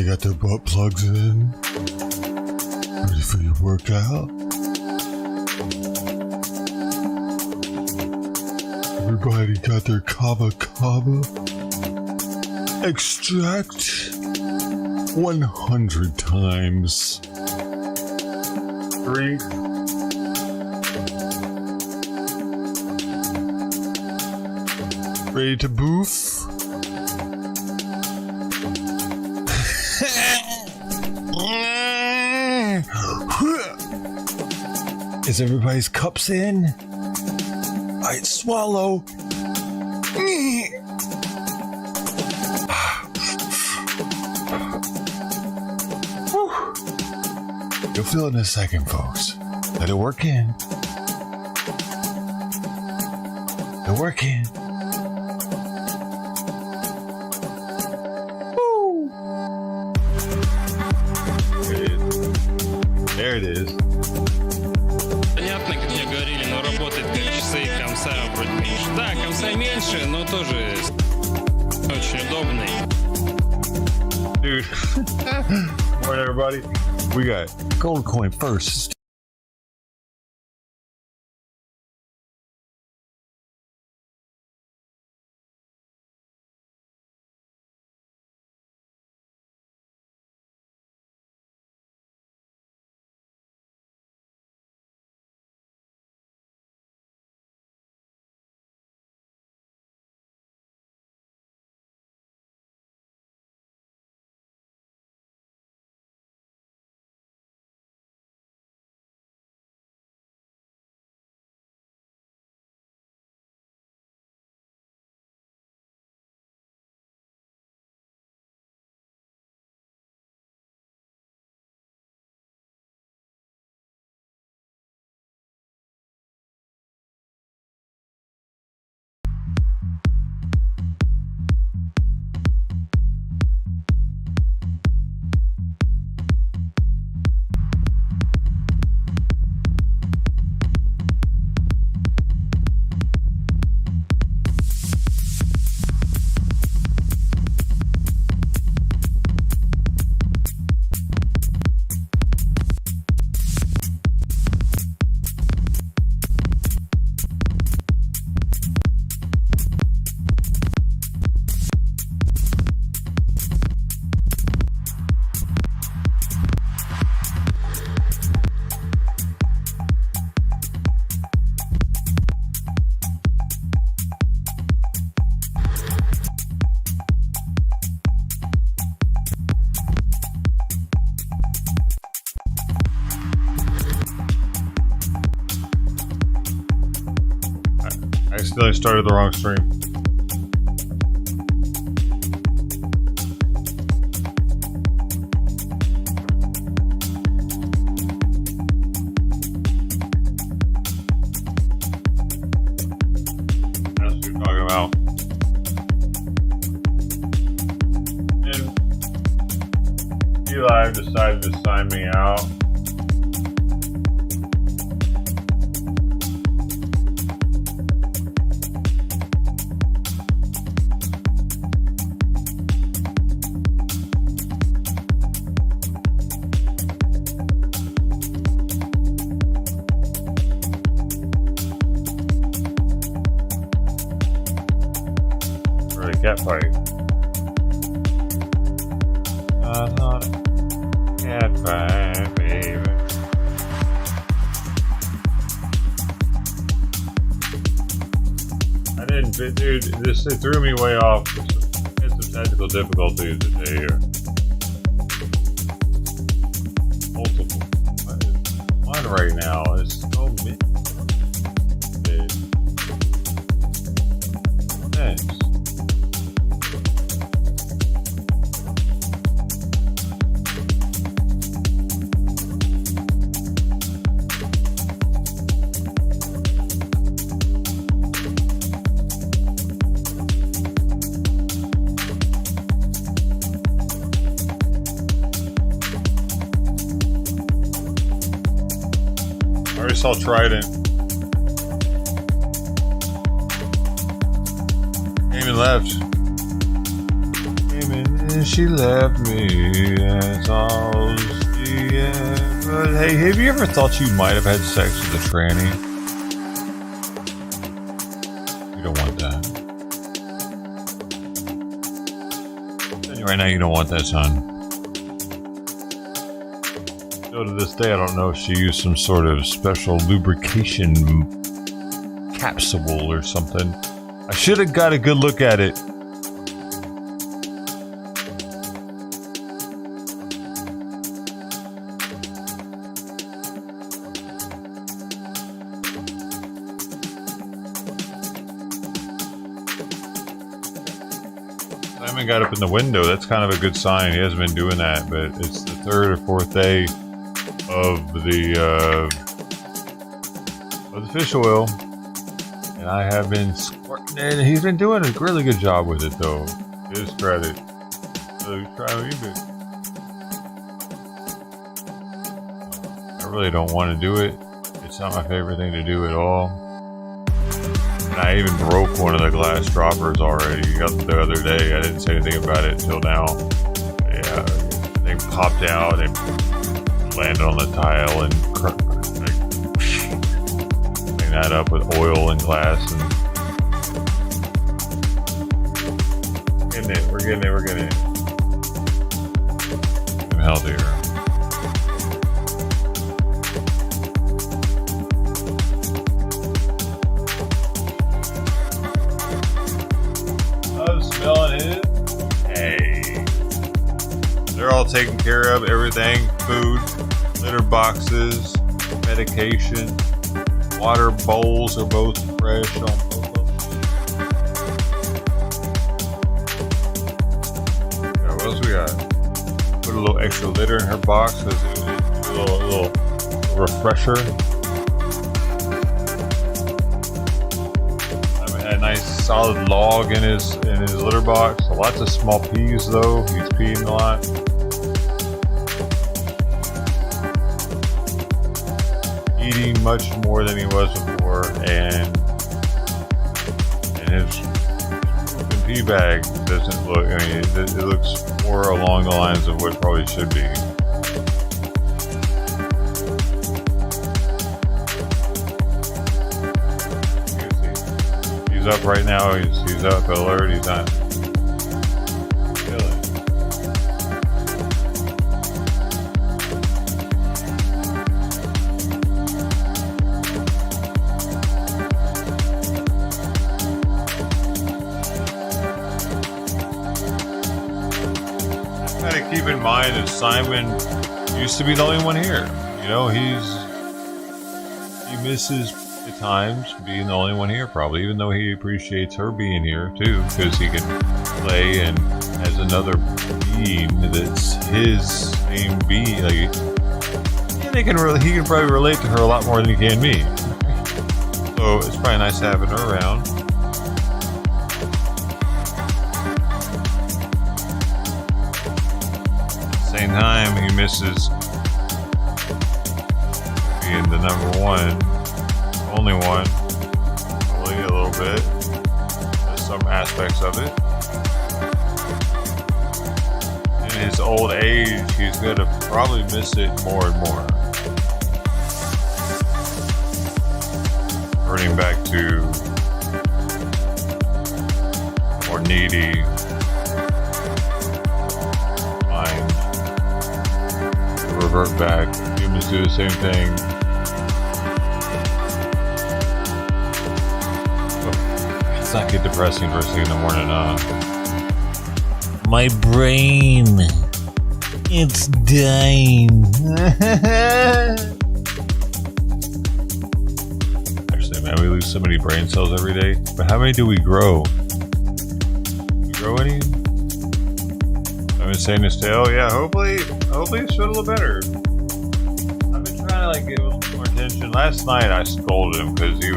Everybody got their butt plugs in? Ready for your workout? Everybody got their kava extract 100 times. 3. Ready to boof? Is everybody's cups in? Alright, swallow. You'll feel it in a second, folks. Let it work in. Let it work in. Woo! There it is. Понятно, как мне говорили, но работает как часы, комса вроде меньше. Да, комса меньше, но тоже очень удобный. Dude. Morning, everybody. We got gold coin first. I accidentally started the wrong stream. That's what you're talking about. And Eli decided to sign me out. Cat fight. Not a cat fight, baby. I didn't, dude. This it threw me way off. Had some technical difficulties today here. Multiple. Mine right now is so many. Thanks. I already saw Trident. Came and left. Came in. she left me, that's all she ever. Hey, have you ever thought you might have had sex with a tranny? You don't want that. Right now, you don't want that, son. So to this day, I don't know if she used some sort of special lubrication capsule or something. I should have got a good look at it. Simon got up in the window. That's kind of a good sign. He hasn't been doing that, but it's the third or fourth day of the fish oil, and I have been squirting it. He's been doing a really good job with it, though. His credit. So try a little bit. I really don't want to do it. It's not my favorite thing to do at all. And I even broke one of the glass droppers already the other day. I didn't say anything about it until now. Yeah, they popped out and landed on the tile and clean that up with oil and glass. And we're getting it. I'm healthier. Smelling it. Hey. They're all taken care of. Everything. Food. Litter boxes. Medication. Water bowls are both fresh on both of them. Yeah, what else we got? Put a little extra litter in her box because it was a little refresher. A nice solid log in his litter box. Lots of small peas though. He's peeing a lot. Eating much more than he was before, and his pee bag doesn't look. I mean, it looks more along the lines of what it probably should be. He's up right now. He's up, alert. He's not chilling. Gotta keep in mind that Simon used to be the only one here. You know, he misses at times being the only one here, probably, even though he appreciates her being here too, because he can play and has another being that's his same being. Like, yeah, he can probably relate to her a lot more than he can me. So it's probably nice having her around. At the same time, he misses being the number one. Only one, only a little bit. There's some aspects of it. In his old age, he's gonna probably miss it more and more. Turning back to more needy mind. Revert back. Humans do the same thing. Not get depressing first thing in the morning. My brain, it's dying. Actually, man, we lose so many brain cells every day. But how many do we grow? Do we grow any? I've been saying this to hopefully it's feel a little better. I've been trying to give a little more attention. Last night I scolded him because he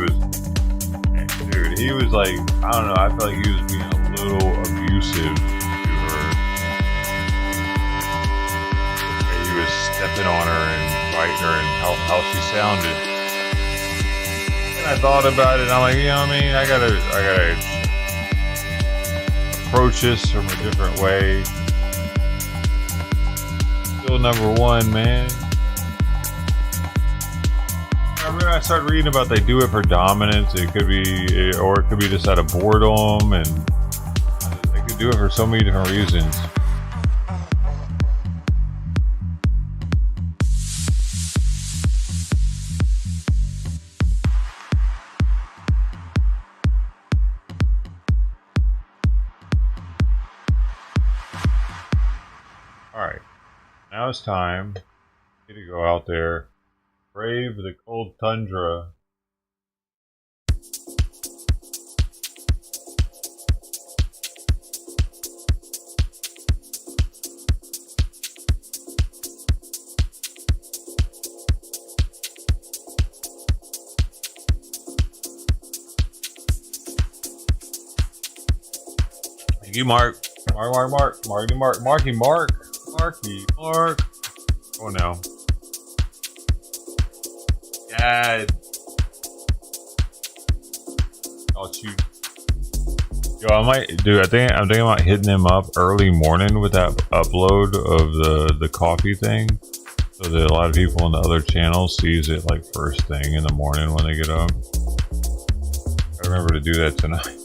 was like, I don't know, I felt like he was being a little abusive to her. He was stepping on her and biting her and how she sounded. And I thought about it, and I'm like, you know what I mean? I gotta approach this from a different way. still number one, man. I mean, I started reading about they do it for dominance. It could be, or it could be just out of boredom, and they could do it for so many different reasons. Alright, now it's time to go out there, brave the cold tundra. Thank you, Mark. Mark. Oh no. Dad. I'll shoot. Yo, I might do. I'm thinking about hitting them up early morning with that upload of the coffee thing, so that a lot of people on the other channels sees it like first thing in the morning when they get up. I remember to do that tonight.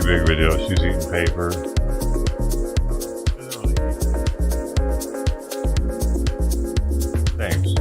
Big video, she's eating paper. Thanks.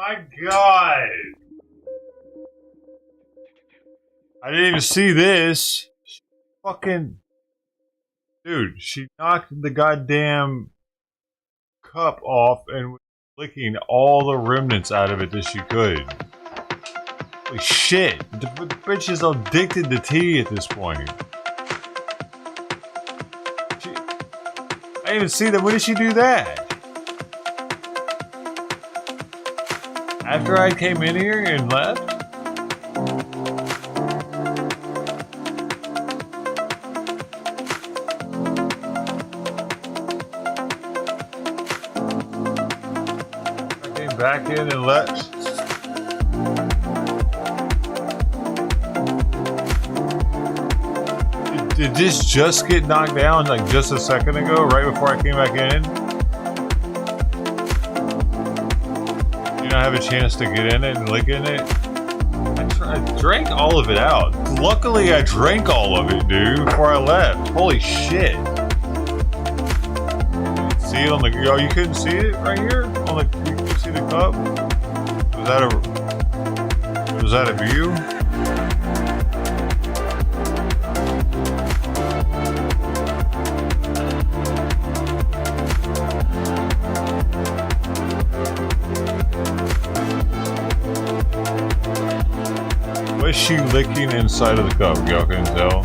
my god! I didn't even see this. Fucking... Dude, she knocked the goddamn cup off and was licking all the remnants out of it that she could. Holy shit! The bitch is addicted to tea at this point. I didn't even see that. When did she do that? After I came in here and left? I came back in and left. Did this just get knocked down like just a second ago, right before I came back in? You don't have a chance to get in it and lick in it? I drank all of it out. Luckily, I drank all of it, dude, before I left. Holy shit. See it on the... Oh, you couldn't see it right here? On the, you couldn't see the cup? Was that a view? What is she licking inside of the cup? Y'all can tell.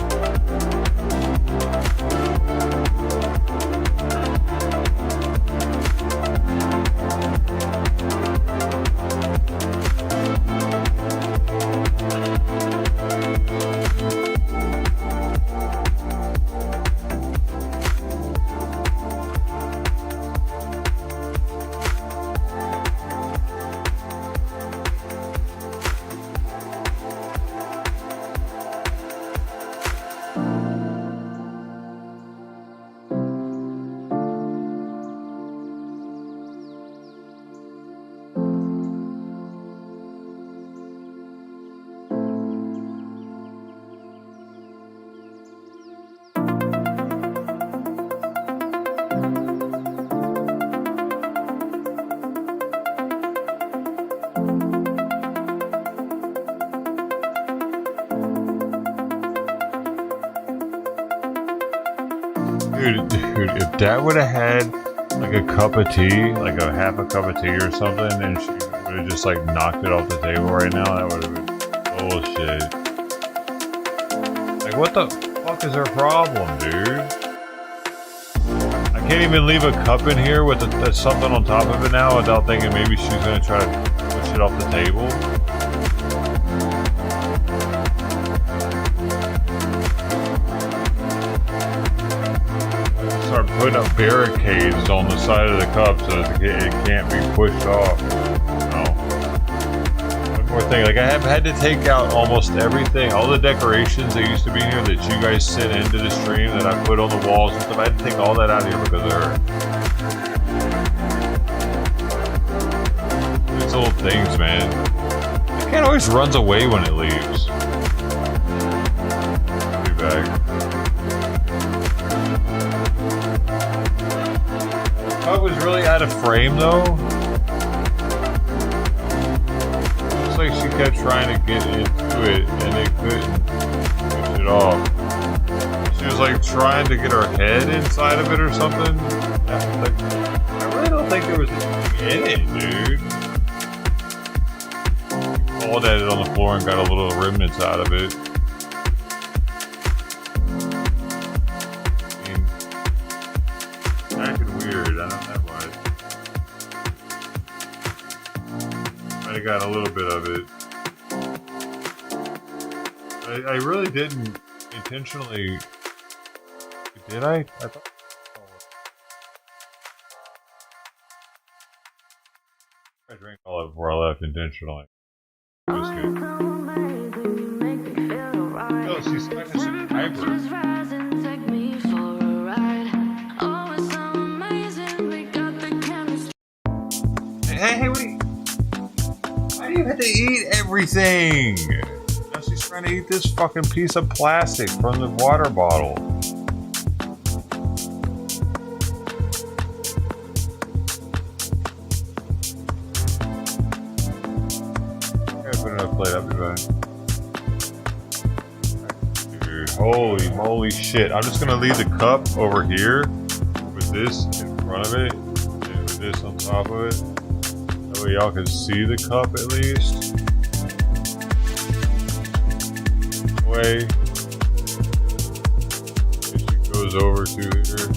Dude, if Dad would have had like a cup of tea, like a half a cup of tea or something, and she would have just like knocked it off the table right now, that would have been bullshit. Like, what the fuck is her problem, dude? I can't even leave a cup in here with something on top of it now without thinking maybe she's gonna try to push it off the table. Start putting up barricades on the side of the cup so that it can't be pushed off. No. One more thing, like I have had to take out almost everything, all the decorations that used to be here that you guys sent into the stream that I put on the walls and stuff. I had to take all that out of here because of her. These little things, man. The cat always runs away when it leaves. Be back. It was really out of frame though. Looks like she kept trying to get into it and they couldn't push it off. She was like trying to get her head inside of it or something. I really don't think there was anything in it, dude. Clawed at it on the floor and got a little remnants out of it. I got a little bit of it. I really didn't intentionally. Did I? I thought. I drank all of it before I left intentionally. It was good. Oh, she's stuck in some diapers. Hey, what are you? Why do you have to eat everything? Now she's trying to eat this fucking piece of plastic from the water bottle. plate. I'll be back. Dude, holy moly shit. I'm just gonna leave the cup over here with this in front of it and with this on top of it. That way y'all can see the cup at least. Way. It goes over to here.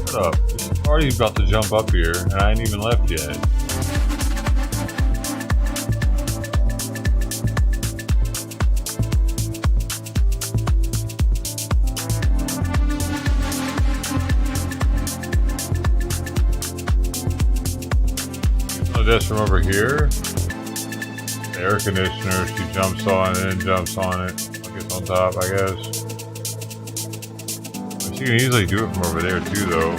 Shut up. This party's about to jump up here and I ain't even left yet. This from over here. The air conditioner, she jumps on it and jumps on it. I guess on top, I guess. She can easily do it from over there too, though.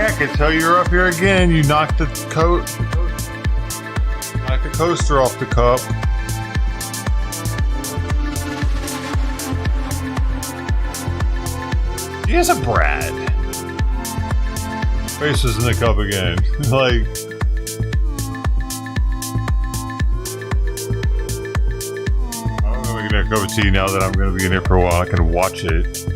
I can tell you're up here again. You knocked the coaster off the cup. He is a brat. Face is in the cup again. Like, I'm gonna make a cup of tea now that I'm gonna be in here for a while. I can watch it.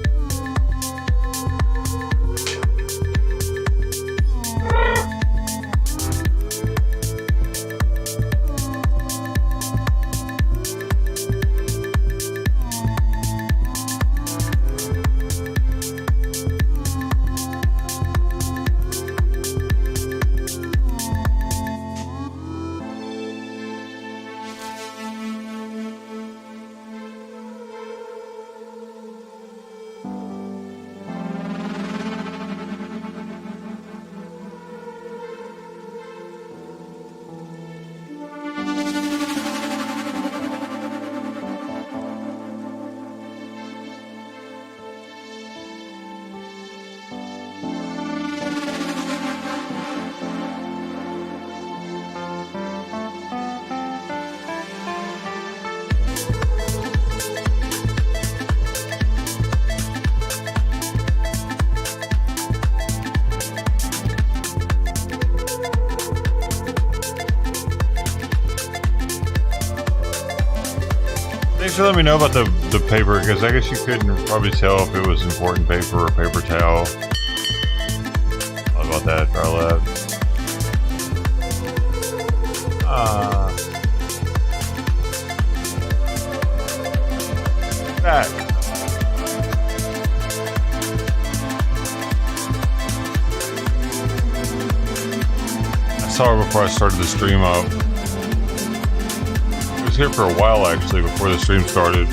Thanks for letting me know about the paper, because I guess you couldn't probably tell if it was important paper or paper towel. that. Try left. Back. I saw her before I started the stream up. He was here for a while actually before the stream started.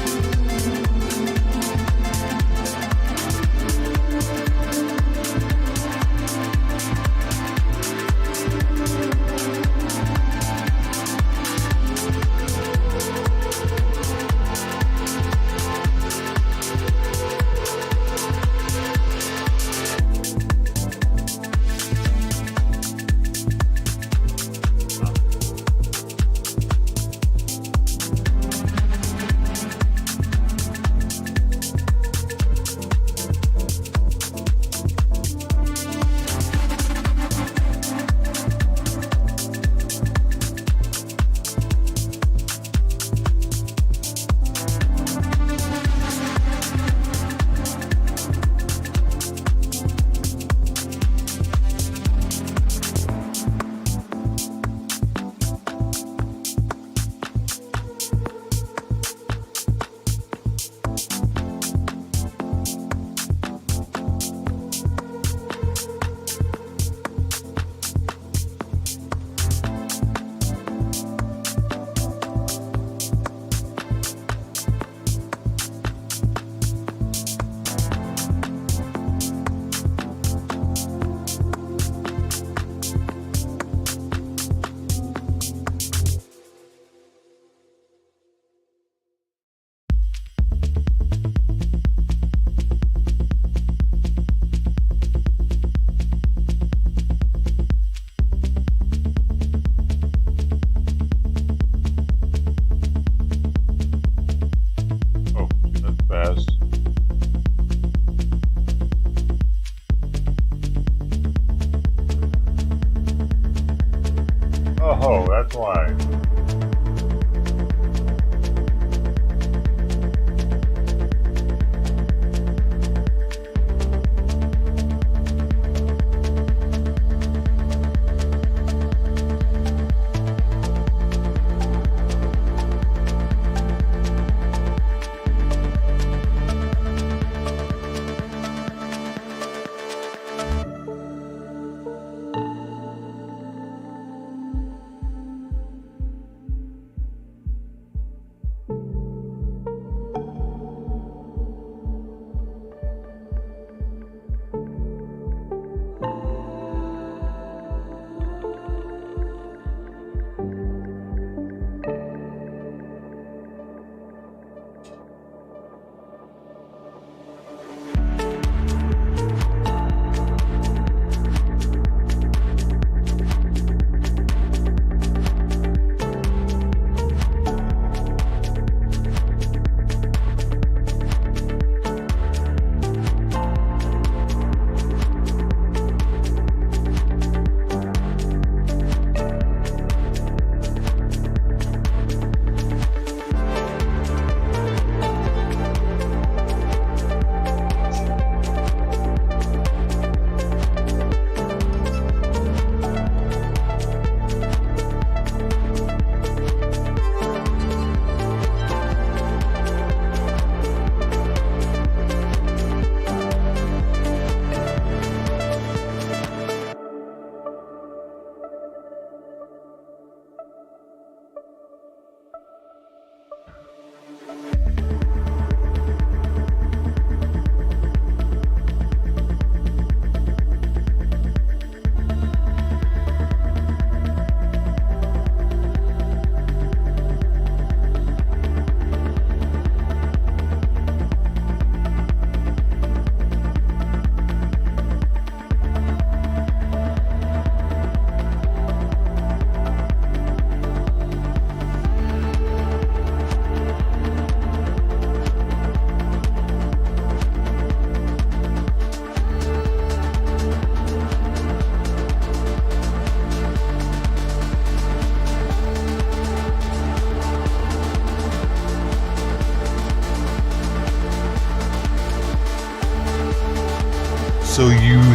Oh, that's why.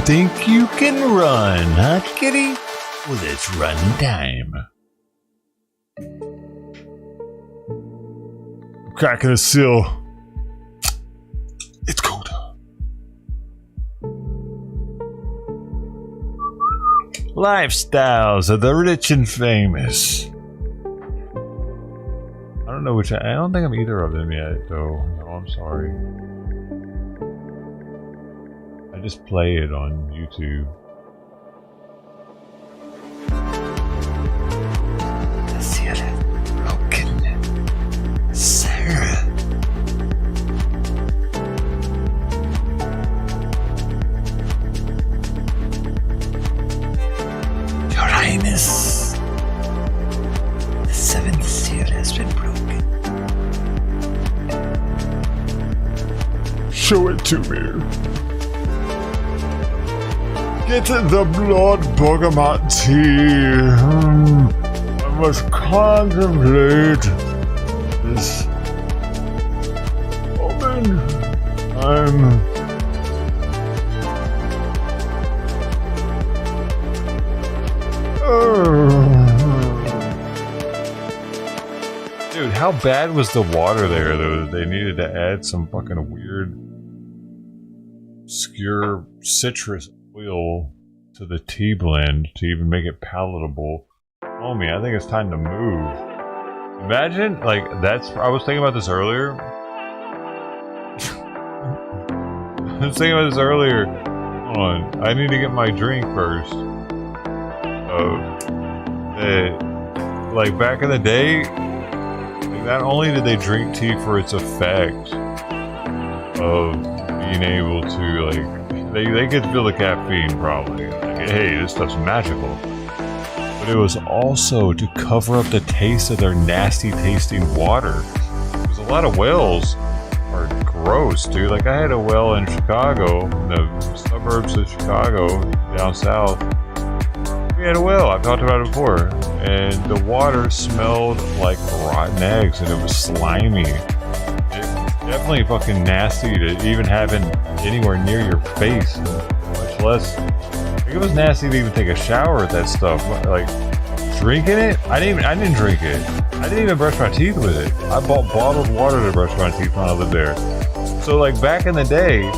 think you can run, huh, kitty? Well, it's run time. Cracking the seal. It's cold. Lifestyles of the rich and famous. I don't know which. I don't think I'm either of them yet, though. No, I'm sorry. I just play it on YouTube. The seal is broken, Sarah. Your Highness, the seventh seal has been broken. Show it to me. Get the blood bergamot tea. I must contemplate this woman. Dude, how bad was the water there though? They needed to add some fucking weird obscure citrus oil to the tea blend to even make it palatable. Homie, I think it's time to move. Imagine, like, that's... I was thinking about this earlier. I was thinking about this earlier. Hold on. I need to get my drink first. Like, back in the day, not only did they drink tea for its effect of being able to, like, they could feel the caffeine probably. Like, hey, this stuff's magical. But it was also to cover up the taste of their nasty tasting water. Because a lot of wells are gross, dude. Like, I had a well in Chicago, in the suburbs of Chicago, down south. We had a well, I've talked about it before. And the water smelled like rotten eggs and it was slimy. Definitely fucking nasty to even have it anywhere near your face, much less. Like, it was nasty to even take a shower with that stuff. Like, drinking it, I didn't drink it. I didn't even brush my teeth with it. I bought bottled water to brush my teeth when I lived there. So, like, back in the day,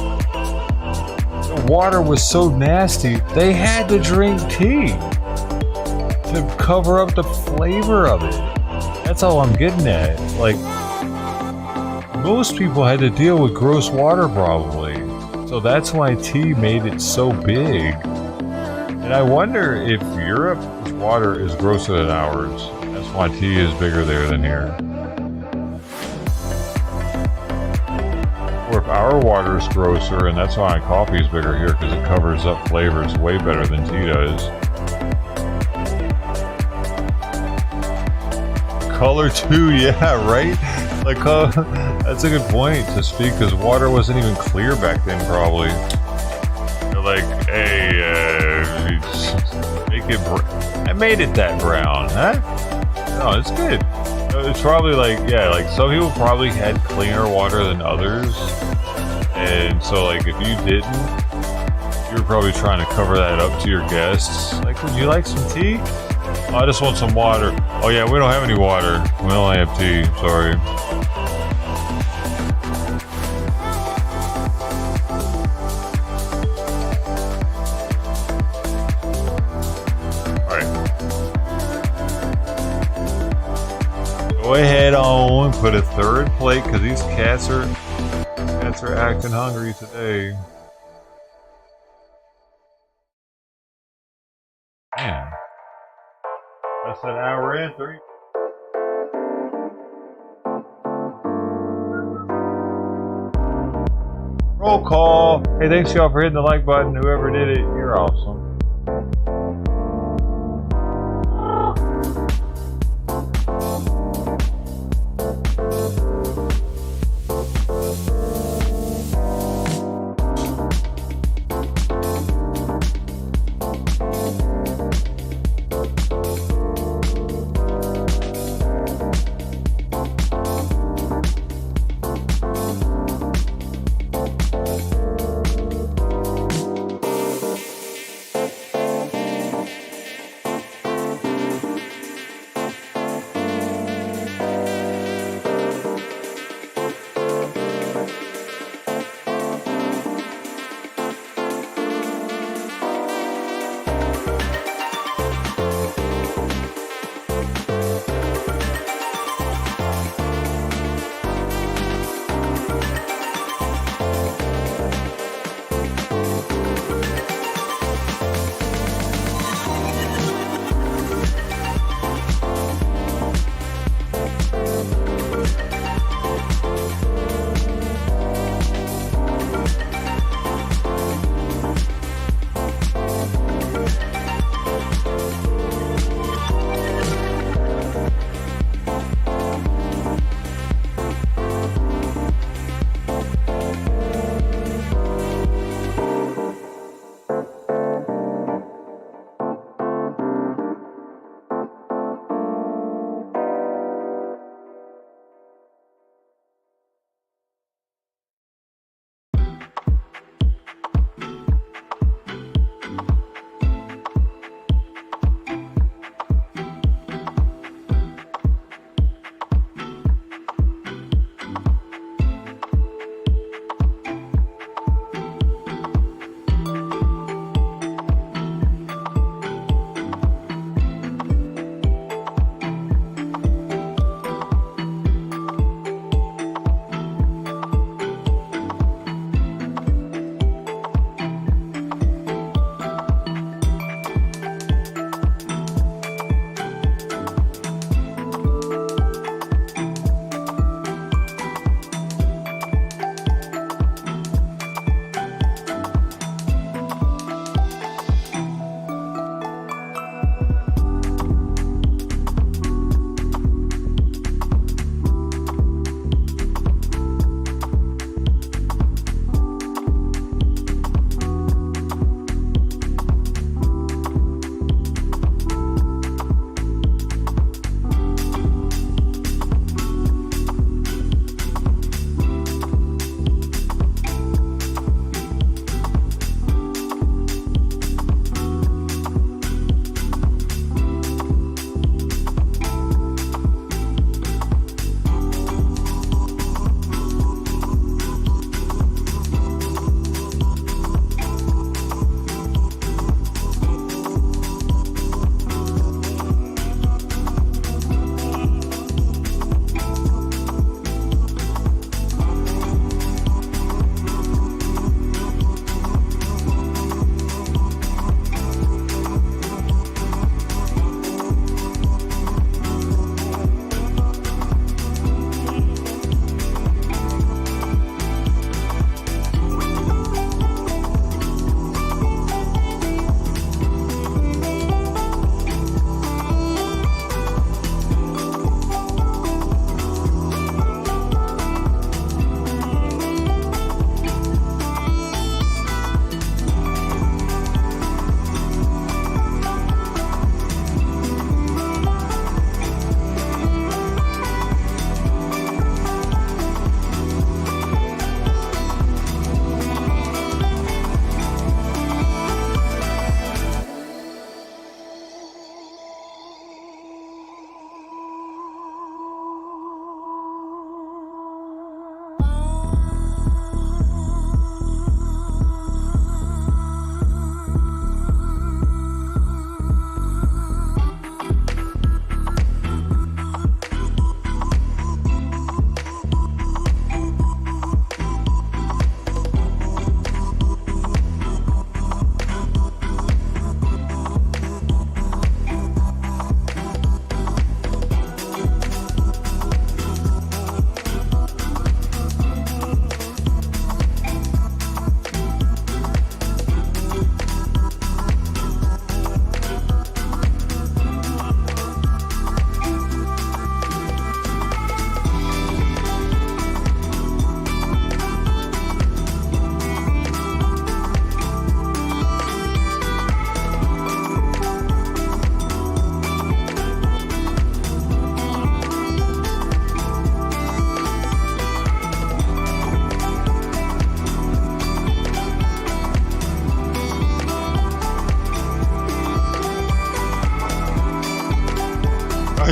the water was so nasty they had to drink tea to cover up the flavor of it. That's all I'm getting at. Like, most people had to deal with gross water probably. So that's why tea made it so big. And I wonder if Europe's water is grosser than ours. That's why tea is bigger there than here. Or if our water is grosser and that's why coffee is bigger here because it covers up flavors way better than tea does. Color too, yeah, right? Like, that's a good point to speak, because water wasn't even clear back then, probably. They're like, hey, make it I made it that brown, huh? No, it's good. It's probably like, yeah, like, some people probably had cleaner water than others. And so, like, if you didn't, you were probably trying to cover that up to your guests. Like, would you like some tea? Oh, I just want some water. Oh yeah, we don't have any water. We only have tea, sorry. Go ahead on, put a third plate because these cats are acting hungry today. Man, that's an hour in, 3. Roll call. Hey, thanks y'all for hitting the like button. Whoever did it, you're awesome.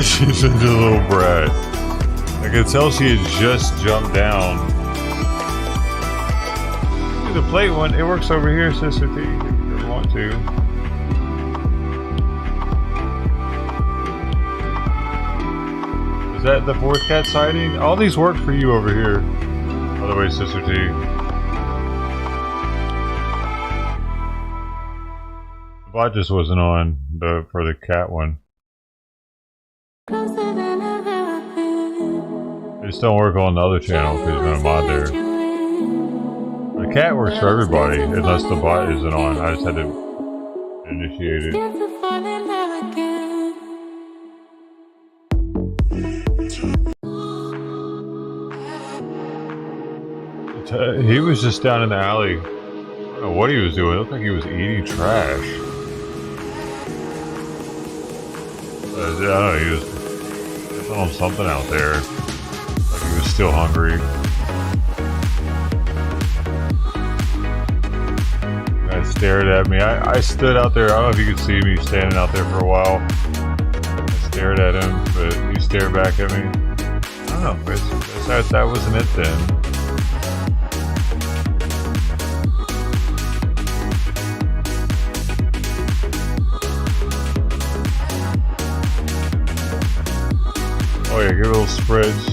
She's such a little brat. I can tell she had just jumped down. See the plate one, it works over here, Sister T, if you want to. Is that the fourth cat sighting? All these work for you over here. By the way, Sister T. The bot just wasn't on for the cat one. It just don't work on the other channel because you're gonna mod there. The cat works for everybody unless the bot isn't on. I just had to initiate it. He was just down in the alley. I don't know what he was doing. It looked like he was eating trash. I don't know, he was on something out there. Like he was still hungry. Guy stared at me. I stood out there. I don't know if you could see me standing out there for a while. I stared at him, but he stared back at me. I don't know. That wasn't it then. Oh yeah, give little spreads.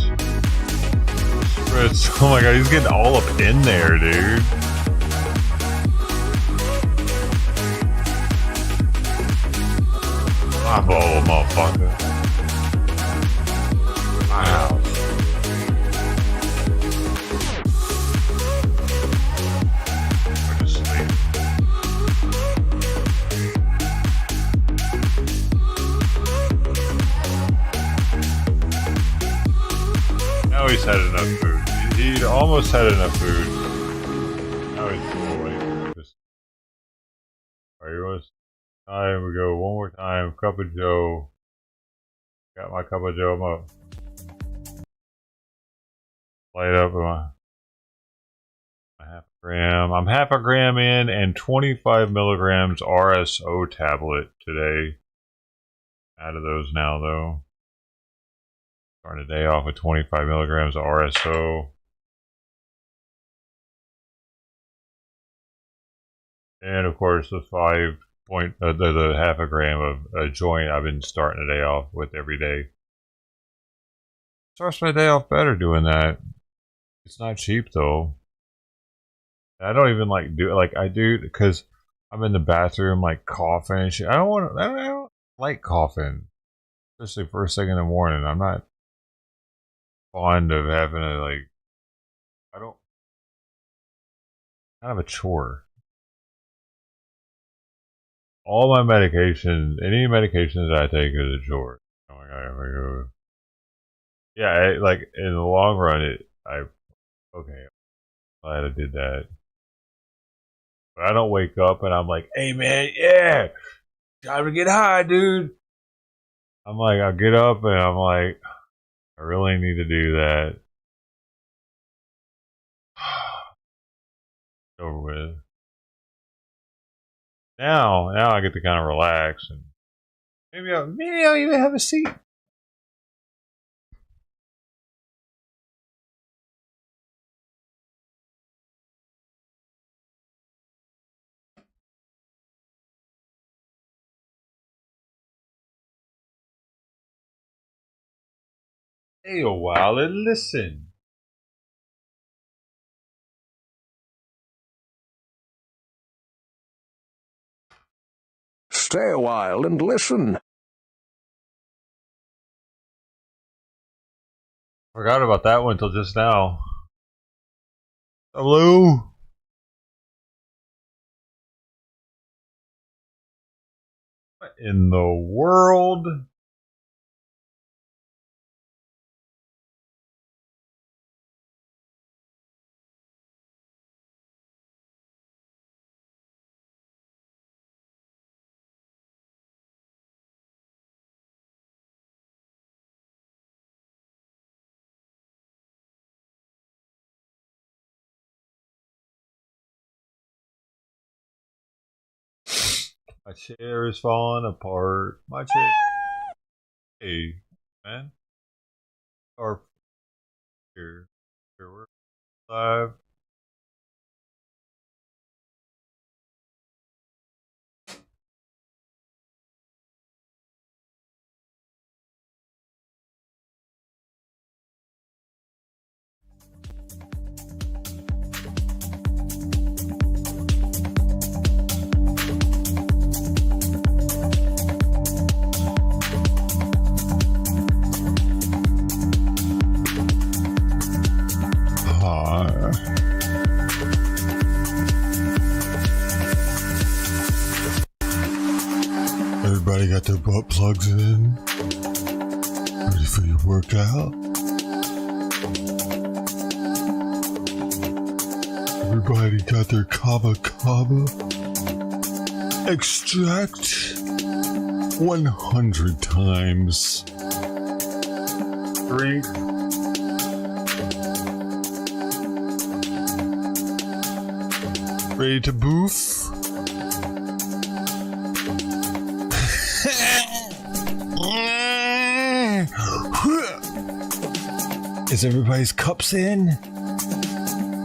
Spreads. Oh my god, he's getting all up in there, dude. My ball, motherfucker. My house. We're just sleep. Now he's had enough food. He'd almost had enough food. Now he's full away. Alright, you want time? We go one more time. Cup of Joe. Got my cup of Joe. I'm up. Light up my half a gram. I'm half a gram in and 25 milligrams RSO tablet today. Out of those now though. Starting the day off with 25 milligrams of RSO. And of course the the half a gram of a joint I've been starting the day off with every day. Starts my day off better doing that. It's not cheap though. I don't even like do it like I do because I'm in the bathroom like coughing and shit. I don't like coughing. Especially first thing in the morning. I'm not fond of having a kind of a chore. All my medications, any medications that I take is a chore. Oh my god, yeah, like in the long run, okay, I'm glad I did that. But I don't wake up and I'm like, hey man, yeah, time to get high, dude. I'm like, I'll get up and I'm like, I really need to do that. Over with. Now I get to kind of relax and maybe I'll even have a seat. Stay a while and listen. Stay a while and listen. Forgot about that one until just now. Hello? What in the world? My chair is falling apart. My chair. Hey. man. Or here, we're live. Everybody got their butt plugs in? Ready for your workout? Everybody got their kava extract 100 times. Drink. Ready to boof? Is everybody's cups in?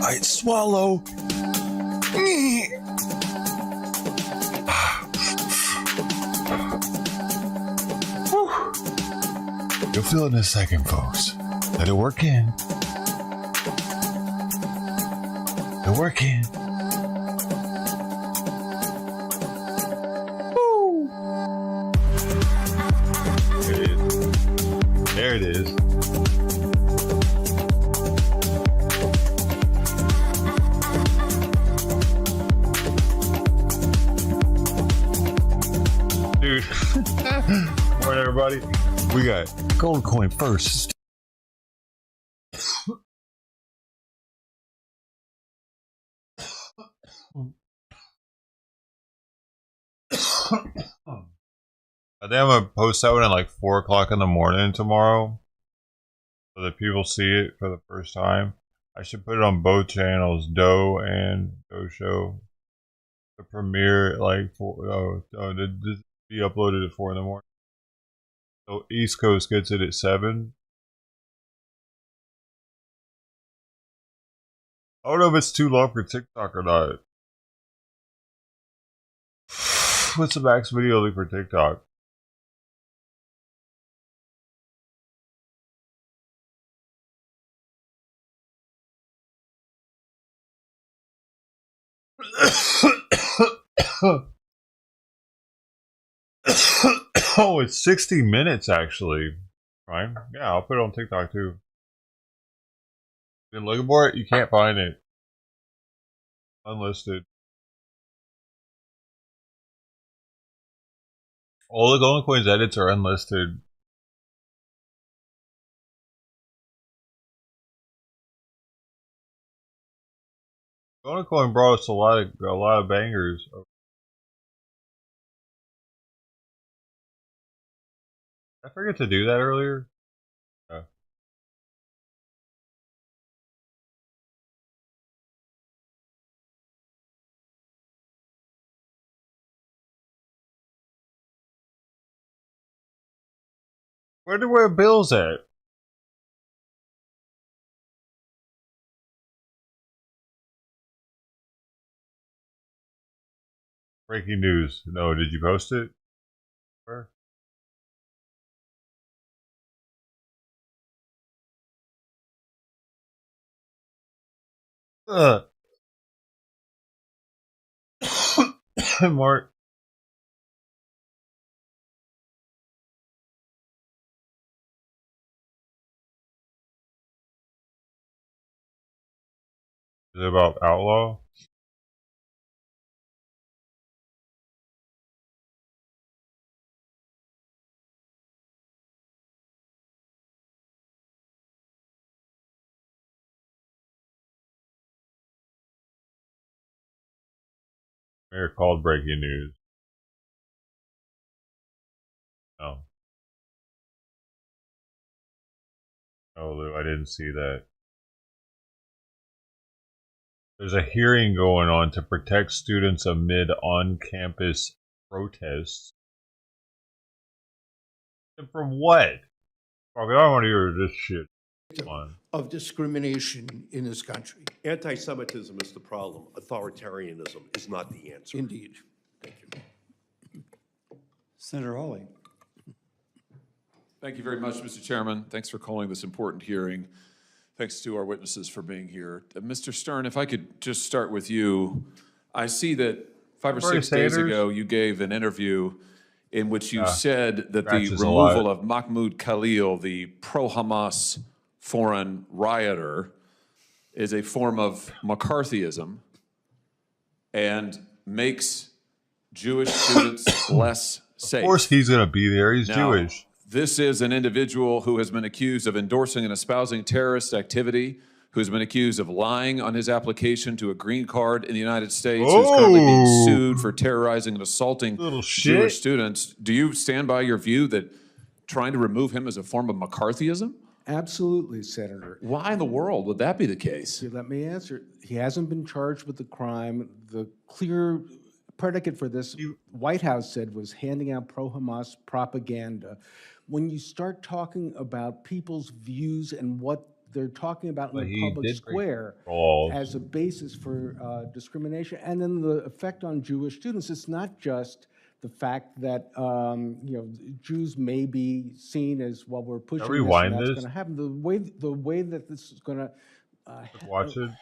Alright, swallow. You'll feel it in a second, folks. Let it work in. Let it work in. There it is. Dude. Morning, everybody. We got gold coin first. I think I'm gonna post that one at like 4 o'clock in the morning tomorrow, so that people see it for the first time. I should put it on both channels, Doe and Doe Show. The premiere at like 4. This be uploaded at 4 in the morning. So East Coast gets it at 7. I don't know if it's too long for TikTok or not. What's the max video link for TikTok? Oh, it's 60 minutes actually. Right? Yeah, I'll put it on TikTok too. Been looking for it? You can't find it. Unlisted. All the Golden Coins edits are unlisted. Golden Coin brought us a lot of bangers. Did I forget to do that earlier? Yeah. Where Bill's at? Breaking news. No, did you post it? Where? Mark. Is it about Outlaw? Mayor called breaking news. No. Oh, Lou, I didn't see that. There's a hearing going on to protect students amid on-campus protests. And from what? Fuck it, I don't want to hear this shit. Come on. Of discrimination in this country. Anti-Semitism is the problem. Authoritarianism is not the answer. Indeed. Thank you. Senator Hawley. Thank you very much, Mr. Chairman. Thanks for calling this important hearing. Thanks to our witnesses for being here. Mr. Stern, if I could just start with you. I see that 5 or 6 days ago you gave an interview in which you said that the removal of Mahmoud Khalil, the pro-Hamas foreign rioter, is a form of McCarthyism and makes Jewish students less safe. Of course he's going to be there. He's Now, Jewish. This is an individual who has been accused of endorsing and espousing terrorist activity, who has been accused of lying on his application to a green card in the United States, who's currently being sued for terrorizing and assaulting Jewish students. Do you stand by your view that trying to remove him is a form of McCarthyism? Absolutely, Senator. Why in the world would that be the case? So let me answer. He hasn't been charged with the crime. The clear predicate for this, White House said, was handing out pro-Hamas propaganda. When you start talking about people's views and what they're talking about in the public square as a basis for discrimination, and then the effect on Jewish students, it's not just the fact that Jews may be seen as, well, we're pushing this and that's going to happen. The way that this is going to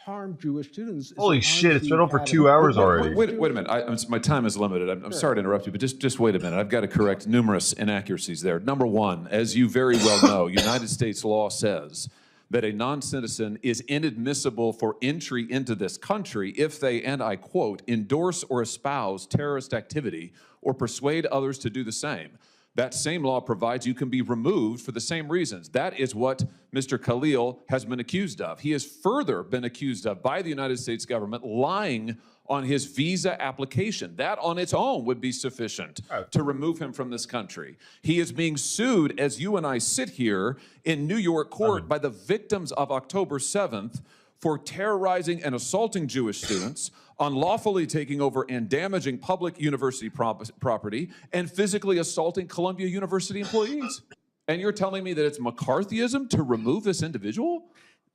harm Jewish students. Holy shit! It's been on for 2 hours already. Wait a minute. My time is limited. I'm sorry to interrupt you, but just wait a minute. I've got to correct numerous inaccuracies there. Number one, as you very well know, United States law says that a non-citizen is inadmissible for entry into this country if they, and I quote, endorse or espouse terrorist activity or persuade others to do the same. That same law provides you can be removed for the same reasons. That is what Mr. Khalil has been accused of. He has further been accused of by the United States government lying on his visa application. That on its own would be sufficient to remove him from this country. He is being sued, as you and I sit here in New York court, by the victims of October 7th for terrorizing and assaulting Jewish students, unlawfully taking over and damaging public university property, and physically assaulting Columbia University employees. And you're telling me that it's McCarthyism to remove this individual?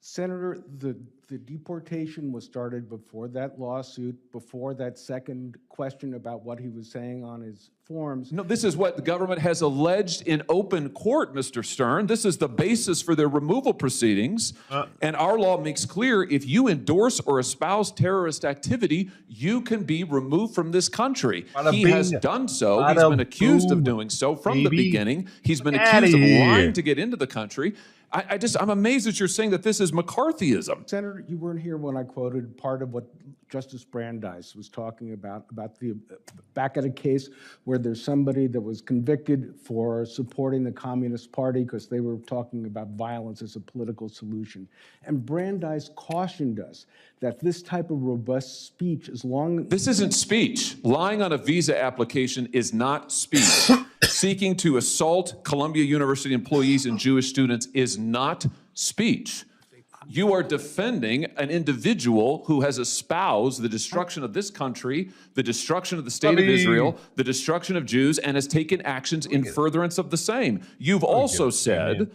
Senator, the deportation was started before that lawsuit, before that second question about what he was saying on his forms. No, this is what the government has alleged in open court, Mr. Stern. This is the basis for their removal proceedings. And our law makes clear if you endorse or espouse terrorist activity, you can be removed from this country. He has done so. He's been accused of doing so from the beginning. He's been accused of lying to get into the country. I'm amazed that you're saying that this is McCarthyism. Senator, you weren't here when I quoted part of what Justice Brandeis was talking about the back at a case where there's somebody that was convicted for supporting the Communist Party because they were talking about violence as a political solution. And Brandeis cautioned us that this type of robust speech, as long... This isn't speech. Lying on a visa application is not speech. Seeking to assault Columbia University employees and Jewish students is not speech. You are defending an individual who has espoused the destruction of this country, the destruction of the state of Israel, the destruction of Jews, and has taken actions in furtherance of the same. You've also said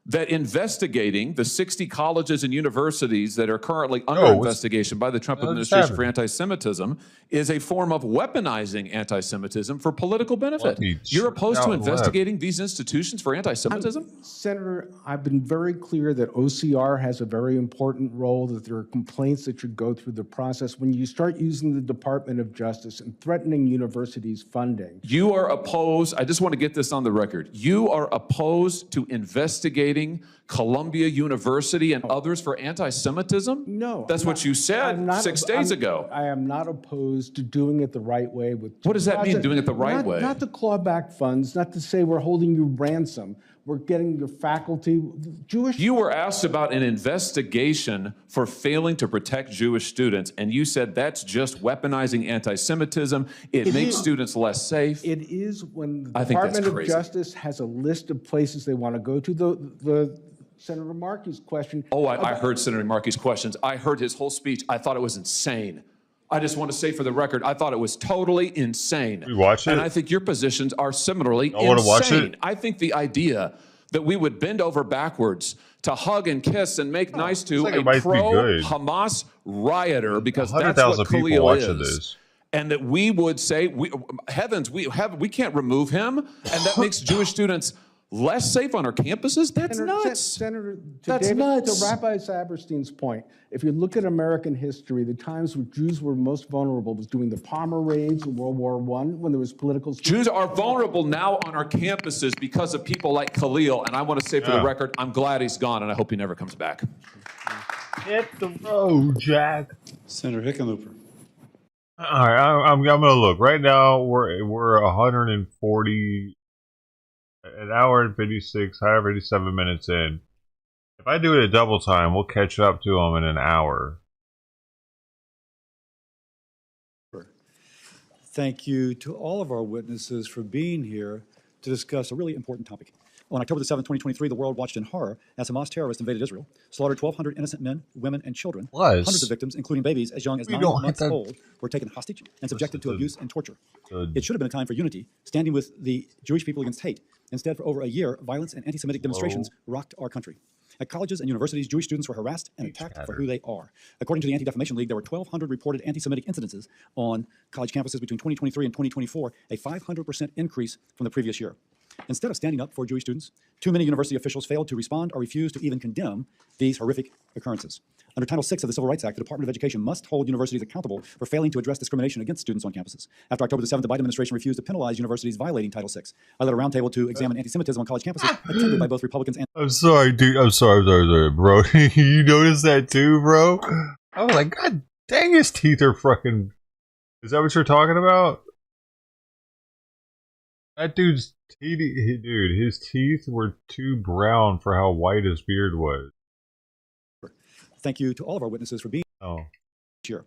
that investigating the 60 colleges and universities that are currently under investigation by the Trump administration for anti-Semitism is a form of weaponizing anti-Semitism for political benefit. You're opposed to investigating these institutions for anti-Semitism? Senator, I've been very clear that OCR has a very important role, that there are complaints that should go through the process. When you start using the Department of Justice and threatening universities' funding. You are opposed, I just want to get this on the record, you are opposed to investigating Columbia University and others for anti-Semitism? No. That's what you said 6 days ago. I am not opposed to doing it the right way. What does that mean, doing it the right way? Not to claw back funds, not to say we're holding you ransom. We're getting your faculty, Jewish... You were asked about an investigation for failing to protect Jewish students, and you said that's just weaponizing anti-Semitism. It makes students less safe. It is when the Department of Justice has a list of places they want to go to. The Senator Markey's question... Oh, I heard Senator Markey's questions. I heard his whole speech. I thought it was insane. I just want to say for the record, I thought it was totally insane. We watch it? And I think your positions are similarly insane. Want to watch it? I think the idea that we would bend over backwards to hug and kiss and make nice to like it a might be good. pro-Hamas rioter, because that's 100,000 what people Khalil watching is. this. And that we would say, we can't remove him, and that makes Jewish students less safe on our campuses? That's nuts. Senator, to That's David, nuts. to Rabbi Saberstein's point, if you look at American history, the times when Jews were most vulnerable was during the Palmer raids in World War I, when there was political... Jews are vulnerable now on our campuses because of people like Khalil, and I want to say for the record, I'm glad he's gone, and I hope he never comes back. Hit the road, Jack. Senator Hickenlooper. All right, I'm gonna look right now. We're 140, an hour and 56, 57 minutes in. If I do it at double time, we'll catch up to them in an hour. Thank you to all of our witnesses for being here to discuss a really important topic. On October the 7th, 2023, the world watched in horror as Hamas terrorists invaded Israel, slaughtered 1,200 innocent men, women, and children. Hundreds of victims, including babies as young as 9 months old, were taken hostage and subjected to abuse and torture. It should have been a time for unity, standing with the Jewish people against hate. Instead, for over a year, violence and anti-Semitic demonstrations rocked our country. At colleges and universities, Jewish students were harassed and attacked for who they are. According to the Anti-Defamation League, there were 1,200 reported anti-Semitic incidences on college campuses between 2023 and 2024, a 500% increase from the previous year. Instead of standing up for Jewish students, too many university officials failed to respond or refused to even condemn these horrific occurrences. Under Title VI of the Civil Rights Act, the Department of Education must hold universities accountable for failing to address discrimination against students on campuses. After October the 7th, the Biden administration refused to penalize universities violating Title VI. I led a roundtable to examine anti-Semitism on college campuses, attended by both Republicans and... I'm sorry, dude. I'm sorry, bro. You noticed that too, bro? I was like, God dang, his teeth are fucking... Is that what you're talking about? That dude's teeth, dude, his teeth were too brown for how white his beard was. Thank you to all of our witnesses for being here.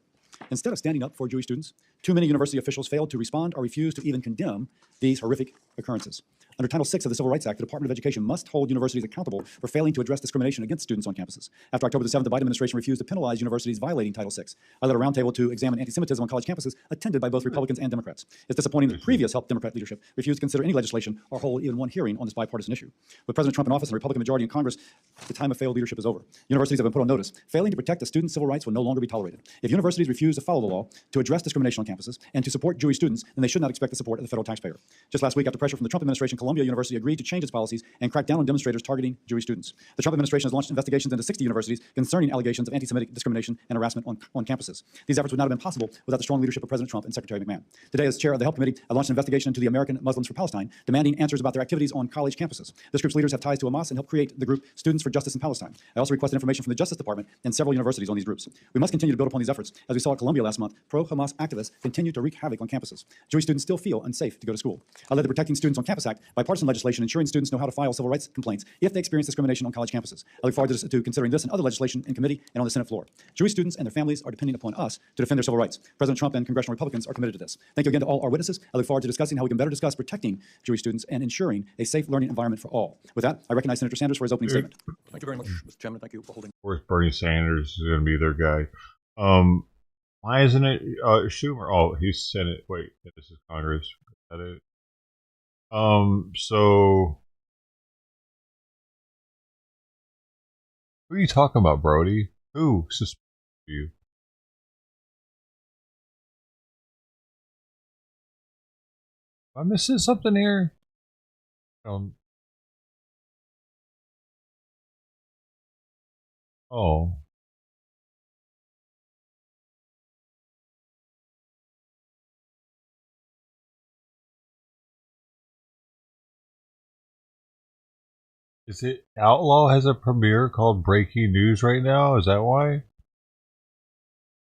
Instead of standing up for Jewish students, too many university officials failed to respond or refused to even condemn these horrific occurrences. Under Title VI of the Civil Rights Act, the Department of Education must hold universities accountable for failing to address discrimination against students on campuses. After October the 7th, the Biden administration refused to penalize universities violating Title VI. I led a roundtable to examine anti-Semitism on college campuses, attended by both Republicans and Democrats. It's disappointing that previous Democrat leadership refused to consider any legislation or hold even one hearing on this bipartisan issue. With President Trump in office and a Republican majority in Congress, the time of failed leadership is over. Universities have been put on notice. Failing to protect the students' civil rights will no longer be tolerated. If universities refuse to follow the law, to address discrimination on campuses, and to support Jewish students, then they should not expect the support of the federal taxpayer. Just last week, after pressure from the Trump administration, Columbia University agreed to change its policies and crack down on demonstrators targeting Jewish students. The Trump administration has launched investigations into 60 universities concerning allegations of anti-Semitic discrimination and harassment on campuses. These efforts would not have been possible without the strong leadership of President Trump and Secretary McMahon. Today, as chair of the Help Committee, I launched an investigation into the American Muslims for Palestine, demanding answers about their activities on college campuses. This group's leaders have ties to Hamas and helped create the group Students for Justice in Palestine. I also requested information from the Justice Department and several universities on these groups. We must continue to build upon these efforts. As we saw at Columbia last month, pro-Hamas activists continue to wreak havoc on campuses. Jewish students still feel unsafe to go to school. I led the Protecting Students on Campus Act, bipartisan legislation ensuring students know how to file civil rights complaints if they experience discrimination on college campuses. I look forward to considering this and other legislation in committee and on the Senate floor. Jewish students and their families are depending upon us to defend their civil rights. President Trump and congressional Republicans are committed to this. Thank you again to all our witnesses. I look forward to discussing how we can better discuss protecting Jewish students and ensuring a safe learning environment for all. With that, I recognize Senator Sanders for his opening statement. Thank you very much, Mr. Chairman. Thank you for holding. Of course, Bernie Sanders is going to be their guy. Why isn't it Schumer? Oh, he's Senate. Wait, this is Congress. Is that it? So who are you talking about, Brody? Who suspects you? Am I missing something here? Oh. Is it Outlaw has a premiere called Breaking News right now? Is that why?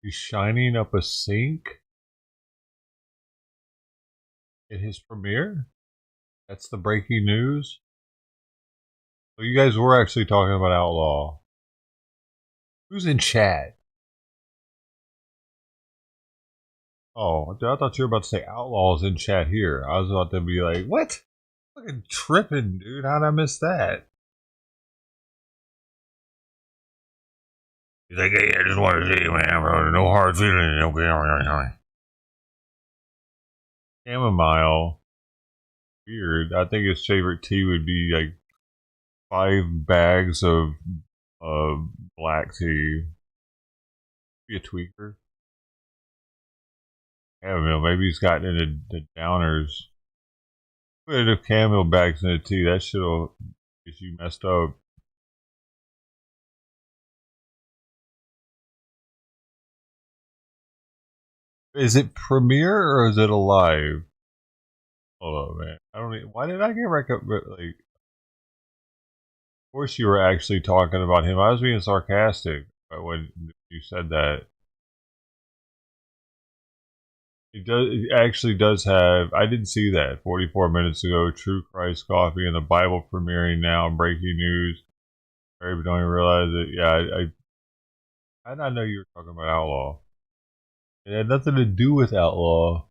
He's shining up a sink in his premiere? That's the breaking news? So you guys were actually talking about Outlaw. Who's in chat? Oh, I thought you were about to say Outlaw's in chat here. I was about to be like, what? Fucking tripping, dude. How'd I miss that? He's like, hey, I just want to see you, man, bro. No hard feelings. Okay. Chamomile. Weird. I think his favorite tea would be like 5 bags of black tea. Be a tweaker. Chamomile. Maybe he's gotten into the downers. Put enough chamomile bags in the tea. That shit'll get you messed up. Is it Premiere or is it Alive? Hold on, man. I don't even, why did I get recommended? Like, of course you were actually talking about him. I was being sarcastic when you said that. It actually does have, I didn't see that 44 minutes ago. True Christ Coffee and the Bible premiering now. Breaking news. Maybe don't even realize it. Yeah, I did not know you were talking about Outlaw. It had nothing to do with Outlaw.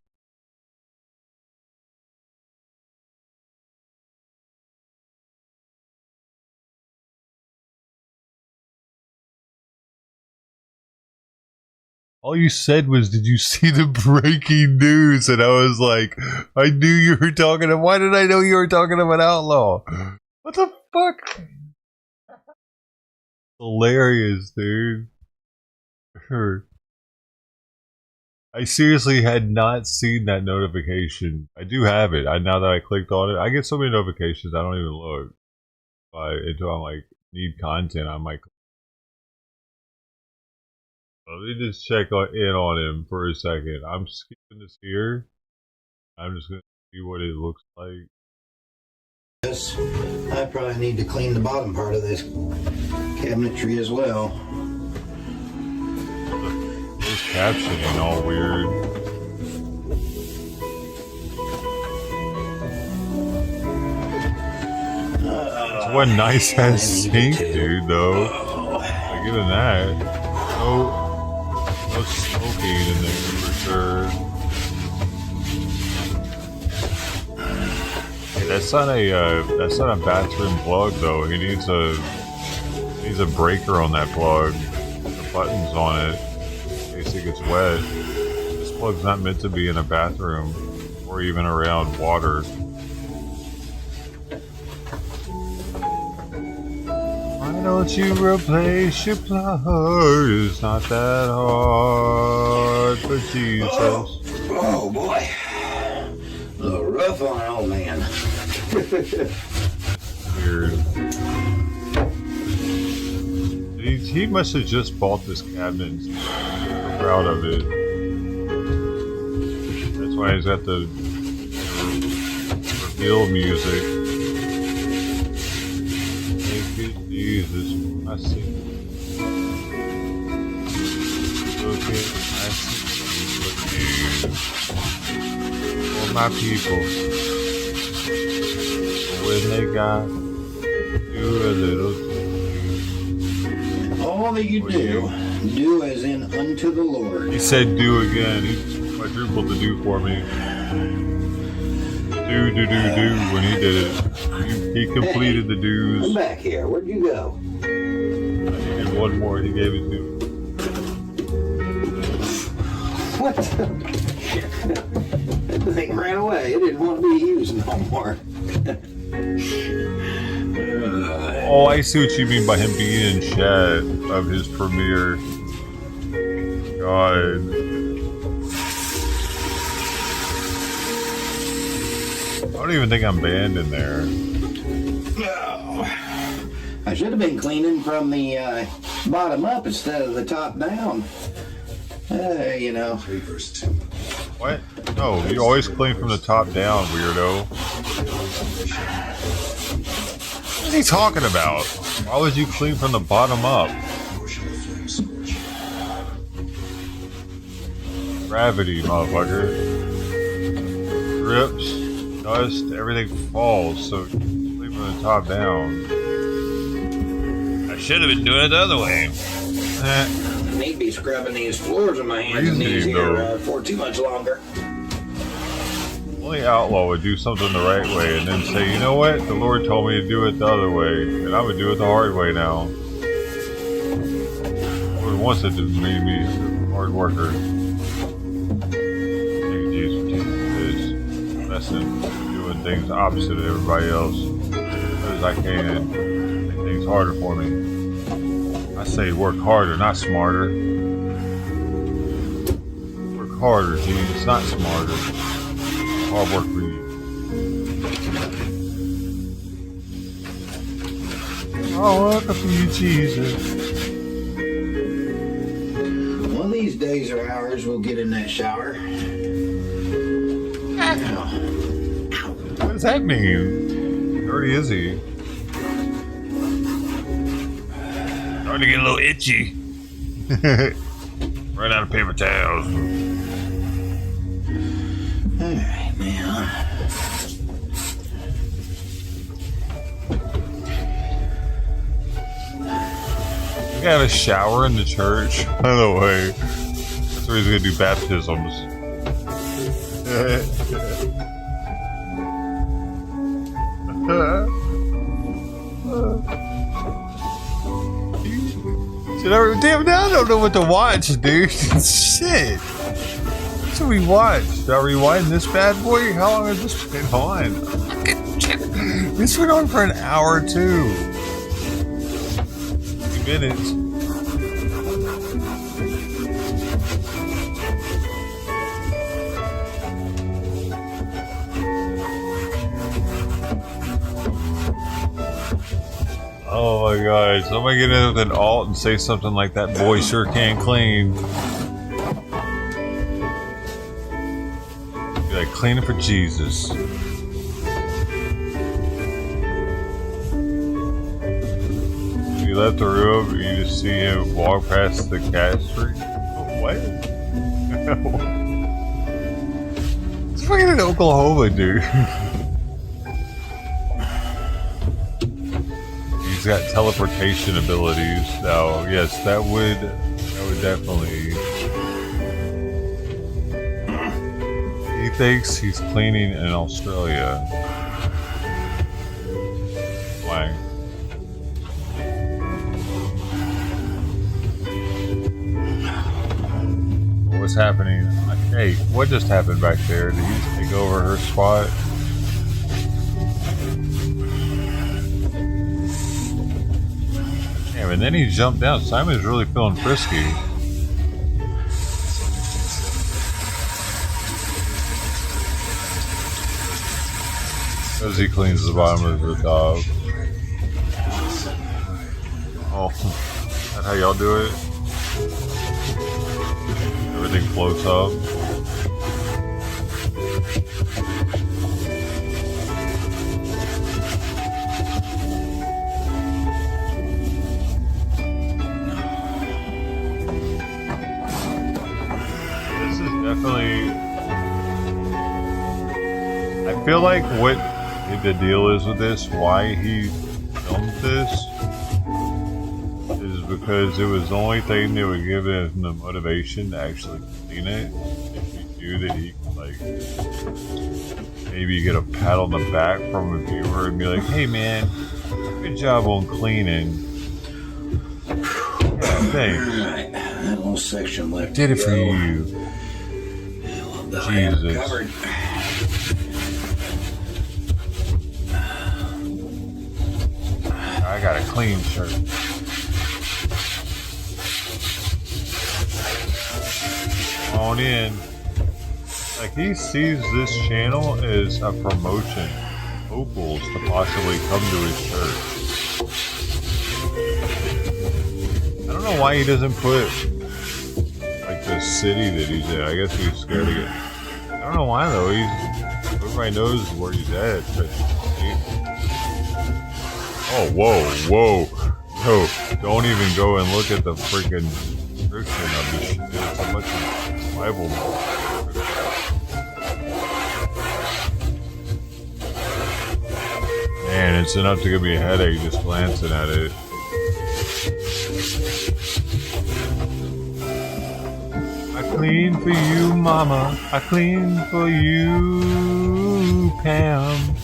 All you said was, did you see the breaking news? And I was like, I knew you were talking about, why did I know you were talking about Outlaw? What the fuck? Hilarious, dude. I seriously had not seen that notification. I do have it. Now that I clicked on it, I get so many notifications I don't even look. Until I'm like, need content, I might. Let me just check in on him for a second. I'm skipping this here. I'm just going to see what it looks like. Yes, I probably need to clean the bottom part of this cabinetry as well. This captioning all weird. It's one nice ass sink, dude, though. Like, even that. No smoking in there for sure. Hey, that's not a bathroom plug though. He needs a breaker on that plug. The buttons on it in case it gets wet. This plug's not meant to be in a bathroom or even around water. Why don't you replace your plug? It's not that hard for Jesus. Oh boy. A little rough on an old man. Weird. He must have just bought this cabinet and super proud of it. That's why he's got the reveal music. Jesus, I see. Look at, I see. For my people, when they got do a little thing. All that you do as in unto the Lord. He said do again. He quadrupled the do for me. Do when he did it. He completed the do's. Come back here. Where'd you go? He did one more. He gave it to me. What the? That thing ran away. It didn't want to be used no more. Oh, I see what you mean by him being in chat of his premiere. God. I don't even think I'm banned in there. No. I should have been cleaning from the bottom up instead of the top down. You know. What? No, you always clean from the top down, weirdo. What is he talking about? Why would you clean from the bottom up? Gravity, motherfucker. Drips, dust, everything falls, so clean from the top down. I should have been doing it the other way. I need to be scrubbing these floors with my hands and knees here for too much longer. Only Outlaw would do something the right way and then say, you know what? The Lord told me to do it the other way, and I'm gonna do it the hard way now. The Lord wants it to make me a hard worker. Thank you, Jesus, for teaching this lesson, doing things opposite of everybody else. because I can make things harder for me. I say work harder, not smarter. Work harder, geez, not smarter. Hard work for you. Oh, look for you, Jesus. One of these days or hours, we'll get in that shower. Now, What does that mean? Dirty is he? Starting to get a little itchy. Run out of paper towels. all right, now. We gotta have a shower in the church. By the way, that's where he's gonna do baptisms. Damn, now I don't know what to watch, dude. Shit. That's what we watched. Are we winding this bad boy? How long has this been on? This went on for an hour too. 2 minutes. Oh my god, somebody get in with an alt and say something like that boy sure can clean. Be like, cleaning for Jesus. You left the room and you just see him walk past the cat street. What? It's fucking in Oklahoma, dude. He's got teleportation abilities now. Yes, that would definitely. He thinks he's cleaning in Australia. Why? What's happening? Hey, what just happened back there? Did he just take over her spot? Damn, and then he jumped down. Simon's really feeling frisky. As he cleans the bottom of the dog. Oh, that's how y'all do it? Everything floats up. This is definitely... I feel like what the deal is with this, why he filmed this, is because it was the only thing that would give him the motivation to actually clean it. If he knew that he could, like, maybe get a pat on the back from a viewer and be like, hey man, good job on cleaning. Yeah, thanks. Alright, that little section left. Did it to for go. you. Jesus. Covered. I got a clean shirt. On in. Like, he sees this channel as a promotion. Locals to possibly come to his church. I don't know why he doesn't put, like, the city that he's in. I guess he's scared to get. I don't know why though. Everybody knows where he's at. But oh, whoa. No, don't even go and look at the freaking description of this shit. It's a bunch of Bible. Man, it's enough to give me a headache just glancing at it. I clean for you, mama. I clean for you, Pam.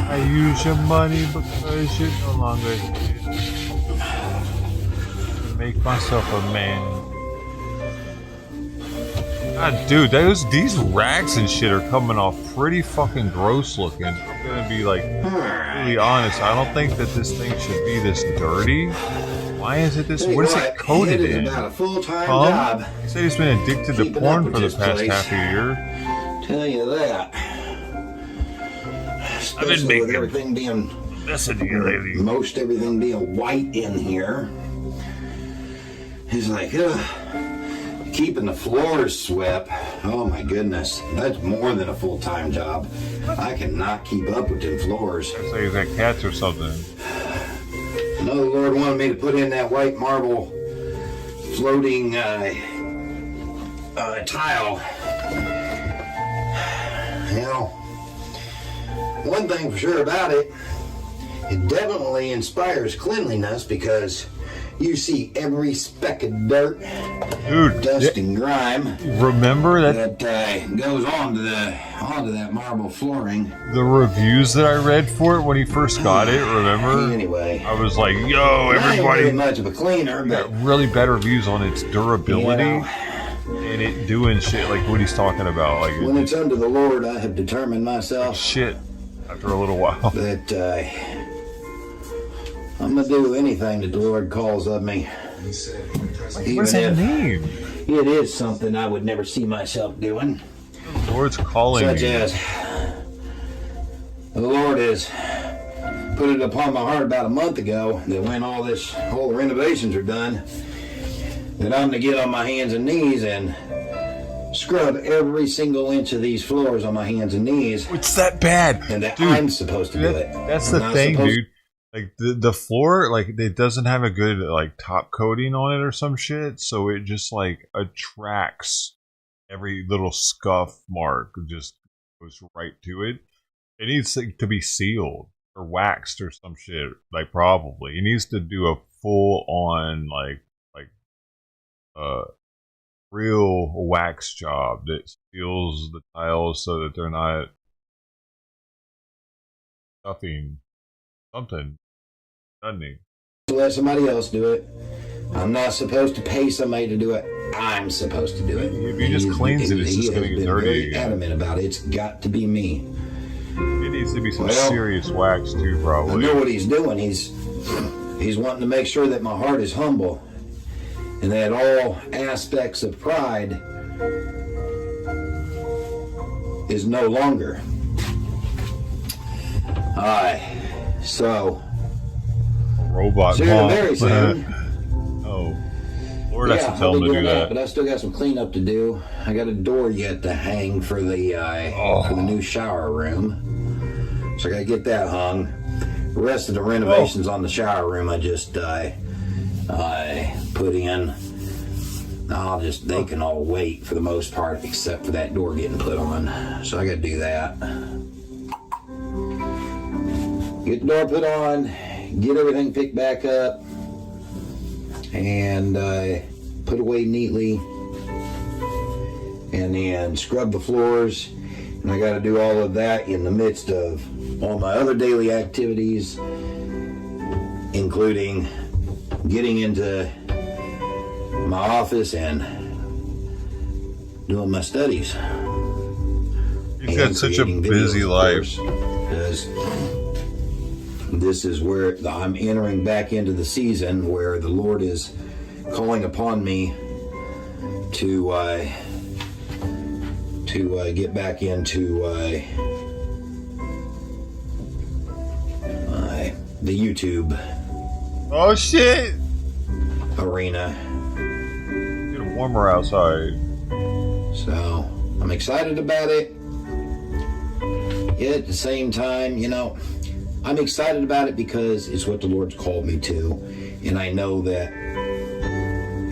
I use your money because you're no longer here. To make myself a man. God, dude, these racks and shit are coming off pretty fucking gross looking. I'm gonna be like really honest. I don't think that this thing should be this dirty. Why is it this? What is it coated in? About a full-time job. He said he's been addicted to Keeping porn up for with the this past place. half a year. Tell you that. I've been Especially with making everything being, listen to you lately. most everything being white in here. He's like, ugh. Keeping the floors swept. Oh my goodness. That's more than a full-time job. I cannot keep up with them floors. It's like he's got cats or something. I know the Lord wanted me to put in that white marble floating tile. You know, one thing for sure about it, it definitely inspires cleanliness because you see every speck of dirt, Dude, dust, and grime remember that goes onto that marble flooring. the reviews that I read for it when he first got it, remember? Anyway, I was like, yo, I ain't everybody really much of a cleaner, but got really bad reviews on its durability you know, and it doing shit like what he's talking about. Like when it's under the Lord, I have determined myself shit after a little while. that I'm gonna do anything that the Lord calls of me. What does that mean? It is something I would never see myself doing. The Lord's calling Such me. as the Lord has put it upon my heart about a month ago that when all the renovations are done, that I'm to get on my hands and knees and scrub every single inch of these floors on my hands and knees. It's that bad. And that Dude, I'm supposed to do it. That's I'm the not thing, supposed- dude. Like the floor, like it doesn't have a good like top coating on it or some shit, so it just like attracts every little scuff mark, just goes right to it. It needs to be sealed or waxed or some shit. Like probably he needs to do a full on like real wax job that seals the tiles so that they're not stuffing something, doesn't he? Let somebody else do it. I'm not supposed to pay somebody to do it. I'm supposed to do it. If he just cleans it, it's just going to get dirty very again. adamant about it. It's got to be me. It needs to be some Well, serious wax too, I probably. know what he's doing. He's wanting to make sure that my heart is humble and that all aspects of pride is no longer. So Robot soon, mom. very soon. Oh, Lord has to tell I'll him be to do doing that. but I still got some cleanup to do. I got a door yet to hang for the new shower room, so I gotta get that hung. The rest of the renovations on the shower room, I just I put in. They can all wait for the most part, except for that door getting put on. So I gotta do that. Get the door put on, get everything picked back up, and put away neatly, and then scrub the floors. And I got to do all of that in the midst of all my other daily activities, including getting into my office and doing my studies. He's got such a busy life. Because this is where I'm entering back into the season where the Lord is calling upon me to get back into the YouTube Oh shit! arena. Get warmer outside. So I'm excited about it. Yet at the same time, I'm excited about it because it's what the Lord's called me to, and I know that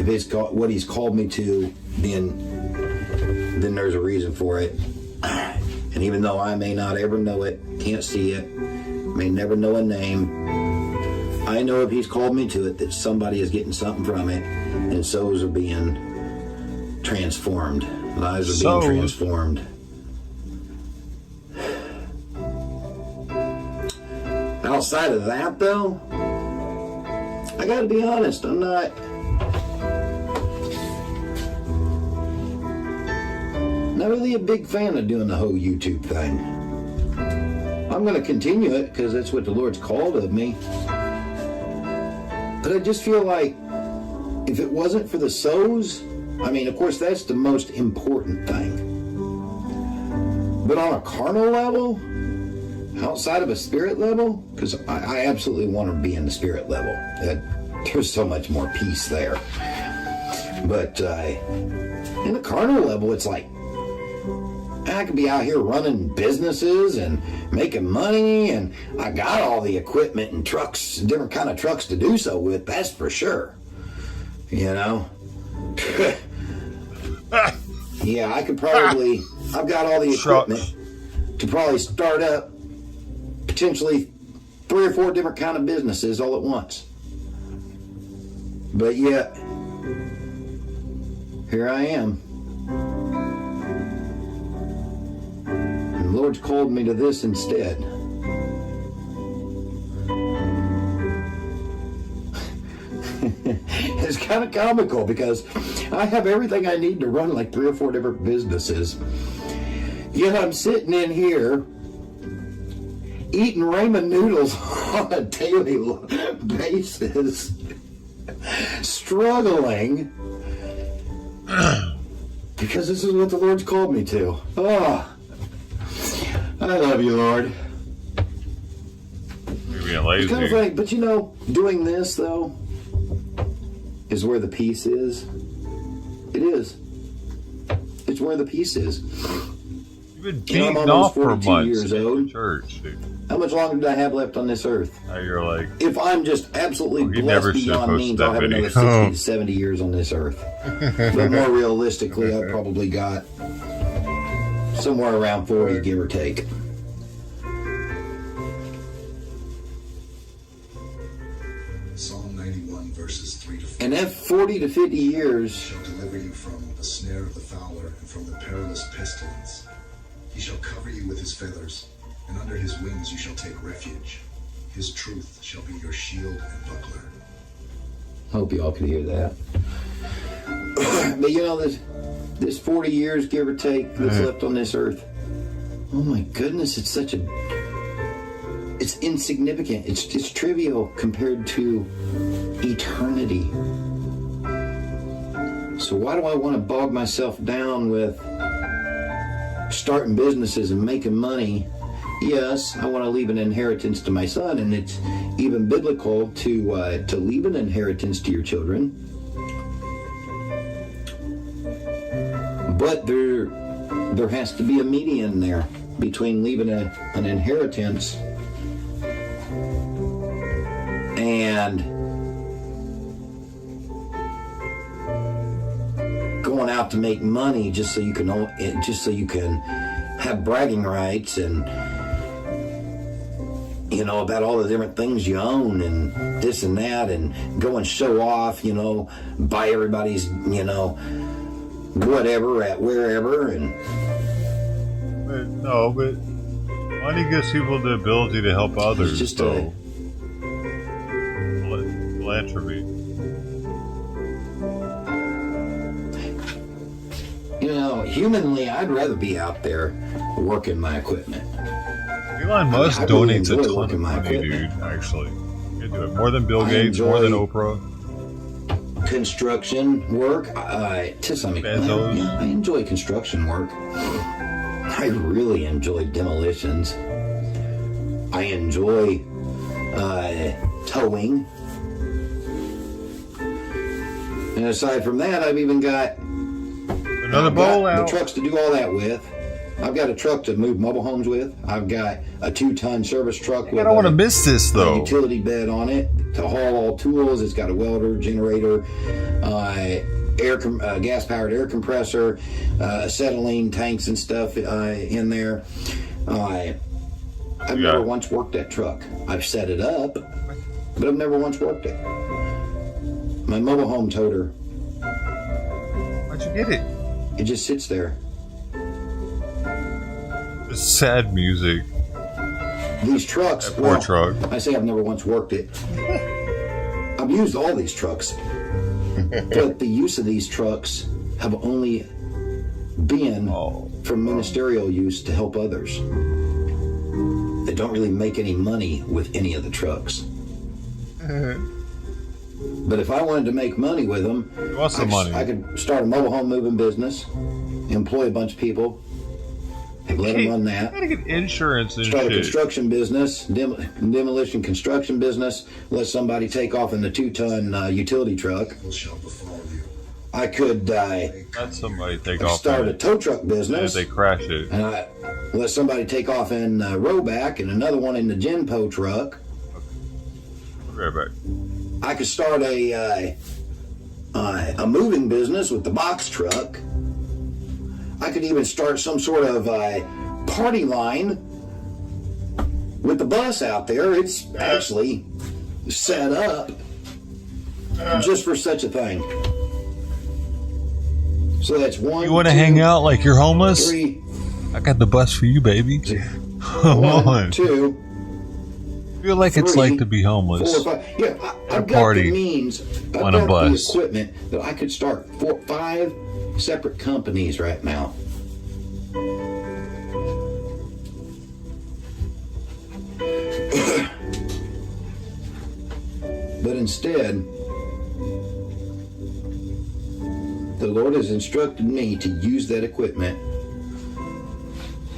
if it's what He's called me to, then there's a reason for it. And even though I may not ever know it, can't see it, may never know a name, I know if He's called me to it, that somebody is getting something from it, and souls are being transformed. Lives are being transformed. Outside of that, though, I gotta be honest, I'm not not really a big fan of doing the whole YouTube thing. I'm going to continue it because that's what the Lord's called of me. But I just feel like if it wasn't for the souls, I mean, of course, that's the most important thing. But on a carnal level, outside of a spirit level, because I absolutely want to be in the spirit level. There's so much more peace there. But in the carnal level, it's like, I could be out here running businesses and making money, and I got all the equipment and trucks, different kind of trucks to do so with, that's for sure. You know? Yeah, I could probably, I've got all the equipment to probably start up potentially 3 or 4 different kind of businesses all at once. But yet, here I am. And the Lord's called me to this instead. It's kind of comical because I have everything I need to run like 3 or 4 different businesses. Yet I'm sitting in here eating ramen noodles on a daily basis, struggling because this is what the Lord's called me to. Oh, I love you, Lord. You're being lazy. It's kind of funny, but you know, doing this though is where the peace is. It is. It's where the peace is. You've been beaten off for months years old. Church, dude. How much longer do I have left on this earth? Now you're like, If I'm just absolutely never blessed should have beyond posted means, that I'll have another video. 60 to 70 years on this earth. But more realistically, I've probably got somewhere around 40, give or take. Psalm 91 verses 3 to 4. And that 40 to 50 years Shall deliver you from the snare of the fowler and from the perilous pestilence. He shall cover you with his feathers, and under his wings you shall take refuge. His truth shall be your shield and buckler. hope y'all could hear that. But you know, this 40 years, give or take, that's left on this earth. Oh my goodness, it's such a... It's insignificant. It's trivial compared to eternity. So why do I want to bog myself down with starting businesses and making money? Yes, I want to leave an inheritance to my son, and it's even biblical to leave an inheritance to your children. But there has to be a median there between leaving an inheritance and going out to make money just so you can have bragging rights and about all the different things you own and this and that, and go and show off, buy everybody's whatever at wherever. And but money gives people the ability to help others. It's just so philanthropy. Humanly, I'd rather be out there working my equipment. Elon Musk really donates a ton of money, dude, actually. You do it more than Bill Gates, more than Oprah. Construction work, to some extent. I enjoy construction work. I really enjoy demolitions. I enjoy towing. And aside from that, I've even got the trucks to do all that with. I've got a truck to move mobile homes with. I've got a 2-ton service truck with I don't want to miss this, though. a utility bed on it to haul all tools. It's got a welder, generator, gas-powered air compressor, acetylene tanks and stuff in there. I've never once worked that truck. I've set it up, but I've never once worked it. My mobile home toter. Why'd you get it? It just sits there. It's sad music. These trucks. That poor truck. I say I've never once worked it. I've used all these trucks. But the use of these trucks have only bin for ministerial use to help others. They don't really make any money with any of the trucks. But if I wanted to make money with them, What's the money? I could start a mobile home moving business, employ a bunch of people, and let them run that. Gotta get insurance and Start a shit. construction business, demolition construction business, let somebody take off in the 2-ton utility truck. Shall befall you. I could Let somebody take off. start in a it. tow truck If business, they crash it. and I let somebody take off in Roback and another one in the Genpo truck. Right back. I could start a moving business with the box truck. I could even start some sort of party line with the bus out there. It's actually set up just for such a thing. So that's one. You want to hang out like you're homeless? 3, I got the bus for you, baby. Come 1, on. 2, Feel like it's 3, like to be 4, homeless. 5. Yeah, I've got party the means. I've on a got bus. the equipment that I could start 5 separate companies right now. But instead, the Lord has instructed me to use that equipment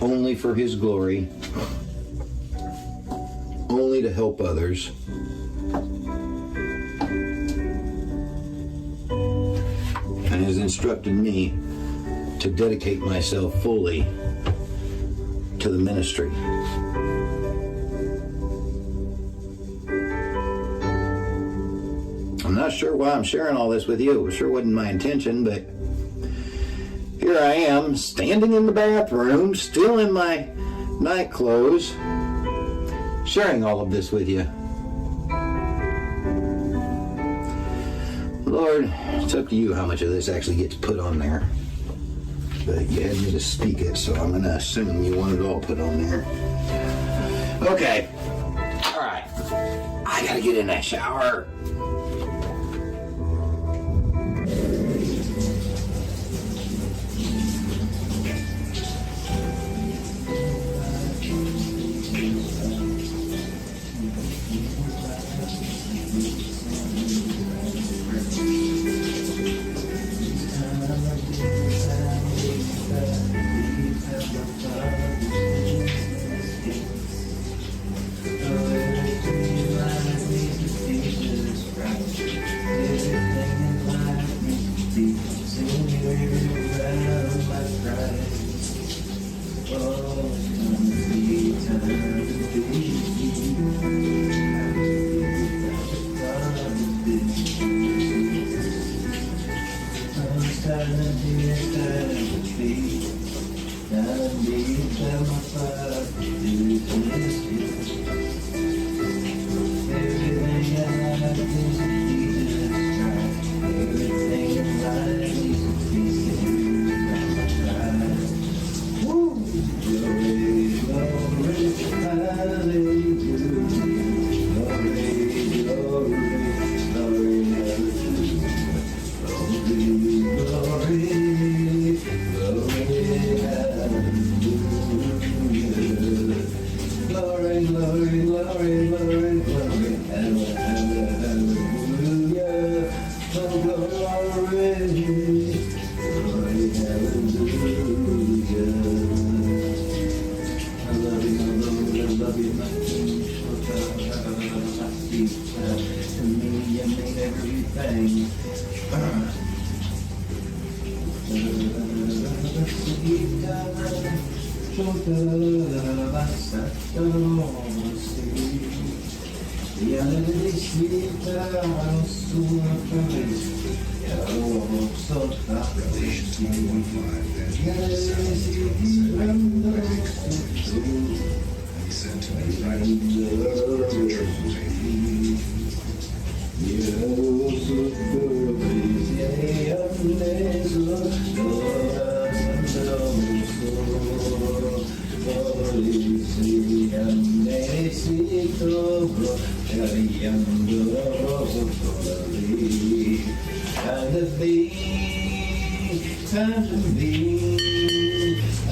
only for His glory, only to help others. And has instructed me to dedicate myself fully to the ministry. I'm not sure why I'm sharing all this with you. It sure wasn't my intention, but here I am, standing in the bathroom, still in my night clothes, sharing all of this with you. Lord, it's up to you how much of this actually gets put on there. But you had me to speak it, so I'm going to assume you want it all put on there. Okay. All right. I got to get in that shower. Galatians 21:5. And he said to me, "Write, the true Time to be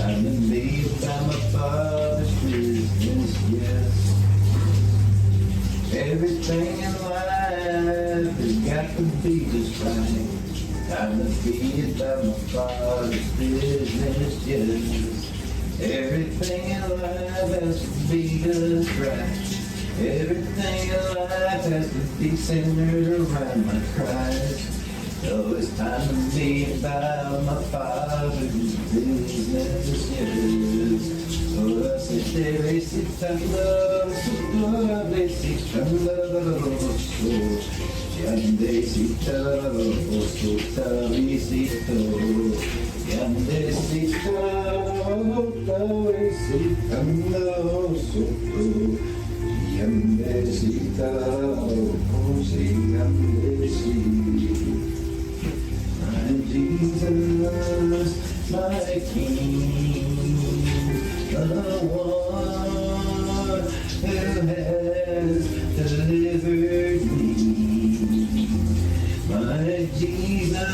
time to be about my Father's business, yes. Everything in life has got to be just right. Time to be about my Father's business, yes. Everything in life has to be just right. Everything in life has to be centered around my Christ. Oh, it's time to be about my Father's business, yes. Oh, se deve citando, su dove citando, su yande citando, su tavisito, yande citando, tavisitando, su yande citando, si yande citando. My Jesus, my King, the one who has delivered me. My Jesus,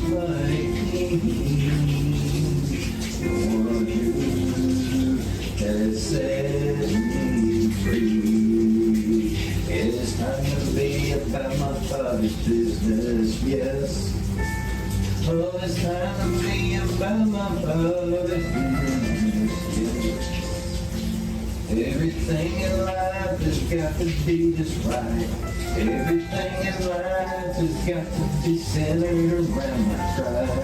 my King, the one who has set me free. It's time to be about my Father's business, yes. Oh, it's time to be about my Father's business, yes. Everything in life has got to be just right. Everything in life has got to be centered around my Christ.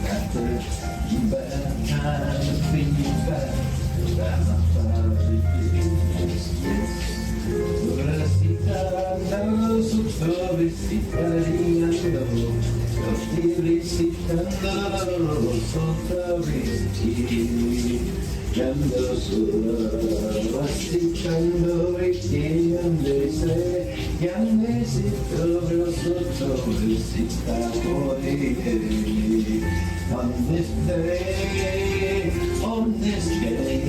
Got to be about time to be about my Father's business, yes. On this day,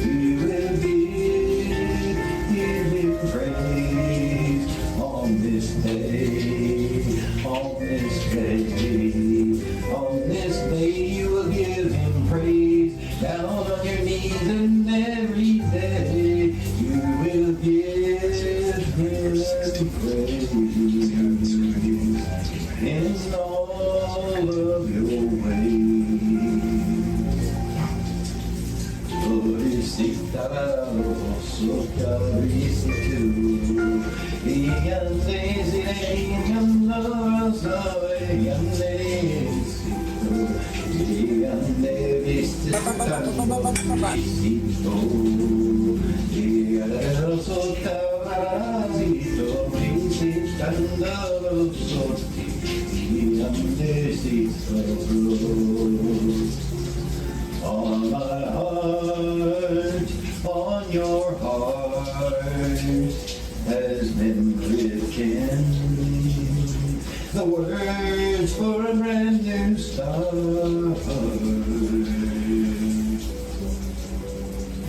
we will be giving praise. On this day, on this day, on this day, you will give him praise. Down on your knees and every day, you will give him praise. In all of your ways. On my heart, on your heart, has been written the words for a brand new start.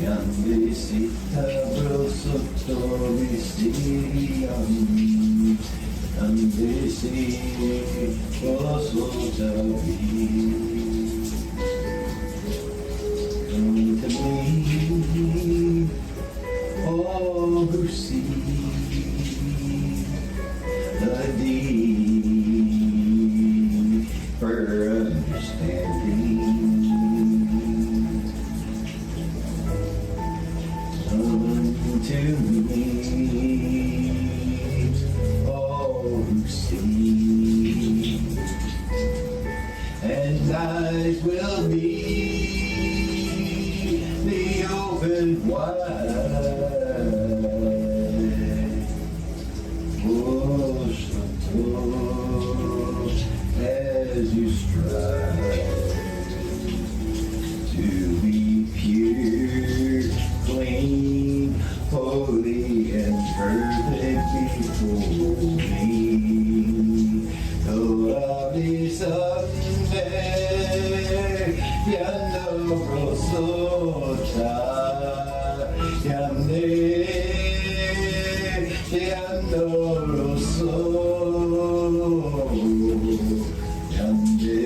Yande sita brosoto visiam, yande si brosota vi. Come to me, all who see the deeper understanding. Come to me, all who see, and eyes will be open wide. Oh, as you strive to be pure, clean, holy, and perfect before me. Oh, I'll be someday, you know, so Yande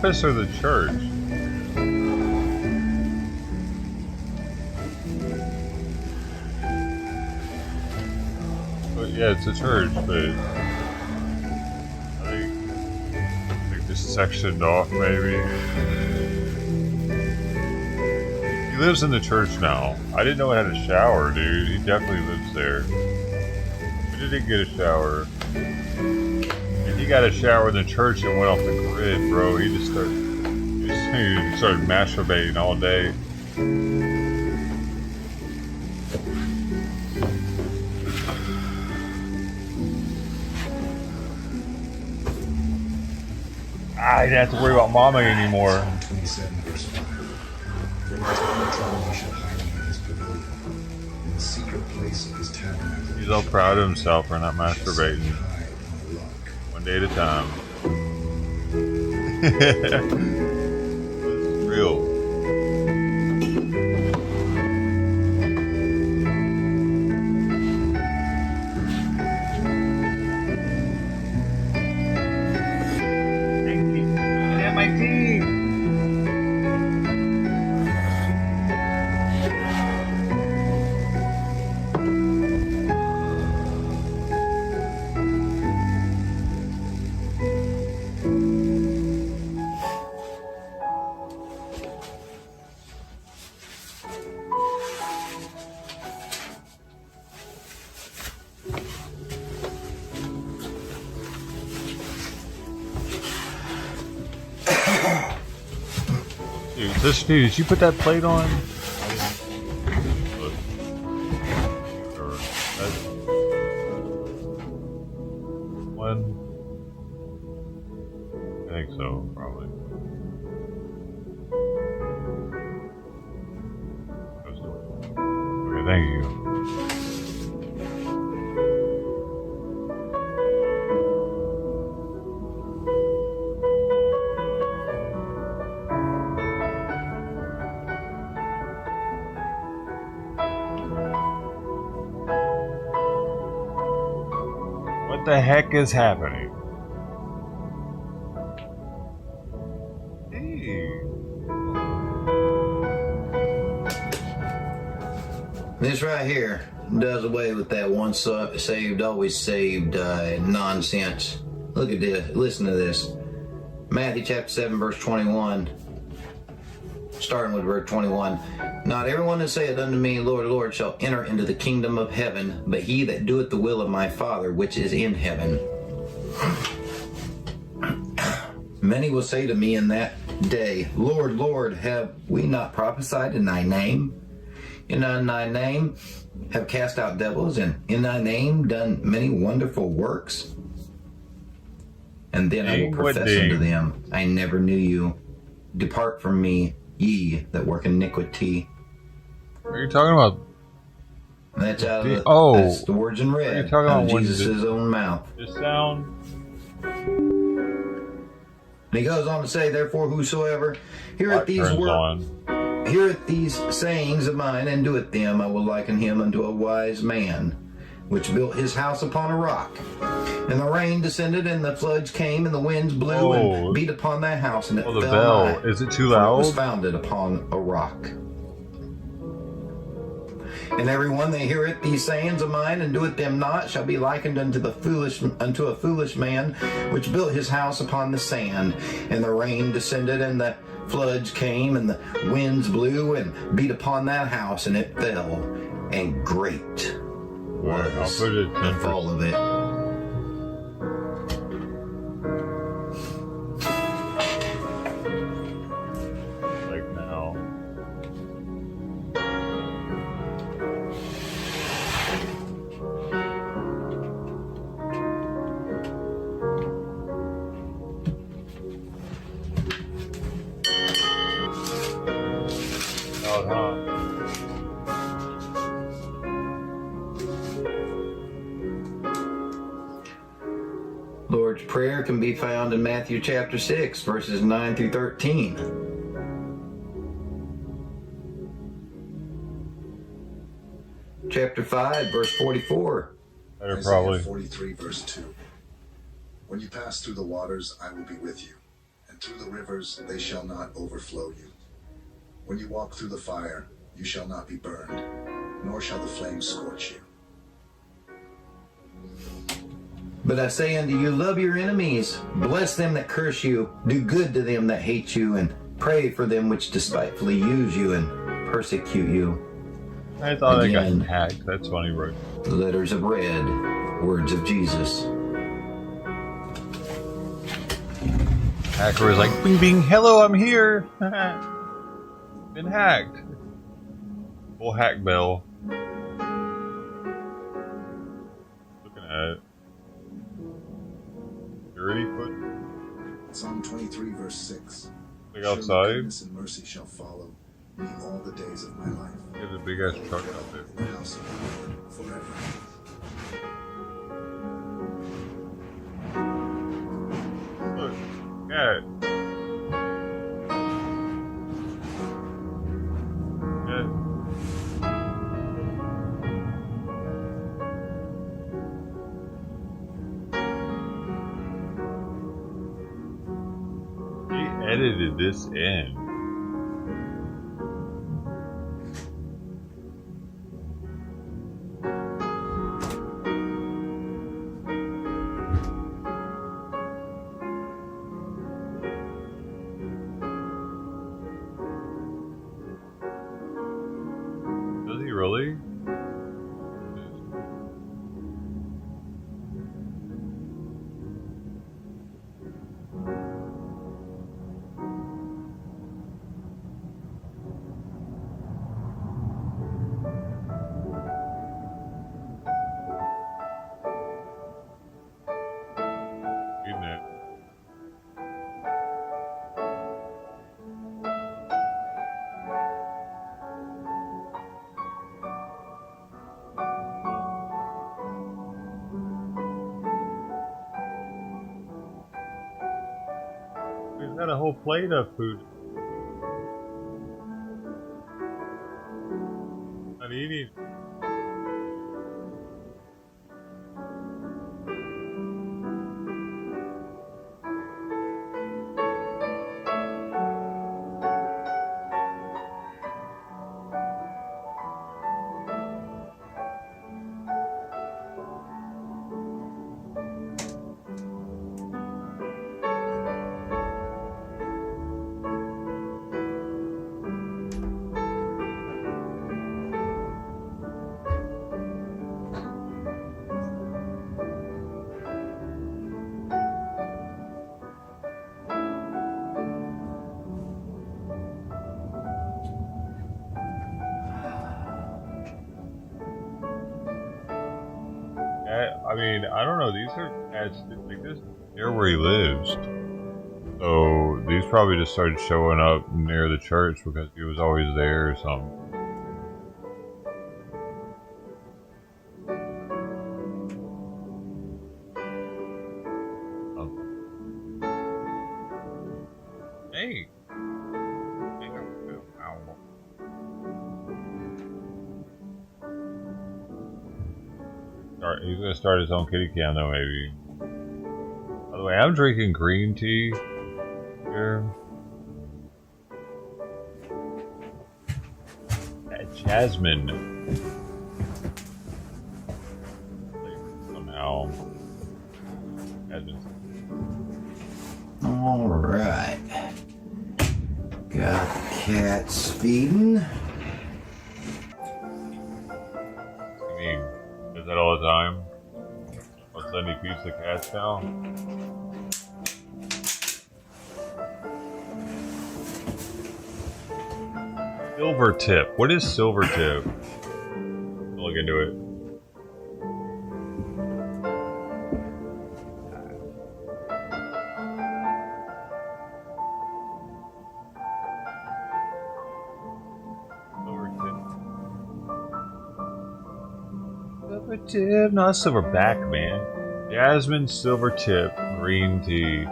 office or the church? But yeah, it's a church, but I think just sectioned off maybe. He lives in the church now. I didn't know it had a shower, dude. He definitely lives there. We didn't get a shower. And he got a shower in the church and went off the grid, bro. He started masturbating all day. I didn't have to worry about mama anymore. Psalm 27, verse 5. For in the time of trouble he shall hide him in his pavilion. In the secret place of his tabernacle. He's all proud of himself for not He shall set masturbating. thee high upon a rock. One day at a time. It's real. My team. Dude, did you put that plate on? Look. Or that one? I think so, probably. Okay, thank you. What the heck is happening? Hey. This right here does away with that once saved, always saved nonsense. Look at this. Listen to this. Matthew chapter 7, verse 21. Starting with verse 21. Not everyone that saith unto me, Lord, Lord, shall enter into the kingdom of heaven, but he that doeth the will of my Father which is in heaven. Many will say to me in that day, Lord, Lord, have we not prophesied in thy name? And in thy name have cast out devils, and in thy name done many wonderful works? And then I will profess unto them, I never knew you. Depart from me, ye that work iniquity. What are you talking about? That's out of that's the words in red. What are you talking about? Jesus' own mouth. This sound. And he goes on to say, therefore, whosoever heareth these words, heareth these sayings of mine, and doeth them, I will liken him unto a wise man, which built his house upon a rock. And the rain descended, and the floods came, and the winds blew and beat upon that house, and it fell not. Is it too loud? It was founded upon a rock. And everyone that heareth these sayings of mine and doeth them not shall be likened unto a foolish man, which built his house upon the sand. And the rain descended, and the floods came, and the winds blew and beat upon that house, and it fell. And great was the fall of it. Like now. Lord's Prayer can be found in Matthew chapter 6, verses 9 through 13. Chapter 5, verse 44. Isaiah 43, verse 2. When you pass through the waters, I will be with you, and Through the rivers, they shall not overflow you. When you walk through the fire, you shall not be burned, nor shall the flames scorch you. But I say unto you, love your enemies, bless them that curse you, do good to them that hate you, and pray for them which despitefully use you and persecute you. I thought I Again. got hacked. That's funny, bro. Letters of red, words of Jesus. Hacker was like, bing bing, hello, I'm here. Been hacked. Full hack bell. Looking at it. Security foot. Psalm 23, verse 6. Like Surely outside. goodness and mercy shall follow me all the days of my life. There's a big ass truck out there. In the house of the Lord forever. Look, cat. Cat. He edited this in. Does he really? Isn't it? We've got a whole plate of food. Not eating. I mean, I don't know. These are cats like this near where he lives. So these probably just started showing up near the church because he was always there or something. Hey. He's gonna start his own kitty cam though, maybe. By the way, I'm drinking green tea here. Jasmine. Somehow. Jasmine. All right. Got the cats feeding. I mean, is that all the time? What's any piece of cats now? Silver tip. What is silver tip? I'll look into it. Silver tip, not silverback, man. Jasmine, silver tip, green tea.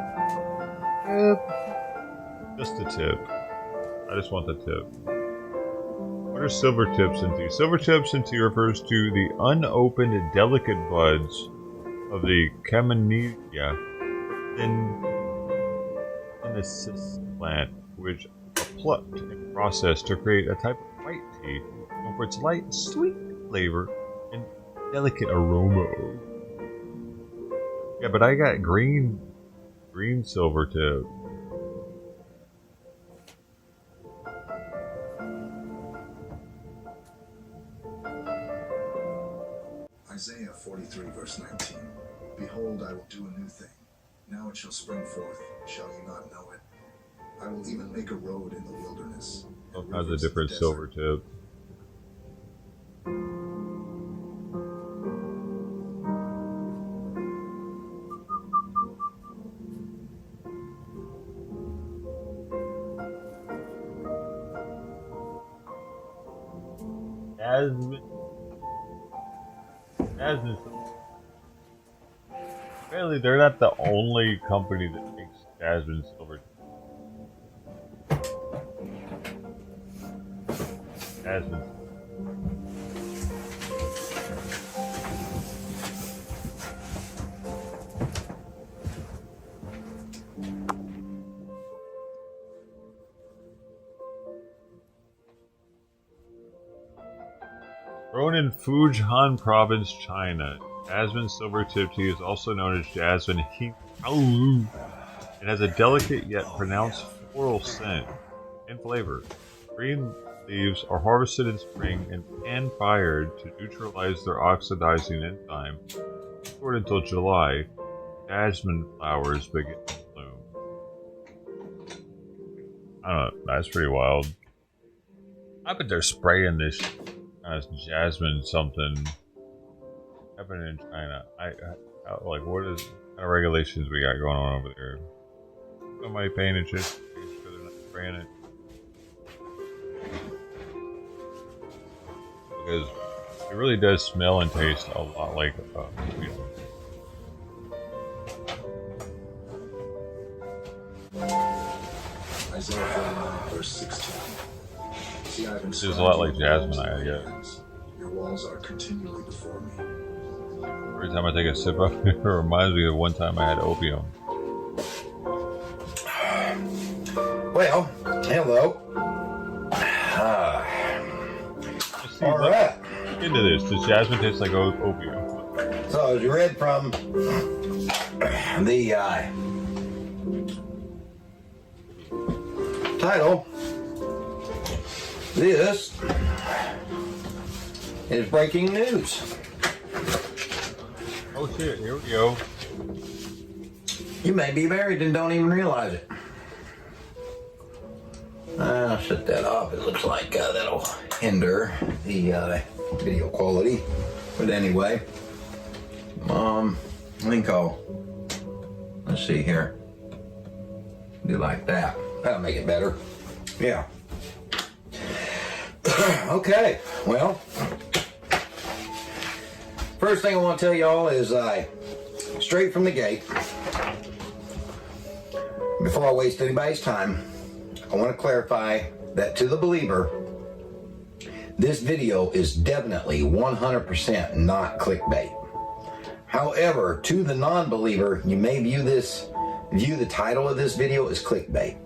Just the tip. I just want the tip. What are silver tips in tea? Silver tips in tea refers to the unopened, delicate buds of the Camellia on the cis plant, which are plucked and processed to create a type of white tea known for its light, sweet flavor and delicate aroma. Yeah, but I got green silver tip. Isaiah 43, verse 19. Behold, I will do a new thing. Now it shall spring forth. Shall you not know it? I will even make a road in the wilderness. All kinds of different silver tips. Jasmine. Apparently, they're not the only company that makes jasmine silver. Jasmine. Grown in Fujian Province, China, jasmine silver tip tea is also known as jasmine Hikalu. It has a delicate yet pronounced floral scent and flavor. Green leaves are harvested in spring and pan-fired to neutralize their oxidizing enzyme. Stored until July, jasmine flowers begin to bloom. I don't know, that's pretty wild. I bet they're spraying this jasmine something happening in China. I like, what kind of regulations we got going on over there? Somebody paying attention, making sure they're not spraying it. Because it really does smell and taste a lot like opium. Isaiah 49, verse 16. See, I've It's a lot like jasmine, I guess. Your walls are continually before me. Every time I take a sip of it, it reminds me of one time I had opium. Well, hello. All right. Look into this. Does jasmine taste like opium? So, as you read from the title, this is breaking news. Oh shit, here we go. You may be married and don't even realize it. I'll shut that off. It looks like that'll hinder the video quality. But anyway, I think let's see here. Do like that. That'll make it better. Yeah. Okay, well, first thing I want to tell y'all is straight from the gate, before I waste anybody's time, I want to clarify that to the believer, this video is definitely 100% not clickbait. However, to the non-believer, you may view the title of this video as clickbait.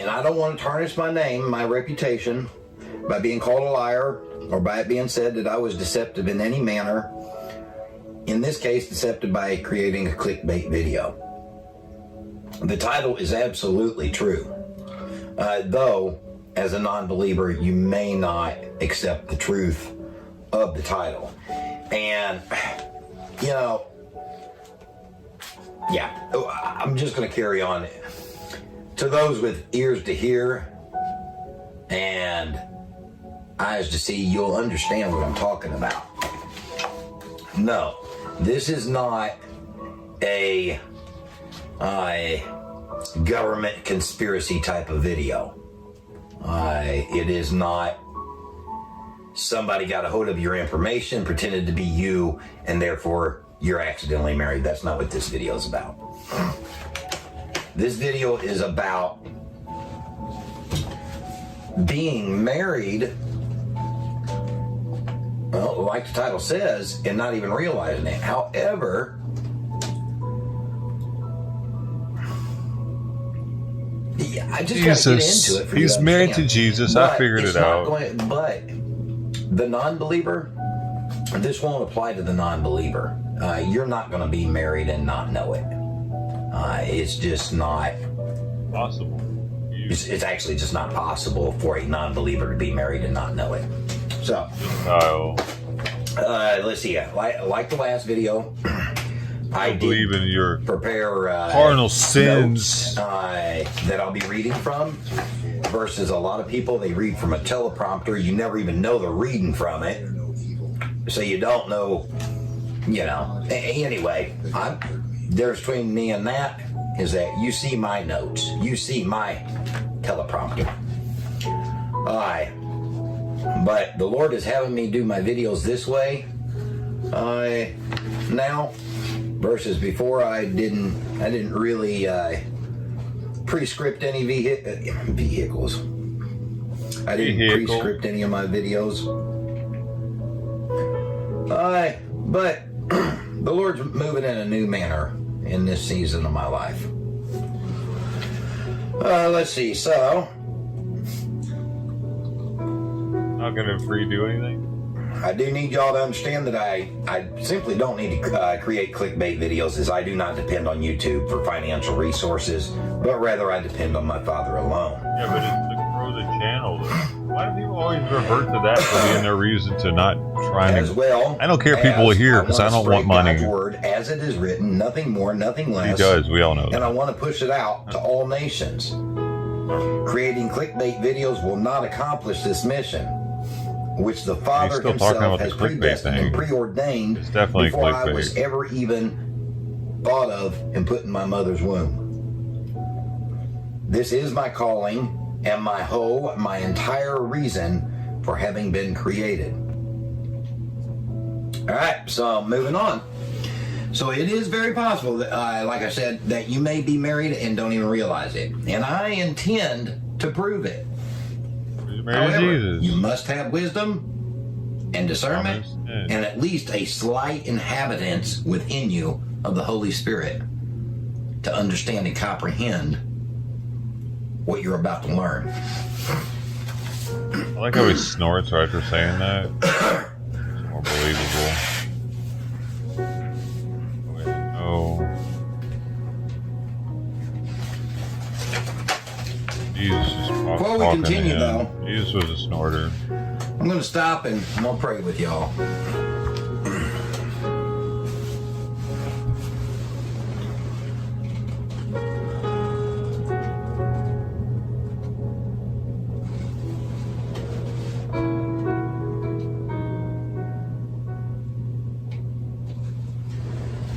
And I don't want to tarnish my name, my reputation, by being called a liar or by it being said that I was deceptive in any manner. In this case, deceptive by creating a clickbait video. The title is absolutely true. Though, as a non-believer, you may not accept the truth of the title. And, you know, yeah, I'm just going to carry on. To those with ears to hear and eyes to see, you'll understand what I'm talking about. No, this is not a government conspiracy type of video. It is not somebody got a hold of your information, pretended to be you, and therefore you're accidentally married. That's not what this video is about. This video is about being married, well, like the title says, and not even realizing it. However, I just got to get Jesus. into it for you He's to married to understand. Jesus. I figured it's it not out. But the non-believer, this won't apply to the non-believer. You're not going to be married and not know it. It's just not Possible. It's actually just not possible for a non-believer to be married and not know it. So, Kyle. let's see. Like the last video, I believe in your prepare carnal sins notes, that I'll be reading from. Versus a lot of people, they read from a teleprompter. You never even know they're reading from it, so you don't know. You know. Anyway, there's between me and that is that you see my notes, you see my teleprompter. But the Lord is having me do my videos this way now versus before. I didn't really pre-script any vehicles. I didn't pre-script any of my videos. But the Lord's moving in a new manner in this season of my life. Let's see. So, Not gonna redo anything? I do need y'all to understand that I simply don't need to create clickbait videos, as I do not depend on YouTube for financial resources, but rather I depend on my Father alone. Yeah, but it's to grow the channel. Why do people always revert to that for being their reason to not trying As well, I don't care if people are here because I don't want money. God's word as it is written, nothing more, nothing less. He does. We all know And that. I want to push it out to all nations. Creating clickbait videos will not accomplish this mission, which the Father still talking himself about the has clickbait predestined and thing. preordained It's definitely before I clickbait. was ever even thought of and put in my mother's womb. This is my calling and my entire reason for having been created. All right, so moving on. So it is very possible that, like I said, that you may be married and don't even realize it. And I intend to prove it. He's married to However, Jesus. you must have wisdom and discernment Promise. and at least a slight inhabitance within you of the Holy Spirit to understand and comprehend what you're about to learn. I like how he snorts right after saying that. It's more believable. Oh. Jesus just Before we talking to continue, him. though, Jesus was a snorter. I'm going to stop and I'm going to pray with y'all.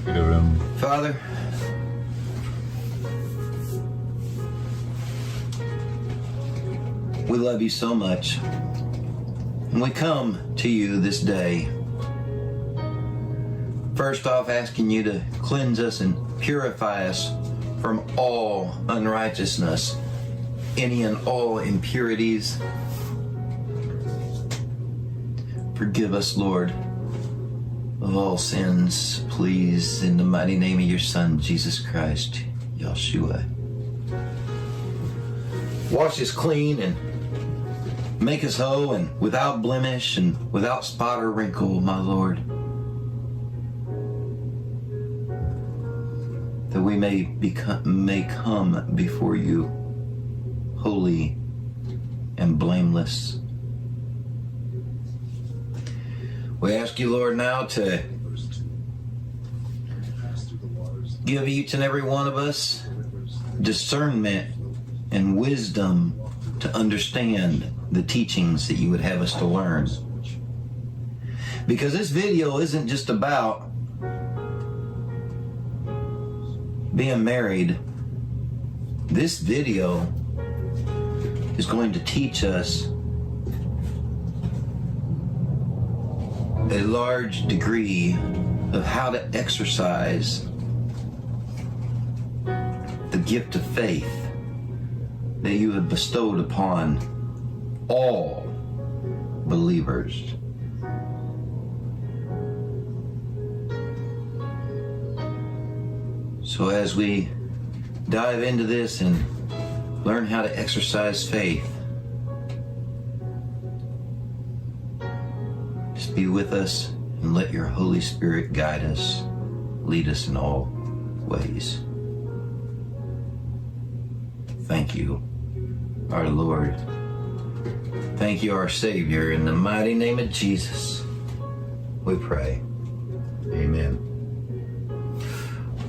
Look at him. Father, we love you so much. And we come to you this day, first off asking you to cleanse us and purify us from all unrighteousness, any and all impurities. Forgive us, Lord, of all sins, please, in the mighty name of your Son, Jesus Christ, Yeshua. Wash us clean and make us whole and without blemish and without spot or wrinkle, my Lord, that we may come before you holy and blameless. We ask you, Lord, now to give each and every one of us discernment and wisdom to understand the teachings that you would have us to learn. Because this video isn't just about being married. This video is going to teach us a large degree of how to exercise the gift of faith that you have bestowed upon all believers. So as we dive into this and learn how to exercise faith. Just be with us and let your Holy Spirit guide us, lead us in all ways. Thank you, our Lord. Thank you, our Savior. In the mighty name of Jesus, we pray. Amen.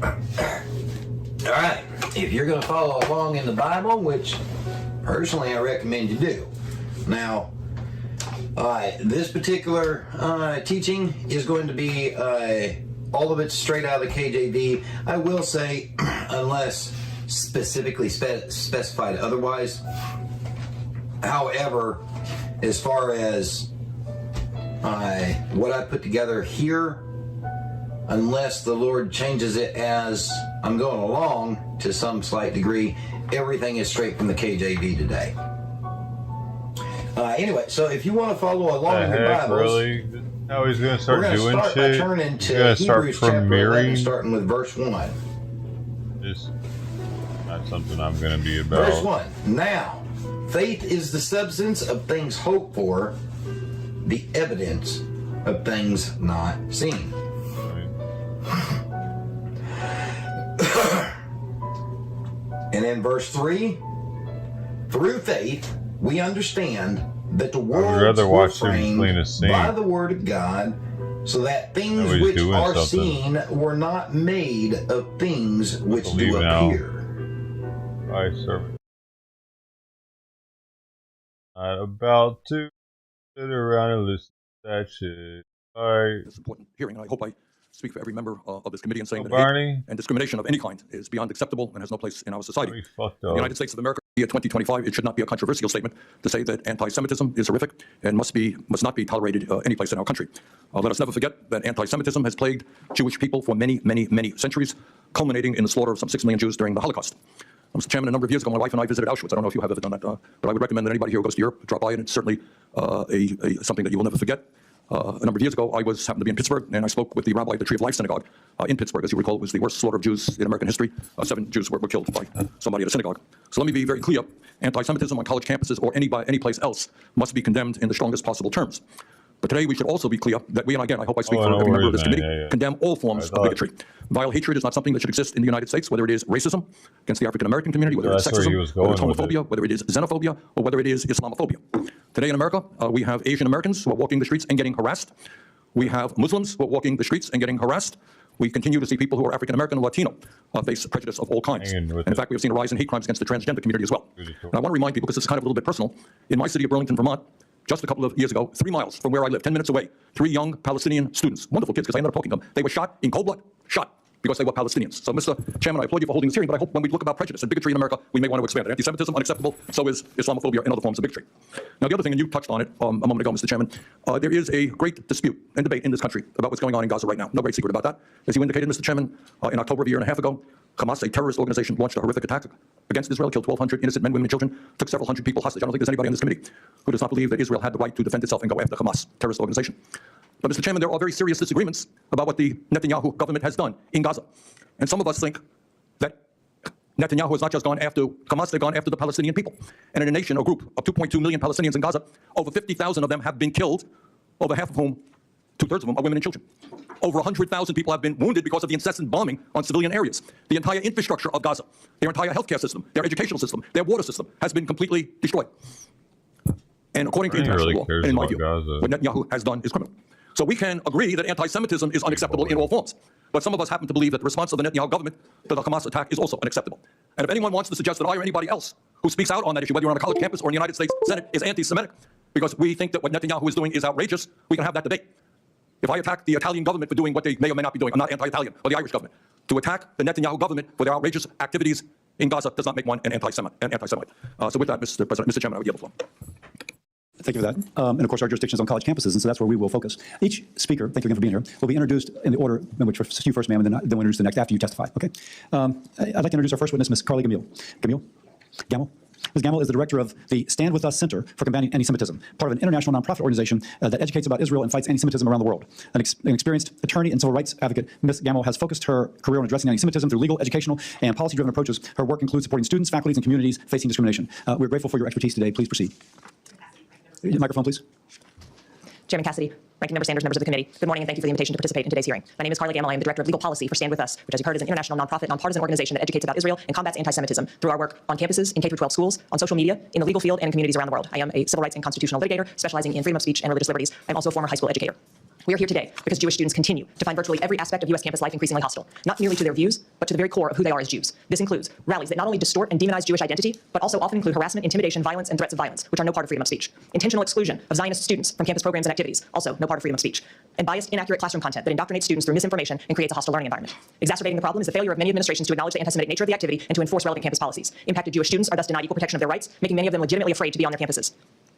All right, if you're going to follow along in the Bible, which personally I recommend you do. Now, this particular teaching is going to be all of it straight out of the KJV. I will say, unless specifically specified otherwise. However, as far as what I put together here, unless the Lord changes it as I'm going along to some slight degree, everything is straight from the KJV today. Anyway, so if you want to follow along in your Bibles, really? How he's going to start doing by shit? turning He's to going to start Hebrews chapter 11, premiering. starting with verse 1. It's not something I'm going to be about. Verse 1. Now, faith is the substance of things hoped for, the evidence of things not seen. And in verse 3, through faith, we understand that the worlds were framed by the word of God, so that things which are seen were not made of things which do appear. I serve. Not about to sit around and listen to that shit. Alright. This important hearing, and I hope I speak for every member of this committee in saying that Barney? hate and discrimination of any kind is beyond acceptable and has no place in our society. Fucked The up. United States of America, year 2025, it should not be a controversial statement to say that anti-Semitism is horrific and must not be tolerated any place in our country. Let us never forget that anti-Semitism has plagued Jewish people for many, many, many centuries, culminating in the slaughter of some 6 million Jews during the Holocaust. Mr. Chairman, a number of years ago, my wife and I visited Auschwitz. I don't know if you have ever done that, but I would recommend that anybody here who goes to Europe drop by, and it's certainly something that you will never forget. A number of years ago, I happened to be in Pittsburgh, and I spoke with the rabbi of the Tree of Life Synagogue in Pittsburgh. As you recall, it was the worst slaughter of Jews in American history. 7 Jews were killed by somebody at a synagogue. So let me be very clear. Anti-Semitism on college campuses or any place else must be condemned in the strongest possible terms. But today we should also be clear that we, and again, I hope I speak for every member of this committee, condemn all forms of bigotry. Vile hatred is not something that should exist in the United States, whether it is racism against the African-American community, whether it's sexism, whether it's homophobia, whether it is xenophobia, or whether it is Islamophobia. Today in America, we have Asian Americans who are walking the streets and getting harassed. We have Muslims who are walking the streets and getting harassed. We continue to see people who are African-American and Latino face prejudice of all kinds. And in fact, we have seen a rise in hate crimes against the transgender community as well. And I want to remind people, because it's kind of a little bit personal, in my city of Burlington, Vermont, just a couple of years ago, 3 miles from where I live, 10 minutes away, 3 young Palestinian students, wonderful kids, because I ended up talking to them. They were shot in cold blood, shot because they were Palestinians. So, Mr. Chairman, I applaud you for holding this hearing, but I hope when we look about prejudice and bigotry in America, we may want to expand it. Anti-Semitism, unacceptable, so is Islamophobia and other forms of bigotry. Now, the other thing, and you touched on it a moment ago, Mr. Chairman, there is a great dispute and debate in this country about what's going on in Gaza right now. No great secret about that. As you indicated, Mr. Chairman, in October of a year and a half ago, Hamas, a terrorist organization, launched a horrific attack against Israel, killed 1,200 innocent men, women, and children, took several hundred people hostage. I don't think there's anybody on this committee who does not believe that Israel had the right to defend itself and go after Hamas, terrorist organization. But, Mr. Chairman, there are very serious disagreements about what the Netanyahu government has done in Gaza. And some of us think that Netanyahu has not just gone after Hamas, they've gone after the Palestinian people. And in a nation, a group of 2.2 million Palestinians in Gaza, over 50,000 of them have been killed, over half of whom, 2/3 of them, are women and children. Over 100,000 people have been wounded because of the incessant bombing on civilian areas. The entire infrastructure of Gaza, their entire healthcare system, their educational system, their water system has been completely destroyed. And according to international law, and in my view, what Netanyahu has done is criminal. So we can agree that anti-Semitism is unacceptable in all forms. But some of us happen to believe that the response of the Netanyahu government to the Hamas attack is also unacceptable. And if anyone wants to suggest that I or anybody else who speaks out on that issue, whether you're on a college campus or in the United States Senate, is anti-Semitic, because we think that what Netanyahu is doing is outrageous, we can have that debate. If I attack the Italian government for doing what they may or may not be doing, I'm not anti-Italian, or the Irish government. To attack the Netanyahu government for their outrageous activities in Gaza does not make one an anti-Semite. So with that, Mr. President, Mr. Chairman, I would yield the floor. Thank you for that. And of course, our jurisdiction is on college campuses, and so that's where we will focus. Each speaker, thank you again for being here, will be introduced in the order in which you first, ma'am, and then we'll introduce the next after you testify, okay? I'd like to introduce our first witness, Ms. Carly Gamil. Ms. Gamble is the director of the Stand With Us Center for Combating Anti-Semitism, part of an international nonprofit organization that educates about Israel and fights anti-Semitism around the world. An experienced attorney and civil rights advocate, Ms. Gamble has focused her career on addressing anti-Semitism through legal, educational, and policy-driven approaches. Her work includes supporting students, faculties, and communities facing discrimination. We're grateful for your expertise today. Please proceed. Microphone, please. Chairman Cassidy, Ranking Member Sanders, members of the committee, good morning and thank you for the invitation to participate in today's hearing. My name is Carly Gamble. I am the Director of Legal Policy for Stand With Us, which, as you heard, is an international nonprofit, nonpartisan organization that educates about Israel and combats anti-Semitism through our work on campuses, in K-12 schools, on social media, in the legal field, and in communities around the world. I am a civil rights and constitutional litigator specializing in freedom of speech and religious liberties. I'm also a former high school educator. We are here today because Jewish students continue to find virtually every aspect of U.S. campus life increasingly hostile, not merely to their views, but to the very core of who they are as Jews. This includes rallies that not only distort and demonize Jewish identity, but also often include harassment, intimidation, violence, and threats of violence, which are no part of freedom of speech. Intentional exclusion of Zionist students from campus programs and activities, also no part of freedom of speech. And biased, inaccurate classroom content that indoctrinates students through misinformation and creates a hostile learning environment. Exacerbating the problem is the failure of many administrations to acknowledge the anti-Semitic nature of the activity and to enforce relevant campus policies. Impacted Jewish students are thus denied equal protection of their rights, making many of them legitimately afraid to be on their campuses.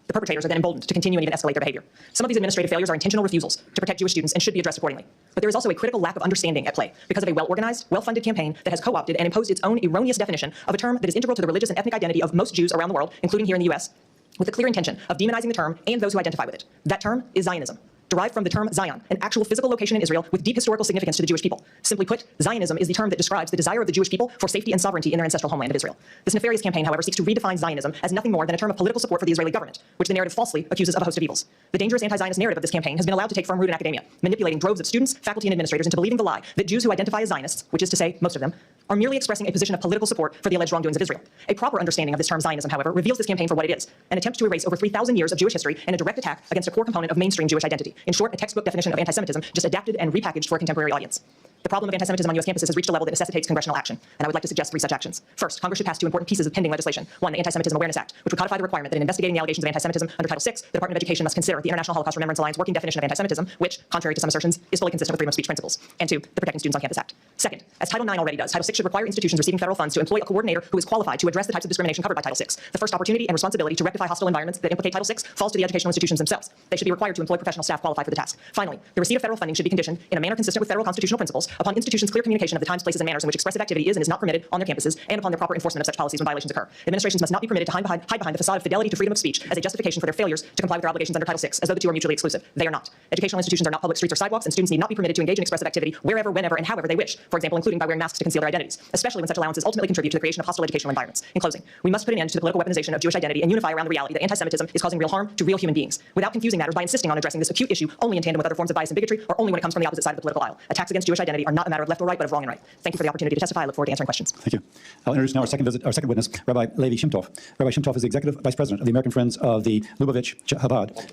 The perpetrators are then emboldened to continue and even escalate their behavior. Some of these administrative failures are intentional refusals to protect Jewish students and should be addressed accordingly. But there is also a critical lack of understanding at play because of a well-organized, well-funded campaign that has co-opted and imposed its own erroneous definition of a term that is integral to the religious and ethnic identity of most Jews around the world, including here in the U.S., with the clear intention of demonizing the term and those who identify with it. That term is Zionism, derived from the term Zion, an actual physical location in Israel with deep historical significance to the Jewish people. Simply put, Zionism is the term that describes the desire of the Jewish people for safety and sovereignty in their ancestral homeland of Israel. This nefarious campaign, however, seeks to redefine Zionism as nothing more than a term of political support for the Israeli government, which the narrative falsely accuses of a host of evils. The dangerous anti-Zionist narrative of this campaign has been allowed to take firm root in academia, manipulating droves of students, faculty, and administrators into believing the lie that Jews who identify as Zionists, which is to say, most of them, are merely expressing a position of political support for the alleged wrongdoings of Israel. A proper understanding of this term Zionism, however, reveals this campaign for what it is, an attempt to erase over 3,000 years of Jewish history and a direct attack against a core component of mainstream Jewish identity. In short, a textbook definition of anti-Semitism, just adapted and repackaged for a contemporary audience. The problem of anti-Semitism on U.S. campuses has reached a level that necessitates congressional action, and I would like to suggest 3 such actions. First, Congress should pass 2 important pieces of pending legislation. 1, the Anti-Semitism Awareness Act, which would codify the requirement that in investigating the allegations of anti-Semitism under Title VI, the Department of Education must consider the International Holocaust Remembrance Alliance working definition of anti-Semitism, which, contrary to some assertions, is fully consistent with freedom of speech principles. And 2, the Protecting Students on Campus Act. Second, as Title IX already does, Title VI should require institutions receiving federal funds to employ a coordinator who is qualified to address the types of discrimination covered by Title VI. The first opportunity and responsibility to rectify hostile environments that implicate Title VI falls to the educational institutions themselves. They should be required to employ professional staff qualified for the task. Finally, the receipt of federal funding should be conditioned in a manner consistent with federal constitutional principles upon institutions' clear communication of the times, places, and manners in which expressive activity is and is not permitted on their campuses, and upon their proper enforcement of such policies when violations occur. Administrations must not be permitted to hide behind the facade of fidelity to freedom of speech as a justification for their failures to comply with their obligations under Title VI, as though the two are mutually exclusive. They are not. Educational institutions are not public streets or sidewalks, and students need not be permitted to engage in expressive activity wherever, whenever, and however they wish, for example, including by wearing masks to conceal their identities, especially when such allowances ultimately contribute to the creation of hostile educational environments. In closing, we must put an end to the political weaponization of Jewish identity and unify around the reality that anti-Semitism is causing real harm to real human beings, without confusing matters by insisting on addressing this acute issue only in tandem with other forms of bias and bigotry, or only when it comes from the opposite side of the political aisle. Attacks against Jewish identity are not a matter of left or right, but of wrong and right. Thank you for the opportunity to testify. I look forward to answering questions. Thank you. I'll introduce now our second witness, Rabbi Levi Shimtov. Rabbi Shimtov is the Executive Vice President of the American Friends of the Lubavitch Chabad.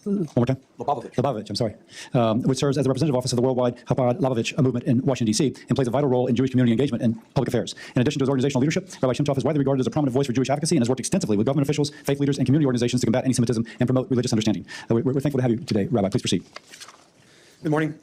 One more time? Lubavitch, I'm sorry. Which serves as the representative office of the worldwide Chabad Lubavitch movement in Washington, D.C., and plays a vital role in Jewish community engagement and public affairs. In addition to his organizational leadership, Rabbi Shimtov is widely regarded as a prominent voice for Jewish advocacy and has worked extensively with government officials, faith leaders, and community organizations to combat anti-Semitism and promote religious understanding. We're thankful to have you today, Rabbi. Please proceed. Good morning,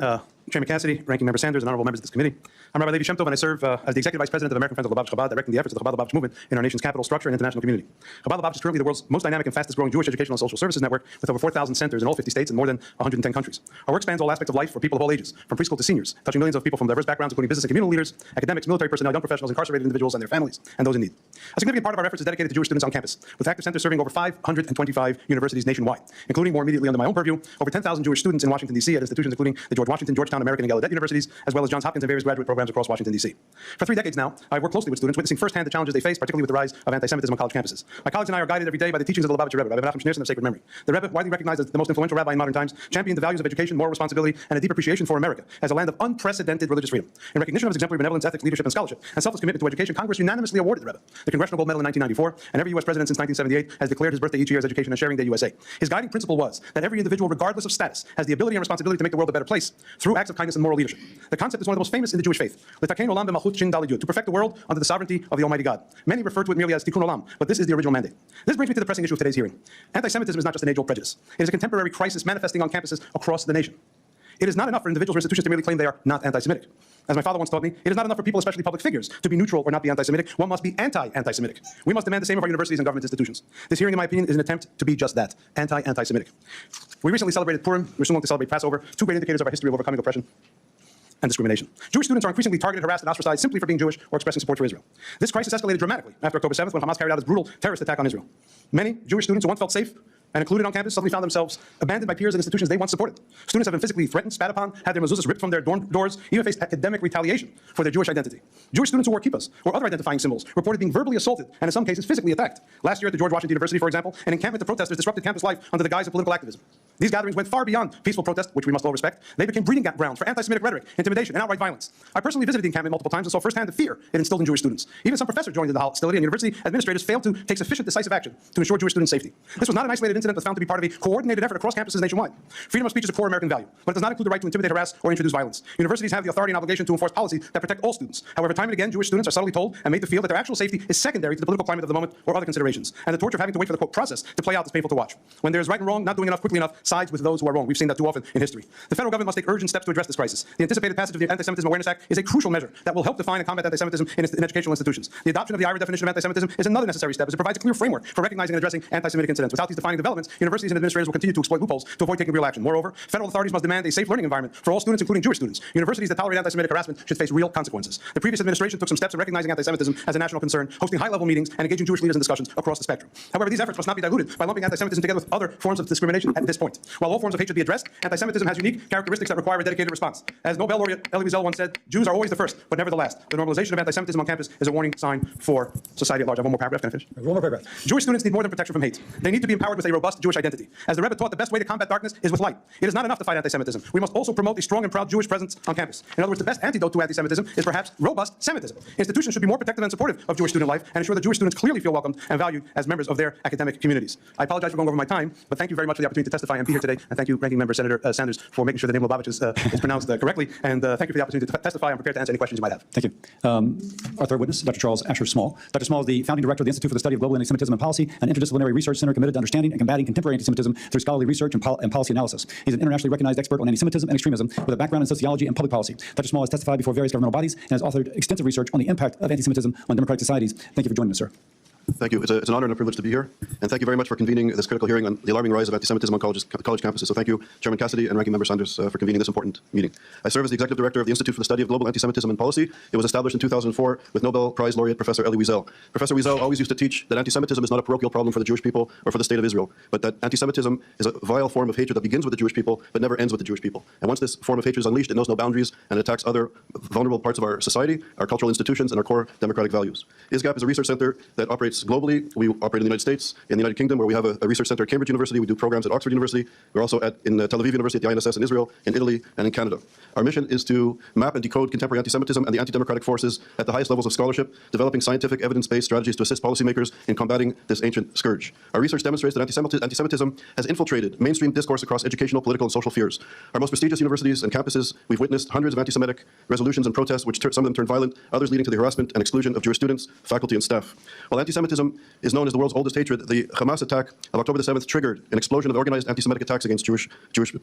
Chairman Cassidy, Ranking Member Sanders, and honorable members of this committee. I'm Rabbi Levi Shimtov, and I serve as the Executive Vice President of the American Friends of Lubavitch Chabad, directing the efforts of the Chabad Lubavitch movement in our nation's capital, structure, and international community. Chabad Lubavitch is currently the world's most dynamic and fastest growing Jewish educational and social services network, with over 4,000 centers in all 50 states and more than 110 countries. Our work spans all aspects of life for people of all ages, from preschool to seniors, touching millions of people from diverse backgrounds, including business and community leaders, academics, military personnel, young professionals, incarcerated individuals, and their families, and those in need. A significant part of our efforts is dedicated to Jewish students on campus, with active centers serving over 525 universities nationwide, including more immediately under my own purview, over 10,000 Jewish students in Washington, D.C. at institutions including the George Washington, Georgetown, American, and Gallaudet universities, as well as Johns Hopkins and various graduate programs across Washington, D.C. For 3 decades now, I've worked closely with students, witnessing firsthand the challenges they face, particularly with the rise of anti-Semitism on college campuses. My colleagues and I are guided every day by the teachings of the Lubavitch Rebbe, Rabbi Menachem Schneerson of sacred memory. The Rebbe, widely recognized as the most influential rabbi in modern times, championed the values of education, moral responsibility, and a deep appreciation for America as a land of unprecedented religious freedom. In recognition of his exemplary benevolence, ethics, leadership, and scholarship, and selfless commitment to education, Congress unanimously awarded the Rebbe the Congressional Gold Medal in 1994, and every U.S. president since 1978 has declared his birthday each year as Education and Sharing Day USA. His guiding principle was that every individual, regardless of status, has the ability and responsibility to make the world a better place through acts of kindness and moral leadership. The concept is one of the most famous in the Jewish faith. To perfect the world under the sovereignty of the Almighty God. Many refer to it merely as Tikkun Olam, but this is the original mandate. This brings me to the pressing issue of today's hearing. Anti-Semitism is not just an age-old prejudice. It is a contemporary crisis manifesting on campuses across the nation. It is not enough for individuals or institutions to merely claim they are not anti-Semitic. As my father once taught me, it is not enough for people, especially public figures, to be neutral or not be anti-Semitic. One must be anti-anti-Semitic. We must demand the same of our universities and government institutions. This hearing, in my opinion, is an attempt to be just that, anti-anti-Semitic. We recently celebrated Purim. We're soon going to celebrate Passover, 2 great indicators of our history of overcoming oppression and discrimination. Jewish students are increasingly targeted, harassed, and ostracized simply for being Jewish or expressing support for Israel. This crisis escalated dramatically after October 7th when Hamas carried out its brutal terrorist attack on Israel. Many Jewish students who once felt safe and included on campus suddenly found themselves abandoned by peers and institutions they once supported. Students have been physically threatened, spat upon, had their mezuzahs ripped from their dorm doors, even faced academic retaliation for their Jewish identity. Jewish students who wore kippahs or other identifying symbols reported being verbally assaulted and in some cases physically attacked. Last year at the George Washington University, for example, an encampment of protesters disrupted campus life under the guise of political activism. These gatherings went far beyond peaceful protest, which we must all respect. They became breeding grounds for anti-Semitic rhetoric, intimidation, and outright violence. I personally visited the encampment multiple times and saw firsthand the fear it instilled in Jewish students. Even some professors joined in the hostility, and university administrators failed to take sufficient decisive action to ensure Jewish students' safety. This was not an isolated incident that was found to be part of a coordinated effort across campuses nationwide. Freedom of speech is a core American value, but it does not include the right to intimidate, harass, or introduce violence. Universities have the authority and obligation to enforce policies that protect all students. However, time and again, Jewish students are subtly told and made to feel that their actual safety is secondary to the political climate of the moment or other considerations, and the torture of having to wait for the quote process to play out is painful to watch. When there is right and wrong, not doing enough quickly enough sides with those who are wrong. We've seen that too often in history. The federal government must take urgent steps to address this crisis. The anticipated passage of the Anti-Semitism Awareness Act is a crucial measure that will help define and combat anti-Semitism in educational institutions. The adoption of the IRA definition of anti-Semitism is another necessary step, as it provides a clear framework for recognizing and addressing anti-Semitic incidents. Without these defining developments, universities and administrators will continue to exploit loopholes to avoid taking real action. Moreover, federal authorities must demand a safe learning environment for all students, including Jewish students. Universities that tolerate anti-Semitic harassment should face real consequences. The previous administration took some steps in recognizing anti-Semitism as a national concern, hosting high-level meetings and engaging Jewish leaders in discussions across the spectrum. However, these efforts must not be diluted by lumping anti-Semitism together with other forms of discrimination at this point. While all forms of hate should be addressed, anti-Semitism has unique characteristics that require a dedicated response. As Nobel laureate Elie Wiesel once said, Jews are always the first, but never the last. The normalization of anti-Semitism on campus is a warning sign for society at large. I have one more paragraph. Can I finish? One more paragraph. Jewish students need more than protection from hate. They need to be empowered with a robust Jewish identity. As the Rebbe taught, the best way to combat darkness is with light. It is not enough to fight anti-Semitism. We must also promote a strong and proud Jewish presence on campus. In other words, the best antidote to anti-Semitism is perhaps robust Semitism. Institutions should be more protective and supportive of Jewish student life and ensure that Jewish students clearly feel welcomed and valued as members of their academic communities. I apologize for going over my time, but thank you very much for the opportunity to testify and be here today. And thank you, Ranking Member Senator Sanders, for making sure the name Lubavitch is pronounced correctly. And thank you for the opportunity to testify. I'm prepared to answer any questions you might have. Thank you. Our third witness, Dr. Charles Asher Small. Dr. Small is the founding director of the Institute for the Study of Global Anti-Semitism and Policy, an interdisciplinary research center committed to understanding and combating contemporary anti-Semitism through scholarly research and policy analysis. He's an internationally recognized expert on anti-Semitism and extremism with a background in sociology and public policy. Dr. Small has testified before various governmental bodies and has authored extensive research on the impact of anti-Semitism on democratic societies. Thank you for joining us, sir. Thank you. It's an honor and a privilege to be here. And thank you very much for convening this critical hearing on the alarming rise of anti-Semitism on college campuses. So thank you, Chairman Cassidy and Ranking Member Sanders, for convening this important meeting. I serve as the Executive Director of the Institute for the Study of Global Anti-Semitism and Policy. It was established in 2004 with Nobel Prize laureate Professor Elie Wiesel. Professor Wiesel always used to teach that anti-Semitism is not a parochial problem for the Jewish people or for the state of Israel, but that anti-Semitism is a vile form of hatred that begins with the Jewish people but never ends with the Jewish people. And once this form of hatred is unleashed, it knows no boundaries and attacks other vulnerable parts of our society, our cultural institutions, and our core democratic values. ISGAP is a research center that operates globally. We operate in the United States, in the United Kingdom, where we have a research center at Cambridge University. We do programs at Oxford University. We're also in Tel Aviv University, at the INSS in Israel, in Italy, and in Canada. Our mission is to map and decode contemporary anti-Semitism and the anti-democratic forces at the highest levels of scholarship, developing scientific, evidence-based strategies to assist policymakers in combating this ancient scourge. Our research demonstrates that anti-Semitism has infiltrated mainstream discourse across educational, political, and social spheres. Our most prestigious universities and campuses, we've witnessed hundreds of anti-Semitic resolutions and protests, which some of them turned violent, others leading to the harassment and exclusion of Jewish students, faculty, and staff. While anti-Semitism is known as the world's oldest hatred, the Hamas attack of October the 7th triggered an explosion of organized anti-Semitic attacks against Jewish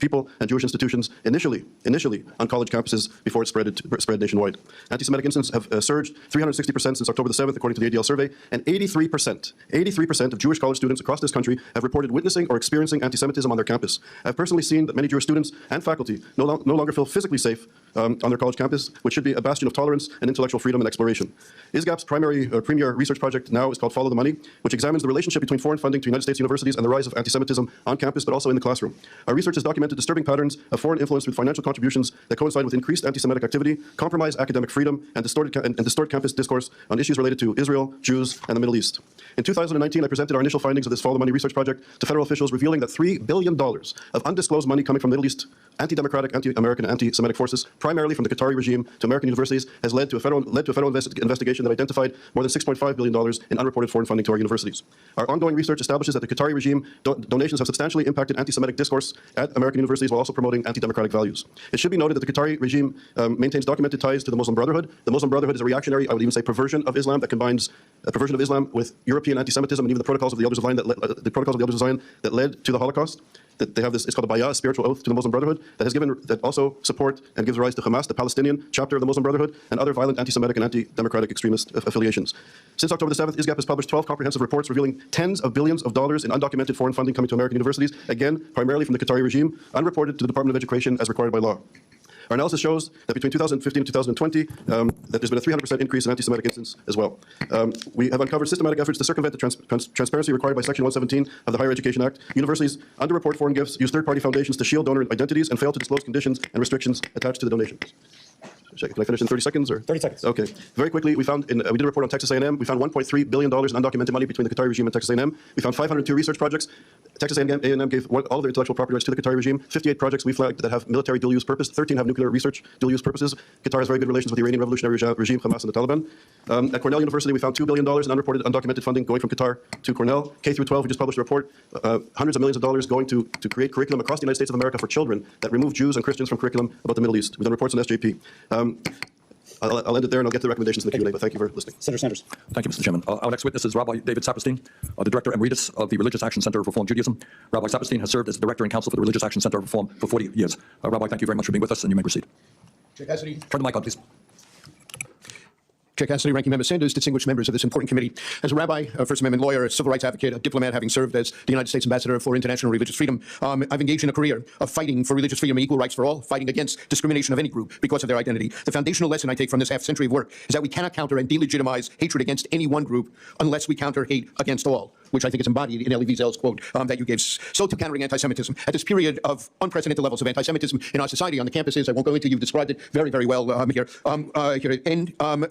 people and Jewish institutions, initially on college campuses before it spread nationwide. Anti-Semitic incidents have surged 360% since October the 7th, according to the ADL survey, and 83% of Jewish college students across this country have reported witnessing or experiencing anti-Semitism on their campus. I've personally seen that many Jewish students and faculty no longer feel physically safe on their college campus, which should be a bastion of tolerance and intellectual freedom and exploration. ISGAP's premier research project now is called Follow the Money, which examines the relationship between foreign funding to United States universities and the rise of anti-Semitism on campus, but also in the classroom. Our research has documented disturbing patterns of foreign influence through financial contributions that coincide with increased anti-Semitic activity, compromise academic freedom, and distort campus discourse on issues related to Israel, Jews, and the Middle East. In 2019, I presented our initial findings of this Follow the Money research project to federal officials, revealing that $3 billion of undisclosed money coming from Middle East anti-democratic, anti-American, anti-Semitic forces, primarily from the Qatari regime to American universities, has led to a federal investigation that identified more than $6.5 billion in unreported foreign funding to our universities. Our ongoing research establishes that the Qatari regime donations have substantially impacted anti-Semitic discourse at American universities while also promoting anti-democratic values. It should be noted that the Qatari regime maintains documented ties to the Muslim Brotherhood. The Muslim Brotherhood is a reactionary, I would even say, perversion of Islam that combines a perversion of Islam with European anti-Semitism and even the protocols of the Elders of Zion that led to the Holocaust. That they have this, it's called a bayah, a spiritual oath to the Muslim Brotherhood that also support and gives rise to Hamas, the Palestinian chapter of the Muslim Brotherhood, and other violent anti-Semitic and anti-democratic extremist affiliations. Since October the 7th, ISGAP has published 12 comprehensive reports revealing tens of billions of dollars in undocumented foreign funding coming to American universities, again, primarily from the Qatari regime, unreported to the Department of Education as required by law. Our analysis shows that between 2015 and 2020, that there's been a 300% increase in anti-Semitic incidents as well. We have uncovered systematic efforts to circumvent the transparency required by Section 117 of the Higher Education Act. Universities underreport foreign gifts, use third-party foundations to shield donor identities, and fail to disclose conditions and restrictions attached to the donations. Can I finish in 30 seconds? Or 30 seconds. Okay. Very quickly, we found, we did a report on Texas A&M. We found $1.3 billion in undocumented money between the Qatari regime and Texas A&M. We found 502 research projects. Texas A&M gave all of their intellectual property rights to the Qatari regime. 58 projects we flagged that have military dual-use purpose. 13 have nuclear research dual-use purposes. Qatar has very good relations with the Iranian Revolutionary Regime, Hamas, and the Taliban. At Cornell University, we found $2 billion in unreported, undocumented funding going from Qatar to Cornell. K through 12, we just published a report, hundreds of millions of dollars going to create curriculum across the United States of America for children that remove Jews and Christians from curriculum about the Middle East. We've done reports on SJP. I'll end it there, and I'll get to the recommendations in the Q&A, but thank you for listening. Senator Sanders. Thank you, Mr. Chairman. Our next witness is Rabbi David Saperstein, the Director Emeritus of the Religious Action Center of Reform Judaism. Rabbi Saperstein has served as the Director and Counsel for the Religious Action Center of Reform for 40 years. Rabbi, thank you very much for being with us, and you may proceed. Chair Cassidy. Turn the mic on, please. Chair Cassidy, Ranking Member Sanders, distinguished members of this important committee. As a rabbi, a First Amendment lawyer, a civil rights advocate, a diplomat, having served as the United States Ambassador for International Religious Freedom, I've engaged in a career of fighting for religious freedom and equal rights for all, fighting against discrimination of any group because of their identity. The foundational lesson I take from this half-century of work is that we cannot counter and delegitimize hatred against any one group unless we counter hate against all, which I think is embodied in Elie Wiesel's quote that you gave. So to countering anti-Semitism. At this period of unprecedented levels of anti-Semitism in our society, on the campuses, I won't go into, you've described it very, very well here.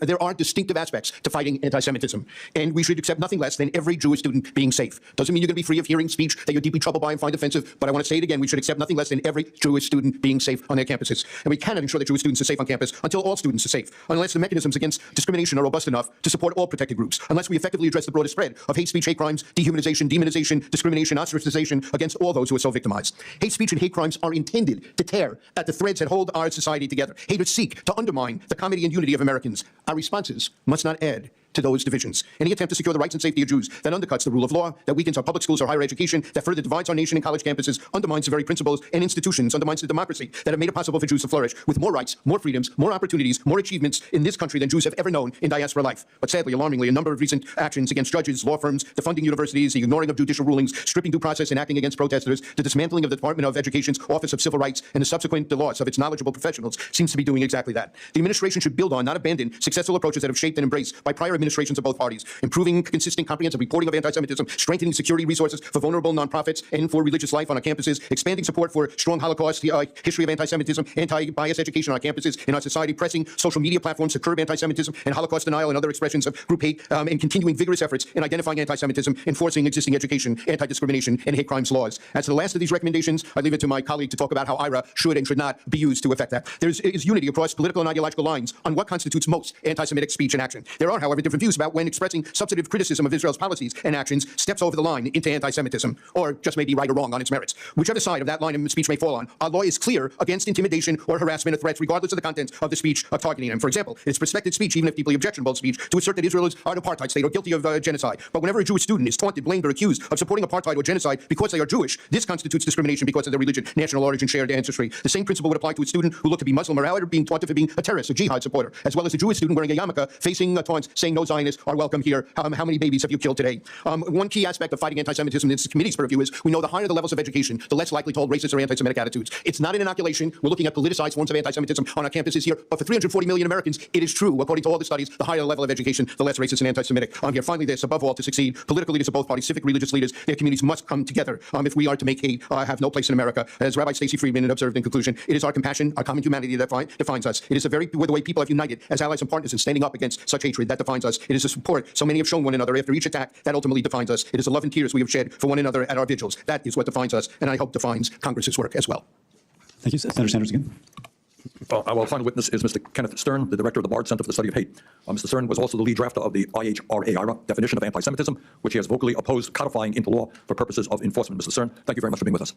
There are distinctive aspects to fighting anti-Semitism, and we should accept nothing less than every Jewish student being safe. Doesn't mean you're going to be free of hearing speech that you're deeply troubled by and find offensive, but I want to say it again, we should accept nothing less than every Jewish student being safe on their campuses. And we cannot ensure that Jewish students are safe on campus until all students are safe, unless the mechanisms against discrimination are robust enough to support all protected groups, unless we effectively address the broader spread of hate speech, hate crimes, dehumanization, demonization, discrimination, ostracization against all those who are so victimized. Hate speech and hate crimes are intended to tear at the threads that hold our society together. Haters seek to undermine the comity and unity of Americans. Our responses must not add to those divisions. Any attempt to secure the rights and safety of Jews that undercuts the rule of law, that weakens our public schools or higher education, that further divides our nation and college campuses, undermines the very principles and institutions, undermines the democracy that have made it possible for Jews to flourish with more rights, more freedoms, more opportunities, more achievements in this country than Jews have ever known in diaspora life. But sadly, alarmingly, a number of recent actions against judges, law firms, defunding universities, the ignoring of judicial rulings, stripping due process and acting against protesters, the dismantling of the Department of Education's Office of Civil Rights, and the subsequent loss of its knowledgeable professionals seems to be doing exactly that. The administration should build on, not abandon, successful approaches that have shaped and embraced by prior administrations of both parties. Improving consistent, comprehensive reporting of anti-Semitism, strengthening security resources for vulnerable nonprofits and for religious life on our campuses, expanding support for strong Holocaust history of anti-Semitism, anti-bias education on our campuses, in our society, pressing social media platforms to curb anti-Semitism and Holocaust denial and other expressions of group hate, and continuing vigorous efforts in identifying anti-Semitism, enforcing existing education, anti-discrimination, and hate crimes laws. As to the last of these recommendations, I leave it to my colleague to talk about how IRA should and should not be used to effect that. There is unity across political and ideological lines on what constitutes most anti-Semitic speech and action. There are, however, different views about when expressing substantive criticism of Israel's policies and actions steps over the line into anti-Semitism, or just may be right or wrong on its merits. Whichever side of that line of speech may fall on, our law is clear against intimidation or harassment or threats, regardless of the content of the speech targeting them. For example, it's protected speech, even if deeply objectionable speech, to assert that Israel is an apartheid state or guilty of genocide. But whenever a Jewish student is taunted, blamed, or accused of supporting apartheid or genocide because they are Jewish, this constitutes discrimination because of their religion, national origin, shared ancestry. The same principle would apply to a student who looked to be Muslim or Arab, being taunted for being a terrorist, a jihad supporter, as well as a Jewish student wearing a yarmulke, facing taunts, saying no Zionists are welcome here. How many babies have you killed today? One key aspect of fighting anti-Semitism in this committee's purview is we know the higher the levels of education, the less likely to hold racist or anti-Semitic attitudes. It's not an inoculation. We're looking at politicized forms of anti-Semitism on our campuses here, but for 340 million Americans, it is true. According to all the studies, the higher the level of education, the less racist and anti-Semitic. Here, finally, this, above all, to succeed, political leaders of both parties, civic, religious leaders, their communities must come together if we are to make hate have no place in America. As Rabbi Stacey Friedman observed in conclusion, it is our compassion, our common humanity that defines us. It is the way people have united as allies and partners in standing up against such hatred that defines us. It is the support so many have shown one another after each attack that ultimately defines us. It is the love and tears we have shed for one another at our vigils. That is what defines us, and I hope defines Congress's work as well. Thank you. Senator Sanders again. Our final witness is Mr. Kenneth Stern, the director of the Bard Center for the Study of Hate. Mr. Stern was also the lead drafter of the IHRA definition of anti-Semitism, which he has vocally opposed codifying into law for purposes of enforcement. Mr. Stern, thank you very much for being with us.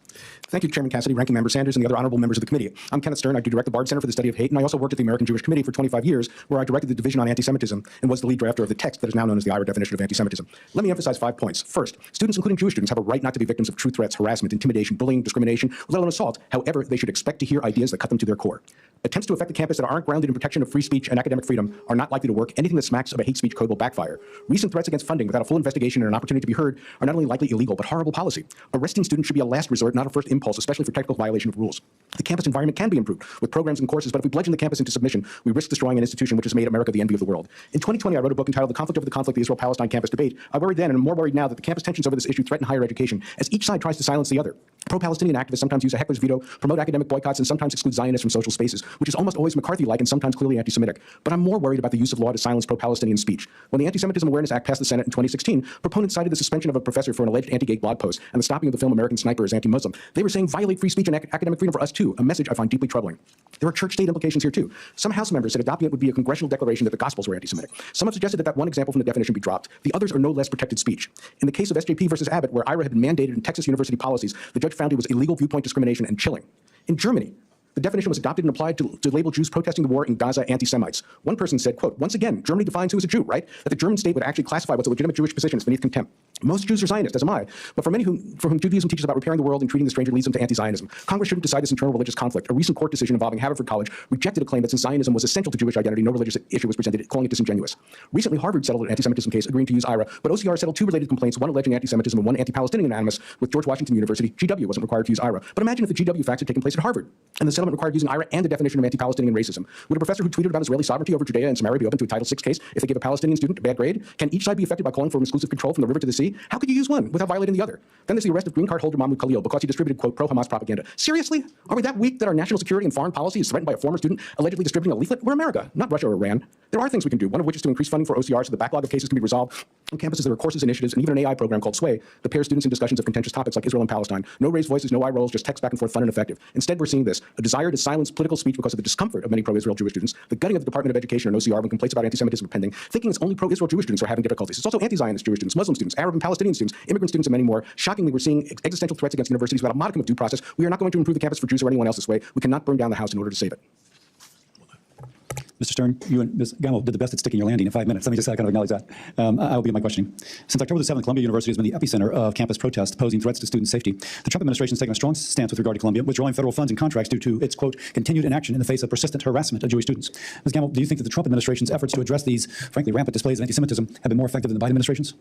Thank you, Chairman Cassidy, Ranking Member Sanders, and the other honorable members of the committee. I'm Kenneth Stern. I do direct the Bard Center for the Study of Hate, and I also worked at the American Jewish Committee for 25 years, where I directed the Division on Anti-Semitism and was the lead drafter of the text that is now known as the IHRA definition of anti-Semitism. Let me emphasize 5 points. First, students, including Jewish students, have a right not to be victims of true threats, harassment, intimidation, bullying, discrimination, let alone assault. However, they should expect to hear ideas that cut them to their core. Attempts to affect the campus that aren't grounded in protection of free speech and academic freedom are not likely to work. Anything that smacks of a hate speech code will backfire. Recent threats against funding without a full investigation and an opportunity to be heard are not only likely illegal, but horrible policy. Arresting students should be a last resort, not a first impulse, especially for technical violation of rules. The campus environment can be improved with programs and courses, but if we bludgeon the campus into submission, we risk destroying an institution which has made America the envy of the world. In 2020, I wrote a book entitled The Conflict Over the Conflict, the Israel-Palestine Campus Debate. I worried then and am more worried now that the campus tensions over this issue threaten higher education, as each side tries to silence the other. Pro-Palestinian activists sometimes use a heckler's veto, promote academic boycotts, and sometimes exclude Zionists from social spaces, which is almost always McCarthy-like and sometimes clearly anti-Semitic. But I'm more worried about the use of law to silence pro-Palestinian speech. When the Anti-Semitism Awareness Act passed the Senate in 2016, proponents cited the suspension of a professor for an alleged anti-gay blog post and the stopping of the film American Sniper as anti-Muslim. They were saying violate free speech and academic freedom for us too, a message I find deeply troubling. There are church-state implications here too. Some House members said adopting it would be a congressional declaration that the Gospels were anti-Semitic. Some have suggested that one example from the definition be dropped. The others are no less protected speech. In the case of SJP versus Abbott, where IRA had been mandated in Texas university policies, the judge found it was illegal viewpoint discrimination and chilling. In Germany, the definition was adopted and applied to label Jews protesting the war in Gaza anti-Semites. One person said, quote, once again, Germany defines who is a Jew, right? That the German state would actually classify what's a legitimate Jewish position as beneath contempt. Most Jews are Zionists, as am I. But for many for whom Judaism teaches about repairing the world and treating the stranger leads them to anti-Zionism. Congress shouldn't decide this internal religious conflict. A recent court decision involving Haverford College rejected a claim that since Zionism was essential to Jewish identity, no religious issue was presented, calling it disingenuous. Recently, Harvard settled an anti-Semitism case, agreeing to use IRA, but OCR settled two related complaints, one alleging anti-Semitism and one anti-Palestinian animus with George Washington University. GW wasn't required to use IRA. But imagine if the GW facts had taken place at Harvard, and the settlement required using IRA and the definition of anti-Palestinian racism. Would a professor who tweeted about Israeli sovereignty over Judea and Samaria be open to a Title VI case if they gave a Palestinian student a bad grade? Can each side be affected by calling for exclusive control from the river to the sea? How could you use one without violating the other? Then there's the arrest of green card holder Mahmoud Khalil because he distributed, quote, pro-Hamas propaganda. Seriously? Are we that weak that our national security and foreign policy is threatened by a former student allegedly distributing a leaflet? We're America, not Russia or Iran. There are things we can do, one of which is to increase funding for OCR so the backlog of cases can be resolved. On campuses, there are courses, initiatives, and even an AI program called Sway that pairs students in discussions of contentious topics like Israel and Palestine. No raised voices, no eye rolls, just text back and forth, fun and effective. Instead, we're seeing this, a desire to silence political speech because of the discomfort of many pro-Israel Jewish students, the gutting of the Department of Education and OCR when complaints about anti-Semitism are pending, thinking it's only pro-Israel Jewish students who are having difficulties. It's also anti-Zionist Jewish students, Muslim students, Arab and Palestinian students, immigrant students, and many more. Shockingly, we're seeing existential threats against universities without a modicum of due process. We are not going to improve the campus for Jews or anyone else this way. We cannot burn down the house in order to save it. Mr. Stern, you and Ms. Gamble did the best at sticking your landing in 5 minutes. Let me just kind of acknowledge that. I will begin my questioning. Since October the 7th, Columbia University has been the epicenter of campus protests posing threats to student safety. The Trump administration has taken a strong stance with regard to Columbia, withdrawing federal funds and contracts due to its, quote, continued inaction in the face of persistent harassment of Jewish students. Ms. Gamble, do you think that the Trump administration's efforts to address these, frankly, rampant displays of anti-Semitism have been more effective than the Biden administration's?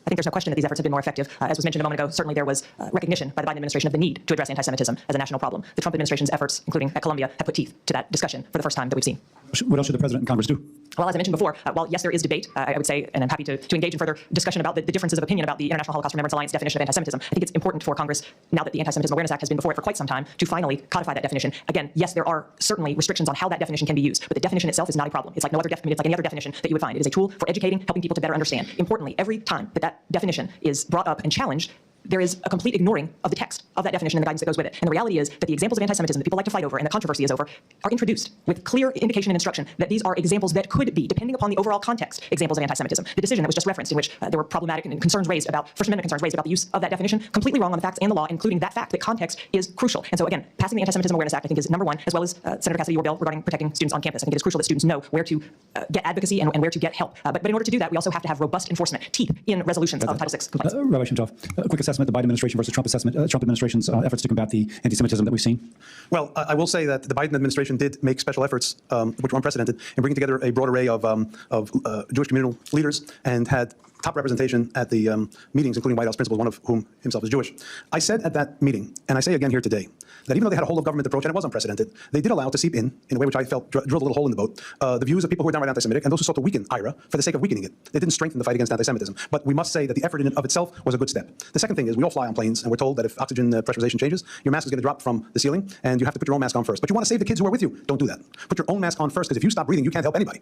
I think there's no question that these efforts have been more effective. As was mentioned a moment ago, certainly there was recognition by the Biden administration of the need to address anti-Semitism as a national problem. The Trump administration's efforts, including at Columbia, have put teeth to that discussion for the first time that we've seen. What else should the president and Congress do? Well, as I mentioned before, while yes, there is debate, I would say, and I'm happy to engage in further discussion about the differences of opinion about the International Holocaust Remembrance Alliance definition of anti-Semitism. I think it's important for Congress, now that the Anti-Semitism Awareness Act has been before it for quite some time, to finally codify that definition. Again, yes, there are certainly restrictions on how that definition can be used, but the definition itself is not a problem. It's like no other it's like any other definition that you would find. It is a tool for educating, helping people to better understand. Importantly, every time that definition is brought up and challenged, there is a complete ignoring of the text of that definition and the guidance that goes with it. And the reality is that the examples of anti-Semitism that people like to fight over and the controversy is over are introduced with clear indication and instruction that these are examples that could be, depending upon the overall context, examples of anti-Semitism. The decision that was just referenced in which there were problematic and concerns raised about, First Amendment concerns raised about the use of that definition, completely wrong on the facts and the law, including that fact that context is crucial. And so again, passing the Anti-Semitism Awareness Act I think is number one, as well as Senator Cassidy, your bill regarding protecting students on campus. I think it is crucial that students know where to get advocacy and where to get help. But in order to do that, we also have to have robust enforcement, teeth in resolutions of Title VI complaints. Rabbi Shimtov, a quick assessment of the Biden administration versus Trump assessment, Trump administration's efforts to combat the anti-Semitism that we've seen? Well, I will say that the Biden administration did make special efforts, which were unprecedented, in bringing together a broad array of Jewish communal leaders and had top representation at the meetings, including White House principals, one of whom himself is Jewish. I said at that meeting, and I say again here today, that even though they had a whole-of-government approach, and it was unprecedented, they did allow it to seep in a way which I felt drilled a little hole in the boat, the views of people who were downright anti-Semitic and those who sought to weaken IRA for the sake of weakening it. They didn't strengthen the fight against anti-Semitism. But we must say that the effort in and of itself was a good step. The second thing is we all fly on planes, and we're told that if oxygen pressurization changes, your mask is going to drop from the ceiling, and you have to put your own mask on first. But you want to save the kids who are with you. Don't do that. Put your own mask on first, because if you stop breathing, you can't help anybody.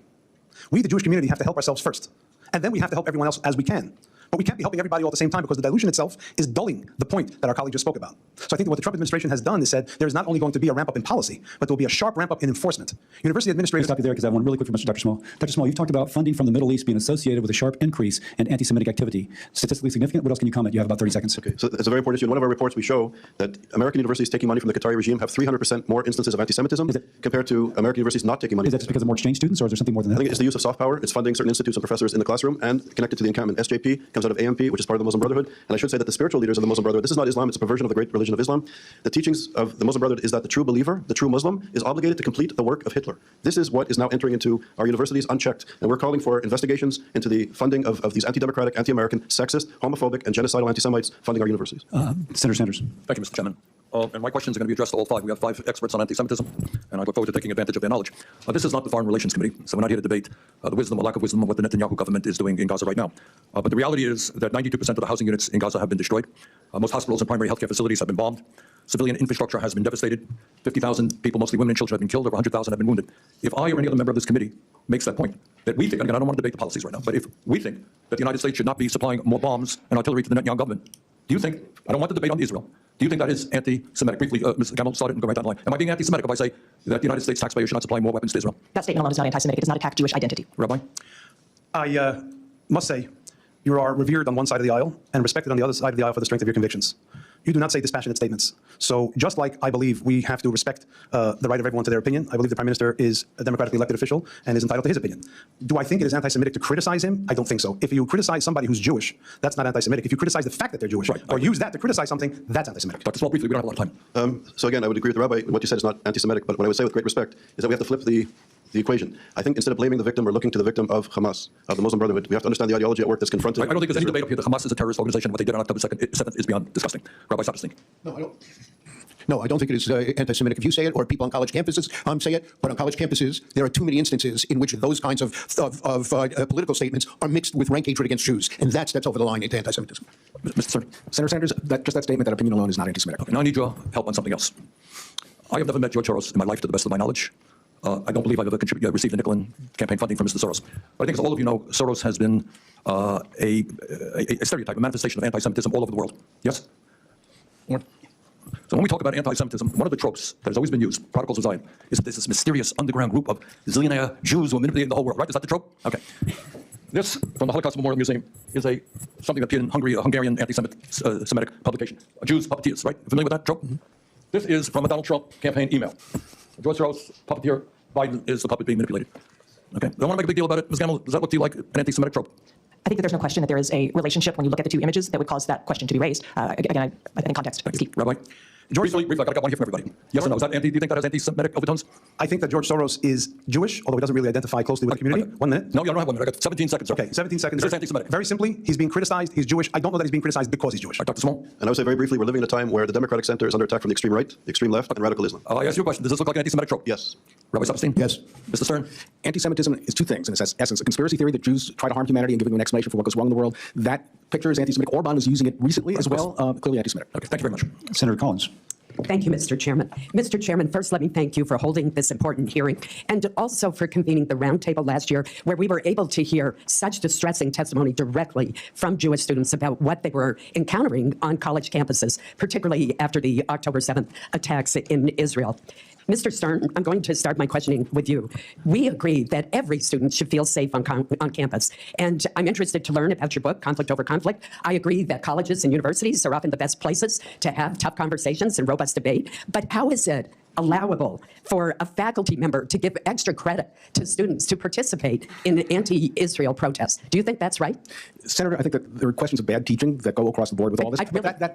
We, the Jewish community, have to help ourselves first. And then we have to help everyone else as we can. But we can't be helping everybody all at the same time because the dilution itself is dulling the point that our colleague just spoke about. So I think that what the Trump administration has done is said there is not only going to be a ramp up in policy, but there will be a sharp ramp up in enforcement. University administrators... Stop you there because I have one really quick from Dr. Small. Dr. Small, you've talked about funding from the Middle East being associated with a sharp increase in anti-Semitic activity. Statistically significant? What else can you comment? You have about 30 seconds. Okay, so it's a very important issue. In one of our reports, we show that American universities taking money from the Qatari regime have 300% more instances of anti-Semitism compared to American universities not taking money. Is that just because of more exchange students, or is there something more than that? I think it's the use of soft power. It's funding certain institutes and professors in the classroom and connected to the encampment. SJP can comes out of AMP, which is part of the Muslim Brotherhood. And I should say that the spiritual leaders of the Muslim Brotherhood, this is not Islam, it's a perversion of the great religion of Islam. The teachings of the Muslim Brotherhood is that the true believer, the true Muslim, is obligated to complete the work of Hitler. This is what is now entering into our universities unchecked. And we're calling for investigations into the funding of these anti-democratic, anti-American, sexist, homophobic, and genocidal anti-Semites funding our universities. Senator Sanders. Thank you, Mr. Chairman. And my questions are going to be addressed to all five. We have 5 experts on anti-Semitism, and I look forward to taking advantage of their knowledge. This is not the Foreign Relations Committee, so we're not here to debate the wisdom or lack of wisdom of what the Netanyahu government is doing in Gaza right now. But the reality is that 92% of the housing units in Gaza have been destroyed. Most hospitals and primary healthcare facilities have been bombed. Civilian infrastructure has been devastated. 50,000 people, mostly women and children, have been killed. Over 100,000 have been wounded. If I or any other member of this committee makes that point, that we think, and again, I don't want to debate the policies right now, but if we think that the United States should not be supplying more bombs and artillery to the Netanyahu government, do you think, I don't want to debate on Israel, do you think that is anti-Semitic? Briefly, Ms. Gamble, start it and go right down the line. Am I being anti-Semitic if I say that the United States taxpayers should not supply more weapons to Israel? That statement alone is not anti-Semitic. It does not attack Jewish identity. Rabbi? I must say, you are revered on one side of the aisle and respected on the other side of the aisle for the strength of your convictions. You do not say dispassionate statements. So just like I believe we have to respect the right of everyone to their opinion, I believe the Prime Minister is a democratically elected official and is entitled to his opinion. Do I think it is anti-Semitic to criticize him? I don't think so. If you criticize somebody who's Jewish, that's not anti-Semitic. If you criticize the fact that they're Jewish, or use that to criticize something, that's anti-Semitic. Dr. Small, briefly, we don't have a lot of time. So again, I would agree with the rabbi. What you said is not anti-Semitic, but what I would say with great respect is that we have to flip the equation. I think instead of blaming the victim or looking to the victim of Hamas, of the Muslim Brotherhood, we have to understand the ideology at work that's confronted. I don't think there's any debate up here that Hamas is a terrorist organization. What they did on October 7th is beyond disgusting. Rabbi, stop this thing. No, I don't. No, I don't think it is anti-Semitic if you say it, or people on college campuses say it. But on college campuses, there are too many instances in which those kinds of political statements are mixed with rank hatred against Jews, and that steps over the line into anti-Semitism. Mr. Stern. Senator Sanders, just that statement, that opinion alone is not anti-Semitic. Okay, now I need your help on something else. I have never met George Soros in my life, to the best of my knowledge. I don't believe I've ever received a nickel in campaign funding from Mr. Soros. But I think, as all of you know, Soros has been a stereotype, a manifestation of anti-Semitism all over the world. Yes? So when we talk about anti-Semitism, one of the tropes that has always been used, Protocols of Zion, is that there's this mysterious underground group of zillionaire Jews who are manipulating the whole world, right? Is that the trope? Okay. This, from the Holocaust Memorial Museum, is something that appeared in Hungary, a Hungarian anti-Semitic publication. Jews, puppeteers, right? Familiar with that trope? Mm-hmm. This is from a Donald Trump campaign email. George Soros, puppeteer, Biden is the puppet being manipulated. Okay, I don't want to make a big deal about it. Ms. Gamble, does that look to you like an anti-Semitic trope? I think that there's no question that there is a relationship when you look at the two images that would cause that question to be raised. Again, I think context is key. Rabbi? George, briefly, I got one here from everybody. Yes or no? Is that do you think that has anti-Semitic overtones? I think that George Soros is Jewish, although he doesn't really identify closely with the community. 1 minute. No, you don't have 1 minute. I got 17 seconds. Sir. Okay, 17 seconds. Is this anti-Semitic? Very simply, he's being criticized. He's Jewish. I don't know that he's being criticized because he's Jewish. Dr. Small? And I would say very briefly, we're living in a time where the Democratic Center is under attack from the extreme right, the extreme left, and radical Islam. I ask you a question. Does this look like an anti-Semitic trope? Yes. Rabbi Saperstein? Yes. Mr. Stern? Anti-Semitism is two things in its essence. A conspiracy theory that Jews try to harm humanity and giving them an explanation for what goes wrong in the world. That picture is anti-Semitic. Orban is using it recently as well. Clearly anti-Semitic. Okay, thank you very much. Senator Collins. Thank you, Mr. Chairman. Mr. Chairman, first let me thank you for holding this important hearing and also for convening the roundtable last year where we were able to hear such distressing testimony directly from Jewish students about what they were encountering on college campuses, particularly after the October 7th attacks in Israel. Mr. Stern, I'm going to start my questioning with you. We agree that every student should feel safe on campus. And I'm interested to learn about your book, Conflict Over Conflict. I agree that colleges and universities are often the best places to have tough conversations and robust debate. But how is it allowable for a faculty member to give extra credit to students to participate in anti-Israel protests? Do you think that's right? Senator, I think that there are questions of bad teaching that go across the board with all this.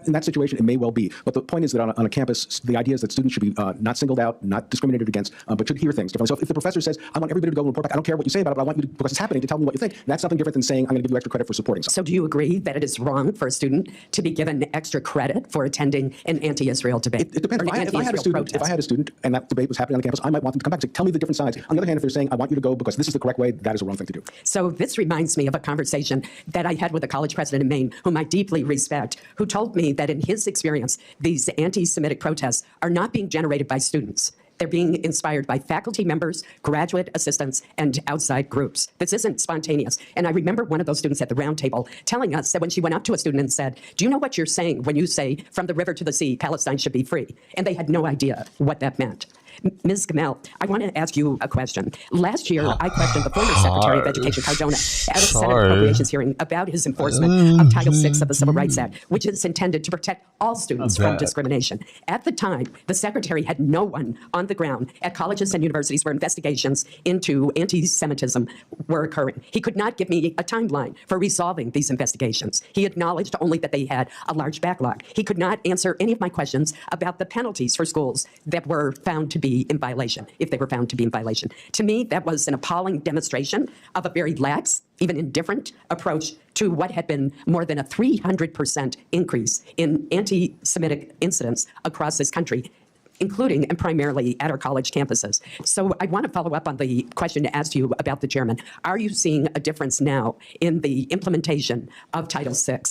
In that situation, it may well be. But the point is that on a campus, the idea is that students should be not singled out, not discriminated against, but should hear things differently. So if the professor says, I want everybody to go and report back, I don't care what you say about it, but I want you to, because it's happening, to tell me what you think, that's something different than saying, I'm going to give you extra credit for supporting something. So do you agree that it is wrong for a student to be given extra credit for attending an anti-Israel debate? It depends. If I had a student and that debate was happening on the campus, I might want them to come back and say, tell me the different sides. On the other hand, if they're saying, I want you to go because this is the correct way, that is a wrong thing to do. So this reminds me of a conversation that I had with a college president in Maine, whom I deeply respect, who told me that in his experience, these anti-Semitic protests are not being generated by students. They're being inspired by faculty members, graduate assistants, and outside groups. This isn't spontaneous. And I remember one of those students at the round table telling us that when she went up to a student and said, do you know what you're saying when you say, from the river to the sea, Palestine should be free? And they had no idea what that meant. Ms. Gamel, I want to ask you a question. Last year, I questioned the former Secretary of Education, Cardona, at a Senate Appropriations hearing about his enforcement of Title VI of the Civil Rights Act, which is intended to protect all students from discrimination. At the time, the Secretary had no one on the ground at colleges and universities where investigations into anti-Semitism were occurring. He could not give me a timeline for resolving these investigations. He acknowledged only that they had a large backlog. He could not answer any of my questions about the penalties for schools that were found to be in violation, if they were found to be in violation. To me, that was an appalling demonstration of a very lax, even indifferent approach to what had been more than a 300% increase in anti-Semitic incidents across this country, including and primarily at our college campuses. So I want to follow up on the question asked you about the chairman. Are you seeing a difference now in the implementation of Title VI?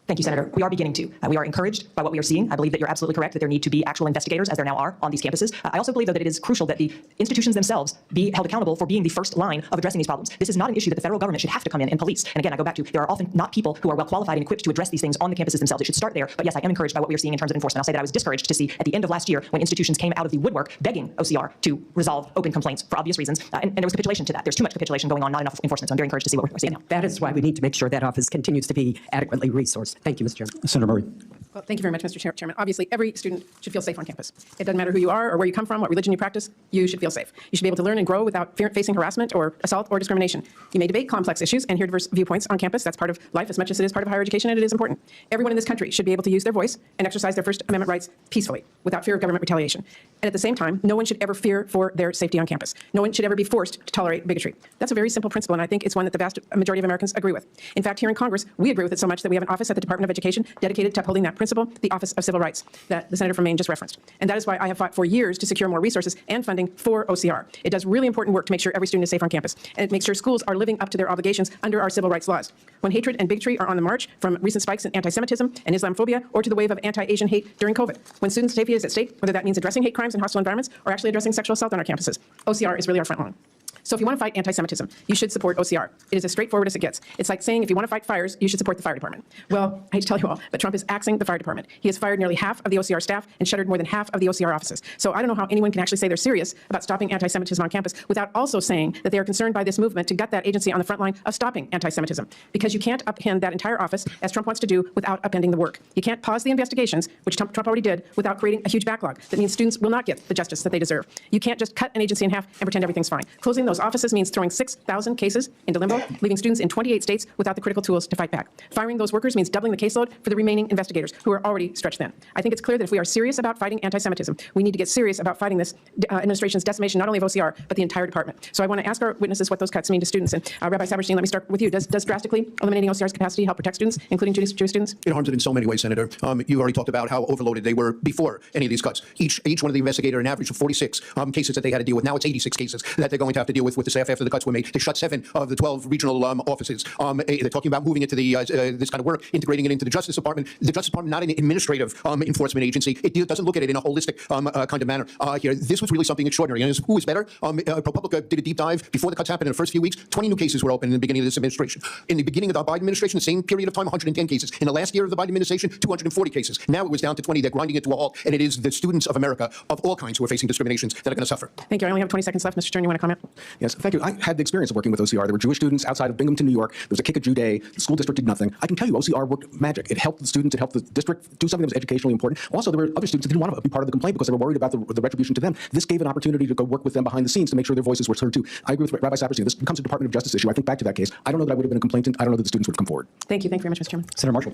Thank you, Senator. We are beginning to. We are encouraged by what we are seeing. I believe that you're absolutely correct that there need to be actual investigators, as there now are on these campuses. I also believe, though, that it is crucial that the institutions themselves be held accountable for being the first line of addressing these problems. This is not an issue that the federal government should have to come in and police. And again, I go back to, there are often not people who are well qualified and equipped to address these things on the campuses themselves. It should start there. But yes, I am encouraged by what we are seeing in terms of enforcement. I'll say that I was discouraged to see at the end of last year when institutions came out of the woodwork begging OCR to resolve open complaints for obvious reasons. And there was capitulation to that. There's too much capitulation going on, not enough enforcement. So I'm very encouraged to see what we're seeing now. That is why we need to make sure that office continues to be adequately resourced. Thank you, Mr. Chairman. Senator Murray. Well, thank you very much, Mr. Chairman. Obviously, every student should feel safe on campus. It doesn't matter who you are or where you come from, what religion you practice, you should feel safe. You should be able to learn and grow without facing harassment or assault or discrimination. You may debate complex issues and hear diverse viewpoints on campus. That's part of life as much as it is part of higher education, and it is important. Everyone in this country should be able to use their voice and exercise their First Amendment rights peacefully, without fear of government retaliation. And at the same time, no one should ever fear for their safety on campus. No one should ever be forced to tolerate bigotry. That's a very simple principle, and I think it's one that the vast majority of Americans agree with. In fact, here in Congress, we agree with it so much that we have an office at the Department of Education dedicated to upholding that principle, the Office of Civil Rights, that the Senator from Maine just referenced. And that is why I have fought for years to secure more resources and funding for OCR. It does really important work to make sure every student is safe on campus, and it makes sure schools are living up to their obligations under our civil rights laws. When hatred and bigotry are on the march, from recent spikes in anti-Semitism and Islamophobia, or to the wave of anti-Asian hate during COVID, when students' safety is at stake, whether that means addressing hate crimes in hostile environments or actually addressing sexual assault on our campuses, OCR is really our front line. So if you want to fight anti-Semitism, you should support OCR. It is as straightforward as it gets. It's like saying if you want to fight fires, you should support the fire department. Well, I hate to tell you all, but Trump is axing the fire department. He has fired nearly half of the OCR staff and shuttered more than half of the OCR offices. So I don't know how anyone can actually say they're serious about stopping anti-Semitism on campus without also saying that they are concerned by this movement to gut that agency on the front line of stopping anti-Semitism. Because you can't upend that entire office, as Trump wants to do, without upending the work. You can't pause the investigations, which Trump already did, without creating a huge backlog. That means students will not get the justice that they deserve. You can't just cut an agency in half and pretend everything's fine. Closing those offices means throwing 6,000 cases into limbo, leaving students in 28 states without the critical tools to fight back. Firing those workers means doubling the caseload for the remaining investigators, who are already stretched thin. I think it's clear that if we are serious about fighting anti-Semitism, we need to get serious about fighting this administration's decimation, not only of OCR, but the entire department. So I want to ask our witnesses what those cuts mean to students. And Rabbi Saberstein, let me start with you. Does drastically eliminating OCR's capacity help protect students, including Jewish students? It harms it in so many ways, Senator. You already talked about how overloaded they were before any of these cuts. Each one of the investigator, an average of 46 cases that they had to deal with. Now it's 86 cases that they're going to have to deal with the staff after the cuts were made. They shut 7 of the 12 regional offices. They're talking about moving into the this kind of work, integrating it into the Justice Department. The Justice Department, not an administrative enforcement agency. It doesn't look at it in a holistic kind of manner here. This was really something extraordinary. And who is better? ProPublica did a deep dive before the cuts happened in the first few weeks. 20 new cases were opened in the beginning of this administration. In the beginning of the Biden administration, the same period of time, 110 cases. In the last year of the Biden administration, 240 cases. Now it was down to 20. They're grinding it to a halt. And it is the students of America of all kinds who are facing discriminations that are going to suffer. Thank you. I only have 20 seconds left. Mr. Stern, you want to comment? Yes, thank you. I had the experience of working with OCR. There were Jewish students outside of Binghamton, New York. There was a Kick a Jew Day. The school district did nothing. I can tell you OCR worked magic. It helped the students. It helped the district do something that was educationally important. Also, there were other students that didn't want to be part of the complaint because they were worried about the retribution to them. This gave an opportunity to go work with them behind the scenes to make sure their voices were heard too. I agree with Rabbi Saperstein. This becomes a Department of Justice issue. I think back to that case. I don't know that I would have been a complainant. I don't know that the students would have come forward. Thank you. Thank you very much, Mr. Chairman. Senator Marshall.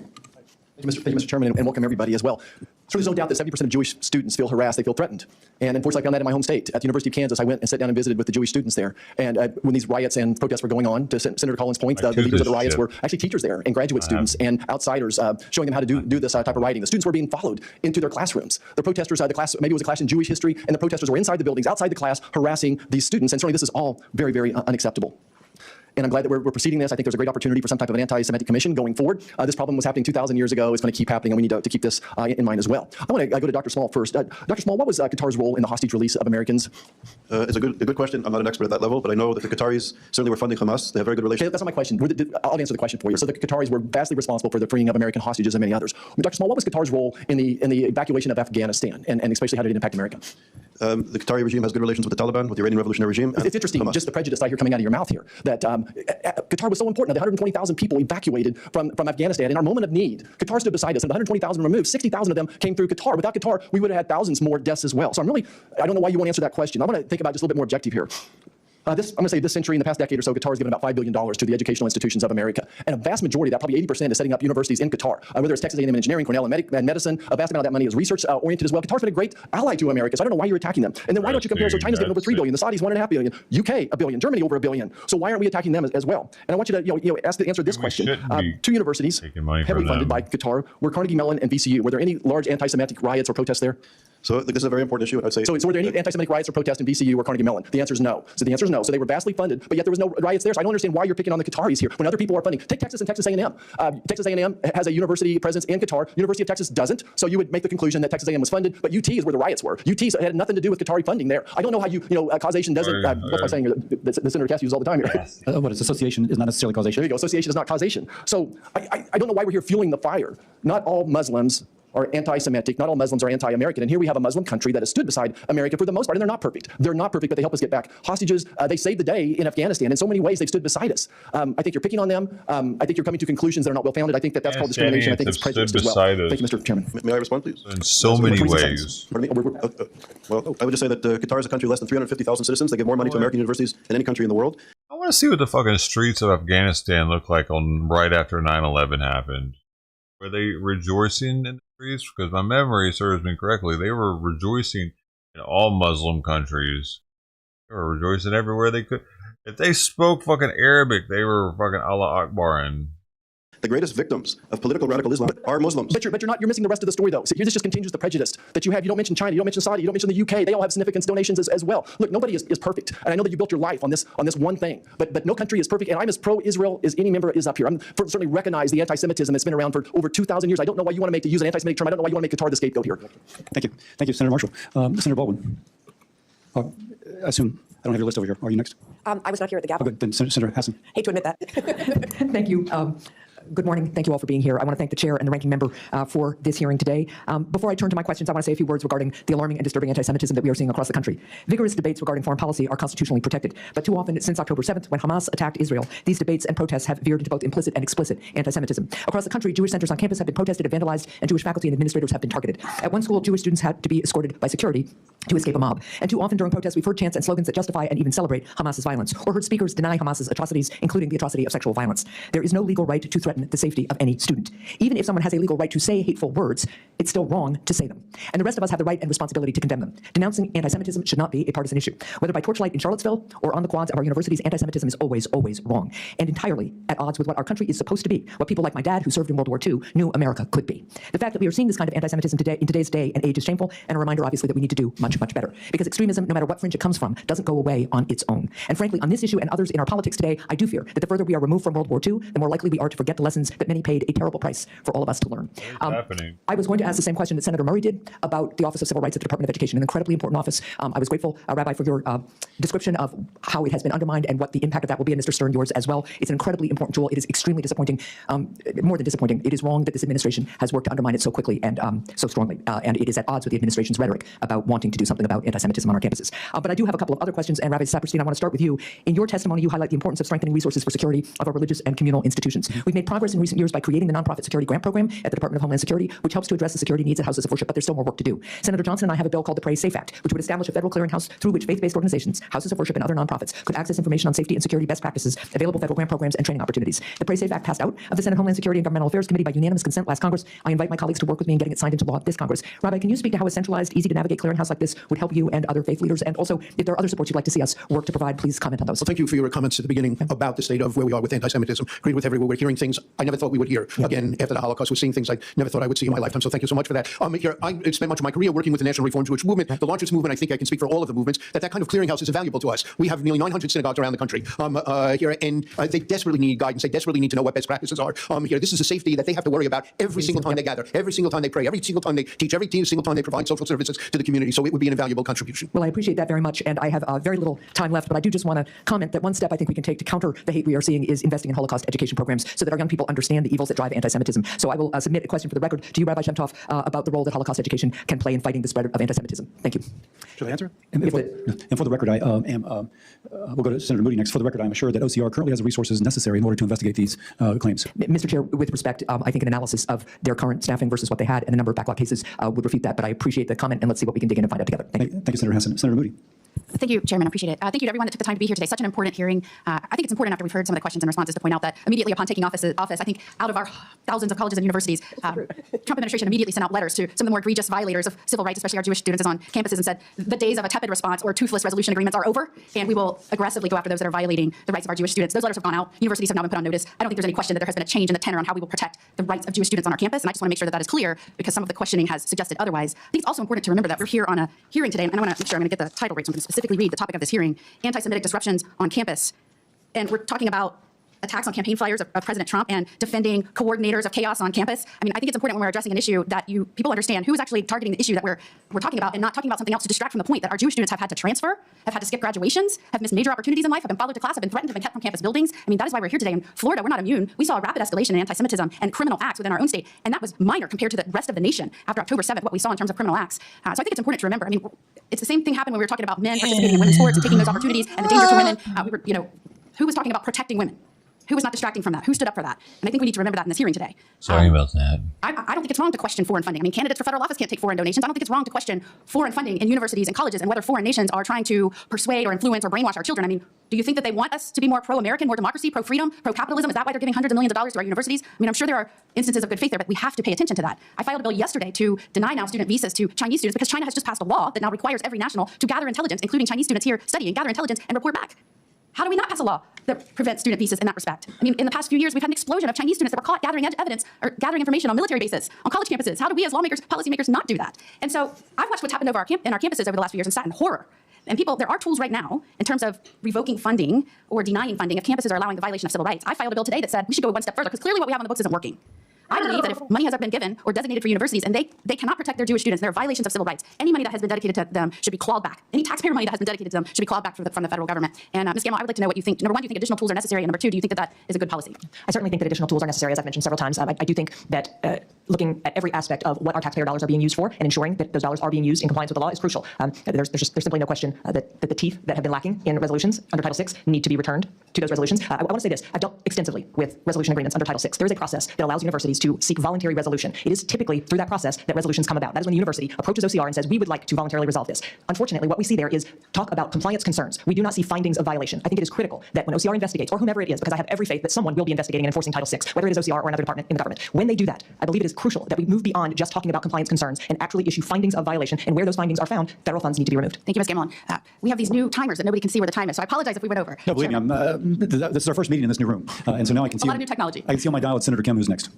Thank you, Mr. Chairman, and welcome everybody as well. So there's no doubt that 70% of Jewish students feel harassed, they feel threatened. And unfortunately, I found that in my home state. At the University of Kansas, I went and sat down and visited with the Jewish students there. And when these riots and protests were going on, to Senator Collins' point, the leaders of the riots were actually teachers there and graduate students and outsiders showing them how to do this type of writing. The students were being followed into their classrooms. The protesters, the class, maybe it was a class in Jewish history, and the protesters were inside the buildings, outside the class, harassing these students. And certainly this is all very, very unacceptable. And I'm glad that we're proceeding this. I think there's a great opportunity for some type of an anti-Semitic commission going forward. This problem was happening 2,000 years ago. It's going to keep happening, and we need to keep this in mind as well. I want to go to Dr. Small first. Dr. Small, what was Qatar's role in the hostage release of Americans? It's a good question. I'm not an expert at that level, but I know that the Qataris certainly were funding Hamas. They have very good relations. Okay, that's not my question. I'll answer the question for you. So the Qataris were vastly responsible for the freeing of American hostages and many others. Dr. Small, what was Qatar's role in the evacuation of Afghanistan, and especially how did it impact America? the Qatari regime has good relations with the Taliban, with the Iranian revolutionary regime. It's interesting, just the prejudice I hear coming out of your mouth here, that Qatar was so important. The 120,000 people evacuated from Afghanistan in our moment of need. Qatar stood beside us, and the 120,000 removed, 60,000 of them came through Qatar. Without Qatar, we would have had thousands more deaths as well. So I don't know why you won't answer that question. I want to think about just a little bit more objective here. I'm going to say this century, in the past decade or so, Qatar has given about $5 billion to the educational institutions of America. And a vast majority of that, probably 80%, is setting up universities in Qatar. Whether it's Texas A&M engineering, Cornell and medicine, a vast amount of that money is research-oriented as well. Qatar's been a great ally to America, so I don't know why you're attacking them. And then why don't you compare? So China's given over $3 billion, the Saudis $1.5 billion, UK $1 billion, Germany over $1 billion. So why aren't we attacking them as well? And I want you to answer this question. Two universities heavily funded by Qatar were Carnegie Mellon and VCU. Were there any large anti-Semitic riots or protests there? So this is a very important issue, I'd say. So were there any anti-Semitic riots or protests in VCU or Carnegie Mellon? The answer is no. So the answer is no. So they were vastly funded, but yet there was no riots there. So I don't understand why you're picking on the Qataris here when other people are funding. Take Texas and Texas A&M. Texas A&M has a university presence in Qatar. University of Texas doesn't. So you would make the conclusion that Texas A&M was funded, but UT is where the riots were. UT had nothing to do with Qatari funding there. I don't know how causation doesn't. What's my saying here? The Senator Cass uses all the time here. What is association is not necessarily causation. There you go. Association is not causation. So I don't know why we're here fueling the fire. Not all Muslims are anti-Semitic. Not all Muslims are anti-American. And here we have a Muslim country that has stood beside America for the most part, and they're not perfect. They're not perfect, but they help us get back hostages. They saved the day in Afghanistan. In so many ways, they've stood beside us. I think you're picking on them. I think you're coming to conclusions that are not well-founded. I think that's called discrimination. I think it's prejudice as well. Thank you, Mr. Chairman. May I respond, please? In so many ways. Well, I would just say that Qatar is a country less than 350,000 citizens. They give more money to American universities than any country in the world. I want to see what the fucking streets of Afghanistan look like right after 9/11 happened. Were they rejoicing in the streets? Because my memory serves me correctly, they were rejoicing in all Muslim countries. They were rejoicing everywhere they could. If they spoke fucking Arabic, they were fucking Allah Akbar. And the greatest victims of political radical Islam are Muslims. But you're missing the rest of the story, though. So here, this just continues the prejudice that you have. You don't mention China, you don't mention Saudi, you don't mention the UK. They all have significant donations as well. Look, nobody is perfect. And I know that you built your life on this one thing. But no country is perfect. And I'm as pro-Israel as any member is up here. I'm certainly recognize the anti-Semitism that's been around for over 2,000 years. I don't know why you want to use an anti-Semitic term. I don't know why you want to make Qatar the scapegoat here. Thank you. Thank you, Senator Marshall. Senator Baldwin. I assume I don't have your list over here. Are you next? I was not here at the Gavel. Oh, good. Then Senator Hassan. Hate to admit that. Thank you. Good morning. Thank you all for being here. I want to thank the chair and the ranking member for this hearing today. Before I turn to my questions, I want to say a few words regarding the alarming and disturbing anti-Semitism that we are seeing across the country. Vigorous debates regarding foreign policy are constitutionally protected, but too often since October 7th, when Hamas attacked Israel, these debates and protests have veered into both implicit and explicit anti-Semitism. Across the country, Jewish centers on campus have been protested and vandalized, and Jewish faculty and administrators have been targeted. At one school, Jewish students had to be escorted by security to escape a mob. And too often during protests, we've heard chants and slogans that justify and even celebrate Hamas's violence, or heard speakers deny Hamas's atrocities, including the atrocity of sexual violence. There is no legal right to threaten the safety of any student. Even if someone has a legal right to say hateful words, it's still wrong to say them. And the rest of us have the right and responsibility to condemn them. Denouncing anti-Semitism should not be a partisan issue. Whether by torchlight in Charlottesville or on the quads of our universities, anti-Semitism is always, always wrong, and entirely at odds with what our country is supposed to be, what people like my dad, who served in World War II, knew America could be. The fact that we are seeing this kind of anti-Semitism today, in today's day and age, is shameful, and a reminder, obviously, that we need to do much, much better. Because extremism, no matter what fringe it comes from, doesn't go away on its own. And frankly, on this issue and others in our politics today, I do fear that the further we are removed from World War II, the more likely we are to forget the lessons that many paid a terrible price for all of us to learn. I was going to ask the same question that Senator Murray did about the Office of Civil Rights at the Department of Education, an incredibly important office. I was grateful, Rabbi, for your description of how it has been undermined and what the impact of that will be, and Mr. Stern, yours as well. It's an incredibly important tool. It is extremely disappointing, more than disappointing. It is wrong that this administration has worked to undermine it so quickly and so strongly, and it is at odds with the administration's rhetoric about wanting to do something about anti-Semitism on our campuses. But I do have a couple of other questions, and Rabbi Saperstein, I want to start with you. In your testimony, you highlight the importance of strengthening resources for security of our religious and communal institutions. We've made progress in recent years by creating the nonprofit security grant program at the Department of Homeland Security, which helps to address the security needs at houses of worship, but there's still more work to do. Senator Johnson and I have a bill called the Pray Safe Act, which would establish a federal clearinghouse through which faith-based organizations, houses of worship, and other nonprofits could access information on safety and security best practices, available federal grant programs, and training opportunities. The Pray Safe Act passed out of the Senate Homeland Security and Governmental Affairs Committee by unanimous consent last Congress. I invite my colleagues to work with me in getting it signed into law this Congress. Rabbi, can you speak to how a centralized, easy-to-navigate clearinghouse like this would help you and other faith leaders? And also, if there are other supports you'd like to see us work to provide, please comment on those. Well, thank you for your comments at the beginning about the state of where we are with anti-Semitism. Agreed with everyone. We're hearing things I never thought we would hear. Again, after the Holocaust, we're seeing things I never thought I would see in my lifetime. So thank you so much for that. Here, I spent much of my career working with the National Reform Jewish Movement, the largest movement. I think I can speak for all of the movements, that kind of clearinghouse is invaluable to us. We have nearly 900 synagogues around the country here, and they desperately need guidance. They desperately need to know what best practices are. Here, this is a safety that they have to worry about every single time they gather, every single time they pray, every single time they teach, every single time they provide social services to the community. So it would be an invaluable contribution. Well, I appreciate that very much, and I have very little time left, but I do just want to comment that one step I think we can take to counter the hate we are seeing is investing in Holocaust education programs so that our young people people understand the evils that drive anti-Semitism. So I will submit a question for the record to you, Rabbi Shemtov, about the role that Holocaust education can play in fighting the spread of anti-Semitism. Thank you. Shall I answer? And for the record, I we'll go to Senator Moody next. For the record, I'm assured that OCR currently has the resources necessary in order to investigate these claims. Mr. Chair, with respect, I think an analysis of their current staffing versus what they had and the number of backlog cases would refute that, but I appreciate the comment, and let's see what we can dig in and find out together. Thank you. Thank you, Senator Hassan. Senator Moody. Thank you, Chairman. I appreciate it. Thank you to everyone that took the time to be here today. Such an important hearing. I think it's important after we've heard some of the questions and responses to point out that immediately upon taking office, I think out of our thousands of colleges and universities, Trump administration immediately sent out letters to some of the more egregious violators of civil rights, especially our Jewish students on campuses, and said the days of a tepid response or toothless resolution agreements are over, and we will aggressively go after those that are violating the rights of our Jewish students. Those letters have gone out. Universities have now been put on notice. I don't think there's any question that there has been a change in the tenor on how we will protect the rights of Jewish students on our campus, and I just want to make sure that that is clear because some of the questioning has suggested otherwise. I think it's also important to remember that we're here on a hearing today, and I want to make sure I'm going to get the title right, so I'm going to specifically read the topic of this hearing: anti-Semitic disruptions on campus. And we're talking about attacks on campaign flyers of President Trump and defending coordinators of chaos on campus. I mean, I think it's important when we're addressing an issue that people understand who is actually targeting the issue that we're talking about, and not talking about something else to distract from the point that our Jewish students have had to transfer, have had to skip graduations, have missed major opportunities in life, have been followed to class, have been threatened, have been kept from campus buildings. I mean, that is why we're here today. In Florida, we're not immune. We saw a rapid escalation in anti-Semitism and criminal acts within our own state, and that was minor compared to the rest of the nation after October 7th, what we saw in terms of criminal acts. So I think it's important to remember. I mean, it's the same thing happened when we were talking about men participating in women's sports and taking those opportunities and the danger to women. Who was talking about protecting women? Who was not distracting from that? Who stood up for that? And I think we need to remember that in this hearing today. Sorry about that. I don't think it's wrong to question foreign funding. I mean, candidates for federal office can't take foreign donations. I don't think it's wrong to question foreign funding in universities and colleges and whether foreign nations are trying to persuade or influence or brainwash our children. I mean, do you think that they want us to be more pro-American, more democracy, pro-freedom, pro-capitalism? Is that why they're giving hundreds of millions of dollars to our universities? I mean, I'm sure there are instances of good faith there, but we have to pay attention to that. I filed a bill yesterday to deny now student visas to Chinese students because China has just passed a law that now requires every national to gather intelligence, including Chinese students here studying, gather intelligence and report back. How do we not pass a law that prevents student visas in that respect? I mean, in the past few years, we've had an explosion of Chinese students that were caught gathering evidence or gathering information on military bases, on college campuses. How do we as lawmakers, policymakers not do that? And so I've watched what's happened in our campuses over the last few years and sat in horror. And there are tools right now in terms of revoking funding or denying funding if campuses are allowing the violation of civil rights. I filed a bill today that said we should go one step further because clearly what we have on the books isn't working. I believe that if money has been given or designated for universities and they cannot protect their Jewish students, there are violations of civil rights. Any money that has been dedicated to them should be clawed back. Any taxpayer money that has been dedicated to them should be clawed back from the federal government. And Ms. Gamble, I would like to know what you think. Number one, do you think additional tools are necessary? And number two, do you think that that is a good policy? I certainly think that additional tools are necessary, as I've mentioned several times. I do think that looking at every aspect of what our taxpayer dollars are being used for and ensuring that those dollars are being used in compliance with the law is crucial. There's simply no question that the teeth that have been lacking in resolutions under Title VI need to be returned to those resolutions. I want to say this. I've dealt extensively with resolution agreements under Title VI. There is a process that allows universities to seek voluntary resolution. It is typically through that process that resolutions come about. That is when the university approaches OCR and says, we would like to voluntarily resolve this. Unfortunately, what we see there is talk about compliance concerns. We do not see findings of violation. I think it is critical that when OCR investigates, or whomever it is, because I have every faith that someone will be investigating and enforcing Title VI, whether it is OCR or another department in the government, when they do that, I believe it is crucial that we move beyond just talking about compliance concerns and actually issue findings of violation, and where those findings are found, federal funds need to be removed. Thank you, Ms. Gamble. We have these new timers that nobody can see where the time is, so I apologize if we went over. No, believe me, this is our first meeting in this new room, and so now I can see a lot of new technology. I can see on my dial it's Senator Kim who's next.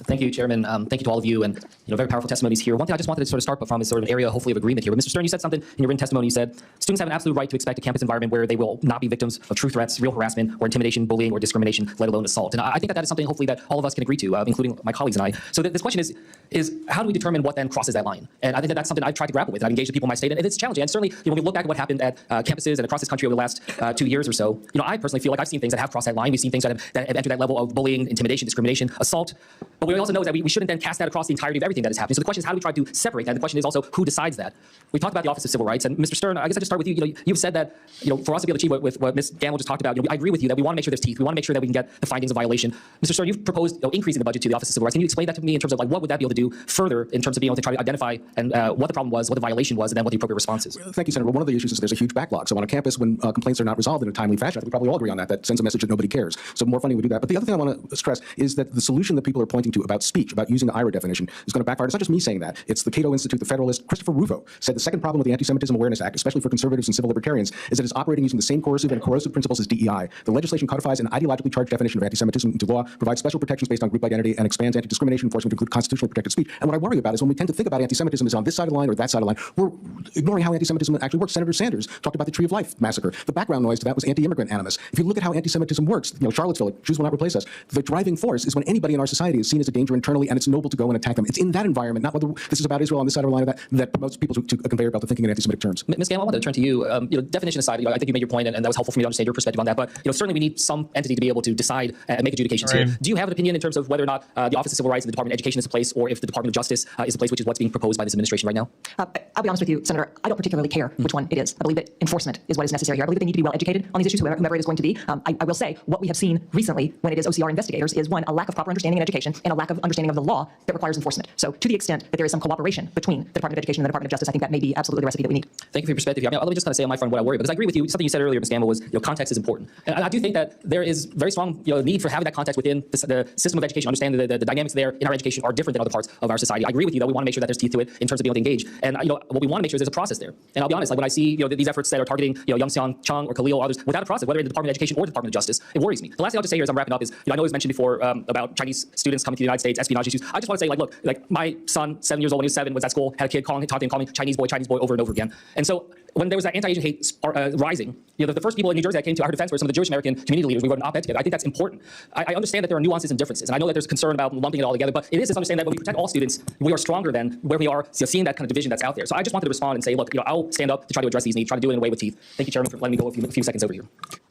Thank you, Chairman. Thank you to all of you, and very powerful testimonies here. One thing I just wanted to sort of start from is sort of an area, hopefully, of agreement here. But Mr. Stern, you said something in your written testimony. You said students have an absolute right to expect a campus environment where they will not be victims of true threats, real harassment, or intimidation, bullying, or discrimination, let alone assault. And I think that is something, hopefully, that all of us can agree to, including my colleagues and I. So this question is how do we determine what then crosses that line? And I think that's something I've tried to grapple with. And I've engaged with people in my state, and it's challenging. And certainly, when we look back at what happened at campuses and across this country over the last 2 years or so, I personally feel like I've seen things that have crossed that line. We've seen things that have entered that level of bullying, intimidation, discrimination, assault. But we also know that we shouldn't then cast that across the entirety of everything that is happening. So the question is, how do we try to separate that? And the question is also, who decides that? We talked about the Office of Civil Rights, and Mr. Stern, I guess I just start with you. You've said that, for us to be able to achieve what Ms. Gamble just talked about, I agree with you that we want to make sure there's teeth. We want to make sure that we can get the findings of violation. Mr. Stern, you've proposed increasing the budget to the Office of Civil Rights. Can you explain that to me in terms of what would that be able to do further in terms of being able to try to identify and what the problem was, what the violation was, and then what the appropriate response is? Thank you, Senator. Well, one of the issues is there's a huge backlog. So on a campus, when complaints are not resolved in a timely fashion, I think we probably all agree on that. That sends a message that nobody cares. So more funding would do that. But the other thing I want to stress is that the solution that people are pointing to about speech, about using the IRA definition, is going to backfire. It's not just me saying that. It's the Cato Institute, the Federalist. Christopher Rufo said the second problem with the Anti-Semitism Awareness Act, especially for conservatives and civil libertarians, is that it's operating using the same coercive and corrosive principles as DEI. The legislation codifies an ideologically charged definition of anti-Semitism into law, provides special protections based on group identity, and expands anti-discrimination enforcement to include constitutionally protected speech. And what I worry about is when we tend to think about anti-Semitism as on this side of the line or that side of the line, we're ignoring how anti-Semitism actually works. Senator Sanders talked about the Tree of Life massacre. The background noise to that was anti-immigrant animus. If you look at how anti-Semitism works, Charlottesville, Jews will not replace us. The driving force is when anybody in our society is seen as a danger internally, and it's noble to go and attack them. It's in that environment, not whether this is about Israel on this side of the line, that promotes people to a conveyor belt of thinking in anti-Semitic terms. Ms. Gamble, I wanted to turn to you. Definition aside, I think you made your point, and that was helpful for me to understand your perspective on that. But certainly we need some entity to be able to decide and make adjudications here. Do you have an opinion in terms of whether or not the Office of Civil Rights and the Department of Education is a place, or if the Department of Justice is a place, which is what's being proposed by this administration right now? I'll be honest with you, Senator. I don't particularly care which one it is. I believe that enforcement is what is necessary here. I believe they need to be well educated on these issues, whomever it is going to be. I will say what we have seen recently when it is OCR investigators is, one, a lack of proper understanding in education and a lack of understanding of the law that requires enforcement. So to the extent that there is some cooperation between the Department of Education and the Department of Justice, I think that may be absolutely the recipe that we need. Thank you for your perspective here. Let me just kind of say on my front what I worry about, because I agree with you. Something you said earlier, Ms. Gamble, was context is important. And I do think that there is very strong need for having that context within the system of education. Understand that the dynamics there in our education are different than other parts of our society. I agree with you that we want to make sure that there's teeth to it in terms of being able to engage. And what we want to make sure is there's a process there. And I'll be honest, like when I see these efforts that are targeting Young Seong Chung or Khalil or others without a process, whether in the Department of Education or the Department of Justice, it worries me. The last thing I'll just say here as I'm wrapping up is, I know it was mentioned before about Chinese students coming to the United States, espionage issues. I just want to say, look, my son, 7 years old, when he was 7, was at school, had a kid talking to him, calling me Chinese boy over and over again. And so when there was that anti-Asian hate rising, the first people in New Jersey that came to our defense were some of the Jewish American community leaders. We wrote an op-ed together. I think that's important. I understand that there are nuances and differences, and I know that there's concern about lumping it all together, but it is this understanding that when we protect all students, we are stronger than where we are seeing that kind of division that's out there. So I just wanted to respond and say, look, I'll stand up to try to address these needs, try to do it in a way with teeth. Thank you, Chairman, for letting me go a few seconds over here.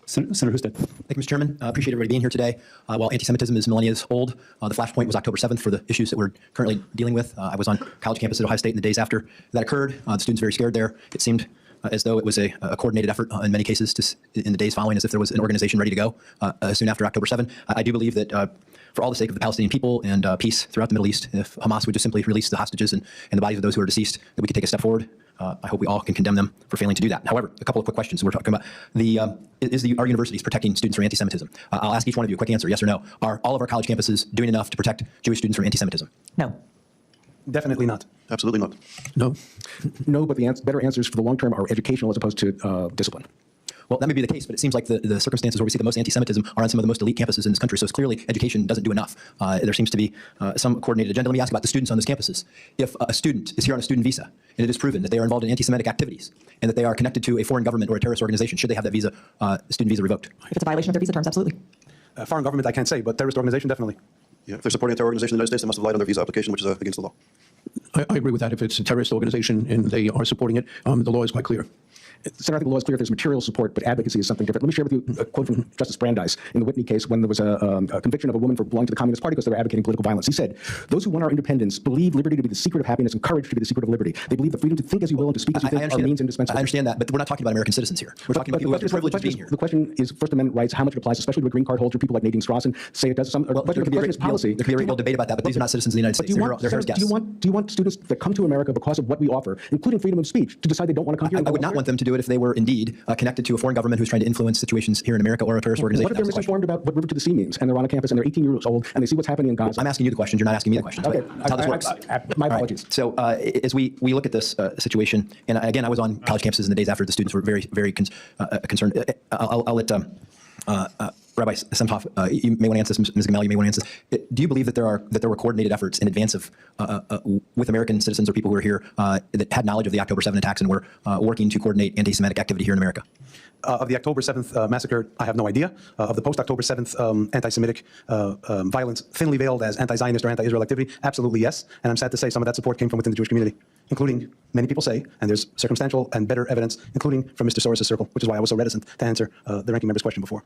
Senator Husted. Thank you, Mr. Chairman. I appreciate everybody being here today. While anti-Semitism is millennia old, the flashpoint was October 7th for the issues that we're currently dealing with. I was on college campus at Ohio State in the days after that occurred. The students were very scared there. It seemed as though it was a coordinated effort in many cases in the days following, as if there was an organization ready to go soon after October 7. I do believe that for all the sake of the Palestinian people and peace throughout the Middle East, if Hamas would just simply release the hostages and the bodies of those who are deceased, that we could take a step forward. I hope we all can condemn them for failing to do that. However, a couple of quick questions. We're talking about our universities protecting students from anti-Semitism? I'll ask each one of you a quick answer, yes or no. Are all of our college campuses doing enough to protect Jewish students from anti-Semitism? No. Definitely not. Absolutely not. No, but the better answers for the long term are educational as opposed to discipline. Well, that may be the case, but it seems like the circumstances where we see the most anti-Semitism are on some of the most elite campuses in this country. So it's clearly education doesn't do enough. There seems to be some coordinated agenda. Let me ask about the students on those campuses. If a student is here on a student visa and it is proven that they are involved in anti-Semitic activities and that they are connected to a foreign government or a terrorist organization, should they have that visa, student visa revoked? If it's a violation of their visa terms, absolutely. Foreign government, I can't say, but terrorist organization, definitely. Yeah, if they're supporting a terror organization in the United States, they must have lied on their visa application, which is against the law. I agree with that. If it's a terrorist organization and they are supporting it, the law is quite clear. Senator, I think the law is clear if there's material support, but advocacy is something different. Let me share with you a quote from Justice Brandeis in the Whitney case when there was a conviction of a woman for belonging to the Communist Party because they were advocating political violence. He said, "Those who want our independence believe liberty to be the secret of happiness and courage to be the secret of liberty. They believe the freedom to think as you will and to speak as you think are means indispensable." I understand that, but we're not talking about American citizens here. We're talking about people who have the privilege of being here. The question is First Amendment rights, how much it applies, especially to a green card holder, people like Nadine Strawson say it does. Well, there could be a great policy. There could be a great deal of debate about that, but these are not citizens of the United States. Do you want students that come to America because of what we offer, including freedom of speech, to decide they don't want to come here? I would not want them to do it if they were indeed connected to a foreign government who's trying to influence situations here in America or a terrorist organization. What if they're misinformed about what River to the Sea means, and they're on a campus and they're 18 years old and they see what's happening in Gaza? I'm asking you the questions. You're not asking me the questions. Okay. That's how this works. My apologies. Right. So as we look at this situation, and again, I was on college campuses in the days after the students were very, very concerned. I'll let Rabbi Semtov, you may want to answer this. Ms. Gamal, you may want to answer this. Do you believe that there were coordinated efforts in advance of with American citizens or people who are here that had knowledge of the October 7 attacks and were working to coordinate anti-Semitic activity here in America? Of the October 7th massacre, I have no idea. Of the post-October 7th anti-Semitic violence, thinly veiled as anti-Zionist or anti-Israel activity, absolutely yes. And I'm sad to say some of that support came from within the Jewish community, including, many people say, and there's circumstantial and better evidence, including from Mr. Soros' circle, which is why I was so reticent to answer the ranking member's question before.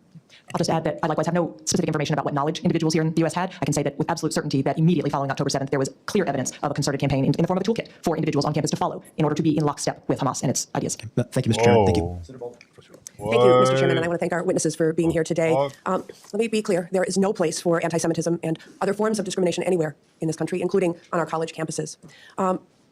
I'll just add that I likewise have no specific information about what knowledge individuals here in the U.S. had. I can say that with absolute certainty that immediately following October 7th, there was clear evidence of a concerted campaign in the form of a toolkit for individuals on campus to follow in order to be in lockstep with Hamas and its ideas. Thank you, Mr. Chairman. Thank you. Thank you, Mr. Chairman, and I want to thank our witnesses for being here today. Let me be clear. There is no place for anti-Semitism and other forms of discrimination anywhere in this country, including on our college campuses.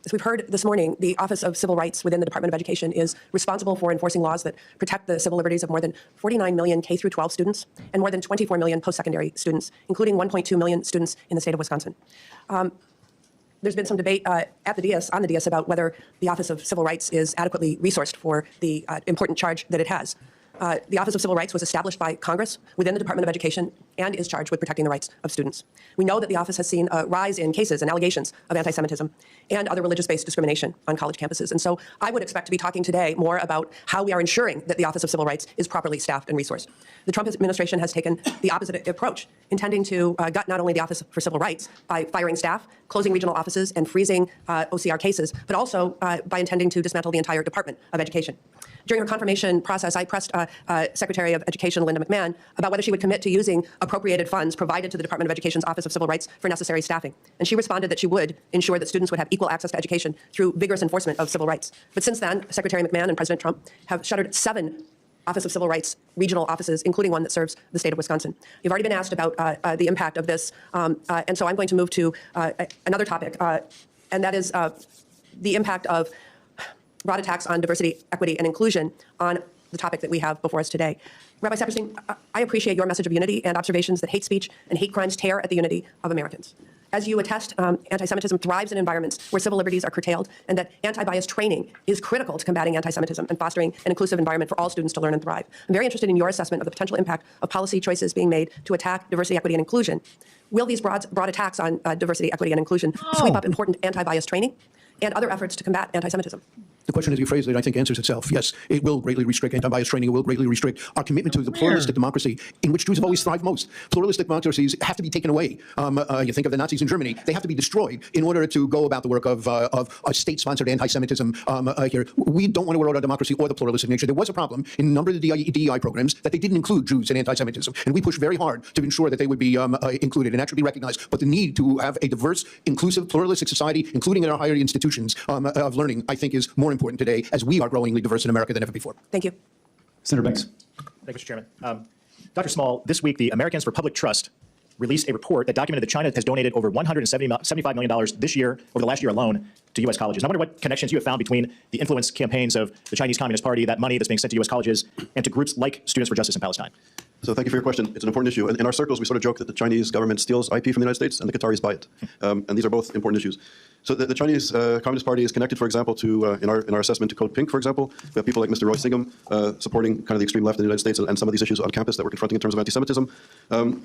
As we've heard this morning, the Office of Civil Rights within the Department of Education is responsible for enforcing laws that protect the civil liberties of more than 49 million K through 12 students and more than 24 million post-secondary students, including 1.2 million students in the state of Wisconsin. There's been some debate on the DS about whether the Office of Civil Rights is adequately resourced for the important charge that it has. The Office of Civil Rights was established by Congress within the Department of Education and is charged with protecting the rights of students. We know that the office has seen a rise in cases and allegations of anti-Semitism and other religious-based discrimination on college campuses. And so I would expect to be talking today more about how we are ensuring that the Office of Civil Rights is properly staffed and resourced. The Trump administration has taken the opposite approach, intending to gut not only the Office for Civil Rights by firing staff, closing regional offices, and freezing OCR cases, but also by intending to dismantle the entire Department of Education. During her confirmation process, I pressed Secretary of Education Linda McMahon about whether she would commit to using appropriated funds provided to the Department of Education's Office of Civil Rights for necessary staffing. And she responded that she would ensure that students would have equal access to education through vigorous enforcement of civil rights. But since then, Secretary McMahon and President Trump have shuttered 7 Office of Civil Rights regional offices, including one that serves the state of Wisconsin. You've already been asked about the impact of this, and so I'm going to move to another topic, and that is the impact of broad attacks on diversity, equity, and inclusion on the topic that we have before us today. Rabbi Saperstein, I appreciate your message of unity and observations that hate speech and hate crimes tear at the unity of Americans. As you attest, anti-Semitism thrives in environments where civil liberties are curtailed, and that anti-bias training is critical to combating anti-Semitism and fostering an inclusive environment for all students to learn and thrive. I'm very interested in your assessment of the potential impact of policy choices being made to attack diversity, equity, and inclusion. Will these broad attacks on diversity, equity, and inclusion sweep up important anti-bias training and other efforts to combat anti-Semitism? The question as you phrased it, I think, answers itself. Yes, it will greatly restrict anti-bias training. It will greatly restrict our commitment to the pluralistic democracy in which Jews have always thrived most. Pluralistic democracies have to be taken away. You think of the Nazis in Germany. They have to be destroyed in order to go about the work of a state-sponsored anti-Semitism here. We don't want to erode our democracy or the pluralistic nature. There was a problem in a number of the DEI programs that they didn't include Jews and anti-Semitism. And we pushed very hard to ensure that they would be included and actually be recognized. But the need to have a diverse, inclusive, pluralistic society, including in our higher institutions of learning, I think is more important today as we are growingly diverse in America than ever before. Thank you. Senator Banks. Thank you, Mr. Chairman. Dr. Small, this week the Americans for Public Trust released a report that documented that China has donated over $175 million this year, over the last year alone, to U.S. colleges. And I wonder what connections you have found between the influence campaigns of the Chinese Communist Party, that money that's being sent to U.S. colleges, and to groups like Students for Justice in Palestine. So thank you for your question. It's an important issue. In our circles, we sort of joke that the Chinese government steals IP from the United States and the Qataris buy it. And these are both important issues. So the Chinese Communist Party is connected, for example, to, in our assessment, to Code Pink, for example. We have people like Mr. Roy Singham supporting kind of the extreme left in the United States and some of these issues on campus that we're confronting in terms of anti-Semitism.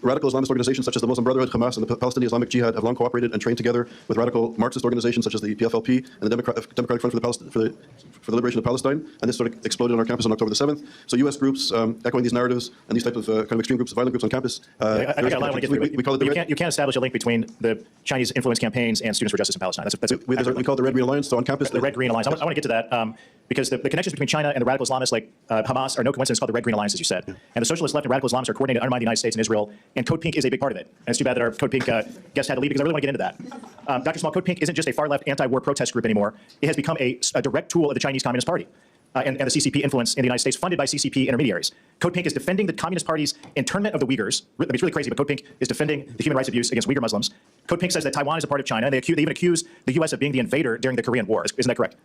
Radical Islamist organizations such as the Muslim Brotherhood, Hamas, and the Palestinian Islamic Jihad have long cooperated and trained together with radical Marxist organizations such as the PFLP and the Democratic Front for the Liberation of Palestine. And this sort of exploded on our campus on October the 7th. So U.S. groups echoing these narratives and these types of kind of extreme groups, violent groups on campus. We call it you can't establish a link between the Chinese influence campaigns and Students for Justice in Palestine. We call it the Red Green Alliance. So on campus, the Red Green Alliance. I want to get to that because the connections between China and the radical Islamists like Hamas are no coincidence. Called the Red Green Alliance, as you said. And the socialist left and radical Islamists are coordinated to undermine the United States and Israel. And Code Pink is a big part of it. And it's too bad that our Code Pink guest had to leave because I really want to get into that. Dr. Small, Code Pink isn't just a far left anti-war protest group anymore. It has become a direct tool of the Chinese Communist Party. And the CCP influence in the United States, funded by CCP intermediaries. Code Pink is defending the Communist Party's internment of the Uyghurs. I mean, it's really crazy, but Code Pink is defending the human rights abuse against Uyghur Muslims. Code Pink says that Taiwan is a part of China, and they even accuse the U.S. of being the invader during the Korean War. Isn't that correct?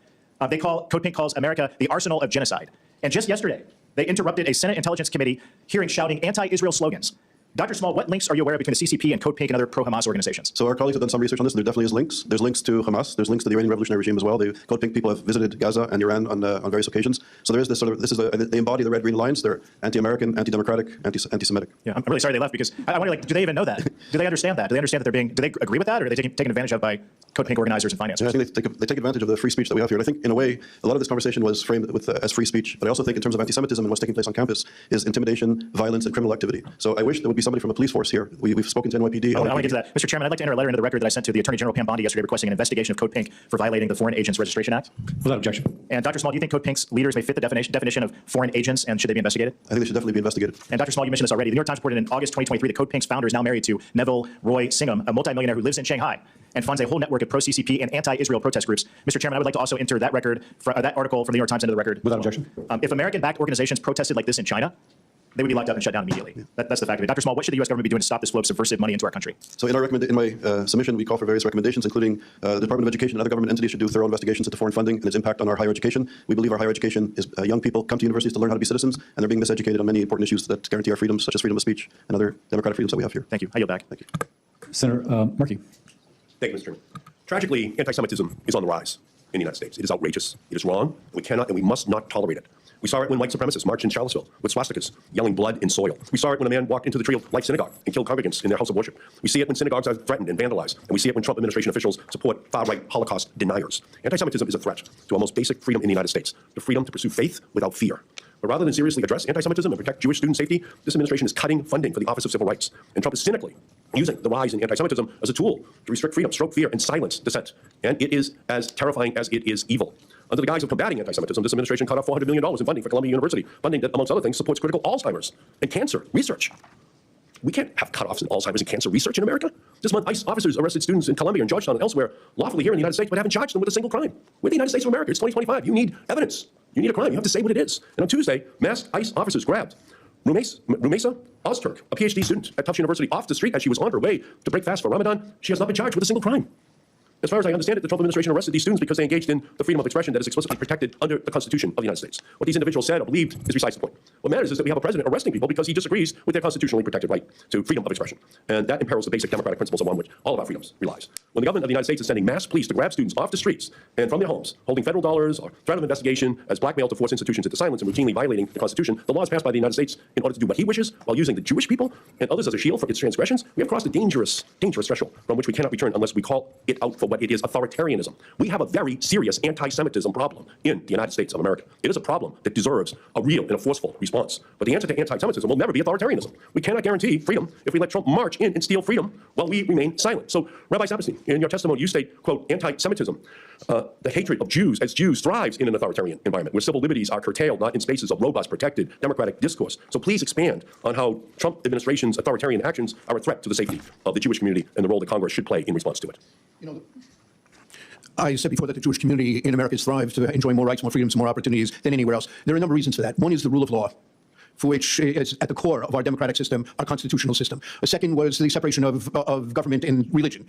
Code Pink calls America the arsenal of genocide. And just yesterday, they interrupted a Senate Intelligence Committee hearing shouting anti-Israel slogans. Dr. Small, what links are you aware of between the CCP and Code Pink and other pro-Hamas organizations? So our colleagues have done some research on this. There definitely is links. There's links to Hamas. There's links to the Iranian revolutionary regime as well. The Code Pink people have visited Gaza and Iran on various occasions. So there is this sort of, they embody the Red Green Alliance. They're anti-American, anti-democratic, anti-Semitic. Yeah, I'm really sorry they left because I wonder, do they even know that? Do they understand that? Do they understand that do they agree with that, or are they taken advantage of by Code Pink organizers and financiers? Yeah, I think they take advantage of the free speech that we have here. And I think, in a way, a lot of this conversation was framed with as free speech. But I also think, in terms of anti-Semitism and what's taking place on campus, is intimidation, violence, and criminal activity. So I wish there would be somebody from the police force here. We've spoken to NYPD. I want to get to that. Mr. Chairman, I'd like to enter a letter into the record that I sent to the Attorney General Pam Bondi yesterday requesting an investigation of Code Pink for violating the Foreign Agents Registration Act. Without objection. And Dr. Small, do you think Code Pink's leaders may fit the definition of foreign agents, and should they be investigated? I think they should definitely be investigated. And Dr. Small, you mentioned this already. The New York Times reported in August 2023 that Code Pink's founder is now married to Neville Roy Singham, a multimillionaire who lives in Shanghai and funds a whole network of pro-CCP and anti-Israel protest groups. Mr. Chairman, I would like to also enter that record, that article from the New York Times into the record. Without objection. If American-backed organizations protested like this in China, they would be locked up and shut down immediately. Yeah. That's the fact of it. Dr. Small, what should the U.S. government be doing to stop this flow of subversive money into our country? So in my submission, we call for various recommendations, including the Department of Education and other government entities should do thorough investigations into foreign funding and its impact on our higher education. We believe our higher education is young people come to universities to learn how to be citizens, and they're being miseducated on many important issues that guarantee our freedoms, such as freedom of speech and other democratic freedoms that we have here. Thank you. I yield back. Thank you. Senator Markey. Thank you, Mr. Chairman. Tragically, anti-Semitism is on the rise in the United States. It is outrageous. It is wrong. We cannot and we must not tolerate it. We saw it when white supremacists marched in Charlottesville with swastikas, yelling blood in soil. We saw it when a man walked into the Tree of Life synagogue and killed congregants in their house of worship. We see it when synagogues are threatened and vandalized. And we see it when Trump administration officials support far-right Holocaust deniers. Anti-Semitism is a threat to our most basic freedom in the United States, the freedom to pursue faith without fear. But rather than seriously address anti-Semitism and protect Jewish student safety, this administration is cutting funding for the Office of Civil Rights. And Trump is cynically using the rise in anti-Semitism as a tool to restrict freedom, stroke fear, and silence dissent. And it is as terrifying as it is evil. Under the guise of combating anti-Semitism, this administration cut off $400 million in funding for Columbia University, funding that, amongst other things, supports critical Alzheimer's and cancer research. We can't have cutoffs in Alzheimer's and cancer research in America. This month, ICE officers arrested students in Columbia and Georgetown and elsewhere lawfully here in the United States, but haven't charged them with a single crime. We're the United States of America. It's 2025. You need evidence. You need a crime. You have to say what it is. And on Tuesday, masked ICE officers grabbed Rumesa Ozturk, a PhD student at Tufts University, off the street as she was on her way to break fast for Ramadan. She has not been charged with a single crime. As far as I understand it, the Trump administration arrested these students because they engaged in the freedom of expression that is explicitly protected under the Constitution of the United States. What these individuals said or believed is besides the point. What matters is that we have a president arresting people because he disagrees with their constitutionally protected right to freedom of expression. And that imperils the basic democratic principles upon which all of our freedoms relies. When the government of the United States is sending mass police to grab students off the streets and from their homes, holding federal dollars or threat of investigation as blackmail to force institutions into silence and routinely violating the Constitution, the laws passed by the United States in order to do what he wishes while using the Jewish people and others as a shield for its transgressions, we have crossed a dangerous threshold from which we cannot return unless we call it out for what it is, authoritarianism. We have a very serious anti-Semitism problem in the United States of America. It is a problem that deserves a real and a forceful response. But the answer to anti-Semitism will never be authoritarianism. We cannot guarantee freedom if we let Trump march in and steal freedom while we remain silent. So, Rabbi Saperstein, in your testimony, you state, quote, anti-Semitism, the hatred of Jews as Jews thrives in an authoritarian environment where civil liberties are curtailed, not in spaces of robust, protected, democratic discourse. So please expand on how Trump administration's authoritarian actions are a threat to the safety of the Jewish community and the role that Congress should play in response to it. You know, I said before that the Jewish community in America has thrived to enjoy more rights, more freedoms, more opportunities than anywhere else. There are a number of reasons for that. One is the rule of law, for which is at the core of our democratic system, our constitutional system. A second was the separation of government and religion.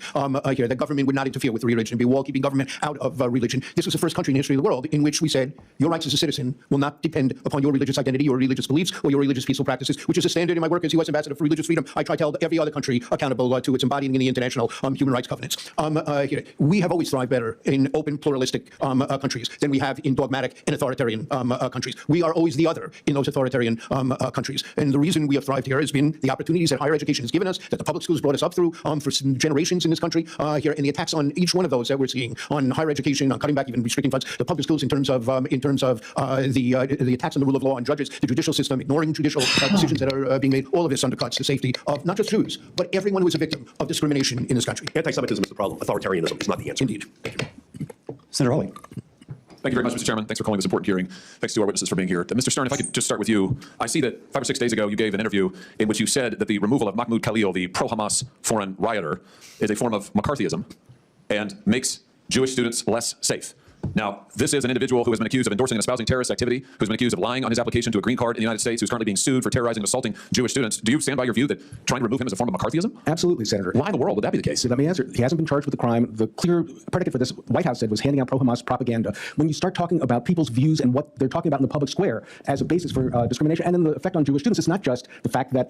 Here, that government would not interfere with religion, be wall-keeping government out of religion. This was the first country in the history of the world in which we said your rights as a citizen will not depend upon your religious identity, your religious beliefs, or your religious peaceful practices, which is a standard in my work as U.S. Ambassador for Religious Freedom. I try to hold every other country accountable to its embodying in the international human rights covenants. Here, we have always thrived better in open, pluralistic countries than we have in dogmatic and authoritarian countries. We are always the other in those authoritarian countries. And the reason we have thrived here has been the opportunities that higher education has given us, that the public schools brought us up through for some generations in this country here, and the attacks on each one of those that we're seeing on higher education, on cutting back, even restricting funds, the public schools in terms of the attacks on the rule of law, on judges, the judicial system, ignoring judicial decisions that are being made. All of this undercuts the safety of not just Jews, but everyone who is a victim of discrimination in this country. Anti-Semitism is the problem. Authoritarianism is not the answer. Indeed. Thank you. Senator Hawley. Thank you very much, Mr. Chairman. Thanks for calling this important hearing. Thanks to our witnesses for being here. Mr. Stern, if I could just start with you. I see that 5 or 6 days ago you gave an interview in which you said that the removal of Mahmoud Khalil, the pro-Hamas foreign rioter, is a form of McCarthyism and makes Jewish students less safe. Now, this is an individual who has been accused of endorsing and espousing terrorist activity, who's been accused of lying on his application to a green card in the United States, who's currently being sued for terrorizing and assaulting Jewish students. Do you stand by your view that trying to remove him is a form of McCarthyism? Absolutely, Senator. Why in the world would that be the case? Let me answer. He hasn't been charged with the crime. The clear predicate for this, White House said, was handing out pro-Hamas propaganda. When you start talking about people's views and what they're talking about in the public square as a basis for discrimination and then the effect on Jewish students, it's not just the fact that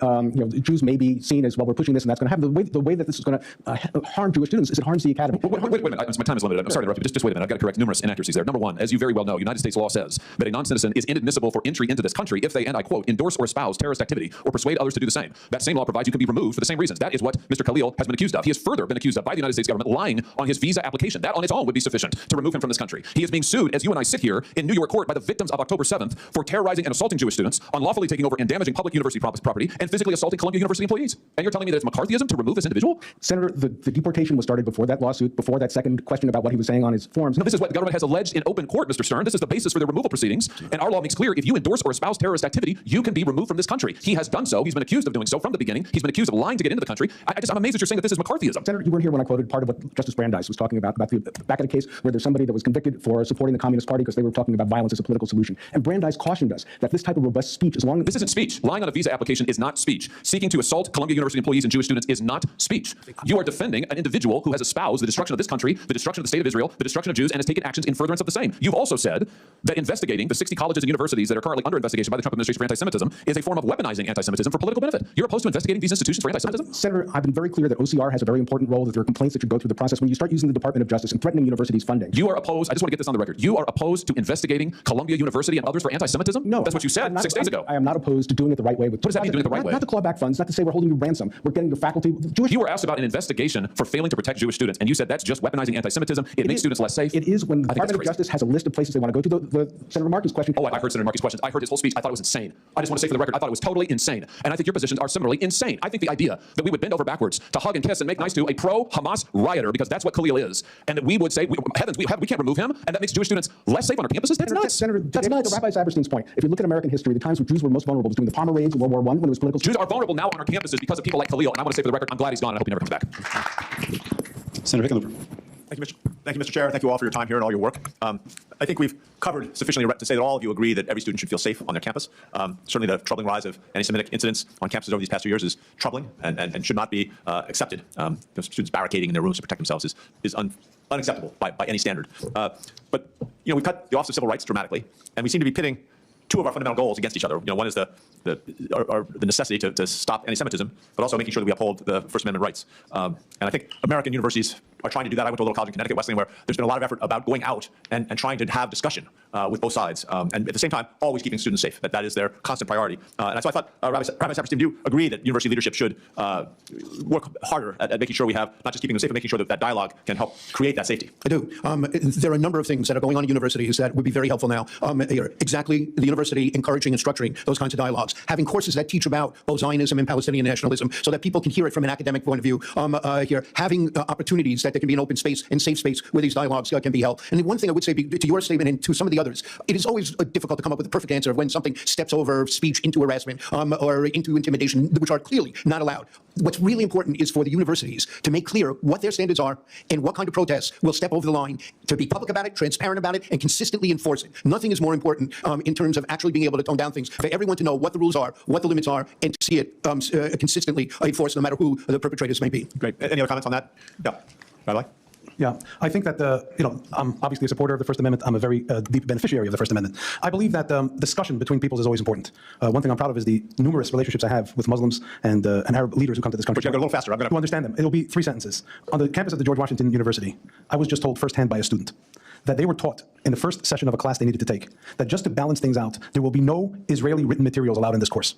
Jews may be seen as, well, we're pushing this and that's going to happen. The way that this is going to harm Jewish students is it harms the academy. Wait a minute. My time is limited. I'm sorry to interrupt you. Just wait a minute. I've got to correct numerous inaccuracies there. Number one, as you very well know, United States law says that a non-citizen is inadmissible for entry into this country if they, and I quote, endorse or espouse terrorist activity or persuade others to do the same. That same law provides you can be removed for the same reasons. That is what Mr. Khalil has been accused of. He has further been accused of by the United States government lying on his visa application. That on its own would be sufficient to remove him from this country. He is being sued, as you and I sit here in New York court, by the victims of October 7th for terrorizing and assaulting Jewish students, unlawfully taking over and damaging public university property, and physically assaulting Columbia University employees. And you're telling me that it's McCarthyism to remove this individual? Senator, the deportation was started before that lawsuit, before that second question about what he was saying on his forms. No, this is what the government has alleged in open court, Mr. Stern. This is the basis for their removal proceedings. And our law makes clear if you endorse or espouse terrorist activity, you can be removed from this country. He has done so. He's been accused of doing so from the beginning. He's been accused of lying to get into the country. I'm amazed that you're saying that this is McCarthyism. Senator, you weren't here when I quoted part of what Justice Brandeis was talking about the back in a case where there's somebody that was convicted for supporting the Communist Party because they were talking about violence as a political solution. And Brandeis cautioned us that this type of robust speech, as long as... This isn't speech. Lying on a visa application is not speech. Seeking to assault Columbia University employees and Jewish students is not speech. You are defending an individual who has espoused the destruction of this country, the destruction of the state of Israel, the destruction of Jews, and has taken actions actions in furtherance of the same. You've also said that investigating the 60 colleges and universities that are currently under investigation by the Trump administration for anti-Semitism is a form of weaponizing anti-Semitism for political benefit. You're opposed to investigating these institutions for anti-Semitism? Senator, I've been very clear that OCR has a very important role, that there are complaints that should go through the process. When you start using the Department of Justice and threatening universities' funding. You are opposed, I just want to get this on the record, you are opposed to investigating Columbia University and others for anti-Semitism? No. That's what you said 6 days ago. I am not opposed to doing it the right way. What does that mean, doing it the right way? Not to claw back funds, not to say we're holding you ransom. We're getting the faculty. You were asked about an investigation for failing to protect Jewish students, and you said that's just weaponizing anti-Semitism. It makes students less safe. It is when the Department of Justice has a list of places they want to go to. The Senator Markey's question. Oh, I heard Senator Markey's questions. I heard his whole speech. I thought it was insane. I just want to say for the record, I thought it was totally insane. And I think your positions are similarly insane. I think the idea that we would bend over backwards to hug and kiss and make nice to a pro-Hamas rioter, because that's what Khalil is, and that we would say, heavens, we can't remove him, and that makes Jewish students less safe on our campuses? That's nuts. Senator, that's nuts. To Rabbi Zaberstein's point, if you look at American history, the times when Jews were most vulnerable was during the Palmer raids in World War I, when it was political. Jews are vulnerable now on our campuses because of people like Khalil, and I want to say for the record, I'm glad he's gone, and I hope he never comes back. Senator Hickenlooper. Thank you, Mr. Chair. Thank you all for your time here and all your work. I think we've covered sufficiently to say that all of you agree that every student should feel safe on their campus. Certainly the troubling rise of anti-Semitic incidents on campuses over these past 2 years is troubling and should not be accepted. Students barricading in their rooms to protect themselves is unacceptable by any standard. But we've cut the Office of Civil Rights dramatically, and we seem to be pitting two of our fundamental goals against each other. One is the necessity to stop anti-Semitism, but also making sure that we uphold the First Amendment rights. And I think American universities are trying to do that. I went to a little college in Connecticut, Wesleyan, where there's been a lot of effort about going out and trying to have discussion with both sides, and at the same time, always keeping students safe. That is their constant priority. And so I thought, Rabbi Saperstein, do you agree that university leadership should work harder at making sure we have not just keeping them safe, but making sure that dialogue can help create that safety? I do. There are a number of things that are going on at universities that would be very helpful now. Exactly, the university encouraging and structuring those kinds of dialogues, having courses that teach about both Zionism and Palestinian nationalism so that people can hear it from an academic point of view, having opportunities that there can be an open space and safe space where these dialogues can be held. And the one thing I would say to your statement and to some of the others, it is always difficult to come up with a perfect answer of when something steps over speech into harassment or into intimidation, which are clearly not allowed. What's really important is for the universities to make clear what their standards are and what kind of protests will step over the line, to be public about it, transparent about it, and consistently enforce it. Nothing is more important in terms of actually being able to tone down things, for everyone to know what the rules are, what the limits are, and to see it consistently enforced no matter who the perpetrators may be. Great. Any other comments on that? Yeah. Rabbi? Yeah, I think that, I'm obviously a supporter of the First Amendment. I'm a very deep beneficiary of the First Amendment. I believe that discussion between peoples is always important. One thing I'm proud of is the numerous relationships I have with Muslims and Arab leaders who come to this country. But you have to go a little faster. To understand them. It'll be 3 sentences. On the campus of the George Washington University, I was just told firsthand by a student that they were taught in the first session of a class they needed to take that just to balance things out, there will be no Israeli written materials allowed in this course.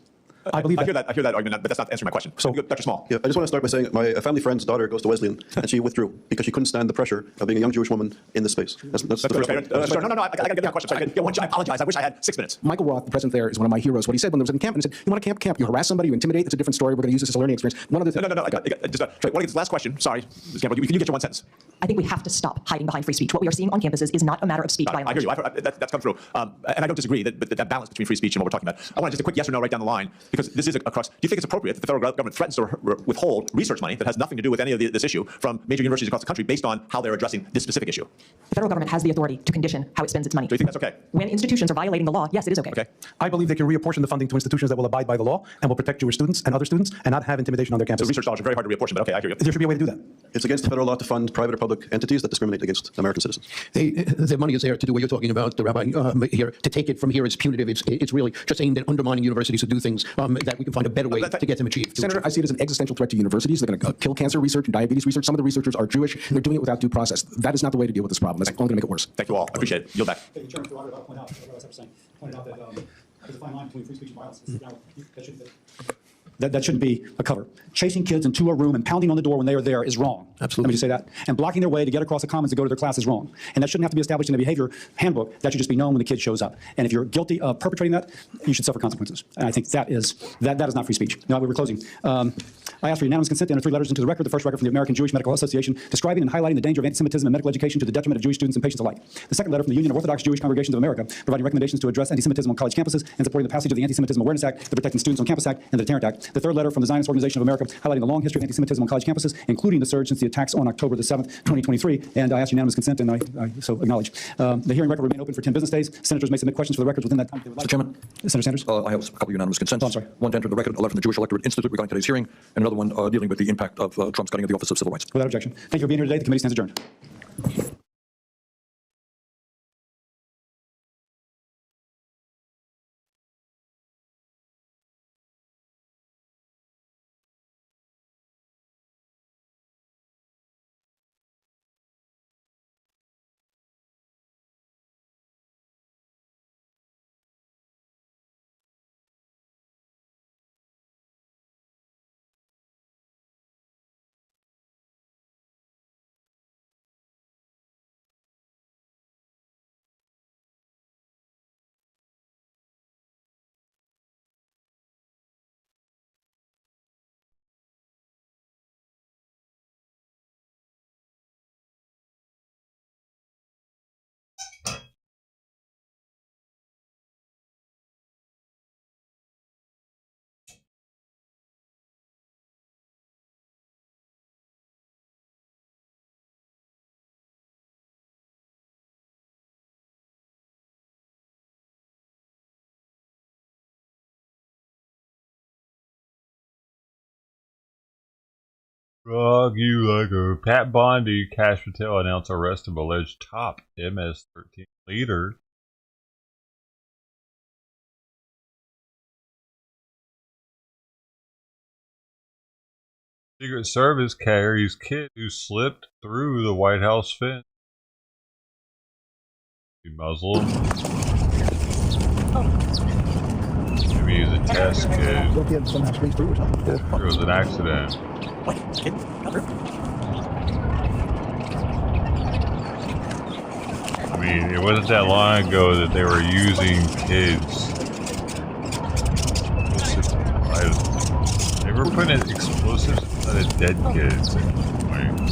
I believe I hear that argument, but that's not answering my question. So, Dr. Small. Yeah, I just want to start by saying my family friend's daughter goes to Wesleyan, and she withdrew because she couldn't stand the pressure of being a young Jewish woman in this space. That's the first point. No, I got to get that question. I apologize. I wish I had 6 minutes. Michael Roth, the president there, is one of my heroes. What he said when there was in camp, and he said, you want to camp, you harass somebody, you intimidate, it's a different story. We're going to use this as a learning experience. One other thing. No. I want to get this last question. Sorry, Ms. Campbell. Can you get your 1 sentence? I think we have to stop hiding behind free speech. What we are seeing on campuses is not a matter of speech by and I hear large. you. That's come through. And I don't disagree that balance between free speech and what we're talking about. I want just a quick yes or no right down the line, because this is across. Do you think it's appropriate that the federal government threatens to withhold research money that has nothing to do with any of this issue from major universities across the country based on how they're addressing this specific issue? The federal government has the authority to condition how it spends its money. Do you think that's okay? When institutions are violating the law, yes, it is okay. Okay. I believe they can reapportion the funding to institutions that will abide by the law and will protect Jewish students and other students and not have intimidation on their campus. So research dollars are very hard to reapportion, but okay, I hear you. There should be a way to do that. It's against federal law to fund private or public entities that discriminate against American citizens. The money is there to do what you're talking about, the Rabbi, here. To take it from here is punitive. It's really just aimed at undermining universities to do things that we can find a better way to get them achieved. Senator, I see it as an existential threat to universities. They're going to kill cancer research and diabetes research. Some of the researchers are Jewish. They're doing it without due process. That is not the way to deal with this problem. That's only going to make it worse. Thank you all. I appreciate it. Yield back. Thank you, Chairman. I'll point out, pointed out that there's a fine line between free speech and violence. That shouldn't be a cover. Chasing kids into a room and pounding on the door when they are there is wrong. Absolutely. Let me just say that. And blocking their way to get across the commons to go to their class is wrong. And that shouldn't have to be established in a behavior handbook. That should just be known when the kid shows up. And if you're guilty of perpetrating that, you should suffer consequences. And I think that is not free speech. Now, we were closing. I asked for unanimous consent to enter 3 letters into the record. The first record from the American Jewish Medical Association describing and highlighting the danger of anti-Semitism and medical education to the detriment of Jewish students and patients alike. The second letter from the Union of Orthodox Jewish Congregations of America providing recommendations to address anti-Semitism on college campuses and supporting the passage of the Anti-Semitism Awareness Act, the Protecting Students on Campus Act, and the Deterrent Act. The third letter from the Zionist Organization of America highlighting the long history of anti-Semitism on college campuses, including the surge since the attacks on October the 7th, 2023. And I ask unanimous consent, and I so acknowledge. The hearing record will remain open for 10 business days. Senators may submit questions for the records within that time if they would like. Mr. Chairman. Senator Sanders. I have a couple of unanimous consents. Oh, I'm sorry. One to enter the record, a letter from the Jewish Electorate Institute regarding today's hearing, and another one dealing with the impact of Trump's cutting of the Office of Civil Rights. Without objection. Thank you for being here today. The committee stands adjourned. Frog you like a Pat Bondi, Cash Patel announced arrest of alleged top MS-13 leader. Secret Service carries kid who slipped through the White House fence. He muzzled. Maybe he's a test kid. It was an accident. I mean, it wasn't that long ago that they were using kids. They were putting explosives inside of dead kids at one point.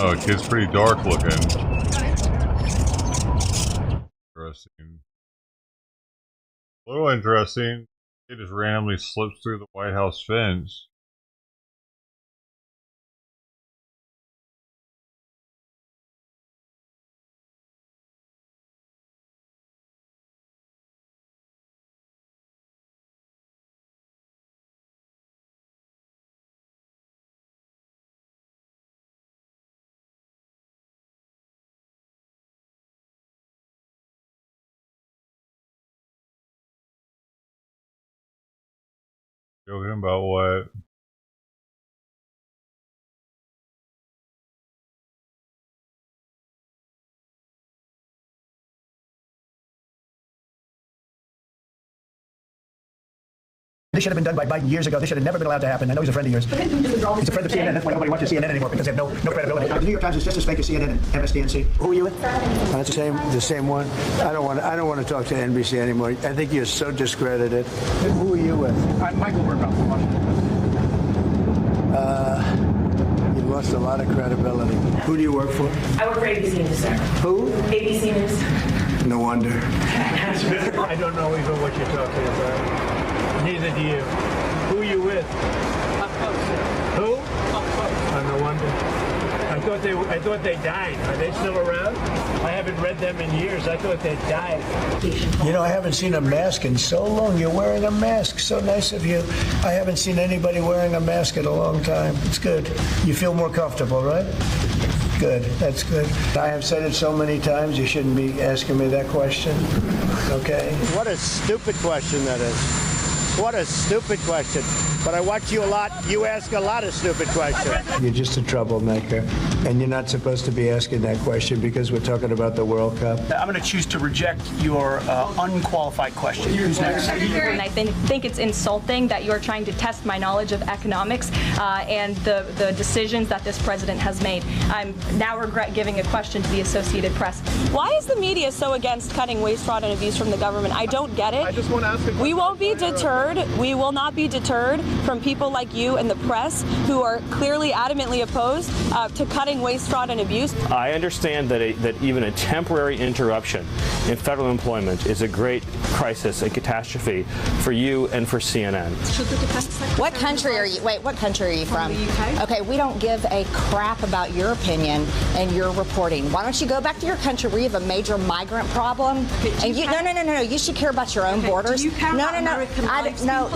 Oh, kid's pretty dark looking. Interesting. A little interesting. He just randomly slips through the White House fence. Joking about what? This should have been done by Biden years ago. This should have never been allowed to happen. I know he's a friend of yours. He's a friend of CNN. That's why nobody watches CNN anymore, because they have no credibility. The New York Times is just as fake as CNN and MSDNC. Who are you with? That's the same one. I don't want to talk to NBC anymore. I think you're so discredited. Who are you with? I'm Michael Burkoff from Washington. You've lost a lot of credibility. Who do you work for? I work for ABC News, sir. Who? ABC News. No wonder. I don't know even what you're talking about. Neither do you. Who are you with? Who? Oh, no wonder. I thought they died. Are they still around? I haven't read them in years. I thought they died. You know, I haven't seen a mask in so long. You're wearing a mask. So nice of you. I haven't seen anybody wearing a mask in a long time. It's good. You feel more comfortable, right? Good. That's good. I have said it so many times, you shouldn't be asking me that question. Okay? What a stupid question that is. What a stupid question. But I watch you a lot. You ask a lot of stupid questions. You're just a troublemaker, and you're not supposed to be asking that question because we're talking about the World Cup. I'm going to choose to reject your unqualified question. Who's next? And I think it's insulting that you are trying to test my knowledge of economics and the decisions that this president has made. I'm now regret giving a question to the Associated Press. Why is the media so against cutting waste, fraud, and abuse from the government? I don't get it. I just want to ask a question. We won't be deterred. We will not be deterred from people like you and the press who are clearly adamantly opposed to cutting waste, fraud, and abuse. I understand that even a temporary interruption in federal employment is a great crisis, a catastrophe for you and for CNN. What country are you? Wait, what country are you from? The UK. Okay, we don't give a crap about your opinion and your reporting. Why don't you go back to your country where you have a major migrant problem? And you, no. You should care about your own borders. Do you care about American lives? No.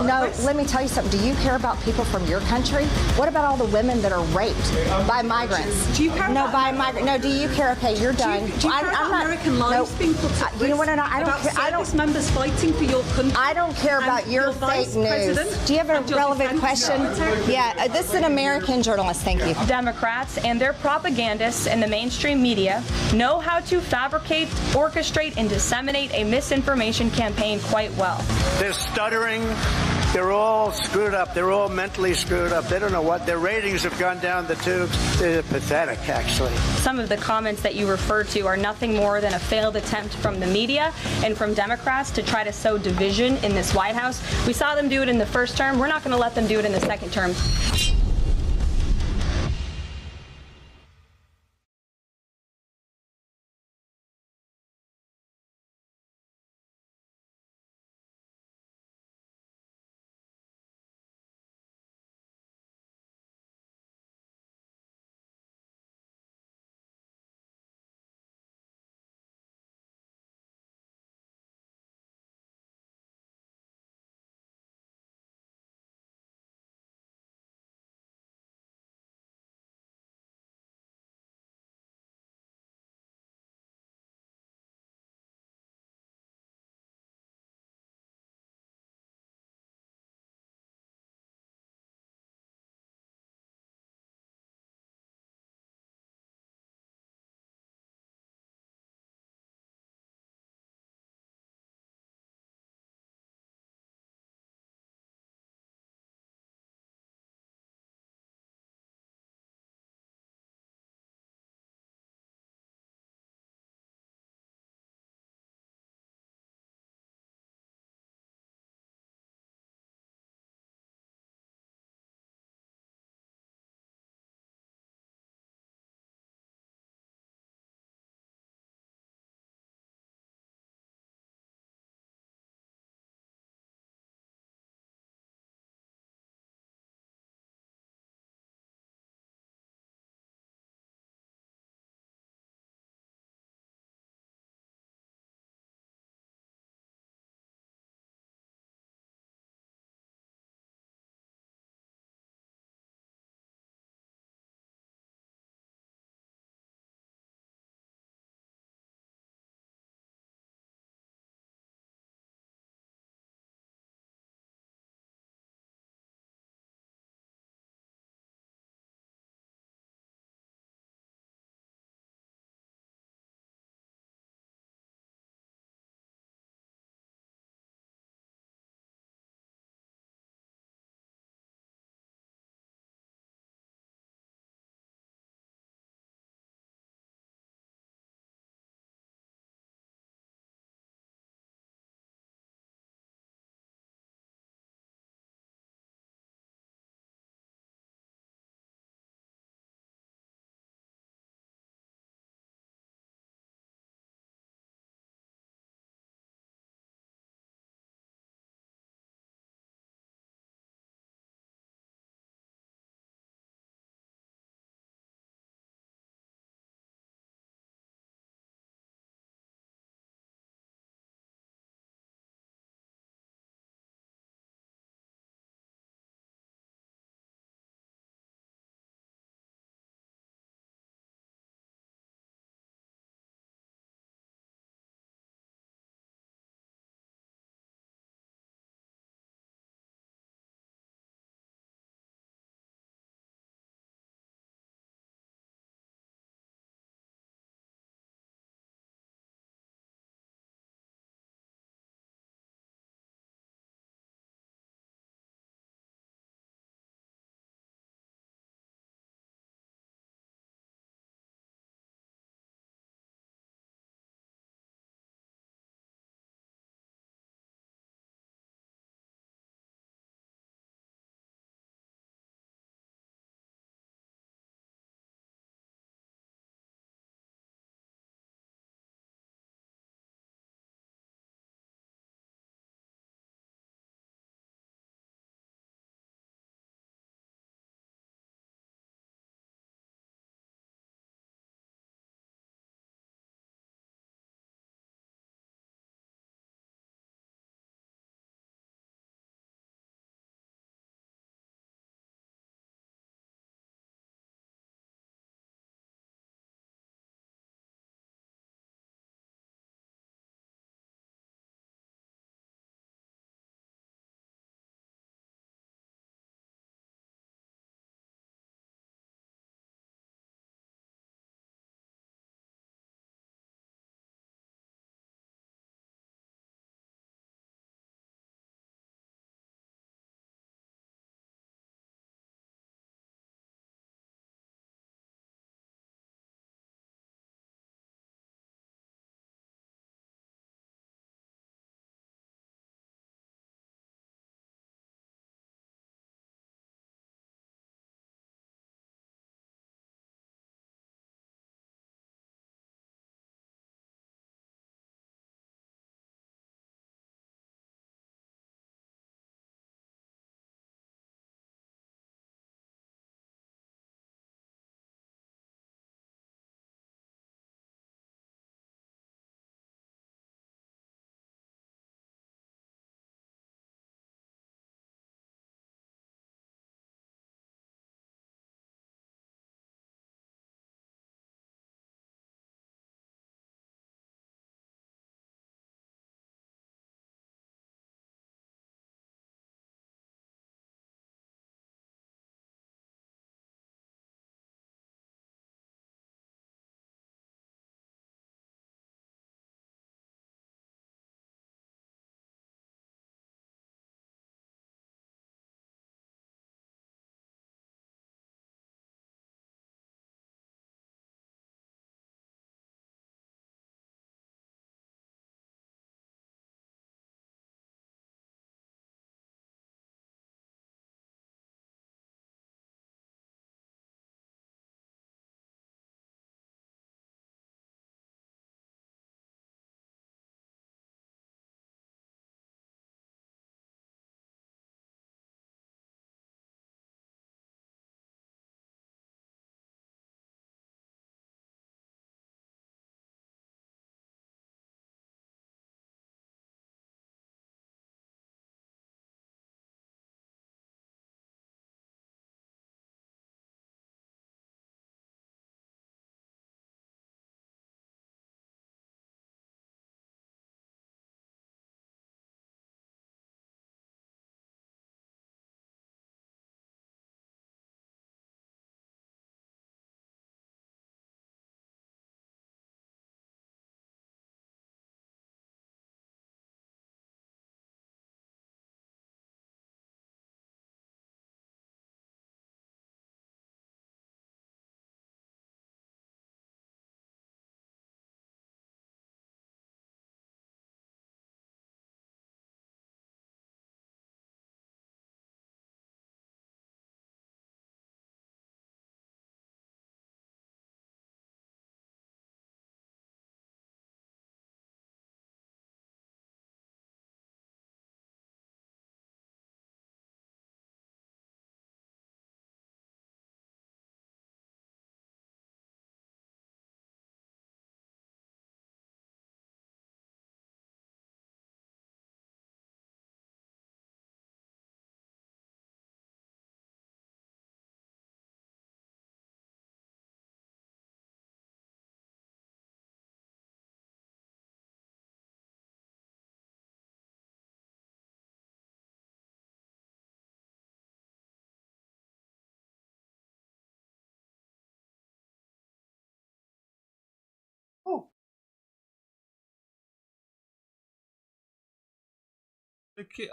Let me tell you something. Do you care about people from your country? What about all the women that are raped by migrants? Do you care about by migrants? No. Do you care? Okay, you're done. Do you care about American lives being put at risk? You know what? I don't care. Service members fighting for your country. I don't care about your fake news. Do you have a relevant question? Yeah, this is an American journalist. Thank you. Democrats and their propagandists in the mainstream media know how to fabricate, orchestrate, and disseminate a misinformation campaign quite well. They're stuttering. They're all screwed up. They're all mentally screwed up. They don't know what. Their ratings have gone down the tubes. They're pathetic, actually. Some of the comments that you referred to are nothing more than a failed attempt from the media and from Democrats to try to sow division in this White House. We saw them do it in the first term. We're not going to let them do it in the second term.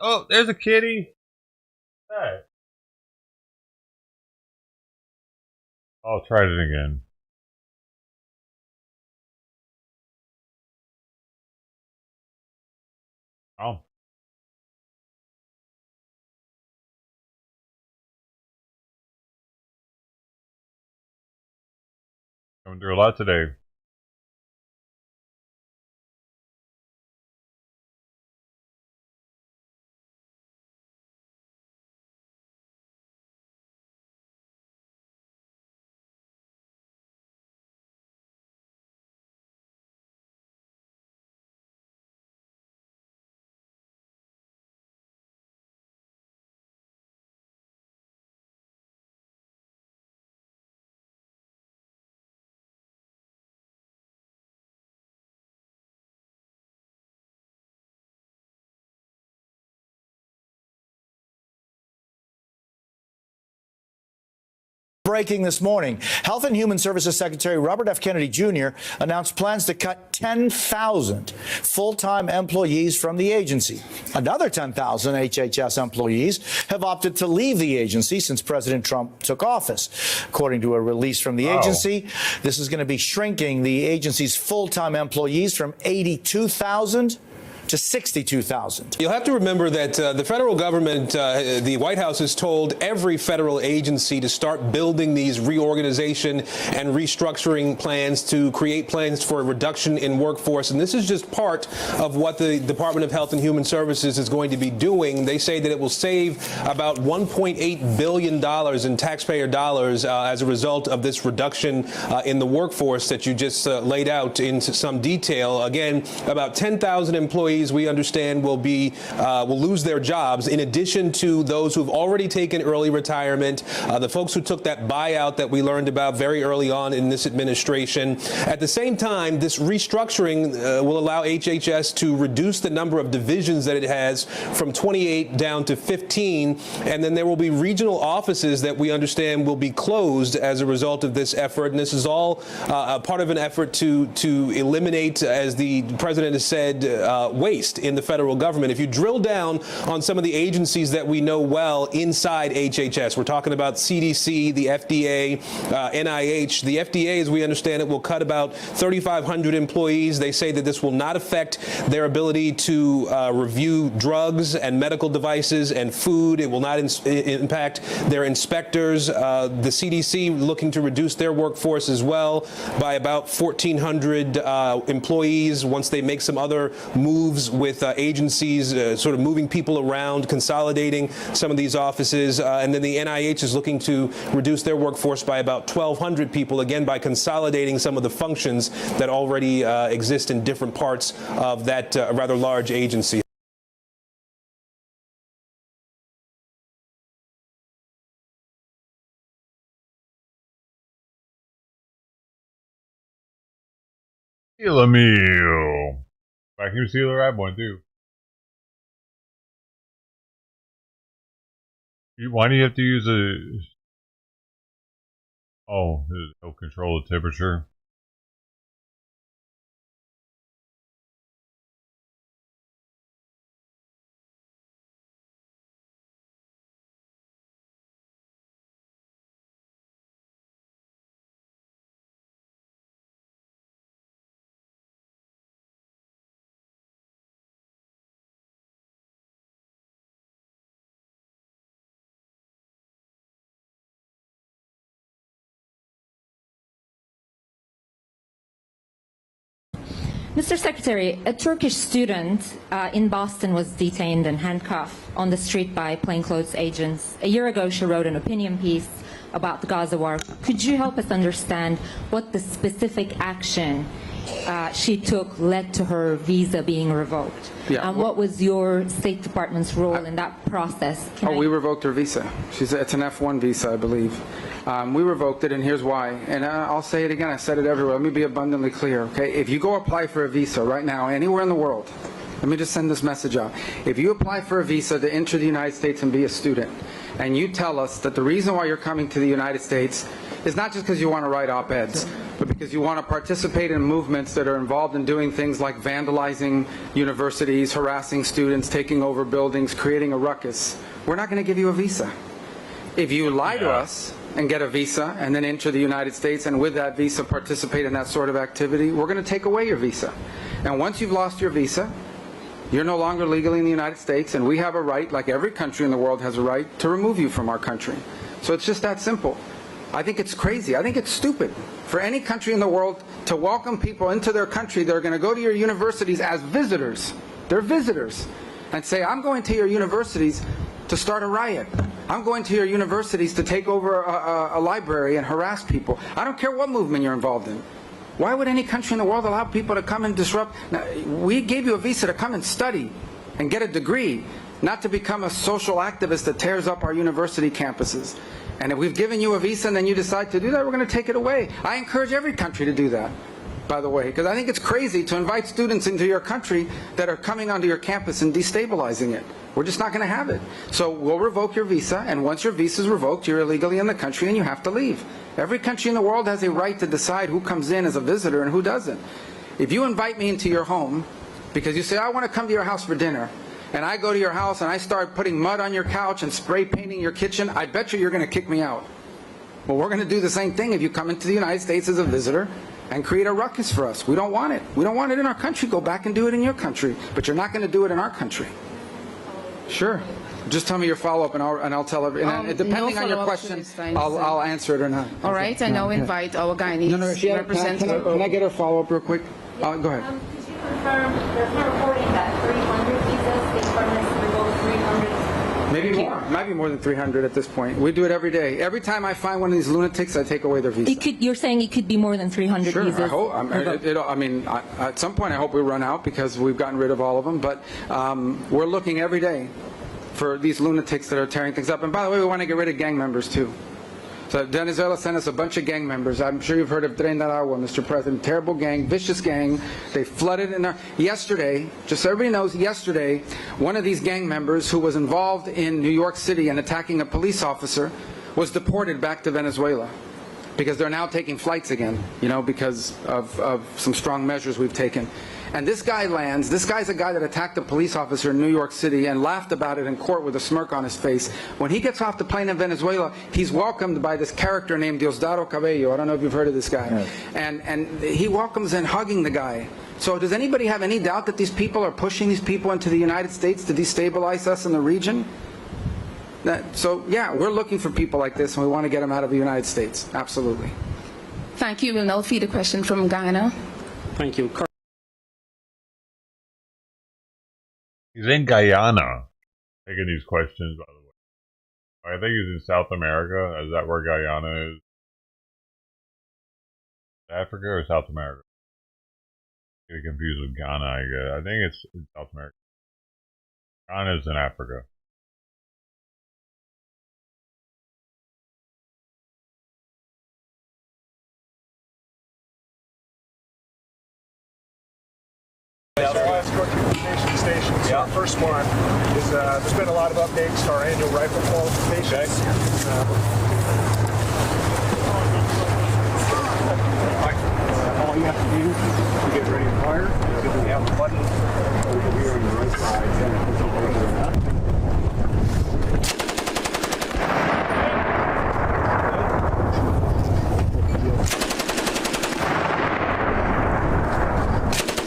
Oh, there's a kitty. Hey. I'll try it again. Oh. Coming through a lot today. Breaking this morning, Health and Human Services Secretary Robert F. Kennedy Jr. announced plans to cut 10,000 full-time employees from the agency. Another 10,000 HHS employees have opted to leave the agency since President Trump took office. According to a release from the agency, this is going to be shrinking the agency's full-time employees from 82,000 to 62,000. You'll have to remember that the federal government, the White House has told every federal agency to start building these reorganization and restructuring plans to create plans for a reduction in workforce. And this is just part of what the Department of Health and Human Services is going to be doing. They say that it will save about $1.8 billion in taxpayer dollars as a result of this reduction in the workforce that you just laid out in some detail. Again, about 10,000 employees we understand will lose their jobs, in addition to those who've already taken early retirement, the folks who took that buyout that we learned about very early on in this administration. At the same time, this restructuring will allow HHS to reduce the number of divisions that it has from 28 down to 15, and then there will be regional offices that we understand will be closed as a result of this effort. And this is all part of an effort to eliminate, as the president has said, waste in the federal government. If you drill down on some of the agencies that we know well inside HHS, we're talking about CDC, the FDA, NIH. The FDA, as we understand it, will cut about 3,500 employees. They say that this will not affect their ability to review drugs and medical devices and food. It will not impact their inspectors. The CDC looking to reduce their workforce as well by about 1,400 employees once they make some other moves with agencies, sort of moving people around, consolidating some of these offices. And then the NIH is looking to reduce their workforce by about 1,200 people, again, by consolidating some of the functions that already exist in different parts of that rather large agency. Meal. Vacuum sealer, I have one too. Why do you have to use a... Oh, it'll control the temperature. Mr. Secretary, a Turkish student in Boston was detained and handcuffed on the street by plainclothes agents. A year ago, she wrote an opinion piece about the Gaza war. Could you help us understand what the specific action she took led to her visa being revoked? Yeah. And what was your State Department's role in that process? We revoked her visa. It's an F1 visa, I believe. We revoked it, and here's why. And I'll say it again. I said it everywhere. Let me be abundantly clear, okay? If you go apply for a visa right now, anywhere in the world, let me just send this message out. If you apply for a visa to enter the United States and be a student, and you tell us that the reason why you're coming to the United States is not just because you want to write op-eds, but because you want to participate in movements that are involved in doing things like vandalizing universities, harassing students, taking over buildings, creating a ruckus, we're not going to give you a visa. If you lie to us and get a visa and then enter the United States and with that visa participate in that sort of activity, we're going to take away your visa. And once you've lost your visa, you're no longer legally in the United States, and we have a right, like every country in the world has a right, to remove you from our country. So it's just that simple. I think it's crazy. I think it's stupid for any country in the world to welcome people into their country that are going to go to your universities as visitors. They're visitors. And say, I'm going to your universities to start a riot. I'm going to your universities to take over a library and harass people. I don't care what movement you're involved in. Why would any country in the world allow people to come and disrupt? Now, we gave you a visa to come and study and get a degree, not to become a social activist that tears up our university campuses. And if we've given you a visa and then you decide to do that, we're going to take it away. I encourage every country to do that, by the way, because I think it's crazy to invite students into your country that are coming onto your campus and destabilizing it. We're just not going to have it. So we'll revoke your visa, and once your visa is revoked, you're illegally in the country and you have to leave. Every country in the world has a right to decide who comes in as a visitor and who doesn't. If you invite me into your home because you say, I want to come to your house for dinner, and I go to your house and I start putting mud on your couch and spray painting your kitchen, I bet you're going to kick me out. Well, we're going to do the same thing if you come into the United States as a visitor and create a ruckus for us. We don't want it. We don't want it in our country. Go back and do it in your country. But you're not going to do it in our country. Sure. Just tell me your follow-up, and I'll tell everyone. Depending on your question, I'll answer it or not. All right, and now invite our Guyanese representative. Can I get her follow-up real quick? Go ahead. Could you confirm there's no reporting that 300 visas, the department has revoked 300? Maybe more. Might be more than 300 at this point. We do it every day. Every time I find one of these lunatics, I take away their visa. You're saying it could be more than 300 sure, visas? I hope. At some point, I hope we run out because we've gotten rid of all of them. But we're looking every day for these lunatics that are tearing things up. And by the way, we want to get rid of gang members too. So Venezuela sent us a bunch of gang members. I'm sure you've heard of Tren de Aragua, Mr. President. Terrible gang, vicious gang. They flooded in our... Yesterday, just so everybody knows, yesterday, one of these gang members who was involved in New York City and attacking a police officer was deported back to Venezuela because they're now taking flights again, because of some strong measures we've taken. And this guy lands, this guy's a guy that attacked a police officer in New York City and laughed about it in court with a smirk on his face. When he gets off the plane in Venezuela, he's welcomed by this character named Diosdado Cabello. I don't know if you've heard of this guy. Yes. And he welcomes in hugging the guy. So does anybody have any doubt that these people are pushing these people into the United States to destabilize us in the region? So yeah, we're looking for people like this and we want to get them out of the United States. Absolutely. Thank you. We'll now feed a question from Guyana. Thank you. He's in Guyana, taking these questions, by the way. I think he's in South America. Is that where Guyana is? Africa or South America? I get confused with Ghana, I guess. I think it's in South America. Ghana's in Africa. Stations. Yeah. Our first one is there's been a lot of updates to our annual rifle qualifications. All you have to do to get ready to fire is we have a button over here on the right side.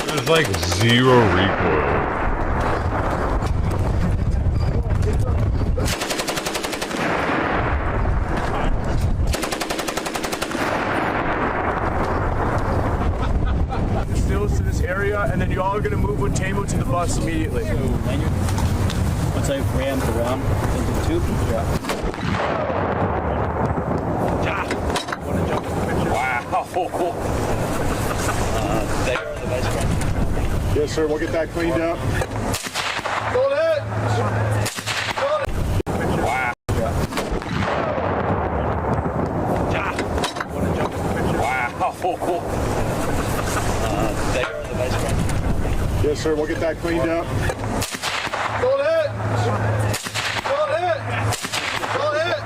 There's like zero recoil. Stills to this area, and then you all are going to move with Tamo to the bus immediately. So, once I ram the ram into the tube, Want to jump in the picture? Wow. There are the vice president. Yes, sir. We'll get that cleaned up. Hold it! Hold it! Wow. Want to jump in the picture? Wow. There are the vice president. Yes, sir. We'll get that cleaned up. Hold it! Hold it! Hold it!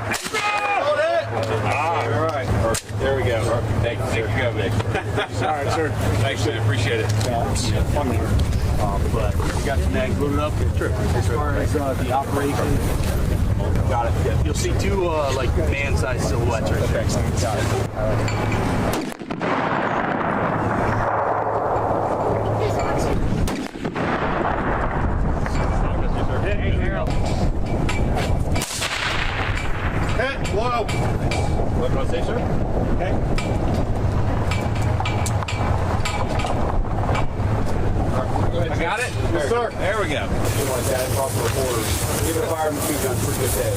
Hold it! All right. Perfect. far as the operation. Got it. Yeah. You'll see two like man-sized silhouettes right there. Got it. Whoa! What do I say, sir? Okay. I got it? Yes, sir. There we go. Give a fireman two guns for a good day.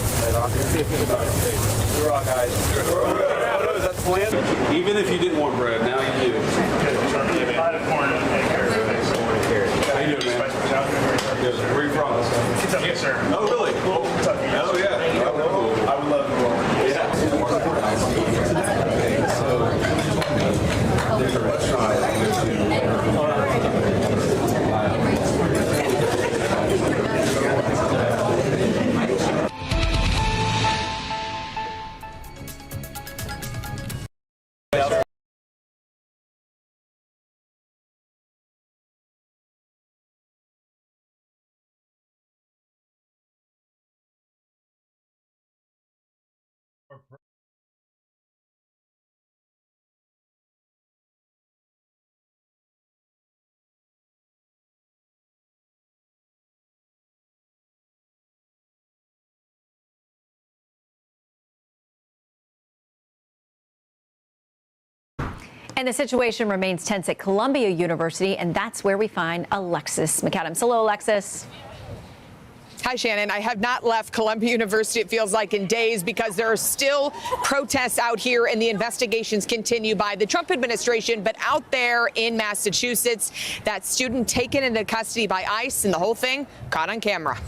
You're on, guys. Is that the plan? Even if you didn't want bread, now you do. How you doing, man? Good. Where are you from? Kentucky, yes, sir. Oh, really? Cool. Kentucky. Oh, yeah. I would love to go. And the situation remains tense at Columbia University, and that's where we find Alexis McAdams. Hello, Alexis. Hi, Shannon. I have not left Columbia University, it feels like, in days because there are still protests out here and the investigations continue by the Trump administration. But out there in Massachusetts, that student taken into custody by ICE and the whole thing caught on camera.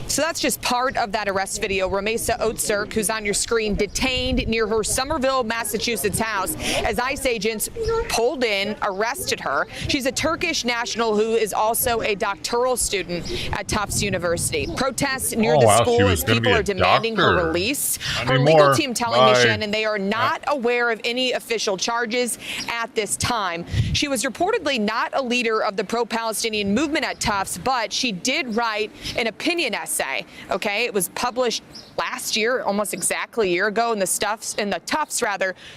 So that's just part of that arrest video. Ramesa Otzerk, who's on your screen, detained near her Somerville, Massachusetts house as ICE agents pulled in, arrested her. She's a Turkish national who is also a doctoral student at Tufts University. Protests near the school as people are demanding her release. Her legal team telling me, Shannon, they are not aware of any official charges at this time. She was reportedly not a leader of the pro-Palestinian movement at Tufts, but she did write an opinion essay. Okay, it was published last year, almost exactly a year ago, in the Tufts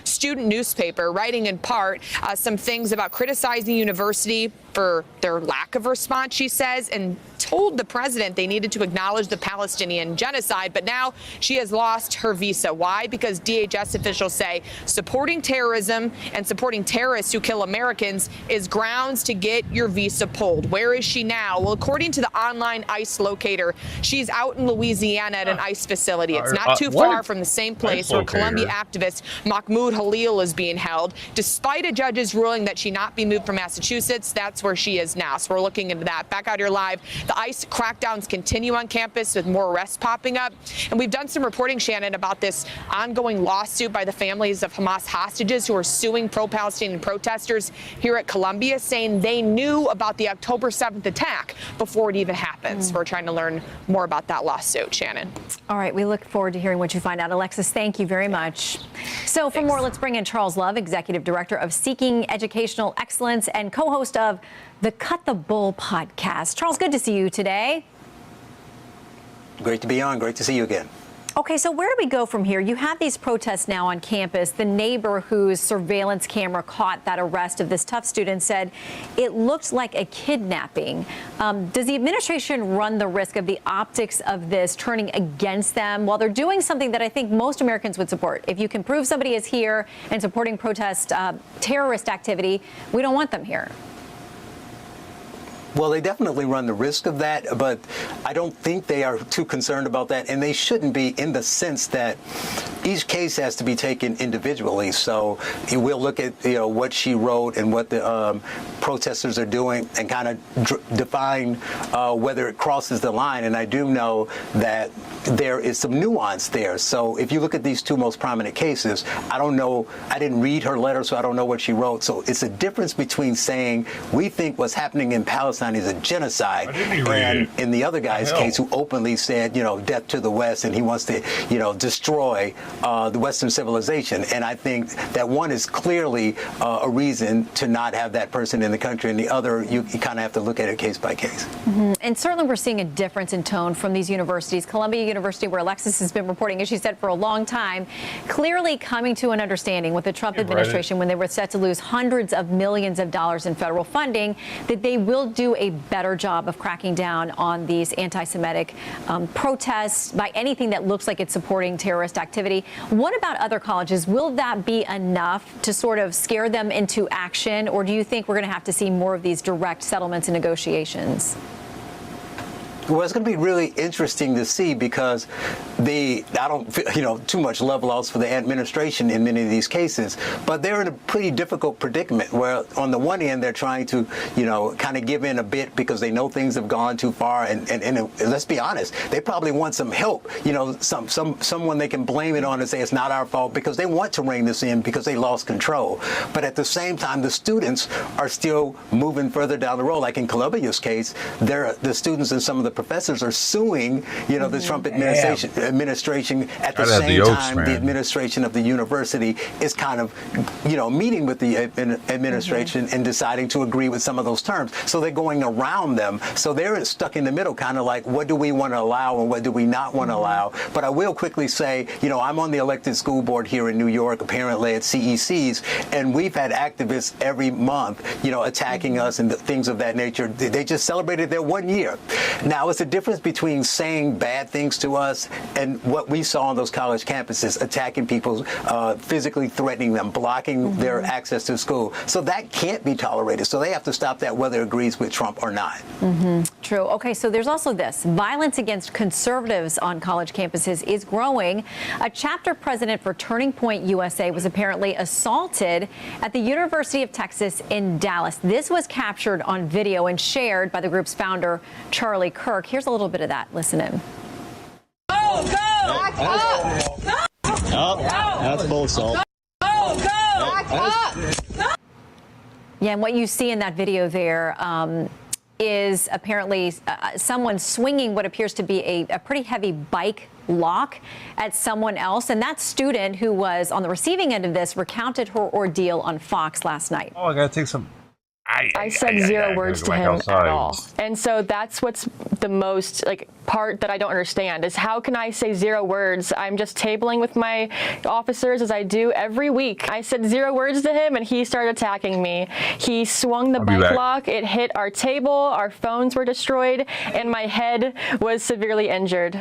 student newspaper, writing in part some things about criticizing the university for their lack of response, she says, and told the president they needed to acknowledge the Palestinian genocide. But now she has lost her visa. Why? Because DHS officials say supporting terrorism and supporting terrorists who kill Americans is grounds to get your visa pulled. Where is she now? Well, according to the online ICE locator, she's out in Louisiana at an ICE facility. It's not too far from the same place where Columbia activist Mahmoud Halil is being held. Despite a judge's ruling that she not be moved from Massachusetts, that's where she is now. So we're looking into that. Back out here live. The ICE crackdowns continue on campus with more arrests popping up. And we've done some reporting, Shannon, about this ongoing lawsuit by the families of Hamas hostages who are suing pro-Palestinian protesters here at Columbia, saying they knew about the October 7th attack before it even happens. We're trying to learn more about that lawsuit, Shannon. All right, we look forward to hearing what you find out. Alexis, thank you very much. So for more, let's bring in Charles Love, Executive Director of Seeking Educational Excellence and co-host of the Cut the Bull podcast. Charles, good to see you today. Great to be on. Great to see you again. Okay, so where do we go from here? You have these protests now on campus. The neighbor whose surveillance camera caught that arrest of this Tufts student said it looked like a kidnapping. Does the administration run the risk of the optics of this turning against them while they're doing something that I think most Americans would support? If you can prove somebody is here and supporting protest terrorist activity, we don't want them here. Well, they definitely run the risk of that, but I don't think they are too concerned about that, and they shouldn't be, in the sense that each case has to be taken individually. So we'll look at what she wrote and what the protesters are doing and kind of define whether it crosses the line. And I do know that there is some nuance there. So if you look at these two most prominent cases, I don't know, I didn't read her letter, so I don't know what she wrote. So it's a difference between saying we think what's happening in Palestine is a genocide, and in the other guy's case who openly said, you know, death to the West, and he wants to, you know, destroy the Western civilization. And I think that one is clearly a reason to not have that person in the country, and the other, you kind of have to look at it case by case. Mm-hmm. And certainly we're seeing a difference in tone from these universities. Columbia University, where Alexis has been reporting, as she said, for a long time, clearly coming to an understanding with the Trump administration when they were set to lose hundreds of millions of dollars in federal funding, that they will do a better job of cracking down on these anti-Semitic protests by anything that looks like it's supporting terrorist activity. What about other colleges? Will that be enough to sort of scare them into action, or do you think we're going to have to see more of these direct settlements and negotiations? Well, it's going to be really interesting to see, because I don't, you know, too much level outs for the administration in many of these cases, but they're in a pretty difficult predicament where on the one hand, they're trying to, you know, kind of give in a bit because they know things have gone too far. And let's be honest, they probably want some help, you know, someone they can blame it on and say it's not our fault, because they want to rein this in because they lost control. But at the same time, the students are still moving further down the road. Like in Columbia's case, the students and some of the professors are suing, you know, the Trump administration. At the same time, the administration of the university is kind of, you know, meeting with the administration and deciding to agree with some of those terms. So they're going around them. So they're stuck in the middle, kind of like, what do we want to allow and what do we not want to allow? But I will quickly say, you know, I'm on the elected school board here in New York, apparently at CECs, and we've had activists every month, you know, attacking us and things of that nature. They just celebrated their 1 year. Now, it's a difference between saying bad things to us and what we saw on those college campuses, attacking people, physically threatening them, blocking their access to school. So that can't be tolerated. So they have to stop that, whether it agrees with Trump or not. True. Okay, so there's also this. Violence against conservatives on college campuses is growing. A chapter president for Turning Point USA was apparently assaulted at the University of Texas in Dallas. This was captured on video and shared by the group's founder, Charlie Kirk. Here's a little bit of that. Listen in. That's full assault. Yeah, and what you see in that video there is apparently someone swinging what appears to be a pretty heavy bike lock at someone else. And that student who was on the receiving end of this recounted her ordeal on Fox last night. Oh, I got to take some. I said zero words to him at all. And so that's what's the most part that I don't understand is how can I say zero words? I'm just tabling with my officers as I do every week. I said zero words to him and he started attacking me. He swung the bike lock. It hit our table. Our phones were destroyed and my head was severely injured.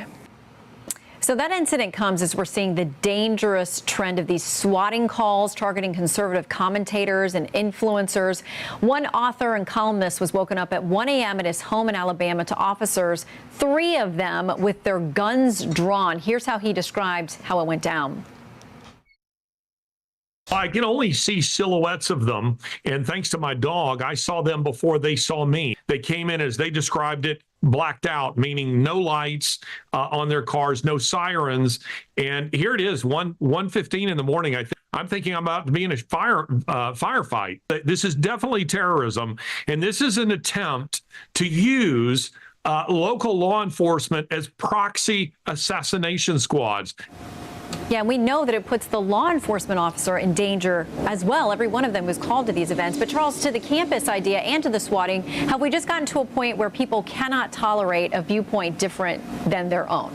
So that incident comes as we're seeing the dangerous trend of these swatting calls targeting conservative commentators and influencers. One author and columnist was woken up at 1 a.m. at his home in Alabama to officers, 3 of them with their guns drawn. Here's how he described how it went down. I can only see silhouettes of them, and thanks to my dog, I saw them before they saw me. They came in, as they described it, blacked out, meaning no lights on their cars, no sirens. And here it is, 1:15 in the morning. I'm thinking I'm about to be in a firefight. This is definitely terrorism, and this is an attempt to use local law enforcement as proxy assassination squads. Yeah, and we know that it puts the law enforcement officer in danger as well. Every one of them was called to these events. But Charles, to the campus idea and to the swatting, have we just gotten to a point where people cannot tolerate a viewpoint different than their own?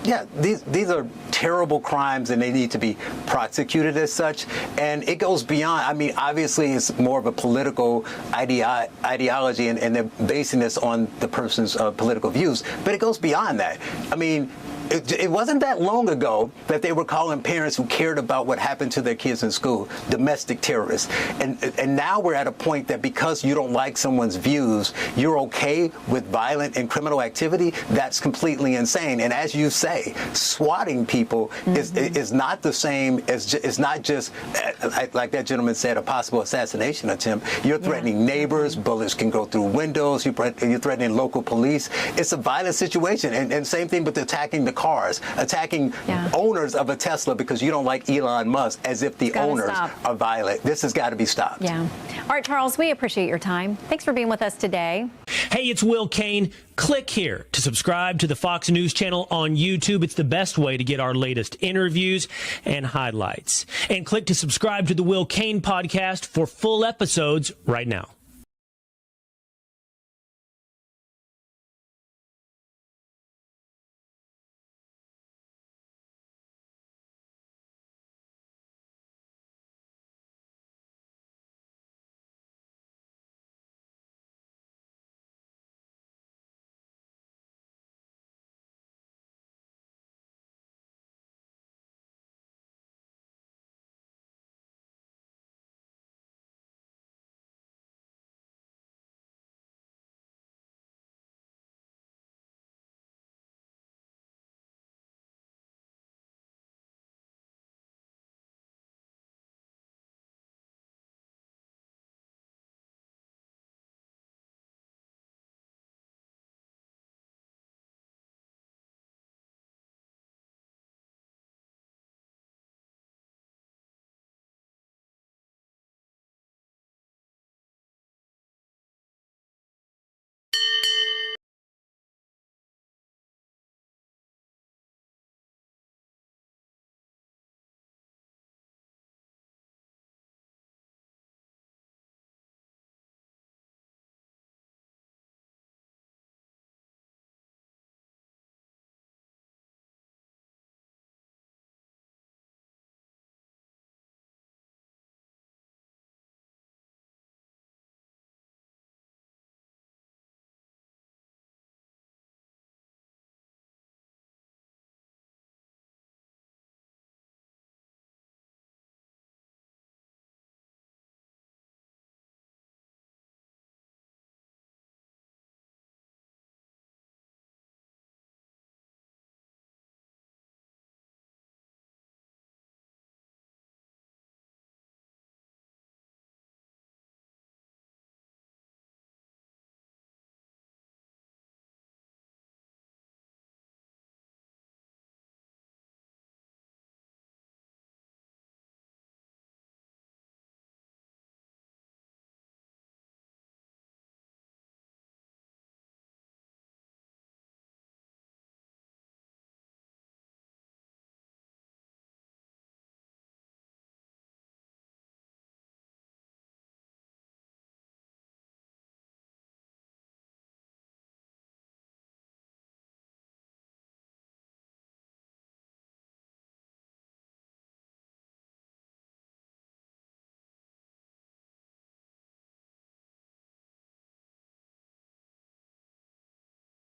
Yeah, these are terrible crimes and they need to be prosecuted as such. And it goes beyond, I mean, obviously it's more of a political ideology and they're basing this on the person's political views, but it goes beyond that. I mean, it wasn't that long ago that they were calling parents who cared about what happened to their kids in school domestic terrorists. And now we're at a point that because you don't like someone's views, you're okay with violent and criminal activity. That's completely insane. And as you say, swatting people is not the same as, it's not just, like that gentleman said, a possible assassination attempt. You're threatening neighbors, bullets can go through windows, you're threatening local police. It's a violent situation. And same thing with attacking the cars, attacking owners of a Tesla because you don't like Elon Musk, as if the owners are violent. This has got to be stopped. Yeah. All right, Charles, we appreciate your time. Thanks for being with us today. Hey, it's Will Kane. Click here to subscribe to the Fox News channel on YouTube. It's the best way to get our latest interviews and highlights. And click to subscribe to the Will Kane podcast for full episodes right now.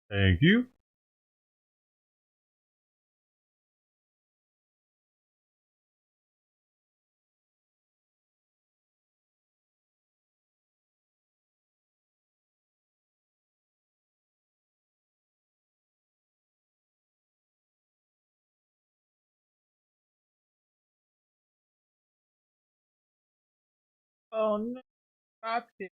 Thank you. Oh no, stop it.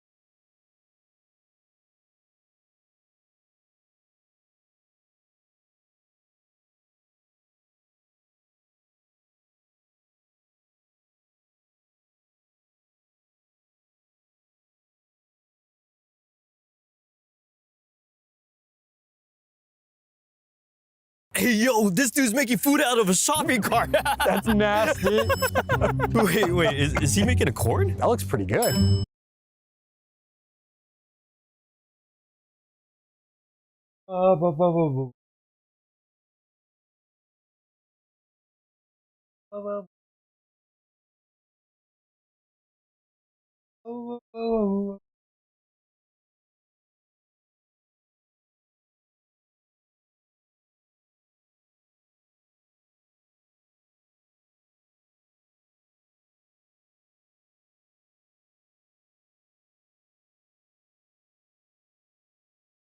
Hey, yo, this dude's making food out of a shopping cart. That's nasty. Wait, is he making a corn? That looks pretty good.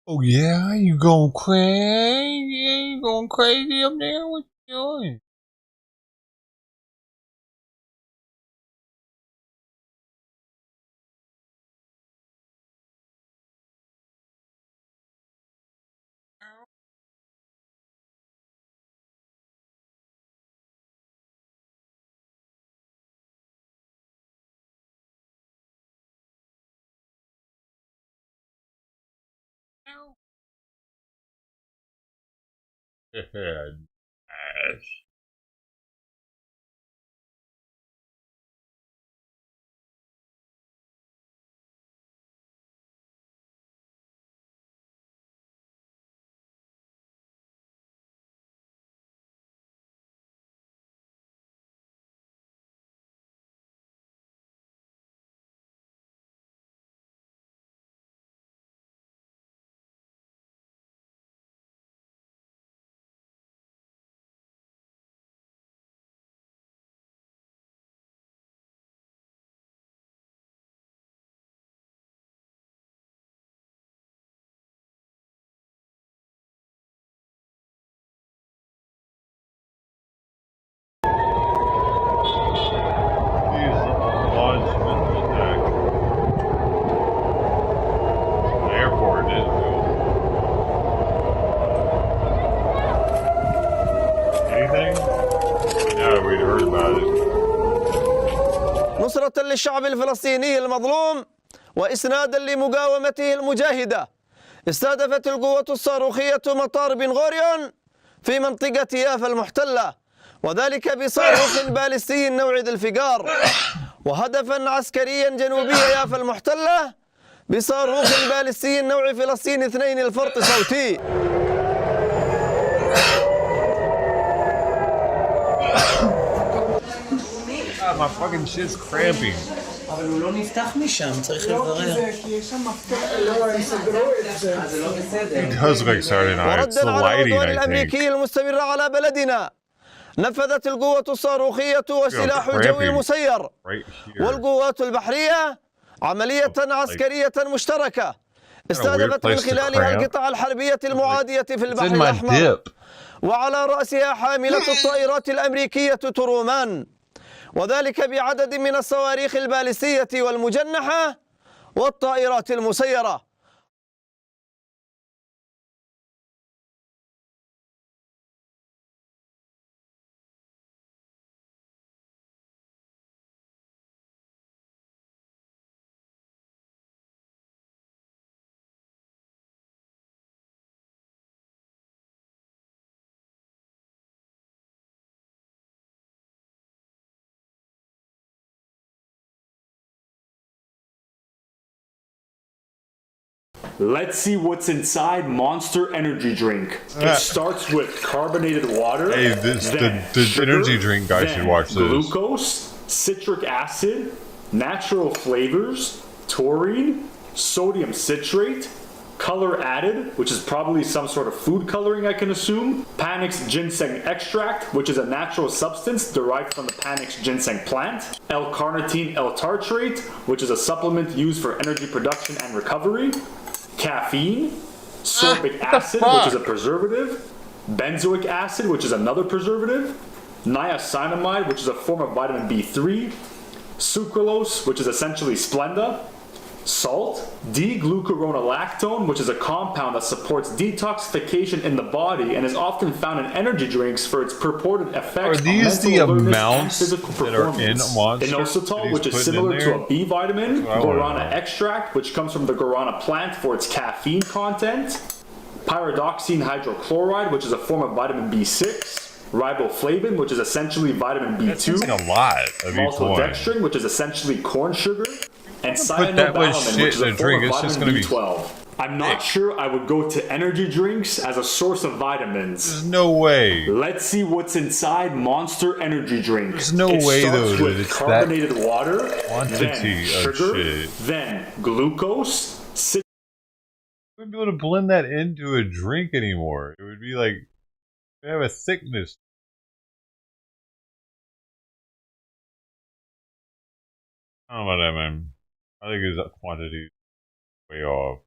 Oh yeah, you going crazy? You going crazy up there? What you doing? Nice. نصرة للشعب الفلسطيني المظلوم وإسنادا لمقاومته المجاهدة استهدفت القوة الصاروخية مطار بن غوريون في منطقة يافا المحتلة وذلك بصاروخ باليستي نوع ذي الفقار وهدفا عسكريا جنوبي يافا المحتلة بصاروخ باليستي نوع فلسطين 2 الفرط صوتي. God, my fucking shit's cramping. אבל הוא לא נפתח משם, צריך לברר. It does look like Saturday night. It's the lighting, I think. الأمريكي المستمر على بلدنا نفذت القوة الصاروخية والسلاح الجوي المسير والقوات البحرية عملية عسكرية مشتركة استهدفت من خلالها القطع الحربية المعادية في البحر الأحمر وعلى رأسها حاملة الطائرات الأمريكية ترومان وذلك بعدد من الصواريخ الباليستية والمجنحة والطائرات المسيرة. Let's see what's inside Monster Energy Drink. It starts with carbonated water. Hey, the energy drink guy should watch this. Glucose, citric acid, natural flavors, taurine, sodium citrate, color added, which is probably some sort of food coloring I can assume, Panax ginseng extract, which is a natural substance derived from the Panax ginseng plant, L-carnitine L-tartrate, which is a supplement used for energy production and recovery, caffeine, sorbic acid, which is a preservative, benzoic acid, which is another preservative, niacinamide, which is a form of vitamin B3, sucralose, which is essentially Splenda, salt, D-glucuronolactone, which is a compound that supports detoxification in the body and is often found in energy drinks for its purported effects on mental alertness and physical performance. Inositol, which is similar to a B vitamin, guarana extract, which comes from the guarana plant for its caffeine content, pyridoxine hydrochloride, which is a form of vitamin B6, riboflavin, which is essentially vitamin B2, that's like a lot of maltodextrin, which is essentially corn sugar, and cyanobalamin, which is a form of vitamin B12. I'm not sure I would go to energy drinks as a source of vitamins. There's no way. Let's see what's inside Monster Energy Drink. There's no way though that it's carbonated that water, quantity then sugar, of shit. then glucose. I wouldn't be able to blend that into a drink anymore. It would be like they have a thickness. I don't know about that, man. I think his quantity is way off.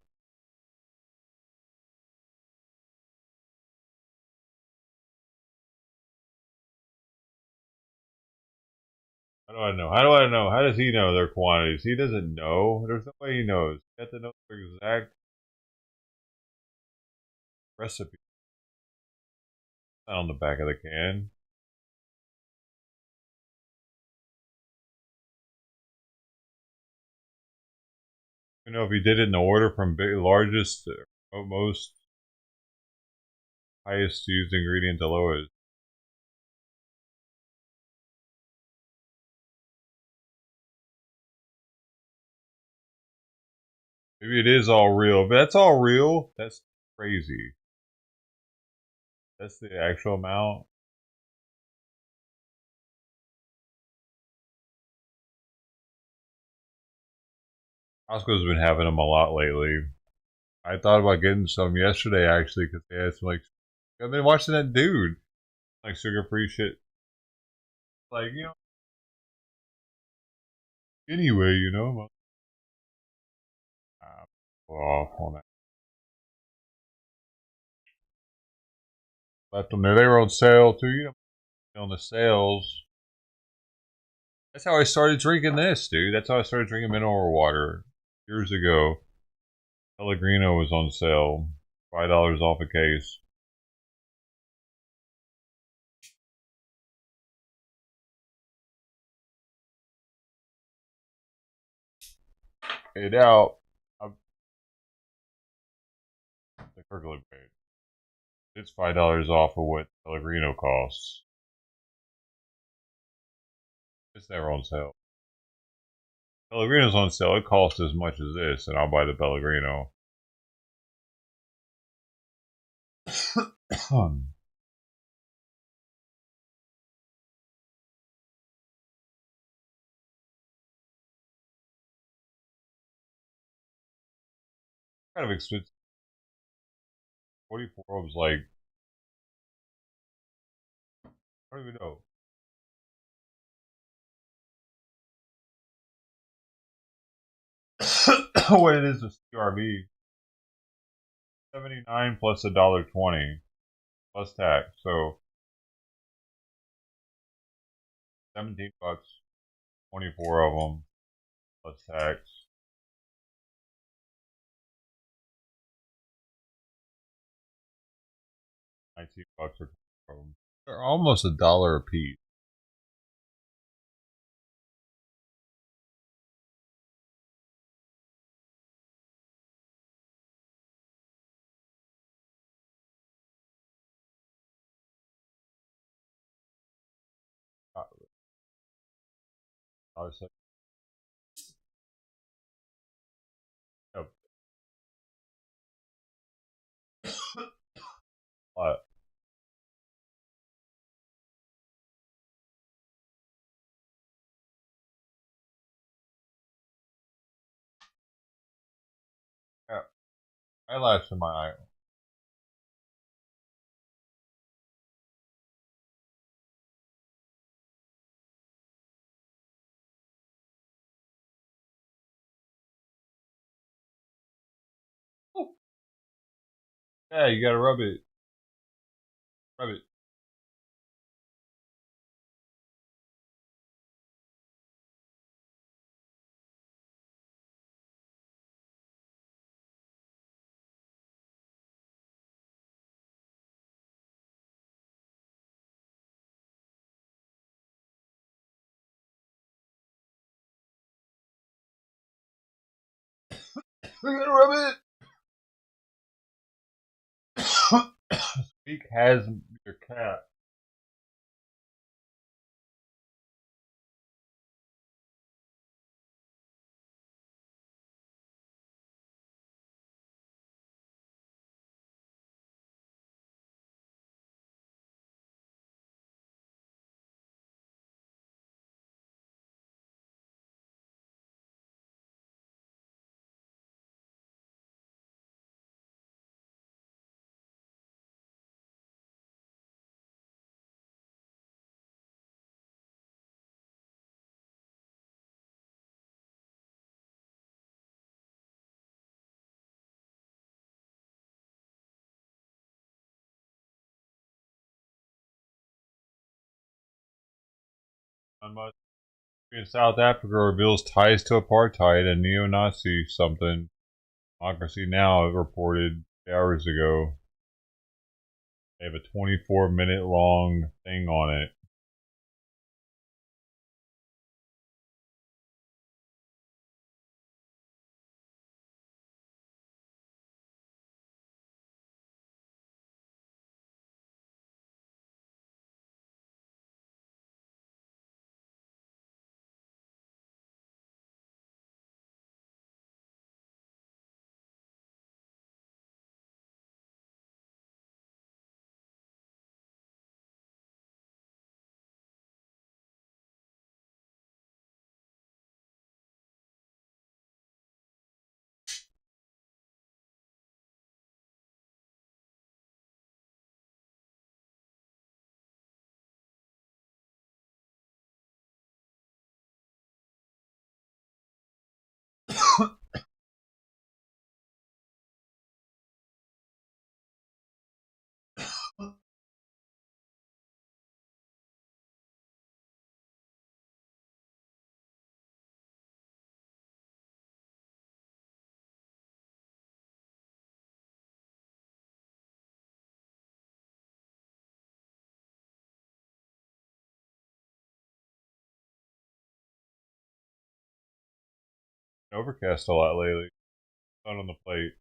How do I know? How do I know? How does he know their quantities? He doesn't know. There's no way he knows. You have to know the exact recipe. Not on the back of the can. You know, if he did it in the order from largest to most highest used ingredient to lowest. Maybe it is all real. If that's all real, that's crazy. That's the actual amount. Costco's been having them a lot lately. I thought about getting some yesterday actually because they had some like. I've been watching that dude like sugar-free shit. Like anyway, off on that. Left them there. They were on sale too. On the sales. That's how I started drinking this, dude. That's how I started drinking mineral water years ago. Pellegrino was on sale, $5 off a case. Paid out. The Kirkland paid. It's $5 off of what Pellegrino costs. It's never on sale. Pellegrino's on sale. It costs as much as this, and I'll buy the Pellegrino. Kind of expensive. 44 was like, I don't even know. What it is with CRB. 79 plus $1.20 plus tax, so 17 bucks, 24 of them plus tax. $19 or 24 of them. They're almost $1 a piece. $1.70. Yep. What? Yeah. Eyelash in my eye. Yeah, you gotta rub it. Rub it. You gotta rub it. Speak has your cat. Unmuch. In South Africa reveals ties to apartheid and neo-Nazi something. Democracy Now! Reported hours ago. They have a 24-minute long thing on it. Overcast a lot lately. Sun on the plate.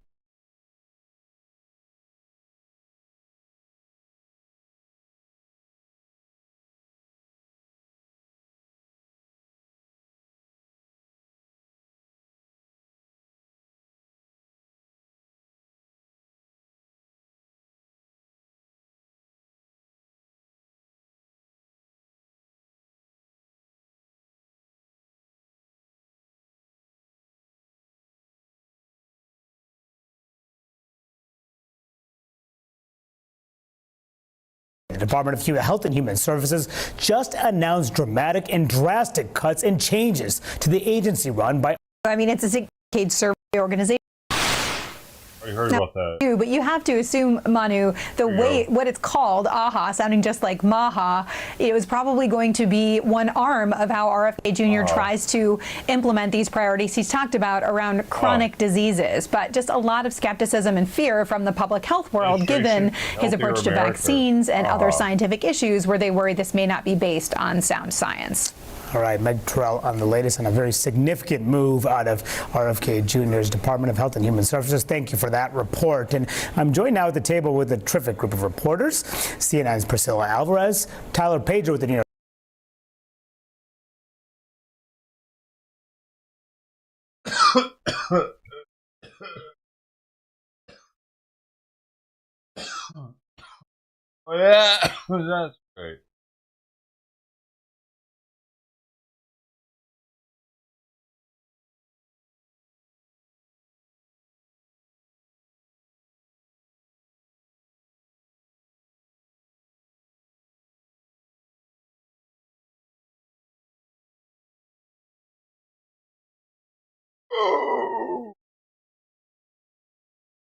The Department of Health and Human Services just announced dramatic and drastic cuts and changes to the agency run by. I mean, it's a decade survey organization. I heard about that. But you have to assume, Manu, the way what it's called, AHA, sounding just like Maha, it was probably going to be one arm of how RFK Jr. tries to implement these priorities he's talked about around chronic diseases. But just a lot of skepticism and fear from the public health world, given his approach to vaccines and other scientific issues where they worry this may not be based on sound science. All right, Meg Terrell on the latest on a very significant move out of RFK Jr.'s Department of Health and Human Services. Thank you for that report. And I'm joined now at the table with a terrific group of reporters. CNN's Priscilla Alvarez, Tyler Pager with the New York. Oh, yeah, that's great.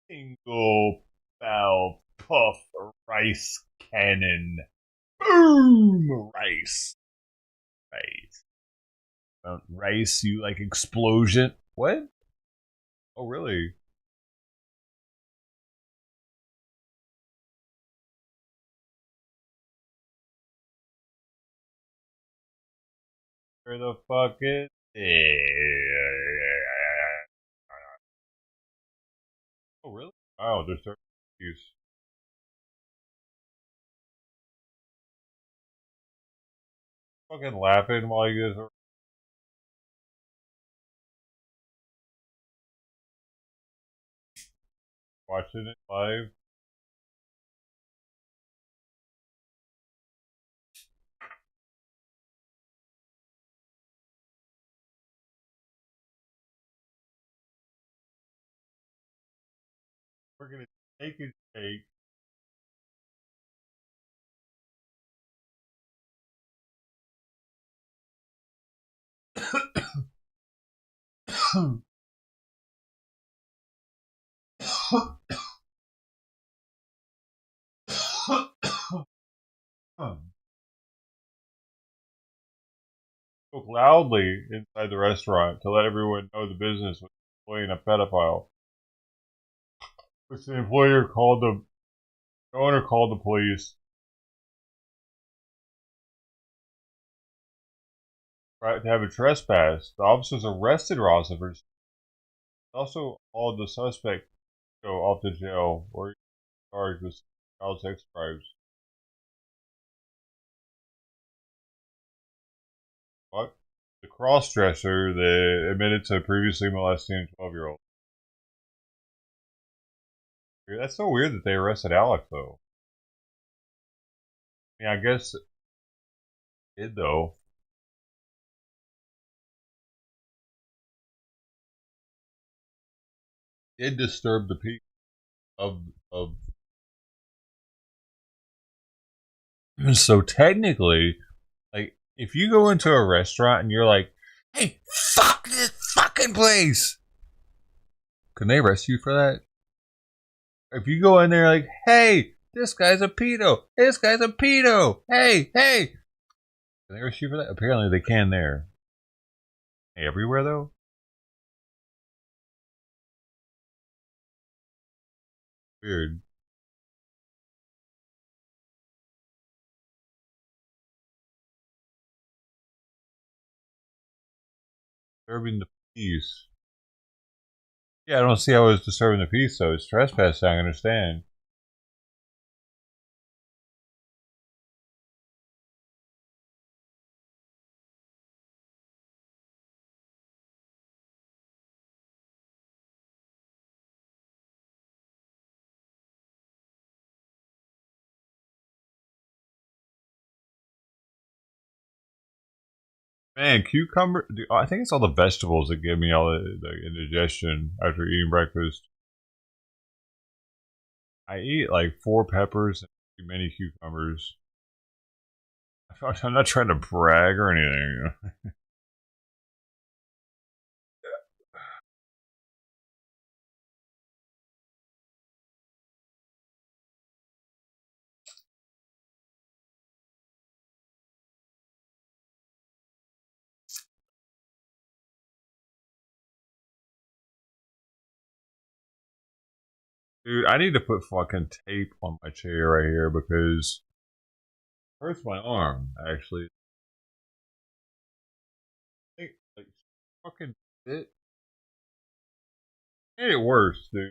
Single barrel puff rice cannon. Boom! Rice. Rice, you like explosion? What? Oh, really? Where the fuck is it? Oh, really? Wow, they're starting to use. Fucking laughing while you guys are watching it live. We're gonna take his take. spoke loudly inside the restaurant to let everyone know the business was employing a pedophile. Which the owner called the police. Right, to have a trespass. The officers arrested Rossifers. Also hauled the suspect off to jail, where he was charged with child sex crimes. What? The cross-dresser that admitted to previously molesting a 12-year-old. That's so weird that they arrested Alec, though. I mean, I guess it did, though. It disturbed the peace of. So technically, like, if you go into a restaurant and you're like, "Hey, fuck this fucking place," can they arrest you for that? If you go in there like, "Hey, this guy's a pedo. This guy's a pedo. Hey, hey," can they arrest you for that? Apparently, they can there. Hey, everywhere though. Weird. Disturbing the peace. Yeah, I don't see how it's disturbing the peace, though. It's trespassing, I understand. Man, cucumber. I think it's all the vegetables that give me all the indigestion after eating breakfast. I eat like 4 peppers and too many cucumbers. I'm not trying to brag or anything. Dude, I need to put fucking tape on my chair right here because it hurts my arm, actually. I think, like, fucking it made it worse, dude.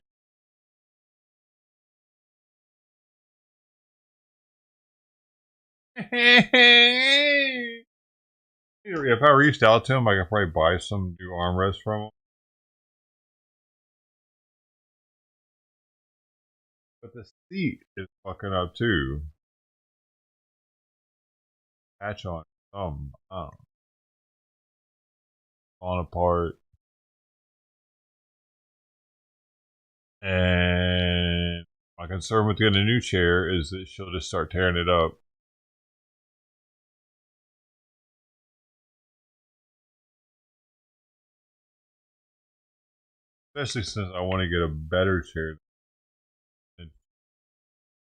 If I reached out to him, I could probably buy some new armrests from him. But the seat is fucking up too. Patch on falling apart. And my concern with getting a new chair is that she'll just start tearing it up. Especially since I want to get a better chair in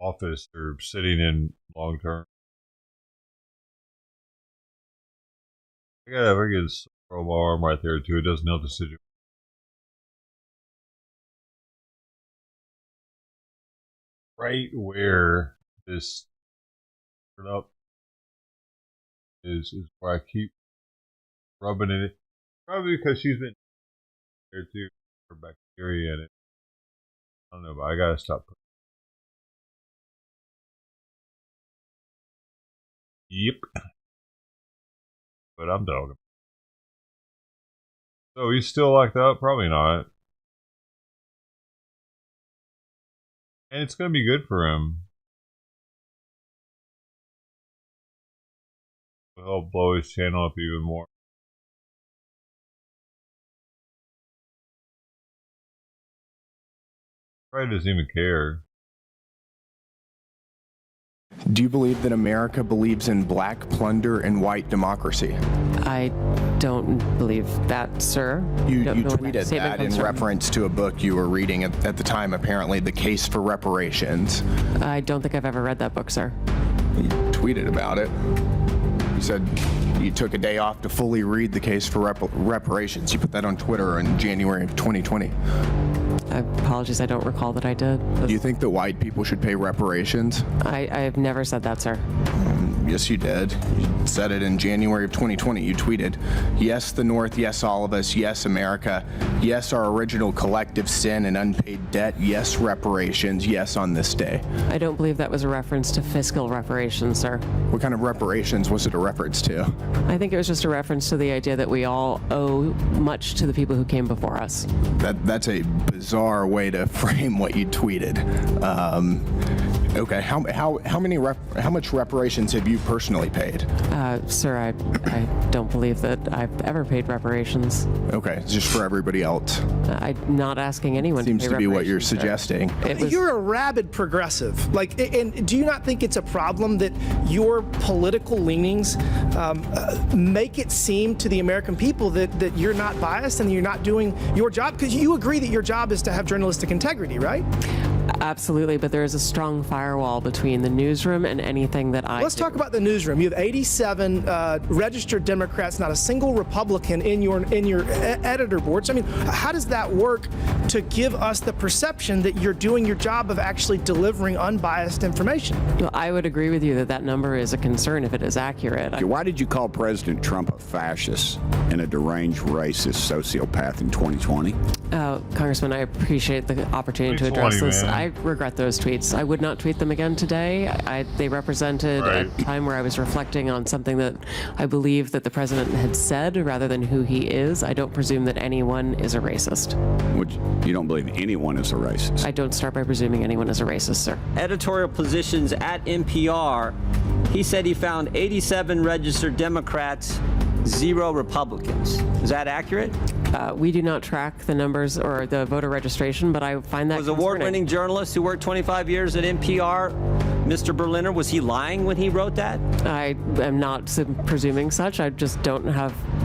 office or sitting in long term. I gotta have a good crowbar arm right there too. It doesn't help the situation. Right where this up is where I keep rubbing it. Probably because she's been there too. Her bacteria in it. I don't know, but I gotta stop. Yep. But I'm dogging. So he's still locked up? Probably not. And it's gonna be good for him. It'll help blow his channel up even more. Probably doesn't even care. Do you believe that America believes in black plunder and white democracy? I don't believe that, sir. You tweeted that in reference to a book you were reading at the time, apparently, The Case for Reparations. I don't think I've ever read that book, sir. You tweeted about it. You said You took a day off to fully read the case for reparations. You put that on Twitter in January of 2020. Apologies, I don't recall that I did. Do you think that white people should pay reparations? I have never said that, sir. Yes, you did. You said it in January of 2020. You tweeted, yes, the North, yes, all of us, yes, America, yes, our original collective sin and unpaid debt, yes, reparations, yes, on this day. I don't believe that was a reference to fiscal reparations, sir. What kind of reparations was it a reference to? I think it was just a reference to the idea that we all owe much to the people who came before us. That's a bizarre way to frame what you tweeted. Okay, how much reparations have you personally paid? Sir, I don't believe that I've ever paid reparations. Okay, just for everybody else. I'm not asking anyone Seems to be what you're sir. suggesting. You're a rabid progressive. And do you not think it's a problem that your political leanings make it seem to the American people that you're not biased and that you're not doing your job? Because you agree that your job is to have journalistic integrity, right? Absolutely, but there is a strong firewall between the newsroom and anything that I Let's talk about the newsroom. You have 87 registered Democrats, not a single Republican in your editor boards. I mean, how does that work to give us the perception that you're doing your job of actually delivering unbiased information? Well, I would agree with you that that number is a concern if it is accurate. Why did you call President Trump a fascist and a deranged racist sociopath in 2020? Congressman, I appreciate the opportunity to address this. Man. I regret those tweets. I would not tweet them again today. They represented a time where I was reflecting on something that I believe that the president had said rather than who he is. I don't presume that anyone is a racist. You don't believe anyone is a racist? I don't start by presuming anyone is a racist, sir. Editorial positions at NPR, he said he found 87 registered Democrats, 0 Republicans. Is that accurate? We do not track the numbers or the voter registration, but I find that was award-winning journalist who worked 25 years at NPR, Mr. Berliner, was he lying when he wrote that? I am not presuming such. I just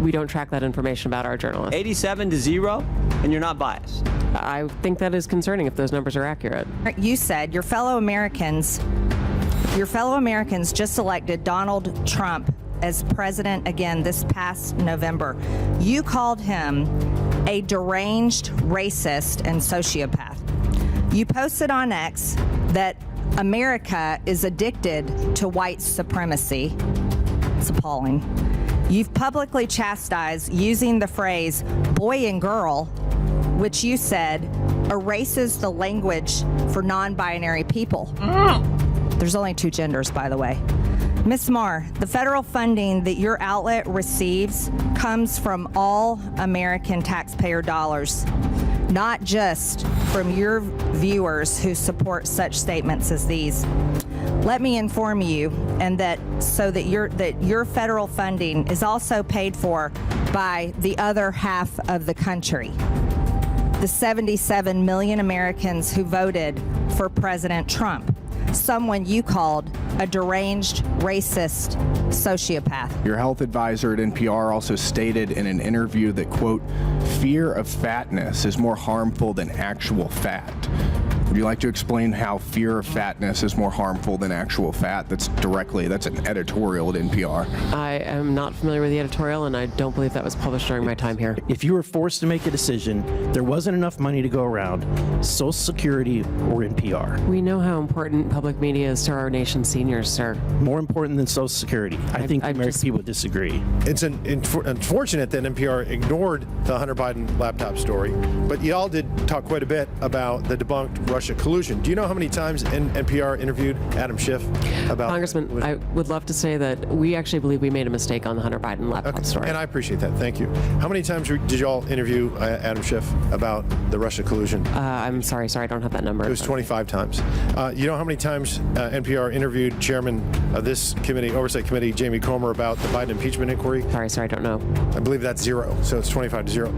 we don't track that information about our journalists. 87 to 0, and you're not biased? I think that is concerning if those numbers are accurate. You said your fellow Americans just elected Donald Trump as president again this past November. You called him a deranged racist and sociopath. You posted on X that America is addicted to white supremacy. It's appalling. You've publicly chastised using the phrase boy and girl, which you said erases the language for non-binary people. There's only 2 genders, by the way. Ms. Marr, the federal funding that your outlet receives comes from all American taxpayer dollars, not just from your viewers who support such statements as these. Let me inform you, and that your federal funding is also paid for by the other half of the country, the 77 million Americans who voted for President Trump, someone you called a deranged, racist sociopath. Your health advisor at NPR also stated in an interview that, quote, fear of fatness is more harmful than actual fat. Would you like to explain how fear of fatness is more harmful than actual fat? That's an editorial at NPR. I am not familiar with the editorial, and I don't believe that was published during my time here. If you were forced to make a decision, there wasn't enough money to go around, Social Security or NPR. We know how important public media is to our nation's seniors, sir. More important than Social Security. I think American people disagree. It's unfortunate that NPR ignored the Hunter Biden laptop story, but y'all did talk quite a bit about the debunked Russia collusion. Do you know how many times NPR interviewed Adam Schiff about Congressman, I would love to say that we actually believe we made a mistake on the Hunter Biden laptop story. And I appreciate that. Thank you. How many times did y'all interview Adam Schiff about the Russia collusion? I'm sorry, I don't have that number. It was 25 times. You know how many times NPR interviewed Chairman of this committee, Oversight Committee, Jamie Comer, about the Biden impeachment inquiry? Sorry, I don't know. I believe that's 0, so it's 25 to 0.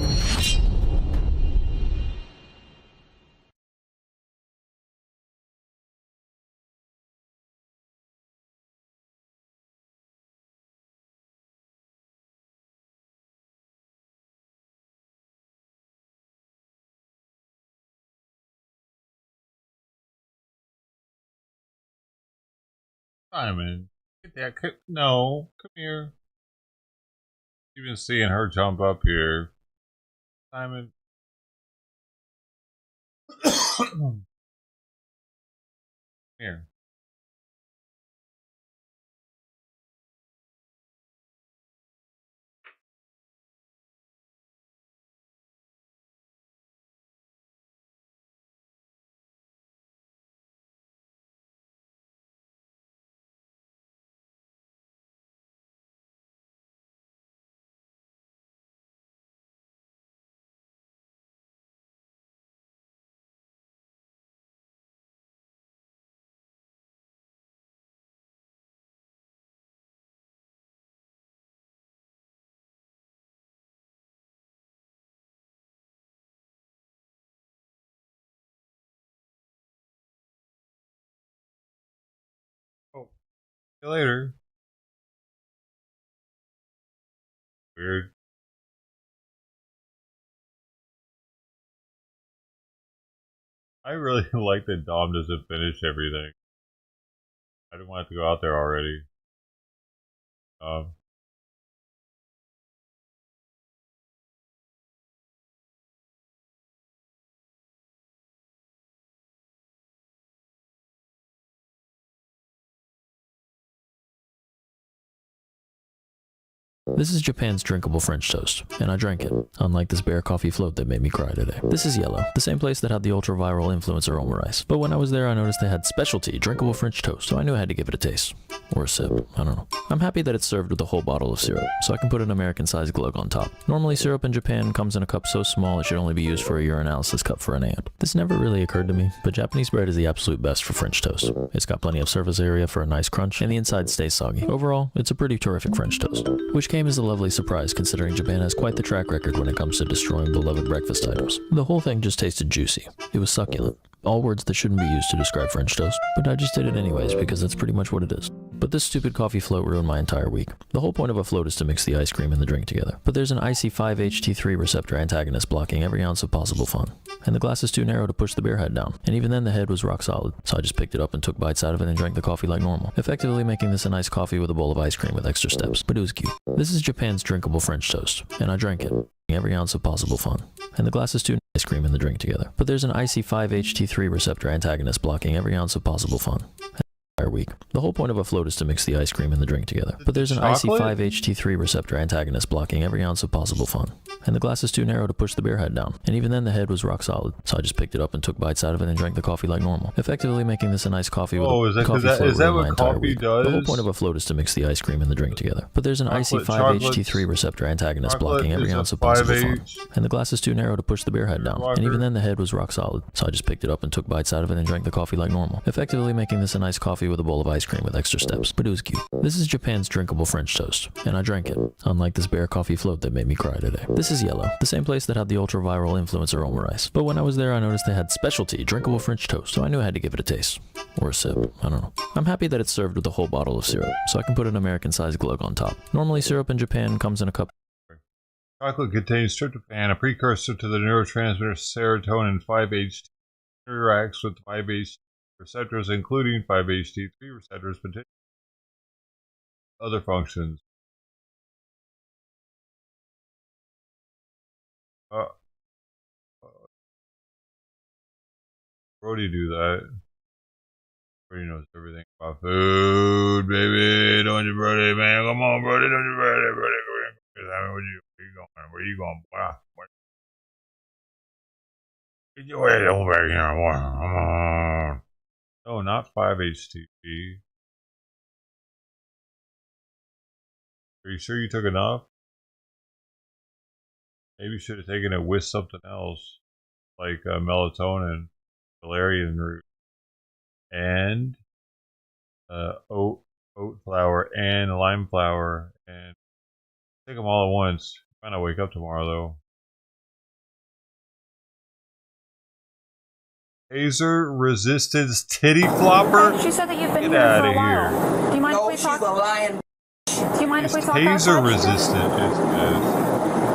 Simon, get that. No, come here. Even seeing her jump up here. Simon. Here. Oh, see you later. Weird. I really like that Dom doesn't finish everything. I didn't want it to go out there already. This is Japan's drinkable French toast, and I drank it, unlike this bear coffee float that made me cry today. This is Yellow, the same place that had the ultra-viral influencer omurice. But when I was there, I noticed they had specialty drinkable French toast, so I knew I had to give it a taste. Or a sip, I don't know. I'm happy that it's served with a whole bottle of syrup, so I can put an American-sized glug on top. Normally, syrup in Japan comes in a cup so small it should only be used for a urinalysis cup for an ant. This never really occurred to me, but Japanese bread is the absolute best for French toast. It's got plenty of surface area for a nice crunch, and the inside stays soggy. Overall, it's a pretty terrific French toast, which came as a lovely surprise considering Japan has quite the track record when it comes to destroying beloved breakfast items. The whole thing just tasted juicy. It was succulent. All words that shouldn't be used to describe French toast, but I just did it anyways because that's pretty much what it is. But this stupid coffee float ruined my entire week. The whole point of a float is to mix the ice cream and the drink together. But there's an icy 5-HT3 receptor antagonist blocking every ounce of possible fun. And the glass is too narrow to push the beer head down. And even then the head was rock solid, so I just picked it up and took bites out of it and drank the coffee like normal. Effectively making this a nice coffee with a bowl of ice cream with extra steps, but it was cute. This is Japan's drinkable French toast, and I drank it. Every ounce of possible fun. And the glass is too ice cream and the drink together. But there's an icy 5-HT3 receptor antagonist blocking every ounce of possible fun. Week. The whole point of a float is to mix the ice cream and the drink together. But there's an icy 5-HT3 receptor antagonist blocking every ounce of possible fun. And the glass is too narrow to push the beer head down. And even then the head was rock solid, so I just picked it up and took bites out of it and drank the coffee like normal. Effectively making this a nice coffee with a coffee float is that my what entire coffee week. does? The whole point of a float is to mix the ice cream and the drink together. But there's an icy 5-HT3 receptor antagonist blocking every ounce of possible fun. And the glass is too narrow to push the beer head down. And even then the head was rock solid, so I just picked it up and took bites out of it and drank the coffee like normal. Effectively making this a nice coffee with a bowl of ice cream with extra steps, but it was cute. This is Japan's drinkable French toast, and I drank it, unlike this bear coffee float that made me cry today. This is Yellow, the same place that had the ultra-viral influencer omurice. But when I was there, I noticed they had specialty drinkable French toast, so I knew I had to give it a taste. Or a sip, I don't know. I'm happy that it's served with a whole bottle of syrup, so I can put an American-sized glug on top. Normally, syrup in Japan comes in a cup. Chocolate contains tryptophan, a precursor to the neurotransmitter serotonin. 5-HT interacts with 5-HT receptors, including 5-HT3 receptors, potentially other functions. Brody do that. Brody knows everything about food, baby. Don't you, Brody, man? Come on, Brody. Don't you, Brody? Brody, where you going? Where you going? Get your way over here. Come on. No, not 5-HTP. Are you sure you took enough? Maybe you should have taken it with something else, like melatonin, valerian root, and oat flour, and lime flour, and take them all at once. Might not wake up tomorrow though. Taser resistance titty flopper? She said that you've been Get here out for a of while. here. Do you mind if we talk? Do you mind if we talk Taser outside? resistant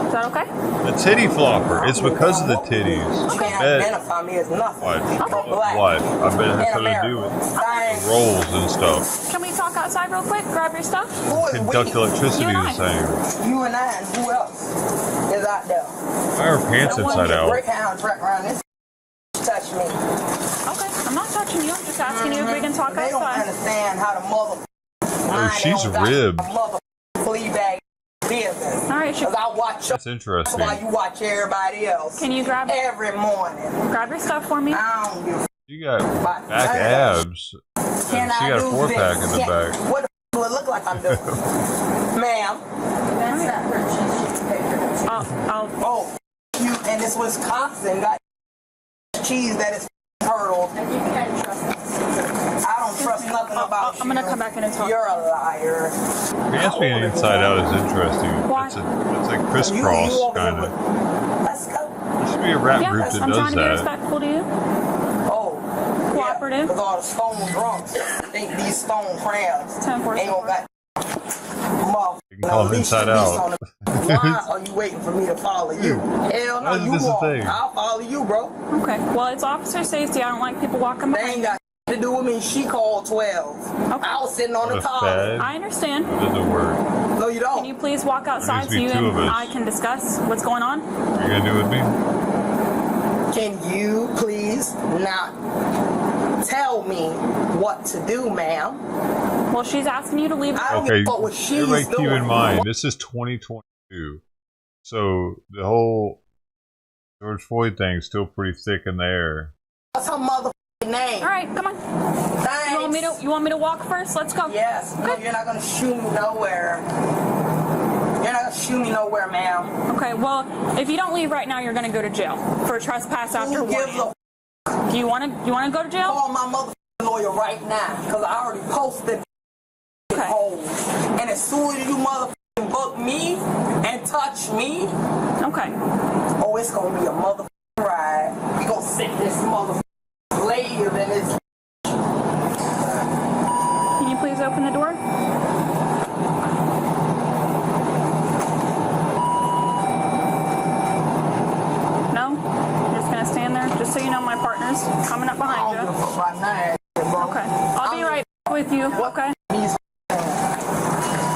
Is that okay? The titty flopper. It's because of the titties. Okay. Identify me as nothing. What? I bet it has something to do with the rolls and stuff. Can we talk outside real quick, grab your stuff? Conduct electricity the same. You and I and who else is out there? Why are her pants inside out? Greyhound track around this. Touch me. Okay, I'm not touching you. I'm just asking you if we can talk They don't outside. understand how to mother. Oh, she's ribbed. Mother flea bag business. All right, because I watch. That's interesting. While you watch everybody else. Can you grab every morning? Grab your stuff for me. I don't give. You got back abs. Can She I got a do 4-pack this? in the back. What do it look like I'm doing, ma'am? That's not her cheese. Oh, you and this Wisconsin got cheese that is curdled. And you can't trust us. I don't trust nothing about you. I'm gonna come back in and talk. You're a liar. Pants being inside out is interesting. It's like crisscross kind of. Let's go. There should be a rap group that I'm does trying to be that. respectful to you. Oh, cooperative. Because all the stone drunks think these stone crabs ain't gonna got. You can call them inside out. Why are you waiting for me to follow you? Hell no, you walk. I'll follow you, bro. Okay. Well, it's officer safety. I don't like people walking behind. They ain't got to do with me. She called 12. Okay. I was sitting on the car. I understand. That doesn't work. No, you don't. Can you please walk outside so be you two and of us. I can discuss what's going on? What are you gonna do with me? Can you please not tell me what to do, ma'am? Well, she's asking you to leave. Okay, everybody keep in mind, this is 2022. So the whole George Floyd thing's still pretty thick in the air. What's her motherfucking name? All right, come on. Thanks. You want me to walk first? Let's go. Yes. Okay. No, you're not gonna shoot me nowhere. You're not gonna shoot me nowhere, ma'am. Okay. Well, if you don't leave right now, you're gonna go to jail for trespass after warning. Do you want to go to jail? Call my motherfucking lawyer right now, because I already posted holes. And as soon as you motherfucking book me and touch me, okay. Oh, it's gonna be a motherfucking ride. We gonna sit this motherfucking slave in this. Can you please open the door? No? You're just gonna stand there? Just so you know, my partner's coming up behind you. Okay. I'll be right with you. Okay.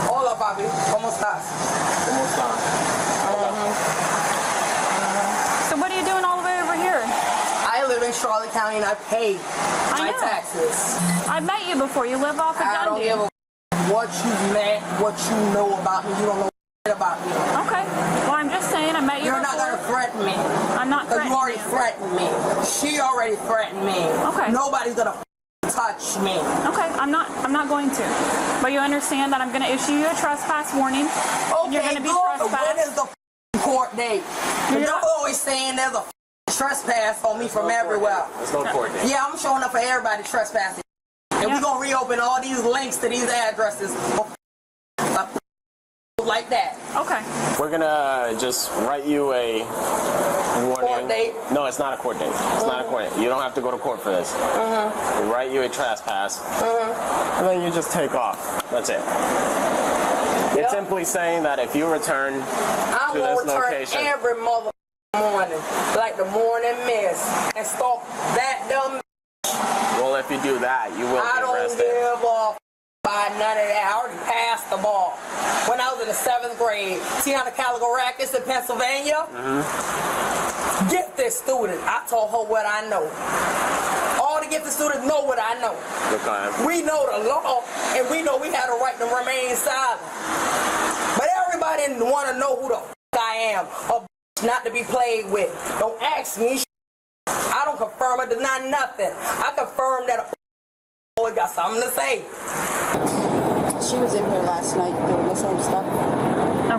Hola, papi. ¿Cómo estás? ¿Cómo estás? So what are you doing all the way over here? I live in Charlotte County and I pay my taxes. I've met you before. You live off of I don't Dundee. give a what you met, what you know about me. You don't know about me. Okay. Well, I'm just saying I met you You're before. not gonna threaten me. I'm not threatening you already threatened me. She already threatened me. Okay. Nobody's gonna touch me. Okay, I'm not going to. But you understand that I'm going to issue you a trespass warning. Okay, You're going to be good. trespassed. When is the court date? You're always saying there's a trespass on me from everywhere. There's no court date. Yeah, I'm showing up for everybody trespassing. And we're going to reopen all these links to these addresses like that. Okay. We're gonna just write you a warning. Court date? No, it's not a court date. It's not a court date. You don't have to go to court for this. We write you a trespass, and then you just take off. That's it. It's simply saying that if you return I'm to going this to return location, every mother morning, like the morning mist, and stalk that dumb. well, if you do that, you will I be don't arrested. give a by none of that. I already passed the ball. When I was in the 7th grade, see how the Calico Rackets in Pennsylvania? Get this student. I told her what I know. All the gifted students know what I know. Okay. We know the law, and we know we have the right to remain silent. But everybody want to know who the I am, a not to be played with. Don't ask me. I don't confirm or deny nothing. I confirm that a boy got something to say. She was in here last night doing the same stuff.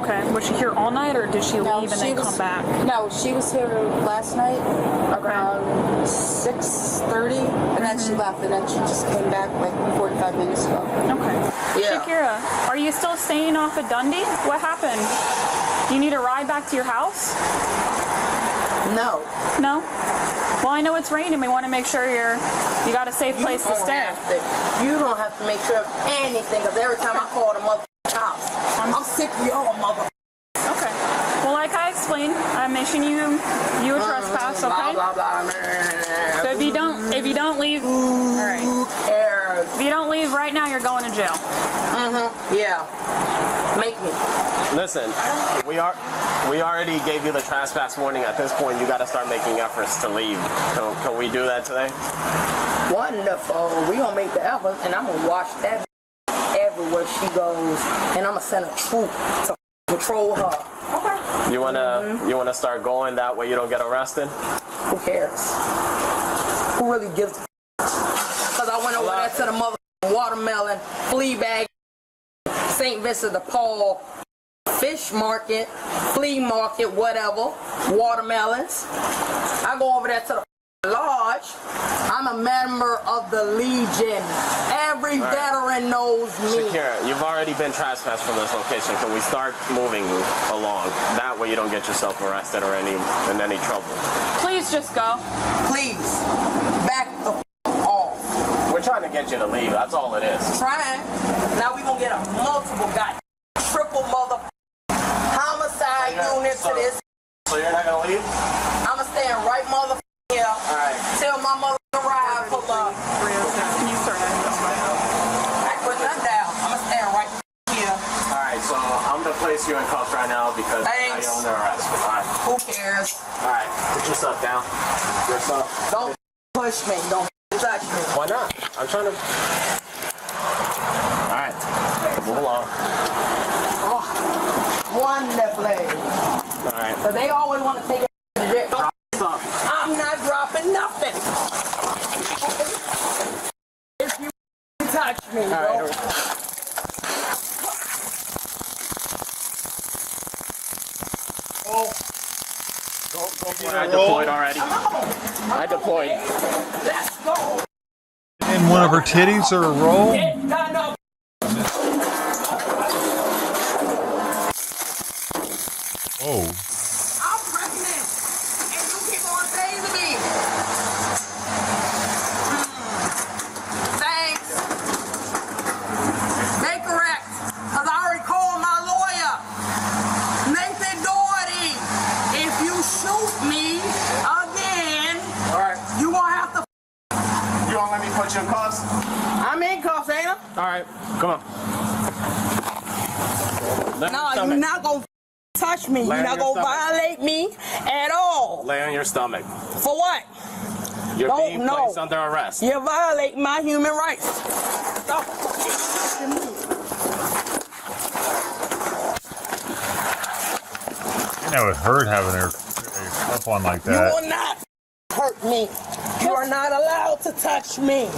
Okay. Was she here all night or did she leave and then come back? No, she was here last night around 6:30, and then she left, and then she just came back like 45 minutes ago. Okay. Yeah. Shakira, are you still staying off of Dundee? What happened? You need a ride back to your house? No. No? Well, I know it's raining. We want to make sure you got a safe place to stay. You don't have to make sure of anything, because every time I call the mother house, I'm sick of your mother. Okay. Well, like I explained, explain. I'm issuing you a trespass, okay? So if you don't leave, all right. If you don't leave right now, you're going to jail. Yeah. Make me. Listen, we already gave you the trespass warning. At this point, you got to start making efforts to leave. Can we do that today? Wonderful. We gonna make the effort, and I'm gonna watch that everywhere she goes, and I'm gonna send a troop to patrol her. Okay. You wanna start going that way you don't get arrested? Who cares? Who really gives a Because I went over there to the mother watermelon, flea bag, St. Vincent de Paul, fish market, flea market, whatever, watermelons. I go over there to the lodge. I'm a member of the Legion. Every veteran knows me. Shakira, you've already been trespassed from this location. Can we start moving along? That way you don't get yourself arrested or in any trouble. Please just go. Please, back the off. We're trying to get you to leave. That's all it is. Trying. Now we gonna get a multiple guy, triple mother homicide unit to this. So you're not gonna leave? I'ma stand right mother here. All right. Till my mother arrive. Pull up. Can you start that this way? I put nothing down. I'ma stand right here. All right. So I'm gonna place you in cuffs right now because Thanks. you're under arrest. All right. Who cares? All right. Put yourself down. Yourself. Don't push me. Don't touch me. Why not? I'm trying to. All right. Move along. Oh, wonderfully. All right. So they always want to take it to the Drop stuff. I'm not dropping nothing. If you touch me, bro. All right. I deployed already. I deployed. Let's go. And one of her titties or a roll? Oh. I'm pregnant, and you keep on saying to me. Thanks. They correct, because I already called my lawyer. Nathan Doherty, if you shoot me again, you won't have to. You don't let me put you in cuffs? I'm in cuffs, ain't I? All right. Come on. No, you're not going to touch me. You're not going to violate me at all. Lay on your stomach. For what? You're being placed under arrest. You're violating my human rights. Stop. You know, it hurt having her up on like You that. will not hurt me. You are not allowed to touch me.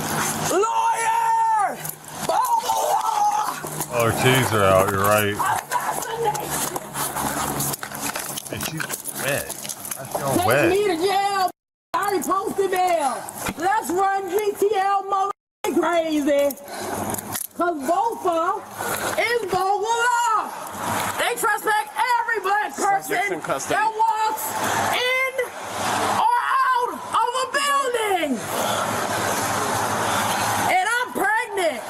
Lawyer! Follow the law! Oh, her titties are out, you're right. And she's wet. I feel Take wet. me to jail. I already posted bail. Let's run GTL mother crazy. Cause VOFA is vulgar law. They trespass every black person that walks in or out of a building. And I'm pregnant.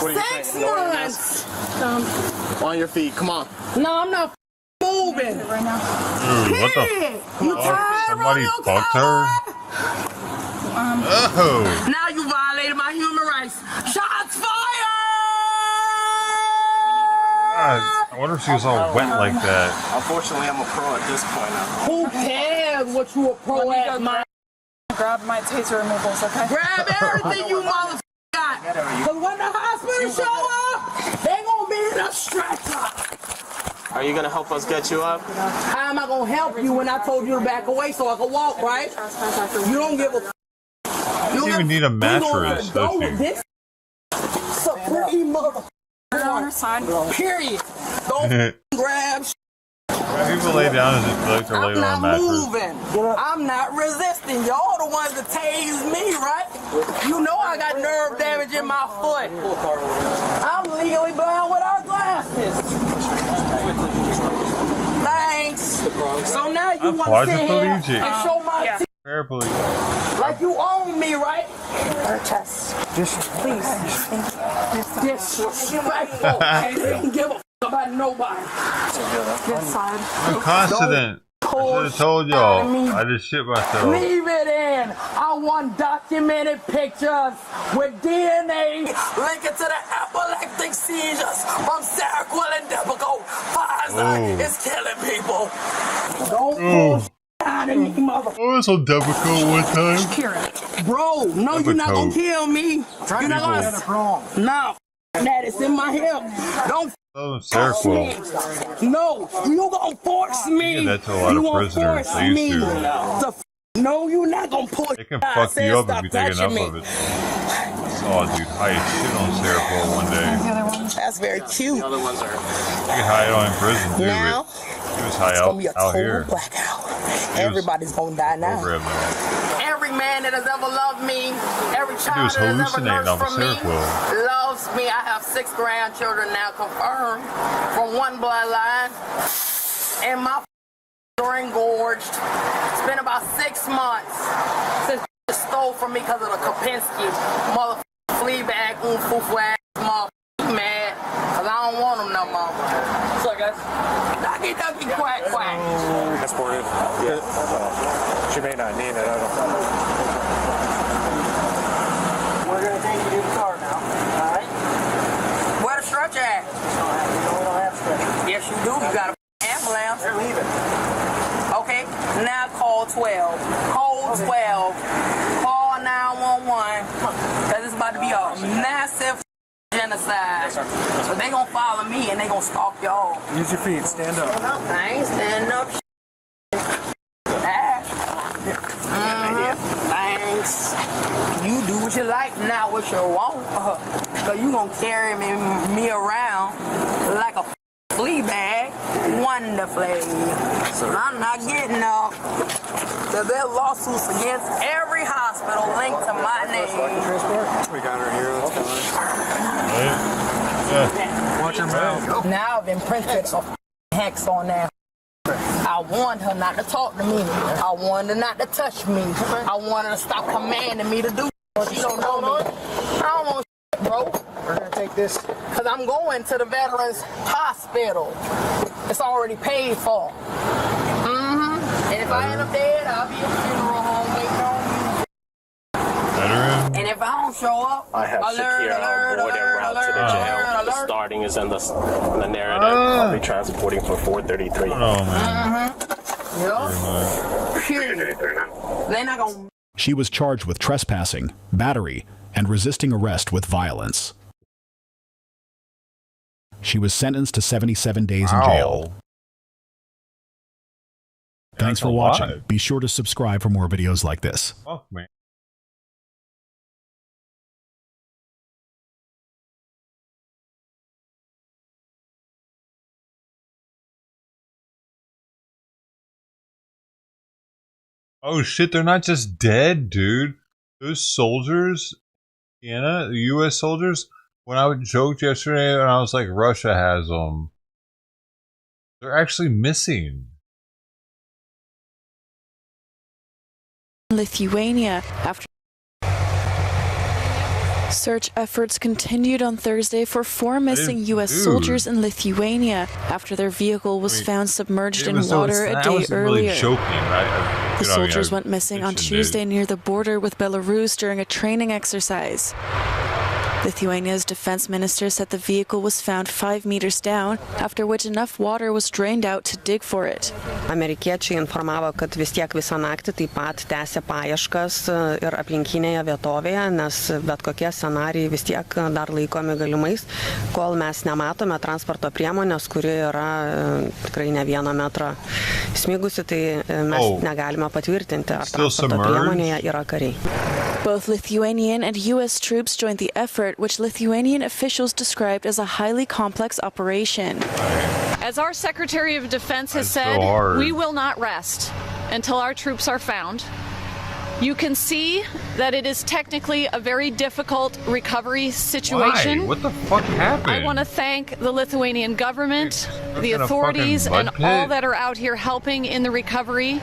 What are you 6 saying? months. On your feet. Come on. No, I'm not moving. Right now. Dude, what the You fuck? tired, Somebody Romeo fucked her? Oh. Now you violated my human rights. Shots fired! God, I wonder if she was all wet like that. Unfortunately, I'm a pro at this point now. Who cares what you a pro at, man? Grab my taser removals, okay? Grab everything you motherfucker got. Because when the hospital show up, they gonna be in a stretcher. Are you gonna help us get you up? How am I gonna help you when I told you to back away so I could walk, right? You don't give a She doesn't even need a mattress, does she? this supreme motherfucker on her side. Period. Don't grab People lay down as if like they're laying on a I'm not mattress. moving. I'm not resisting. Y'all the ones that tased me, right? You know I got nerve damage in my foot. I'm legally blind without glasses. Thanks. So now you want to sit here and show my teeth like you own me, right? Please. Disrespectful. Give a about nobody. This side. I'm confident. I should have told y'all. I just shit myself. Leave it in. I want documented pictures with DNA linking to the epileptic seizures from Seroquel and Depakote. Pfizer is killing people. Don't push out of me, mother. I was on Depakote one time. Bro, no, you're not gonna kill me. You're not gonna. No, that is in my hip. Don't. Seroquel. No, you gonna force me. Yeah, that's a lot of prisoners. They used to. No, you're not gonna push. They can fuck you up if you take enough of it. Oh, dude, high as shit on Seroquel one day. That's very cute. The other ones are. You can hide on in prison too. Now, he was high out here. Blackout. Everybody's gonna die now. Every man that has ever loved me, every child that has ever nursed from me, loves me. I have 6 grandchildren now confirmed from one bloodline, and my are engorged. It's been about 6 months since they stole from me because of the Kopinski motherfucking flea bag, fufu ass motherfucking mad, because I don't want them no more. What's up, guys? Ducky, ducky, quack, quack. Transported. Yeah. She may not need it. I don't know. We're going to take you to the car now. All right? Where the stretcher at? We don't have stretcher. Yes, you do. You got an ambulance. They're leaving. Okay, now call 12. Call 12. Call 911. Because it's about to be a massive genocide. So they going to follow me and they going to stalk y'all. Use your feet. Stand up. I ain't standing up. Thanks. You do what you like, not what you want. Because you going to carry me around like a flea bag wonderfully. So I'm not getting up. There are lawsuits against every hospital linked to my name. We got her here. Let's go. Watch your mouth. Now I've imprinted a hex on that. I warned her not to talk to me. I warned her not to touch me. I wanted her to stop commanding me to do. She don't know me. I don't know shit, bro. We're gonna take this. Because I'm going to the Veterans Hospital. It's already paid for. And if I end up dead, I'll be at the funeral home waiting on me. Veteran? And if I don't show up, I have secure avoiding route to the jail. The starting is in the narrative. I'll be transporting for 433. Oh, man. They're not going to. She was charged with trespassing, battery, and resisting arrest with violence. She was sentenced to 77 days in jail. Thanks for watching. Be sure to subscribe for more videos like this. Fuck, man. Oh shit, they're not just dead, dude. Those soldiers, the U.S. soldiers, when I joked yesterday and I was like, Russia has them, they're actually missing. Lithuania after search efforts continued on Thursday for 4 missing U.S. soldiers in Lithuania after their vehicle was found submerged in water a day earlier. The soldiers went missing on Tuesday near the border with Belarus during a training exercise. Lithuania's defense minister said the vehicle was found 5 meters down, after which enough water was drained out to dig for it. Amerikiečiai informavo, kad vis tiek visą naktį taip pat tęsė paieškas ir aplinkinėje vietovėje, nes bet kokie scenarijai vis tiek dar laikomi galimais, kol mes nematome transporto priemonės, kuri yra tikrai ne 1 metrą smigusi, tai mes negalime patvirtinti, ar transporto priemonėje yra kariai. Both Lithuanian and U.S. troops joined the effort, which Lithuanian officials described as a highly complex operation. As our Secretary of Defense has said, we will not rest until our troops are found. You can see that it is technically a very difficult recovery situation. Why? What the fuck happened? I want to thank the Lithuanian government, the authorities, and all that are out here helping in the recovery.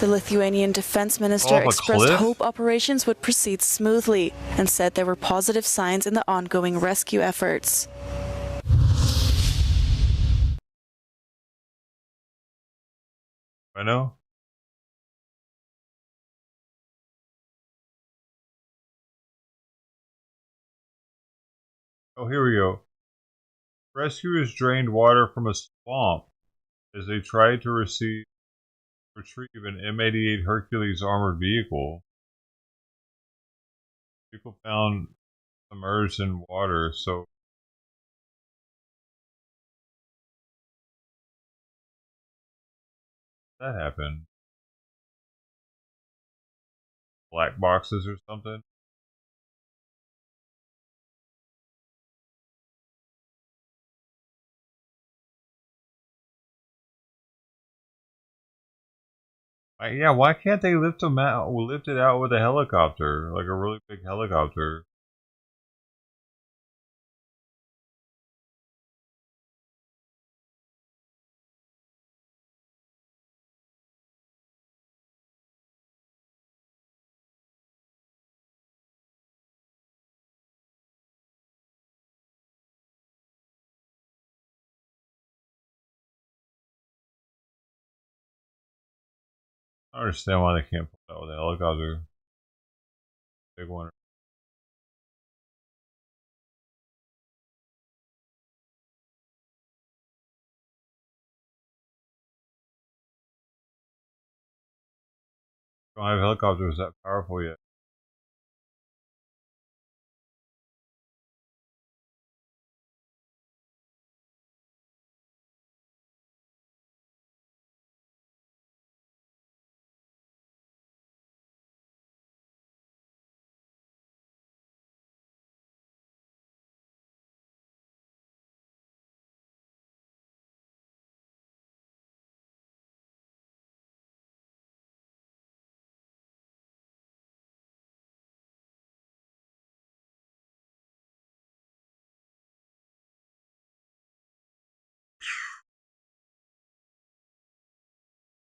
The Lithuanian defense minister expressed hope operations would proceed smoothly and said there were positive signs in the ongoing rescue efforts. I know. Oh, here we go. Rescuers drained water from a swamp as they tried to retrieve an M88 Hercules armored vehicle. People found submerged in water, so that happened. Black boxes or something. Yeah, why can't they lift them out? Lift it out with a helicopter, like a really big helicopter. I don't understand why they can't pull it out with a helicopter. Big one. Don't have helicopters that powerful yet.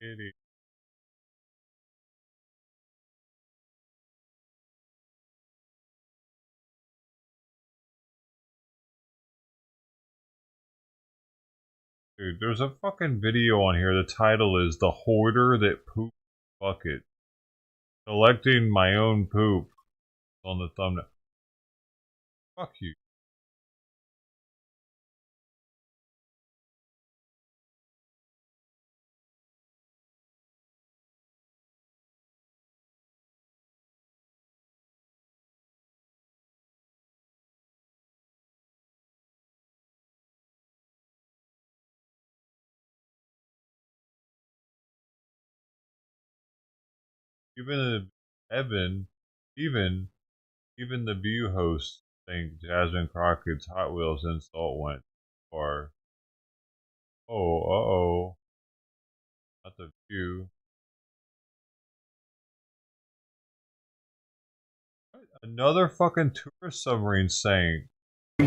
Kitty. Dude, there's a fucking video on here. The title is "The Hoarder That Pooped Bucket." Collecting my own poop on the thumbnail. Fuck you. Even even the View hosts think Jasmine Crockett's Hot Wheels insult went far. Oh, uh-oh. Not the View. Another fucking tourist submarine sank.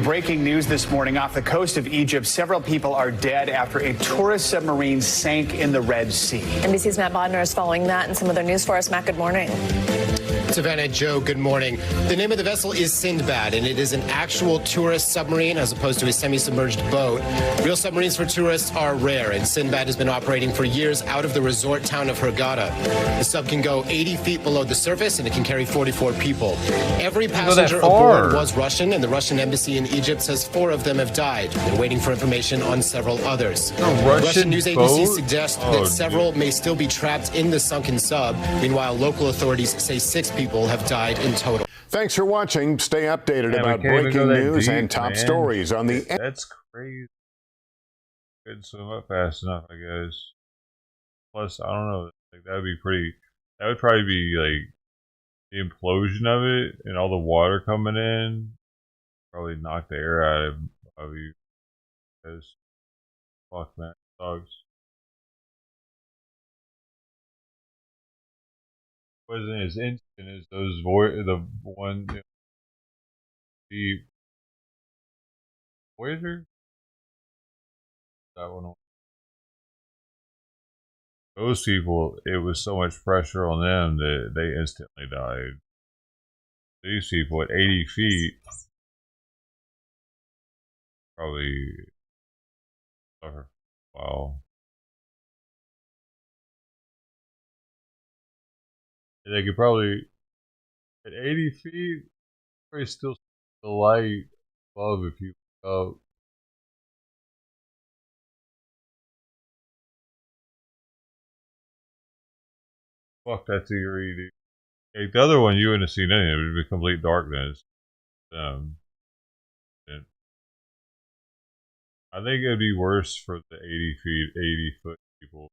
Breaking news this morning off the coast of Egypt. Several people are dead after a tourist submarine sank in the Red Sea. NBC's Matt Bodner is following that and some other news for us. Matt, good morning. Savannah, Joe, good morning. The name of the vessel is Sindbad, and it is an actual tourist submarine as opposed to a semi-submerged boat. Real submarines for tourists are rare, and Sindbad has been operating for years out of the resort town of Hurghada. The sub can go 80 feet below the surface, and it can carry 44 people. Every passenger aboard was Russian, and the Russian embassy in Egypt says 4 of them have died. They're waiting for information on several others. Russian news agencies suggest that several may still be trapped in the sunken sub. Meanwhile, local authorities say 6 people have died in total. Thanks for watching. Stay updated about breaking news and top stories on the... That's crazy. Couldn't swim up fast enough, I guess. Plus, I don't know. Like, that would probably be like the implosion of it and all the water coming in. Probably knock the air out of you. Because, fuck, man. Dogs. Wasn't as instant as those the Voyager? That one. Those people, it was so much pressure on them that they instantly died. These people at 80 feet probably suffer. Wow. They could probably, at 80 feet, probably still see the light above if you look up. Fuck, that's eerie, dude. Like, the other one, you wouldn't have seen anything. It would be complete darkness. And I think it'd be worse for the 80-foot people.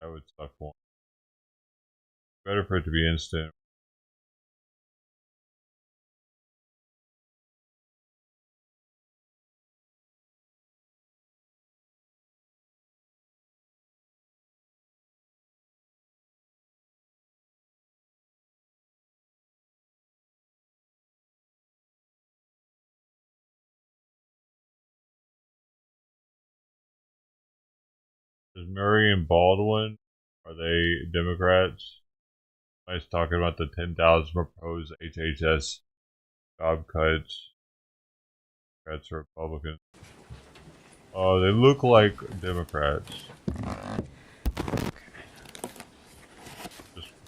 That would suck more. Better for it to be instant. Is Murray and Baldwin, are they Democrats? I was talking about the 10,000 proposed HHS job cuts. Democrats or Republicans? Oh, they look like Democrats.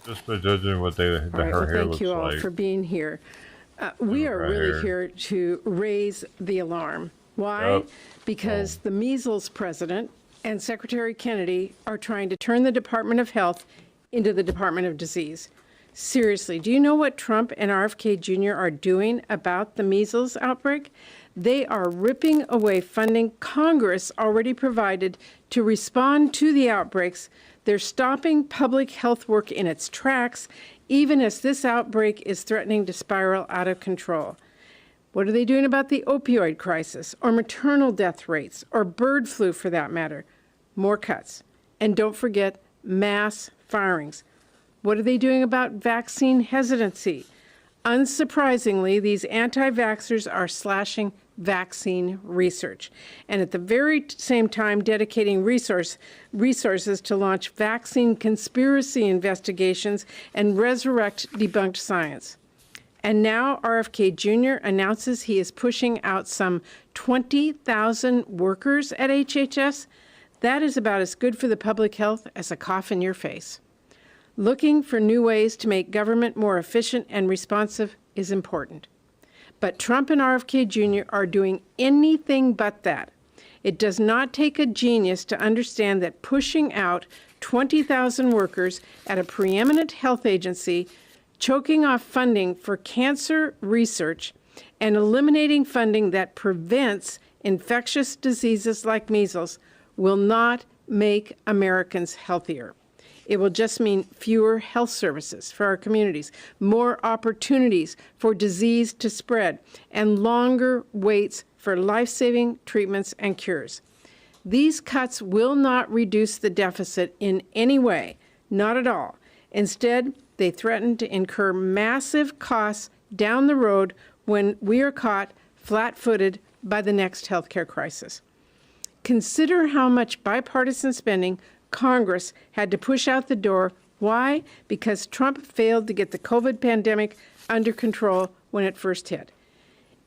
Just by judging what her hair looks like. Thank you all for being here. We are really here to raise the alarm. Why? Because the measles president and Secretary Kennedy are trying to turn the Department of Health into the Department of Disease. Seriously, do you know what Trump and RFK Jr. are doing about the measles outbreak? They are ripping away funding Congress already provided to respond to the outbreaks. They're stopping public health work in its tracks, even as this outbreak is threatening to spiral out of control. What are they doing about the opioid crisis, or maternal death rates, or bird flu for that matter? More cuts. And don't forget mass firings. What are they doing about vaccine hesitancy? Unsurprisingly, these anti-vaxxers are slashing vaccine research, and at the very same time dedicating resources to launch vaccine conspiracy investigations and resurrect debunked science. And now RFK Jr. announces he is pushing out some 20,000 workers at HHS. That is about as good for the public health as a cough in your face. Looking for new ways to make government more efficient and responsive is important. But Trump and RFK Jr. are doing anything but that. It does not take a genius to understand that pushing out 20,000 workers at a preeminent health agency, choking off funding for cancer research, and eliminating funding that prevents infectious diseases like measles will not make Americans healthier. It will just mean fewer health services for our communities, more opportunities for disease to spread, and longer waits for life-saving treatments and cures. These cuts will not reduce the deficit in any way, not at all. Instead, they threaten to incur massive costs down the road when we are caught flat-footed by the next healthcare crisis. Consider how much bipartisan spending Congress had to push out the door. Why? Because Trump failed to get the COVID pandemic under control when it first hit.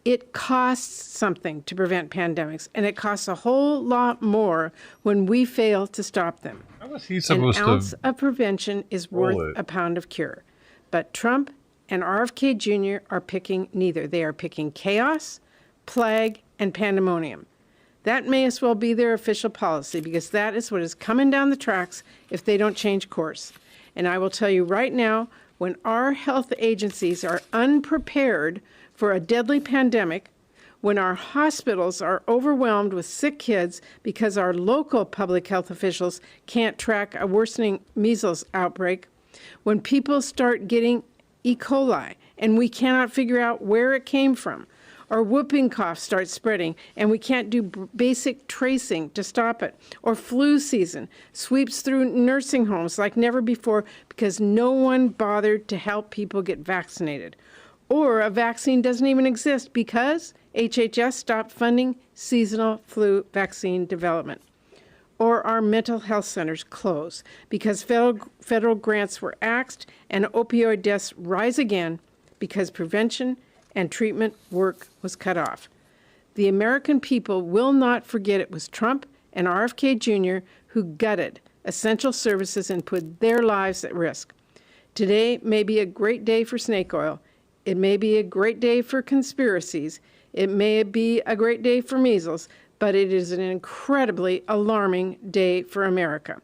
It costs something to prevent pandemics, and it costs a whole lot more when we fail to stop them. How was he supposed An ounce of prevention is worth a pound of cure. But Trump and RFK Jr. are picking neither. They are picking chaos, plague, and pandemonium. That may as well be their official policy, because that is what is coming down the tracks if they don't change course. And I will tell you right now, when our health agencies are unprepared for a deadly pandemic, when our hospitals are overwhelmed with sick kids because our local public health officials can't track a worsening measles outbreak, when people start getting E. coli and we cannot figure out where it came from, or whooping cough starts spreading and we can't do basic tracing to stop it, or flu season sweeps through nursing homes like never before because no one bothered to help people get vaccinated, or a vaccine doesn't even exist because HHS stopped funding seasonal flu vaccine development, or our mental health centers close because federal grants were axed and opioid deaths rise again because prevention and treatment work was cut off. The American people will not forget it was Trump and RFK Jr. who gutted essential services and put their lives at risk. Today may be a great day for snake oil. It may be a great day for conspiracies. It may be a great day for measles, but it is an incredibly alarming day for America.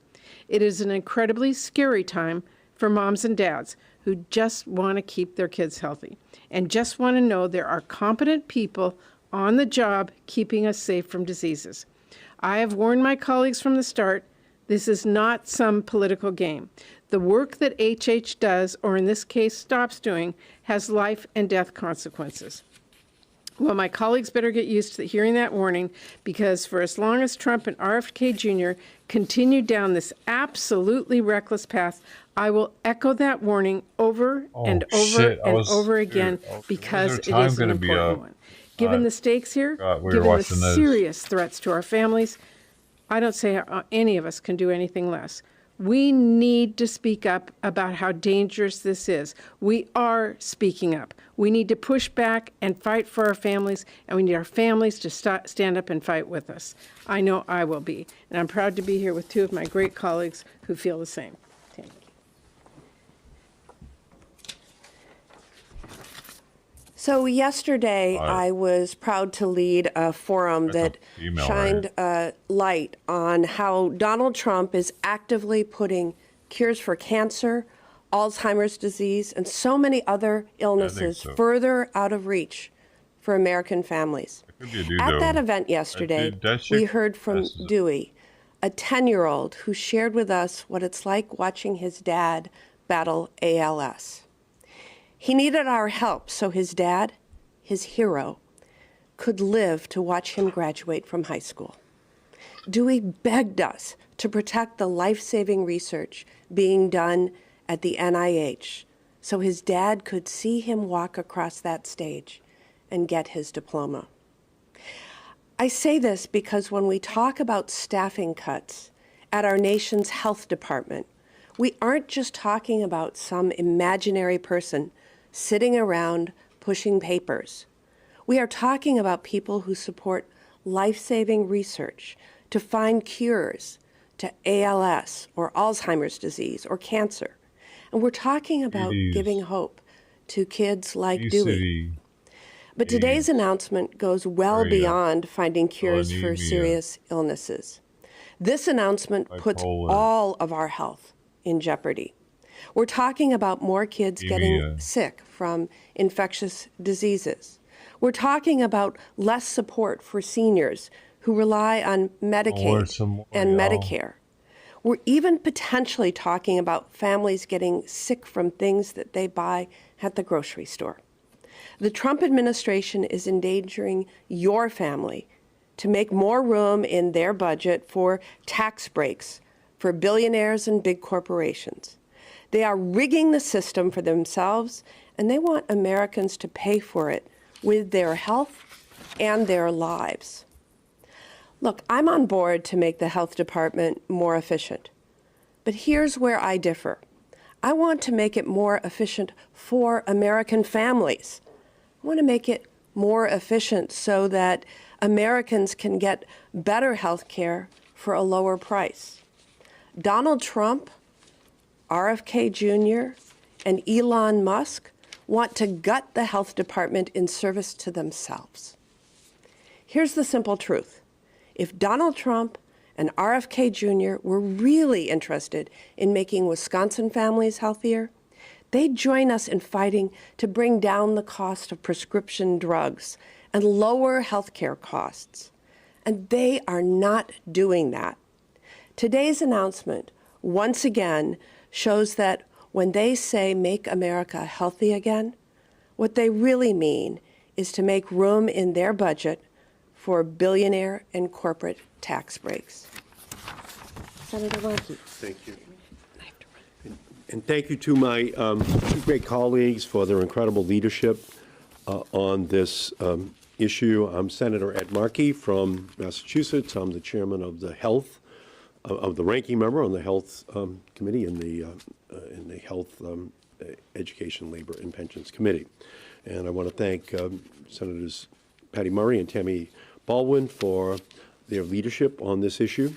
It is an incredibly scary time for moms and dads who just want to keep their kids healthy and just want to know there are competent people on the job keeping us safe from diseases. I have warned my colleagues from the start, this is not some political game. The work that HH does, or in this case stops doing, has life and death consequences. Well, my colleagues better get used to hearing that warning, because for as long as Trump and RFK Jr. continue down this absolutely reckless path, I will echo that warning over and over again, because it is an important one. Given the stakes here, given the serious threats to our families, I don't say any of us can do anything less. We need to speak up about how dangerous this is. We are speaking up. We need to push back and fight for our families, and we need our families to stand up and fight with us. I know I will be, and I'm proud to be here with two of my great colleagues who feel the same. Thank you. So yesterday, I was proud to lead a forum that shined light on how Donald Trump is actively putting cures for cancer, Alzheimer's disease, and so many other illnesses further out of reach for American families. At that event yesterday, we heard from Dewey, a 10-year-old who shared with us what it's like watching his dad battle ALS. He needed our help so his dad, his hero, could live to watch him graduate from high school. Dewey begged us to protect the life-saving research being done at the NIH so his dad could see him walk across that stage and get his diploma. I say this because when we talk about staffing cuts at our nation's health department, we aren't just talking about some imaginary person sitting around pushing papers. We are talking about people who support life-saving research to find cures to ALS or Alzheimer's disease or cancer. And we're talking about giving hope to kids like Dewey. But today's announcement goes well beyond finding cures for serious illnesses. This announcement puts all of our health in jeopardy. We're talking about more kids getting sick from infectious diseases. We're talking about less support for seniors who rely on Medicaid and Medicare. We're even potentially talking about families getting sick from things that they buy at the grocery store. The Trump administration is endangering your family to make more room in their budget for tax breaks for billionaires and big corporations. They are rigging the system for themselves, and they want Americans to pay for it with their health and their lives. Look, I'm on board to make the health department more efficient, but here's where I differ. I want to make it more efficient for American families. I want to make it more efficient so that Americans can get better health care for a lower price. Donald Trump, RFK Jr., and Elon Musk want to gut the health department in service to themselves. Here's the simple truth. If Donald Trump and RFK Jr. were really interested in making Wisconsin families healthier, they'd join us in fighting to bring down the cost of prescription drugs and lower health care costs. And they are not doing that. Today's announcement, once again, shows that when they say make America healthy again, what they really mean is to make room in their budget for billionaire and corporate tax breaks. Senator Markey. Thank you. And thank you to my two great colleagues for their incredible leadership on this issue. I'm Senator Ed Markey from Massachusetts. I'm the chairman of the the ranking member on the Health Committee in the Health, Education, Labor, and Pensions Committee. And I want to thank Senators Patty Murray and Tammy Baldwin for their leadership on this issue.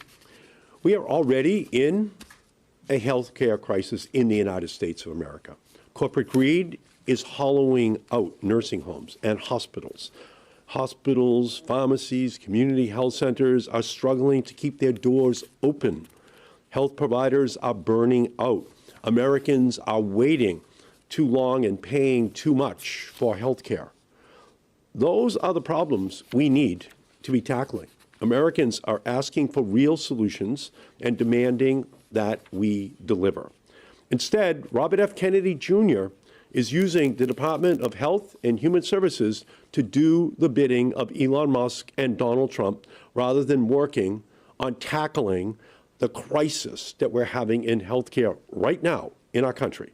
We are already in a healthcare crisis in the United States of America. Corporate greed is hollowing out nursing homes and hospitals. Hospitals, pharmacies, community health centers are struggling to keep their doors open. Health providers are burning out. Americans are waiting too long and paying too much for health care. Those are the problems we need to be tackling. Americans are asking for real solutions and demanding that we deliver. Instead, Robert F. Kennedy Jr. is using the Department of Health and Human Services to do the bidding of Elon Musk and Donald Trump rather than working on tackling the crisis that we're having in healthcare right now in our country.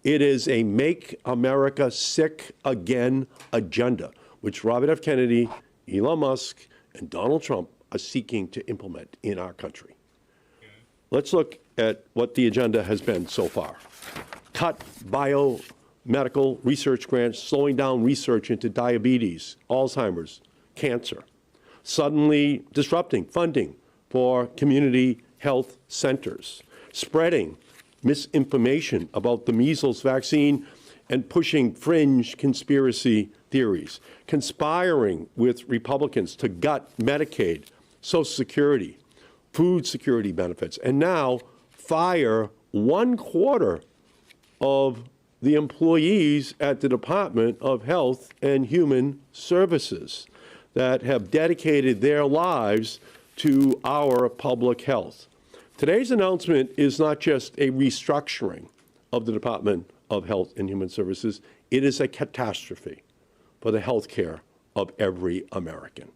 It is a Make America Sick Again agenda, which Robert F. Kennedy, Elon Musk, and Donald Trump are seeking to implement in our country. Let's look at what the agenda has been so far. Cut biomedical research grants, slowing down research into diabetes, Alzheimer's, cancer. Suddenly disrupting funding for community health centers. Spreading misinformation about the measles vaccine and pushing fringe conspiracy theories, conspiring with Republicans to gut Medicaid, Social Security, food security benefits, and now fire 1/4 of the employees at the Department of Health and Human Services that have dedicated their lives to our public health. Today's announcement is not just a restructuring of the Department of Health and Human Services, it is a catastrophe for the health care of every American.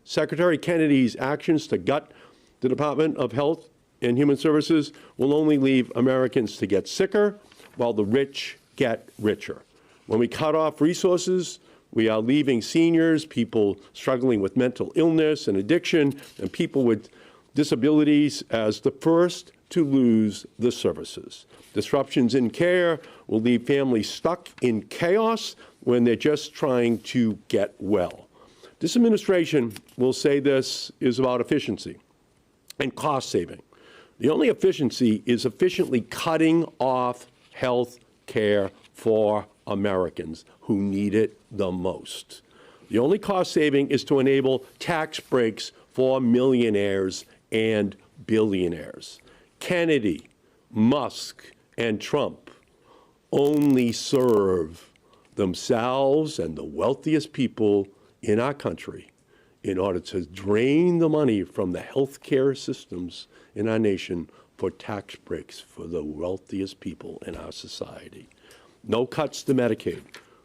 Secretary Kennedy's actions to gut the Department of Health and Human Services will only leave Americans to get sicker while the rich get richer. When we cut off resources, we are leaving seniors, people struggling with mental illness and addiction, and people with disabilities as the first to lose the services. Disruptions in care will leave families stuck in chaos when they're just trying to get well. This administration will say this is about efficiency and cost saving. The only efficiency is efficiently cutting off health care for Americans who need it the most. The only cost saving is to enable tax breaks for millionaires and billionaires. Kennedy, Musk, and Trump only serve themselves and the wealthiest people in our country in order to drain the money from the healthcare systems in our nation for tax breaks for the wealthiest people in our society. No cuts to Medicaid,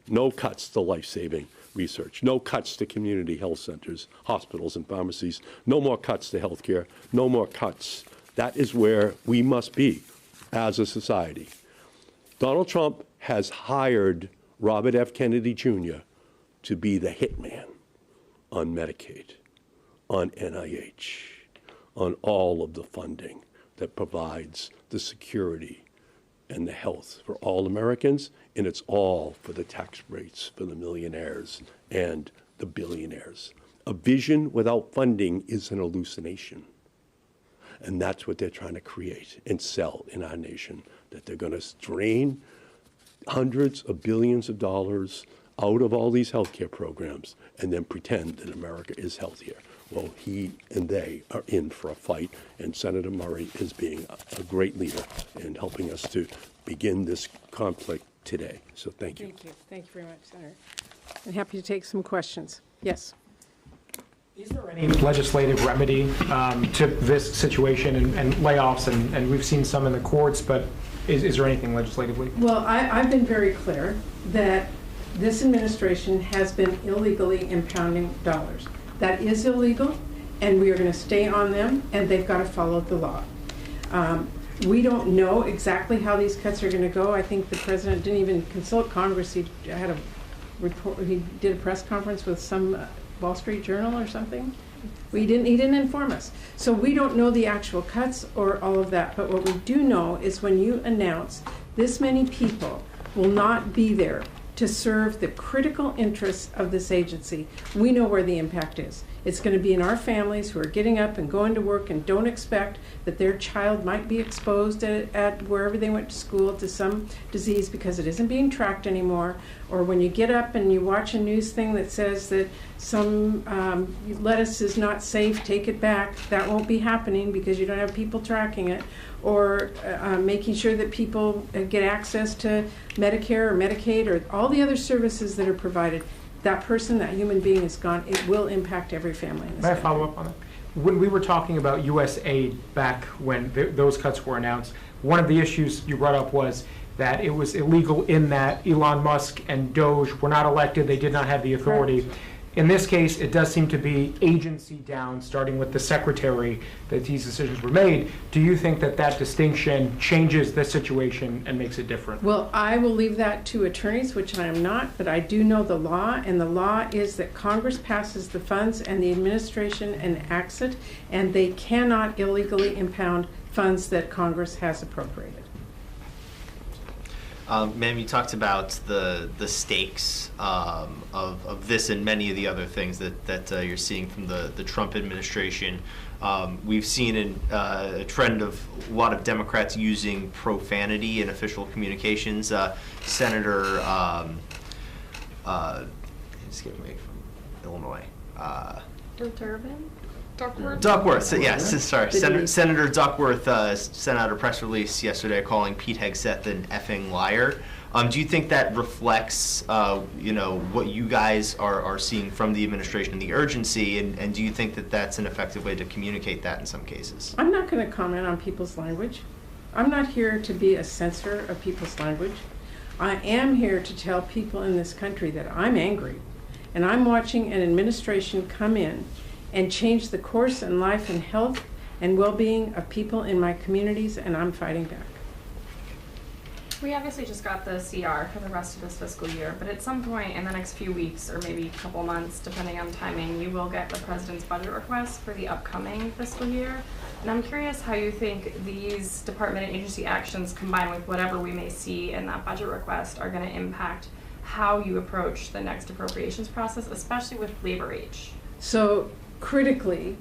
no cuts to life-saving research, no cuts to community health centers, hospitals, and pharmacies, no more cuts to healthcare, no more cuts. That is where we must be as a society. Donald Trump has hired Robert F. Kennedy Jr. to be the hitman on Medicaid, on NIH, on all of the funding that provides the security and the health for all Americans, and it's all for the tax rates for the millionaires and the billionaires. A vision without funding is an hallucination. And that's what they're trying to create and sell in our nation, that they're going to drain hundreds of billions of dollars out of all these healthcare programs and then pretend that America is healthier. Well, he and they are in for a fight, and Senator Murray is being a great leader in helping us to begin this conflict today. So thank you. Thank you. Thank you very much, Senator. I'm happy to take some questions. Yes. Is there any legislative remedy to this situation and layoffs? And we've seen some in the courts, but is there anything legislatively? Well, I've been very clear that this administration has been illegally impounding dollars. That is illegal, and we are going to stay on them, and they've got to follow the law. We don't know exactly how these cuts are going to go. I think the president didn't even consult Congress. He had a report. He did a press conference with some Wall Street Journal or something. He didn't inform us. So we don't know the actual cuts or all of that. But what we do know is when you announce this many people will not be there to serve the critical interests of this agency, we know where the impact is. It's going to be in our families who are getting up and going to work and don't expect that their child might be exposed at wherever they went to school to some disease because it isn't being tracked anymore. Or when you get up and you watch a news thing that says that some lettuce is not safe, take it back. That won't be happening because you don't have people tracking it. Or making sure that people get access to Medicare or Medicaid or all the other services that are provided. That person, that human being is gone. It will impact every family in this country. May I follow up on that? When we were talking about U.S. aid back when those cuts were announced, one of the issues you brought up was that it was illegal in that Elon Musk and Doge were not elected. They did not have the authority. Right. In this case, it does seem to be agency down, starting with the secretary, that these decisions were made. Do you think that that distinction changes the situation and makes it different? Well, I will leave that to attorneys, which I am not, but I do know the law, and the law is that Congress passes the funds and the administration enacts it, and they cannot illegally impound funds that Congress has appropriated. Ma'am, you talked about the stakes of this and many of the other things that you're seeing from the Trump administration. We've seen a trend of a lot of Democrats using profanity in official communications. Senator, just get away from Illinois. Duckworth, yes, sorry. Senator Duckworth sent out a press release yesterday calling Pete Hegseth an effing liar. Do you think that reflects, what you guys are seeing from the administration and the urgency, and do you think that that's an effective way to communicate that in some cases? I'm not going to comment on people's language. I'm not here to be a censor of people's language. I am here to tell people in this country that I'm angry, and I'm watching an administration come in and change the course and life and health and well-being of people in my communities, and I'm fighting back. We obviously just got the CR for the rest of this fiscal year, but at some point in the next few weeks or maybe a couple months, depending on timing, you will get the president's budget request for the upcoming fiscal year. And I'm curious how you think these department and agency actions combined with whatever we may see in that budget request are going to impact how you approach the next appropriations process, especially with labor age. So critically,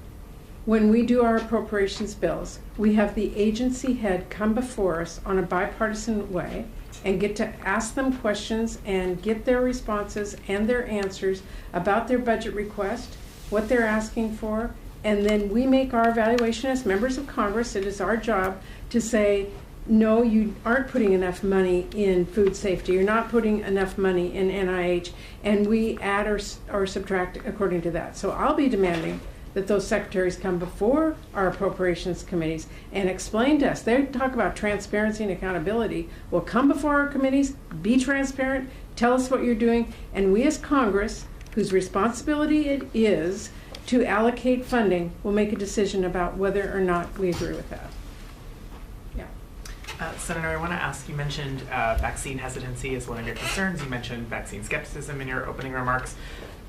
when we do our appropriations bills, we have the agency head come before us on a bipartisan way and get to ask them questions and get their responses and their answers about their budget request, what they're asking for, and then we make our evaluation as members of Congress. It is our job to say, no, you aren't putting enough money in food safety, you're not putting enough money in NIH, and we add or subtract according to that. So I'll be demanding that those secretaries come before our appropriations committees and explain to us. They talk about transparency and accountability. Well, come before our committees, be transparent, tell us what you're doing, and we as Congress, whose responsibility it is to allocate funding, will make a decision about whether or not we agree with that. Senator, I want to ask, you mentioned vaccine hesitancy as one of your concerns. You mentioned vaccine skepticism in your opening remarks.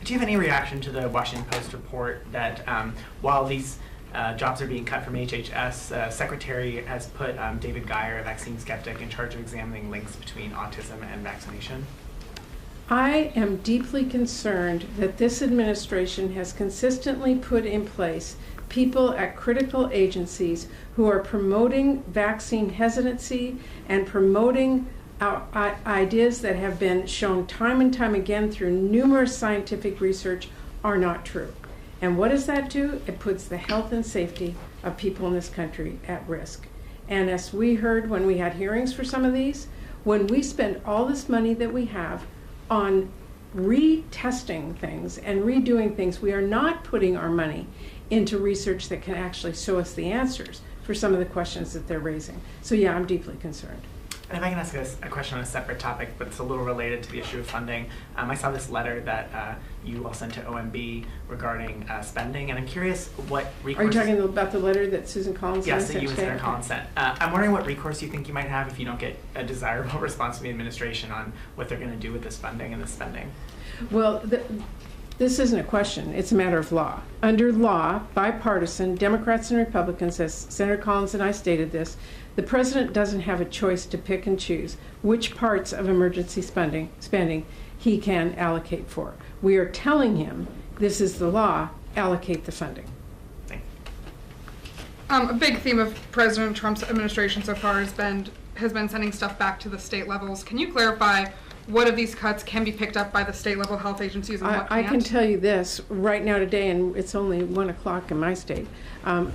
Do you have any reaction to the Washington Post report that while these jobs are being cut from HHS, Secretary has put David Geyer, a vaccine skeptic, in charge of examining links between autism and vaccination? I am deeply concerned that this administration has consistently put in place people at critical agencies who are promoting vaccine hesitancy and promoting ideas that have been shown time and time again through numerous scientific research are not true. And what does that do? It puts the health and safety of people in this country at risk. And as we heard when we had hearings for some of these, when we spend all this money that we have on retesting things and redoing things, we are not putting our money into research that can actually show us the answers for some of the questions that they're raising. So yeah, I'm deeply concerned. And if I can ask a question on a separate topic, but it's a little related to the issue of funding. I saw this letter that you all sent to OMB regarding spending, and I'm curious what recourse... Are you talking about the letter that Susan Collins sent? Yes, that you and Senator Collins sent. I'm wondering what recourse you think you might have if you don't get a desirable response from the administration on what they're going to do with this funding and this spending. Well, this isn't a question, it's a matter of law. Under law, bipartisan, Democrats and Republicans, as Senator Collins and I stated this, the president doesn't have a choice to pick and choose which parts of emergency spending he can allocate for. We are telling him, this is the law, allocate the funding. A big theme of President Trump's administration so far has been sending stuff back to the state levels. Can you clarify what of these cuts can be picked up by the state level health agencies and what can't? I can tell you this right now today, and it's only 1 o'clock in my state,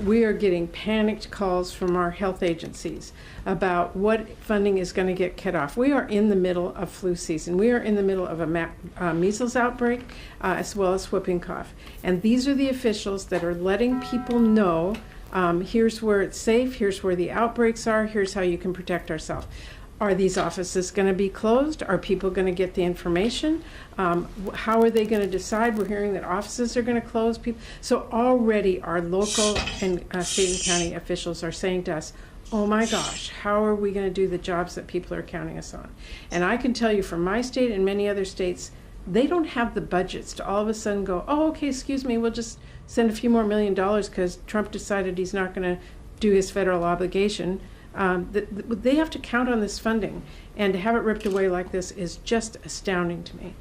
we are getting panicked calls from our health agencies about what funding is going to get cut off. We are in the middle of flu season. We are in the middle of a measles outbreak as well as whooping cough. And these are the officials that are letting people know here's where it's safe, here's where the outbreaks are, here's how you can protect ourselves. Are these offices going to be closed? Are people going to get the information? How are they going to decide? We're hearing that offices are going to close. So already our local and state and county officials are saying to us, oh my gosh, how are we going to do the jobs that people are counting us on? And I can tell you from my state and many other states, they don't have the budgets to all of a sudden go, oh, okay, excuse me, we'll just send a few more $1 million because Trump decided he's not going to do his federal obligation. They have to count on this funding, and to have it ripped away like this is just astounding to me.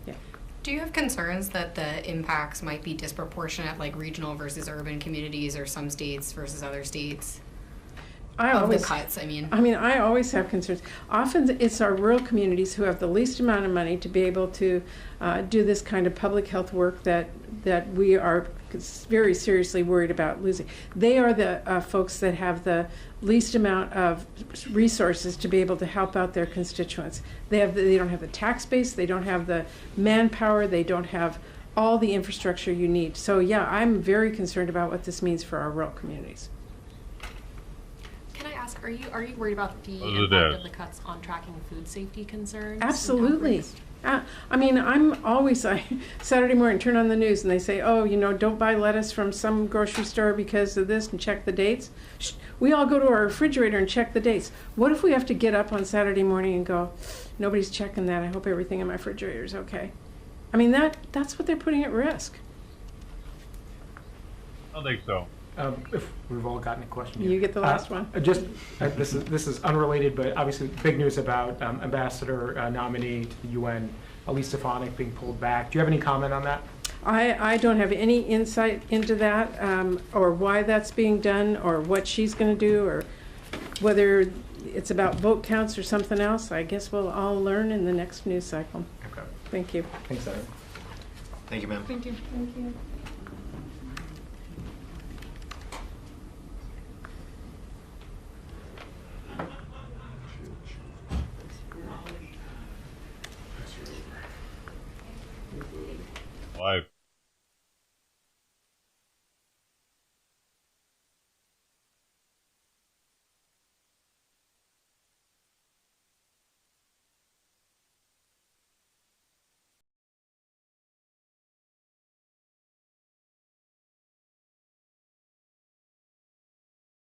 Yeah. Do you have concerns that the impacts might be disproportionate, like regional versus urban communities, or some states versus other states? I always have concerns. Often it's our rural communities who have the least amount of money to be able to do this kind of public health work that we are very seriously worried about losing. They are the folks that have the least amount of resources to be able to help out their constituents. They don't have the tax base, they don't have the manpower, they don't have all the infrastructure you need. So yeah, I'm very concerned about what this means for our rural communities. Can I ask, are you worried about the impact of the cuts on tracking food safety concerns? Absolutely. I mean, I'm always, Saturday morning, turn on the news and they say, oh, don't buy lettuce from some grocery store because of this and check the dates. We all go to our refrigerator and check the dates. What if we have to get up on Saturday morning and go, nobody's checking that. I hope everything in my refrigerator is okay. I mean, that's what they're putting at risk. I don't think so. If we've all gotten a question. You get the last one. This is unrelated, but obviously big news about ambassador nominee to the UN, Elise Stefanik, being pulled back. Do you have any comment on that? I don't have any insight into that, or why that's being done, or what she's going to do, or whether it's about vote counts or something else. I guess we'll all learn in the next news cycle. Okay. Thank you. Thanks, Senator. Thank you, ma'am. Thank you. Thank you. Live.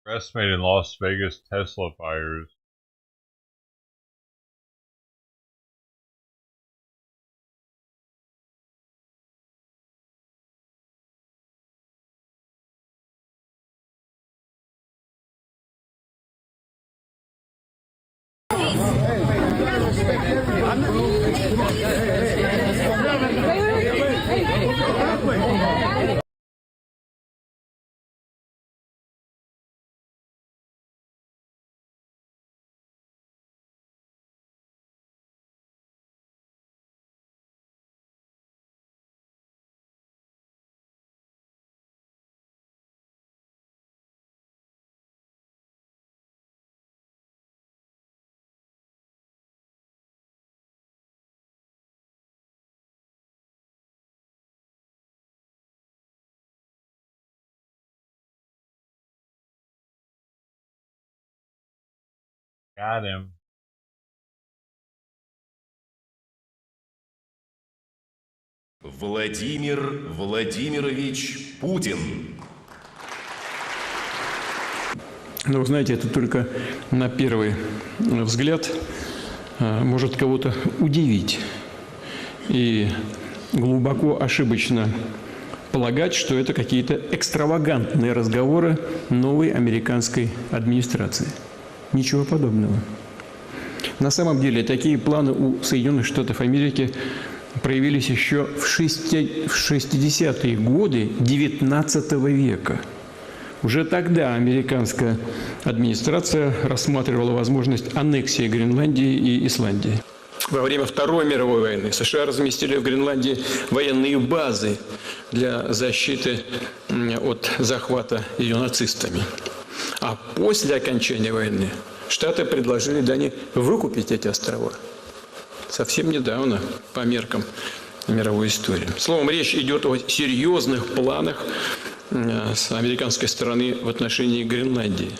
Arrest made in Las Vegas Tesla fires. Got him. Владимир Владимирович Путин. Но вы знаете, это только на первый взгляд может кого-то удивить. И глубоко ошибочно полагать, что это какие-то экстравагантные разговоры новой американской администрации. Ничего подобного. На самом деле, такие планы у Соединенных Штатов Америки проявились еще в 60-е годы XIX века. Уже тогда американская администрация рассматривала возможность аннексии Гренландии и Исландии. Во время Второй мировой войны США разместили в Гренландии военные базы для защиты от захвата ее нацистами. А после окончания войны Штаты предложили Дании выкупить эти острова. Совсем недавно, по меркам мировой истории. Словом, речь идет о серьезных планах с американской стороны в отношении Гренландии.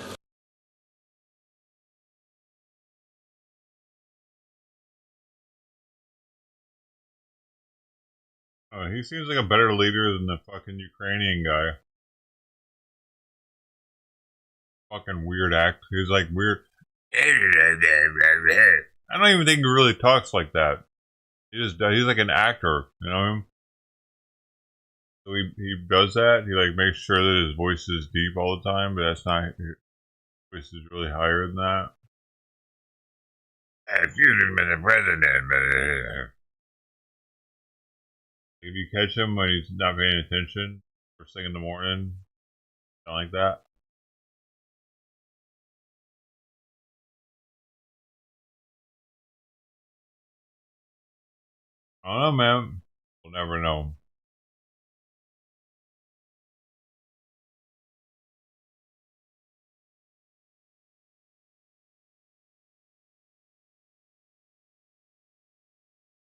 Oh, he seems like a better leader than the fucking Ukrainian guy. Fucking weird act. He's like weird. I don't even think he really talks like that. He's like an actor, you know? So he does that. He like makes sure that his voice is deep all the time, but that's not. His voice is really higher than that. If you'd been the president, if you catch him when he's not paying attention, first thing in the morning, something like that. I don't know, man. We'll never know.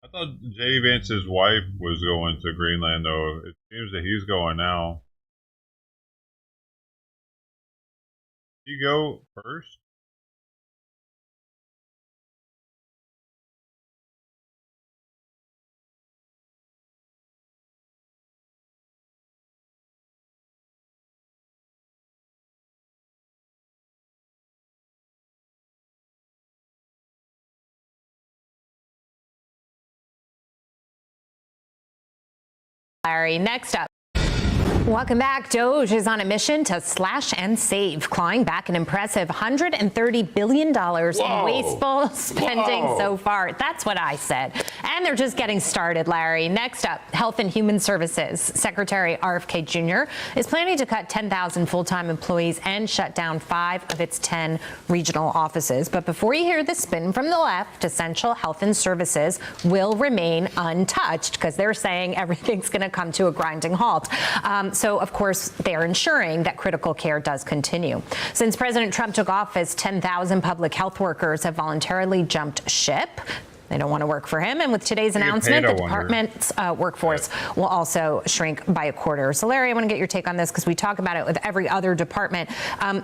I thought J.D. Vance's wife was going to Greenland, though. It seems that he's going now. Did he go first? Larry, next up. Welcome back. Doge is on a mission to slash and save, clawing back an impressive $130 billion in wasteful spending so far. That's what I said. And they're just getting started, Larry. Next up, Health and Human Services. Secretary RFK Jr. is planning to cut 10,000 full-time employees and shut down 5 of its 10 regional offices. But before you hear the spin from the left, essential health and services will remain untouched because they're saying everything's going to come to a grinding halt. So, of course, they're ensuring that critical care does continue. Since President Trump took office, 10,000 public health workers have voluntarily jumped ship. They don't want to work for him. And with today's announcement, the department's workforce will also shrink by a quarter. So, Larry, I want to get your take on this because we talk about it with every other department.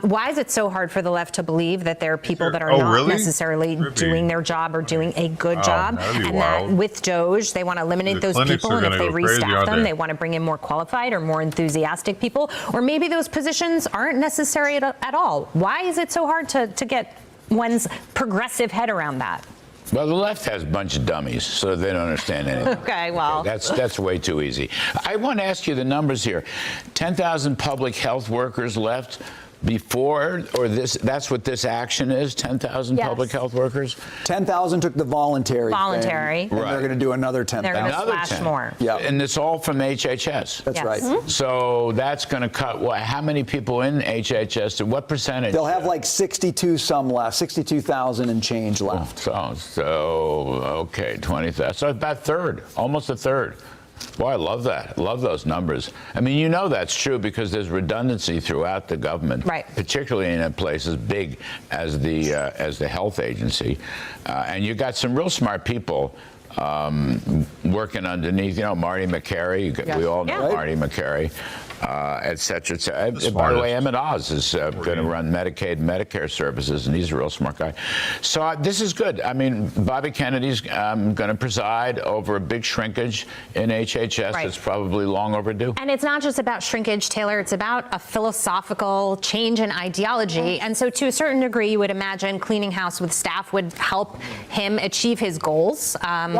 Why is it so hard for the left to believe that there are people that are not necessarily doing their job or doing a good job? And that with Doge, they want to eliminate those people. And if they restaff them, they want to bring in more qualified or more enthusiastic people. Or maybe those positions aren't necessary at all. Why is it so hard to get one's progressive head around that? Well, the left has a bunch of dummies, so they don't understand anything. Okay, well. That's way too easy. I want to ask you the numbers here. 10,000 public health workers left before, or that's what this action is, 10,000 public health workers? 10,000 took the voluntary. Thing, and they're going to do another 10,000. They're going to slash more. Yeah. And it's all from HHS. That's right. Mm-hmm. So that's going to cut, how many people in HHS? What percentage? They'll have like 62,000 and change left. Okay, 20,000. So about a third, almost a third. Boy, I love that. I love those numbers. I mean, you know that's true because there's redundancy throughout the government, particularly in a place as big as the health agency. And you got some real smart people working underneath. You know, Marty McCary. We all know Marty McCary. Et cetera, et cetera. By the way, Emmett Oz is going to run Medicaid and Medicare services, and he's a real smart guy. So this is good. I mean, Bobby Kennedy's going to preside over a big shrinkage in HHS. It's probably long overdue. And it's not just about shrinkage, Taylor. It's about a philosophical change in ideology. And so to a certain degree, you would imagine cleaning house with staff would help him achieve his goals.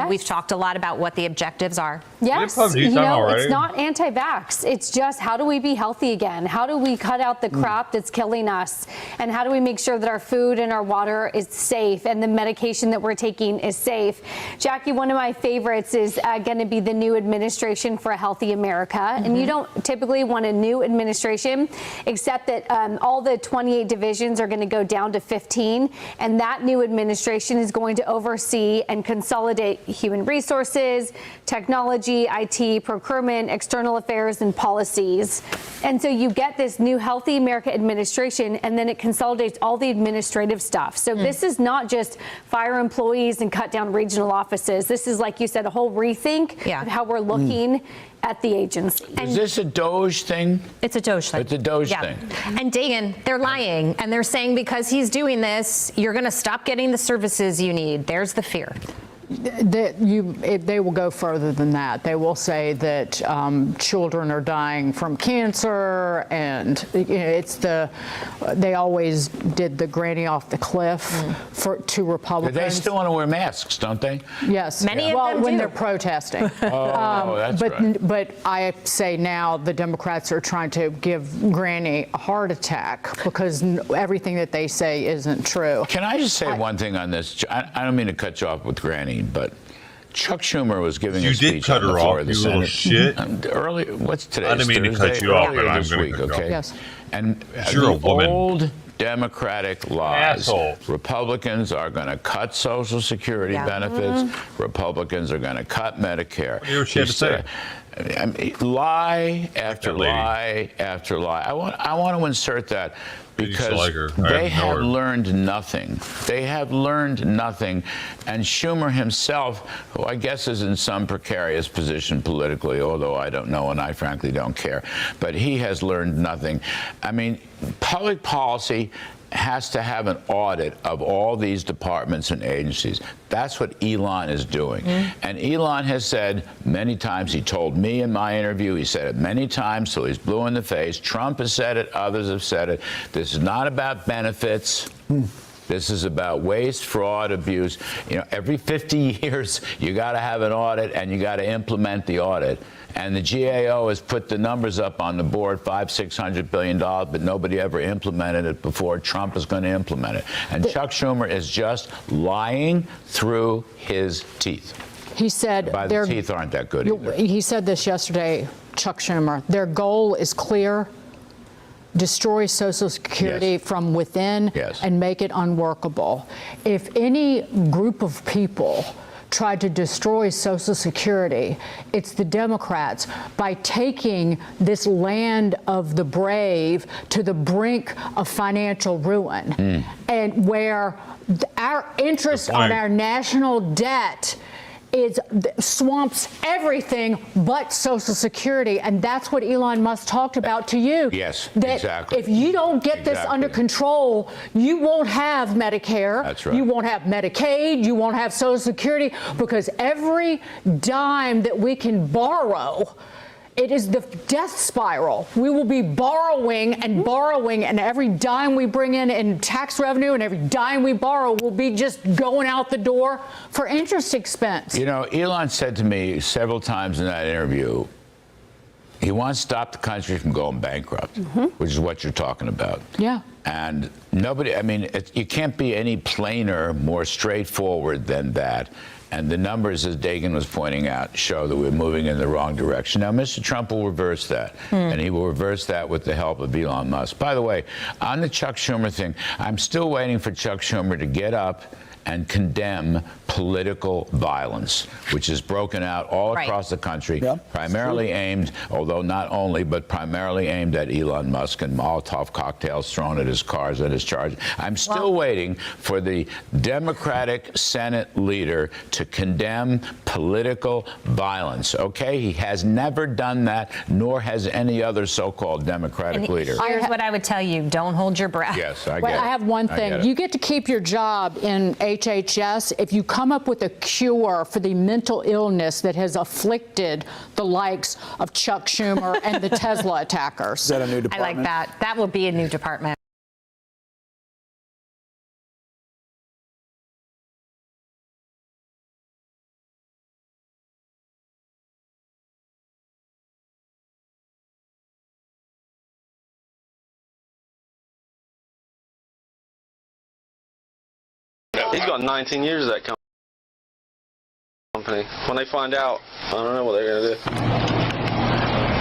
We've talked a lot about what the objectives are. Yes, you know, it's not anti-vax. It's just how do we be healthy again? How do we cut out the crap that's killing us? And how do we make sure that our food and our water is safe and the medication that we're taking is safe? Jackie, one of my favorites is going to be the new administration for a healthy America. And you don't typically want a new administration, except that all the 28 divisions are going to go down to 15. And that new administration is going to oversee and consolidate human resources, technology, IT, procurement, external affairs, and policies. And so you get this new Healthy America administration, and then it consolidates all the administrative stuff. So this is not just fire employees and cut down regional offices. This is, like you said, a whole rethink of how we're looking at the agency. Is this a Doge thing? It's a Doge thing. It's a Doge thing. And Dagan, they're lying, and they're saying because he's doing this, you're going to stop getting the services you need. There's the fear. They will go further than that. They will say that children are dying from cancer, and they always did the granny off the cliff to Republicans. They still want to wear masks, don't they? Yes. Many of them when do. they're protesting. That's right. But I say now the Democrats are trying to give Granny a heart attack because everything that they say isn't true. Can I just say one thing on this? I don't mean to cut you off with Granny, but Chuck Schumer was giving a speech on the floor of the Senate. You shit. Early, what's today? I didn't mean to cut you off, but I'm going to cut you off. Yes. And you're a woman. Old Democratic lies. Asshole. Republicans are going to cut Social Security benefits. Republicans are going to cut Medicare. What do you have to say? I mean, lie after lie after lie. I want to insert that because they have learned nothing. They have learned nothing. And Schumer himself, who I guess is in some precarious position politically, although I don't know and I frankly don't care, but he has learned nothing. I mean, public policy has to have an audit of all these departments and agencies. That's what Elon is doing. And Elon has said many times, he told me in my interview, he said it many times till he's blue in the face. Trump has said it, others have said it. This is not about benefits. This is about waste, fraud, abuse. You know, every 50 years, you got to have an audit and you got to implement the audit. And the GAO has put the numbers up on the board, $500–600 billion, but nobody ever implemented it before. Trump is going to implement it. And Chuck Schumer is just lying through his teeth. He said their teeth aren't that good either. He said this yesterday, Chuck Schumer. Their goal is clear. Destroy Social Security from within and make it unworkable. If any group of people tried to destroy Social Security, it's the Democrats by taking this land of the brave to the brink of financial ruin, and where our interest on our national debt swamps everything but Social Security. And that's what Elon Musk talked about to you. Yes, that exactly. If you don't get this under control, you won't have Medicare. That's right. You won't have Medicaid. You won't have Social Security, because every dime that we can borrow, it is the death spiral. We will be borrowing, and every dime we bring in tax revenue and every dime we borrow will be just going out the door for interest expense. You know, Elon said to me several times in that interview, he wants to stop the country from going bankrupt, which is what you're talking about. Yeah. And nobody, I mean, you can't be any plainer, more straightforward than that. And the numbers, as Dagan was pointing out, show that we're moving in the wrong direction. Now, Mr. Trump will reverse that, and he will reverse that with the help of Elon Musk. By the way, on the Chuck Schumer thing, I'm still waiting for Chuck Schumer to get up and condemn political violence, which is broken out all across the country, primarily aimed, although not only, but primarily aimed at Elon Musk and Molotov cocktails thrown at his cars and his charges. I'm still waiting for the Democratic Senate leader to condemn political violence, okay? He has never done that, nor has any other so-called Democratic leader. Here's what I would tell you. Don't hold your breath. Yes, I get it. I have one thing. You get to keep your job in HHS if you come up with a cure for the mental illness that has afflicted the likes of Chuck Schumer and the Tesla attackers. Is that a new department? I like that. That will be a new department. He's got 19 years of that company. When they find out, I don't know what they're going to do.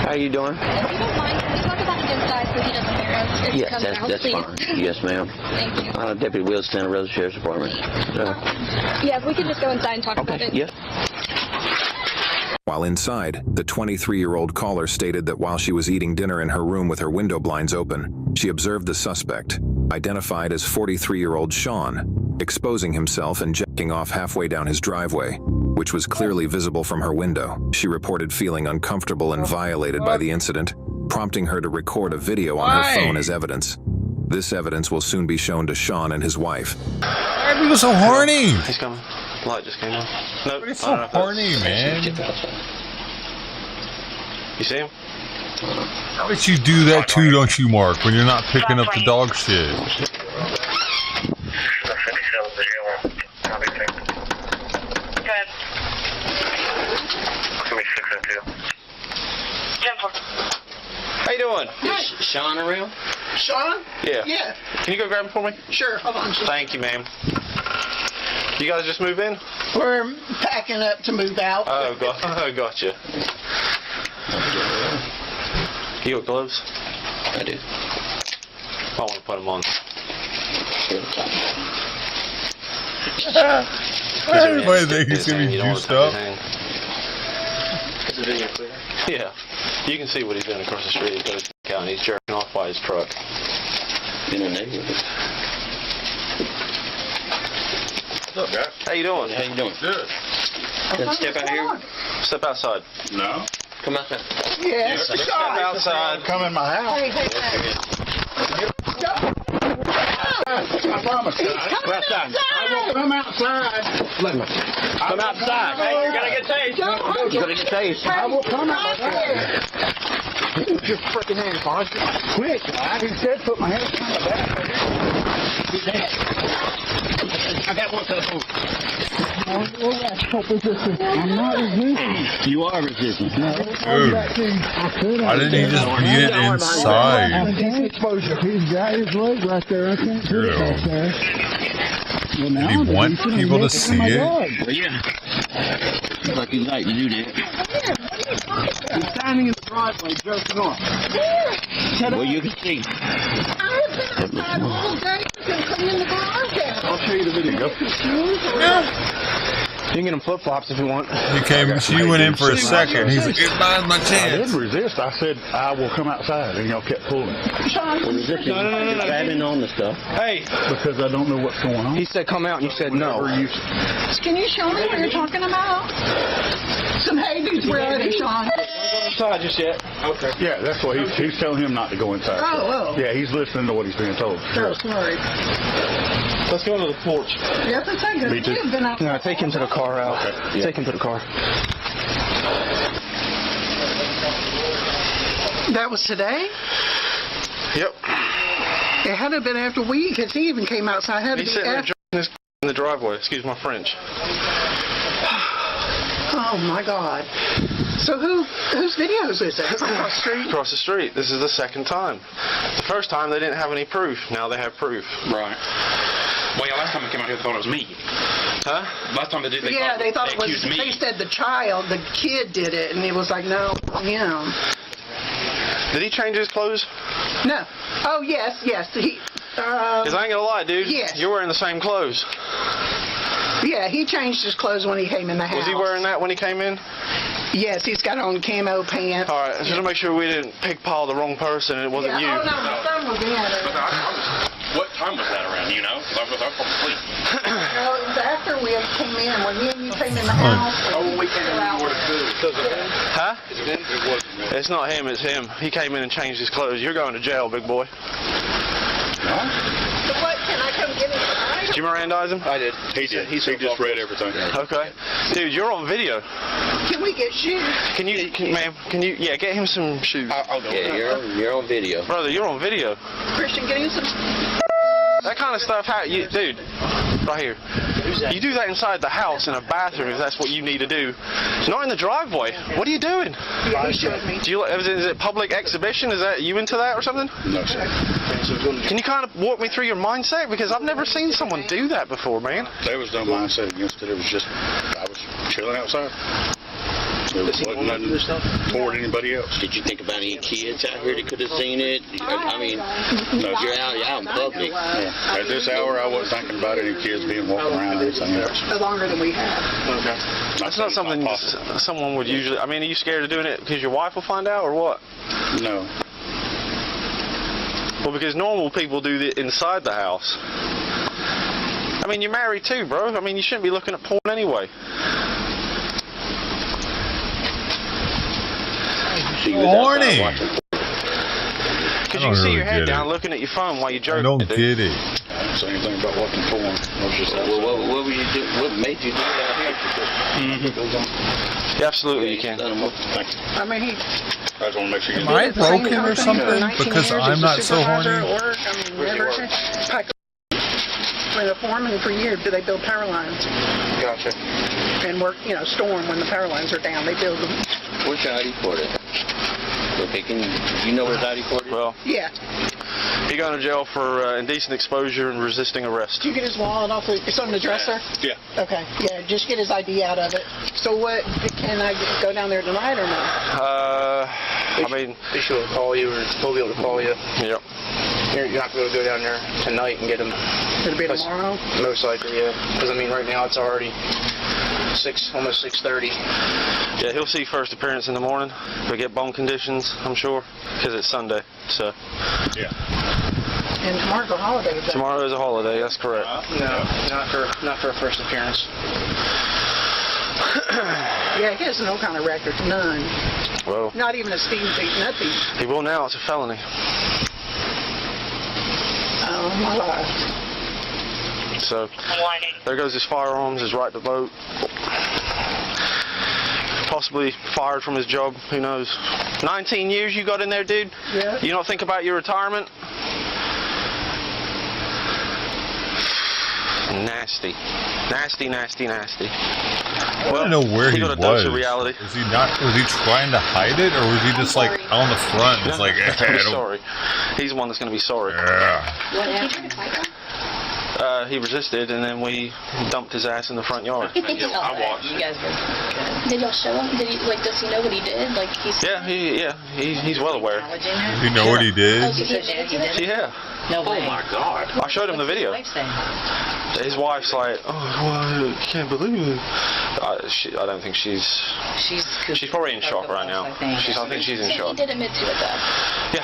How you doing? If you don't mind, can we talk about the inside so he doesn't hear us? If he Yes, comes out, that's please? fine. Yes, ma'am. Thank you. Deputy Wills, Santa Rosa Sheriff's Department. Yeah, if we could just go inside and talk about it. Yes. While inside, the 23-year-old caller stated that while she was eating dinner in her room with her window blinds open, she observed the suspect, identified as 43-year-old Sean, exposing himself and jacking off halfway down his driveway, which was clearly visible from her window. She reported feeling uncomfortable and violated by the incident, prompting her to record a video on her phone as evidence. This evidence will soon be shown to Sean and his wife. Why are you so horny? He's coming. Light just came on. Nope. It's so horny, man. You see him? How would you do that too, don't you, Mark, when you're not picking up the dog shit? How you doing? Is Sean around? Sean? Yeah. Yeah. Can you go grab him for me? Sure. Hold on. Thank you, ma'am. You guys just move in? We're packing up to move out. Oh, gotcha. You got gloves? I do. I want to put them on. Everybody thinks he's going to be juiced up. Is the video clear? Yeah. You can see what he's doing across the street. He's got his dick out and he's jerking off by his truck. In a neighborhood. What's up, guys? How you doing? How you doing? Good. Step out here. Step outside. No. Come outside. Yes. Step outside. Come in my house. I promise. Outside. I will come outside. Come outside. Hey, you're gonna get tased. You're gonna get tased. I will come outside. Put your freaking hands on it. Quick. He said put my hands on the back. I got one to the boot. I'm not resisting. You are resisting. Dude, why didn't he just beat it inside? Exposure. He's got his leg right there. I can't do it back there. Well, Did he want people to see it? Well, yeah. Looks like he'd like to do that. He's standing in the driveway, jerking off. Well, you can see. I've been outside all day. In the garage. I'll show you the video. You can get him flip-flops if you want. She went in for a second. He's like, it's not my I chance. did resist. I said, I will come outside, and y'all kept pulling. Well, resisting. No. Grabbing on the stuff. Hey. Because I don't know what's going on. He said come out, and you said no. Can you show me what you're talking about? Some hay needs ready, Sean. Don't go inside just yet. Okay. Yeah, that's what he's telling him not to go inside. Oh. Yeah, he's listening to what he's being told. Oh, sorry. Let's go to the porch. Yes, I think Me too. No, take him to the car out. Okay. Yeah. Take him to the car. That was today? Yep. It had to have been after we, because he even came outside. Had to He's be sitting after. there in the driveway. Excuse my French. Oh my God. So whose video is this? Across the street? Across the street. This is the second time. The first time they didn't have any proof. Now they have proof. Right. Well, yeah, last time I came out here, they thought it was me. Huh? Last time they did, They thought it was. accused me. They said the kid did it, and it was like, no, him. Did he change his clothes? No. Oh yes. He. Because I ain't gonna lie, dude. Yes. You're wearing the same clothes. Yeah, he changed his clothes when he came in the house. Was he wearing that when he came in? Yes, he's got on camo pants. All right, just to make sure we didn't pigpile the wrong person and it wasn't you. Oh, no, my son was in it. What time was that around, you know? I was asleep. Well, it was after we came in. When me and you came in the house. Oh, when we came in, we were Huh? It's not him, it's him. He came in and changed his clothes. You're going to jail, big boy. So what, can I come get him tonight? Did you Mirandize him? I did. He did. He just read everything. Okay. Dude, you're on video. Can we get shoes? Ma'am, get him some shoes. I'll go. Yeah, you're on video. Brother, you're on video. Christian, get him some. that kind of stuff, dude, right here. You do that inside the house in a bathroom if that's what you need to do. Not in the driveway. What are you doing? Is it public exhibition? Is that you into that or something? No, sir. Can you kind of walk me through your mindset? Because I've never seen someone do that before, man. There was no mindset against it. It was just, I was chilling outside. It wasn't nothing toward anybody else. Did you think about any kids out here that could have seen it? I mean, you're out in public. At this hour, I wasn't thinking about any kids being walking around or anything else. Longer than we have. Okay. That's not something someone would usually... I mean, are you scared of doing it because your wife will find out or what? No. Well, because normal people do it inside the house. I mean, you're married too, bro. I mean, you shouldn't be looking at porn anyway. Horny. Because you can see your head down looking at your phone while you're joking. I don't get it. I don't say anything about watching porn. What were you do? What made you do that here? Yeah, absolutely, you can. I mean, I just want to make sure you Am I broken or something? Because I'm not so horny. For the foreman for years, they build power lines. Gotcha. And work, storm when the power lines are down, they build them. Where's your ID for it? Okay, you know where his ID for it is? Well, yeah. He got in jail for indecent exposure and resisting arrest. Did you get his wallet off? It's on the dresser? Yeah. Okay, yeah, just get his ID out of it. So what, can I go down there tonight or no? I mean... They should call you or we'll be able to call you. Yep. You're not going to be able to go down there tonight and get him. It'll be tomorrow? Most likely, yeah. Because, I mean, right now it's already almost 6:30. Yeah, he'll see first appearance in the morning. We get bone conditions, I'm sure, because it's Sunday, so... Yeah. And tomorrow's a holiday. Tomorrow is a holiday, that's correct. No, not for a first appearance. Yeah, he has no kind of record, none. Well... Not even a speeding ticket, nothing. He will now, it's a felony. Oh, my life. So, there goes his firearms, his right to vote. Possibly fired from his job, who knows. 19 years you got in there, dude? Yeah. You don't think about your retirement? Nasty. Nasty, nasty, nasty. I want to know where he was. Dose of reality. Was he trying to hide it, or was he just like on the front? It's like, he's gonna be sorry. He's the one that's going to be sorry. Yeah. What happened? He resisted, and then we dumped his ass in the front yard. I watched. You guys were good. Did y'all show him? Does he know what he did? He's well aware. Does he know what he did? Oh, he did? Yeah. No way. Oh my God. I showed him the video. His wife's like, oh, well, I can't believe it. I don't think she's probably in shock right now. I think she's in shock. He did admit to it, though.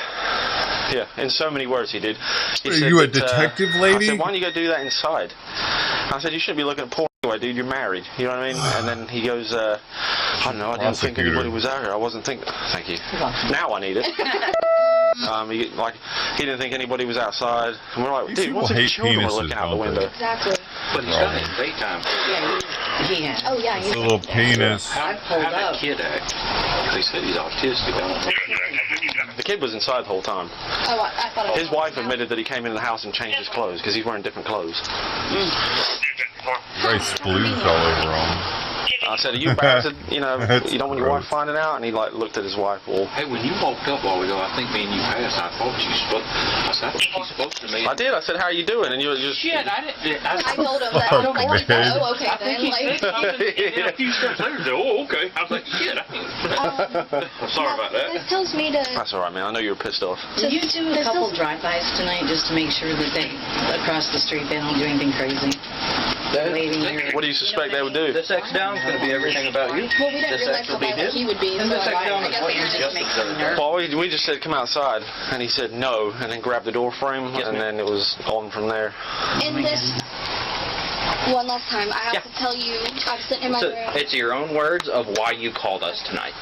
Yeah, in so many words he did. Are you a detective lady? I said, why don't you go do that inside? I said, you shouldn't be looking at porn anyway, dude. You're married. You know what I mean? And then he goes, I don't know. I didn't think anybody was out here. I wasn't thinking. Thank you. Now I need it. He didn't think anybody was outside. And we're like, dude, what's if children were looking out the window? Exactly. But he's done it in daytime. Yeah, he has. Oh, yeah. It's a little penis. How'd that kid act? They said he's autistic. The kid was inside the whole time. Oh, I thought His wife admitted that he came into the house and changed his clothes because he's wearing different clothes. Very splooged all over him. I said, are you embarrassed? You don't want your wife finding out? And he looked at his wife. Well, hey, when you walked up a while ago, I think me and you passed. I thought you spoke. I said, I think he spoke to me. I did. I said, how are you doing? And you were just. Shit, I didn't. I told him that. I don't like it. Oh, okay. I think he said something, and a few steps later, he said, oh, okay. I was like, shit. I'm sorry about that. This tells me to. That's all right, man. I know you were pissed off. So you do a couple drive-bys tonight just to make sure that they across the street they don't do anything crazy. What do you suspect they would do? This X down is going to be everything about you. Well, we didn't realize how bad he would be. And this X down is what you just makes them nervous. Well, we just said come outside, and he said no, and then grabbed the door frame, and then it was on from there. In this one last time, I have to tell you, I'm sitting in my room. It's your own words of why you called us tonight.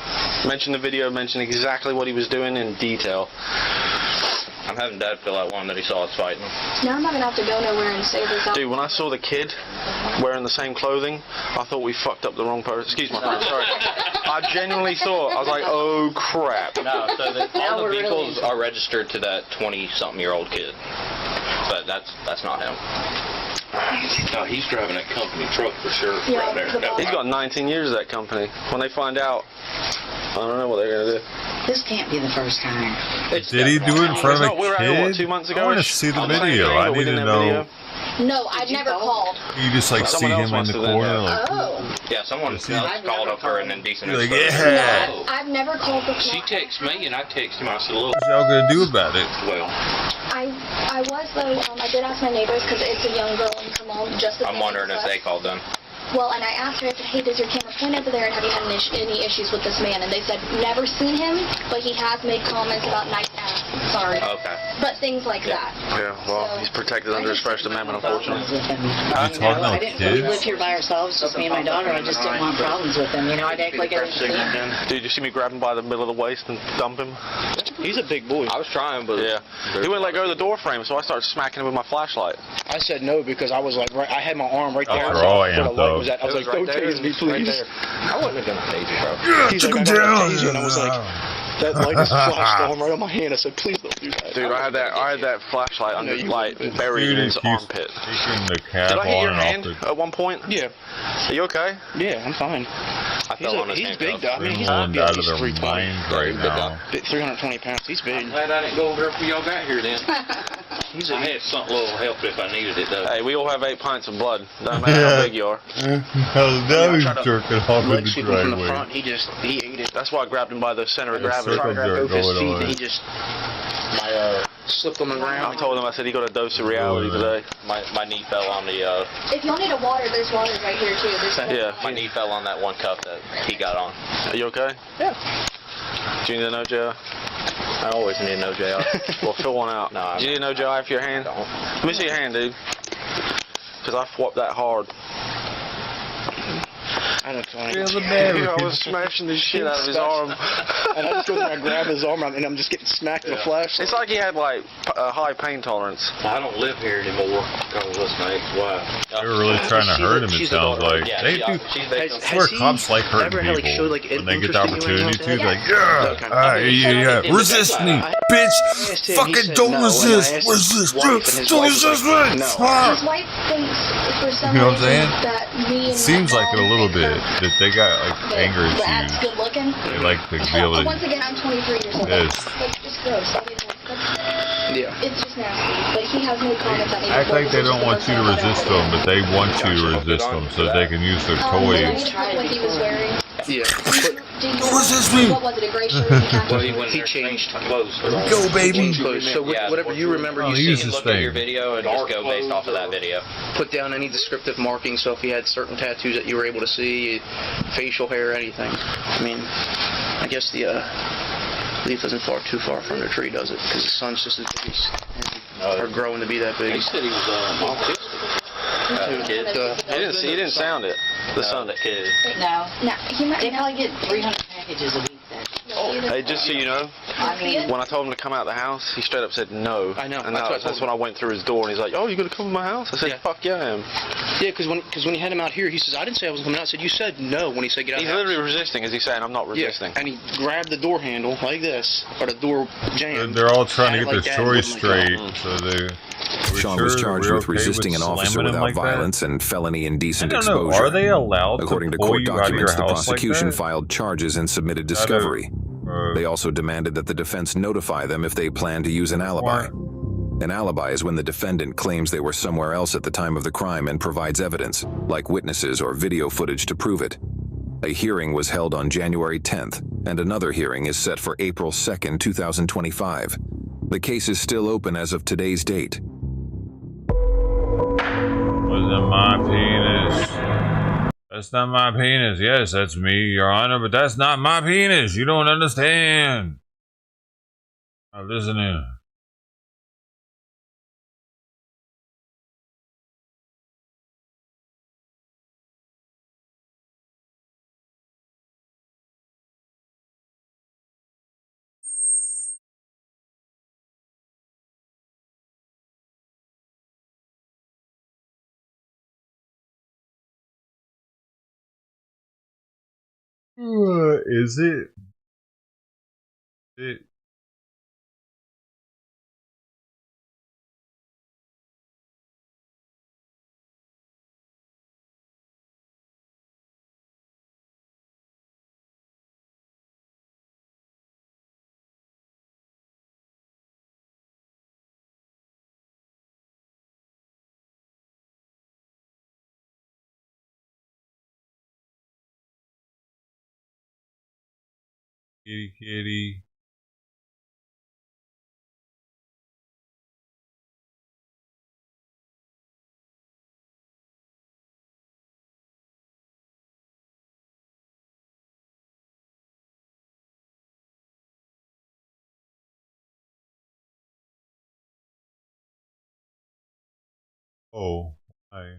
Mention the video, mention exactly what he was doing in detail. I'm having Dad fill out one that he saw us fighting. Now I'm not going to have to go nowhere and say this out. Dude, when I saw the kid wearing the same clothing, I thought we fucked up the wrong person. Excuse my friend, sorry. I genuinely thought, I was like, oh crap. No, so all the vehicles are registered to that 20-something-year-old kid. but that's not him. No, he's driving that company truck for sure. Yeah, right there. He's got 19 years of that company. When they find out, I don't know what they're gonna do. This can't be the first time. Did he do it in front of a We were out here, what, kid? 2 months ago? I want to see the video. I need to know. No, I've never called. You just like see him in the corner. Like, Oh. Yeah, someone else called up her and then decent. like, yeah. No, I've never called before. She texted me and I texted him. I said, look. What's y'all gonna do about it? Well, I was though. I did ask my neighbors because it's a young girl and her mom just. I'm wondering if they called them. Well, and I asked her, I said, hey, does your camera point over there, and have you had any issues with this man? And they said, never seen him, but he has made comments about nice ass. Sorry. Okay. But things like that. Yeah, well, he's protected under his First Amendment, unfortunately. You talking about We live kids? here by ourselves, just me and my daughter. I just didn't want problems with him. You know, I'd act like I didn't see him. Dude, you see me grab him by the middle of the waist and dump him? He's a big boy. I was trying, but yeah. He wouldn't let go of the door frame, so I started smacking him with my flashlight. I said no because I was like, I had my arm right there. They're all where the amped light up. was at. I was like, don't tase me, please. I wouldn't have done a taser, bro. Yeah, He's took like, him I got down. a taser, and I was like, that light just flashed on right on my hand. I said, please don't do that. Dude, I had that flashlight under the light buried in his armpit. Taking the cap Did I hit on your and hand off the. at one point? Yeah. Are you okay? Yeah, I'm fine. I fell on his He's big, handcuffs. though. I mean, he's Everyone's big. out of He's their 320. minds right now. 320 pounds. He's big. I'm glad I didn't go over there before y'all got here then. He's I had something a little help if I needed it though. Hey, we all have 8 pints of blood. Doesn't matter how big you are. Now he's jerking off in leg the sweep him from the driveway. front. He ate it. That's why I grabbed him by the center of There's gravity. circle Grabbed jerk both his going feet on. and he just slipped on the ground. I told him, I said, he got a dose of reality today. My knee fell on the If y'all need a water, there's water right here too. Yeah. my knee fell on that one cup that he got on. Are you okay? Yeah. Do you need a no JR? I always need no JR. Well, fill one out. No, Do you need a no JR for your hand? Let me see your hand, dude. Because I fought that hard. I don't know. I was smashing the shit out of his arm. And I just go there and grab his arm and I'm just getting smacked with a flashlight. It's like he had like a high pain tolerance. I don't live here anymore because that's my ex-wife. They were really trying to hurt him, it sounds like. Yeah, They do. she's Swear cops like hurting people. When they get the opportunity to, they're like, yeah, resist me, bitch! Fucking don't resist! Resist! Don't resist me! His wife thinks for some You know what I'm reason saying? that me and Seems my like it a mom little think bit that they got like anger the ad's issues. good looking. They like to be able to. Once again, I'm 23 years old. Yes. That's just gross. I mean, Yeah. it's just nasty. But he has no comments on me. Act like they don't want you to resist them, but they want you to resist them so they can use their Did I need toys. to put what he was wearing? Yeah. Resist me! What was it, a gray shirt and khaki? Well, he changed clothes. Go, baby! So whatever you remember, you use see, this Look at your thing. video and just go based off of that video. put down any descriptive marking. So if he had certain tattoos that you were able to see, facial hair, anything. I mean, I guess the leaf isn't too far from the tree, does it? Because the sun's just as big as, or growing to be that big. He said he was autistic. Kid. He didn't sound it. The son. That kid. No. No, he might They probably get 300 packages a week there. Hey, just so you know, I mean, when I told him to come out of the house, he straight up said no. I know. And That's what I told that's him. when I went through his door, and he's like, "Oh, you gonna come to my house?" I said, "Fuck yeah, I am." Yeah, because when he had him out here, he says, "I didn't say I wasn't coming out." I said, "You said no." When he said get out. He's of the house. literally resisting, as he's saying, "I'm not resisting." Yeah, and he grabbed the door handle like this, or the door jammed. They're all trying to get like their that, stories and I'm like, straight, so they. Sean was charged with resisting an officer without violence and felony indecent I don't know, exposure. are they allowed According to to pull court you out of your documents, the house like prosecution that? filed charges and submitted discovery. They also demanded that the defense notify them if they plan to use an alibi. An alibi is when the defendant claims they were somewhere else at the time of the crime and provides evidence, like witnesses or video footage to prove it. A hearing was held on January 10th, and another hearing is set for April 2nd, 2025. The case is still open as of today's date. Wasn't my penis. That's not my penis. Yes, that's me, Your Honor, but that's not my penis. You don't understand. Now listen in. Is it? Kitty, kitty. Oh, hi.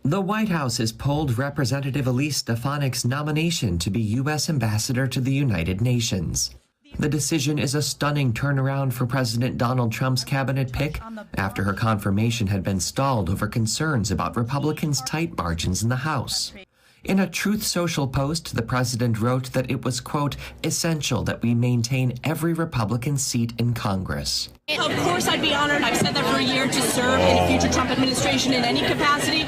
The White House has pulled Representative Elise Stefanik's nomination to be U.S. Ambassador to the United Nations. The decision is a stunning turnaround for President Donald Trump's cabinet pick after her confirmation had been stalled over concerns about Republicans' tight margins in the House. In a Truth Social post, the president wrote that it was, quote, essential that we maintain every Republican seat in Congress. Of course, I'd be honored. I've said that for a year to serve in a future Trump administration in any capacity.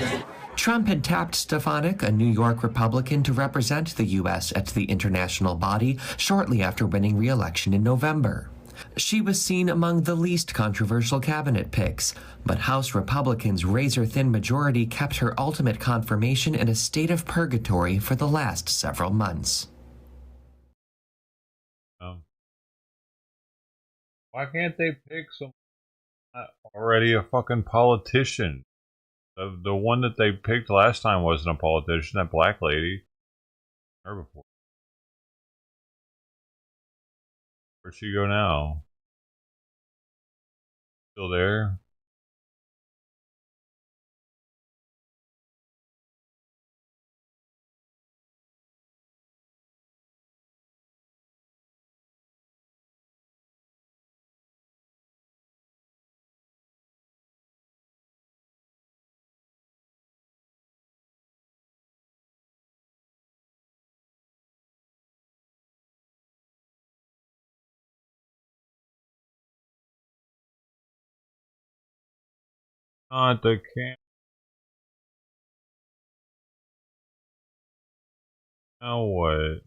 Trump had tapped Stefanik, a New York Republican, to represent the U.S. at the international body shortly after winning re-election in November. She was seen among the least controversial cabinet picks, but House Republicans' razor-thin majority kept her ultimate confirmation in a state of purgatory for the last several months. Why can't they pick someone not already a fucking politician? The one that they picked last time wasn't a politician, that black lady. Her before. Where'd she go now? Still there? Not the camp. Now what?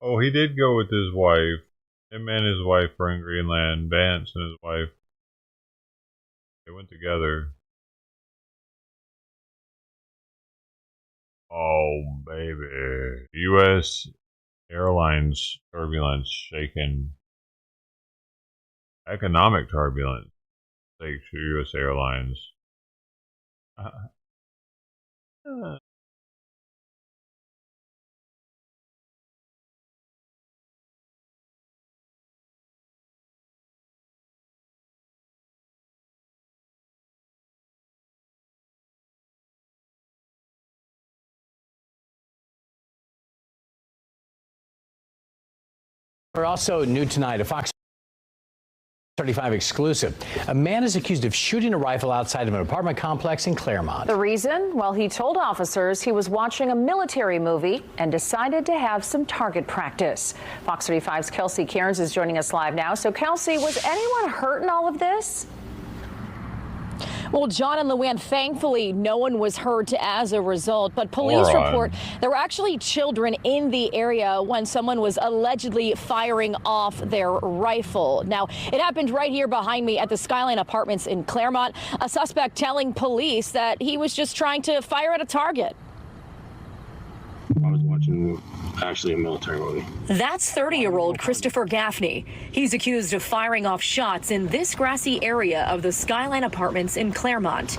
Oh, he did go with his wife. Him and his wife were in Greenland. Vance and his wife. They went together. Oh, baby. U.S. Airlines turbulence shaken. Economic turbulence takes U.S. Airlines. We're also new tonight, a Fox 35 exclusive. A man is accused of shooting a rifle outside of an apartment complex in Claremont. The reason? Well, he told officers he was watching a military movie and decided to have some target practice. Fox 35's Kelsey Cairns is joining us live now. So, Kelsey, was anyone hurt in all of this? Well, John and Luann, thankfully, no one was hurt as a result. But police report there were actually children in the area when someone was allegedly firing off their rifle. Now, it happened right here behind me at the Skyline Apartments in Claremont. A suspect telling police that he was just trying to fire at a target. I was watching actually a military movie. That's 30-year-old Christopher Gaffney. He's accused of firing off shots in this grassy area of the Skyline Apartments in Claremont.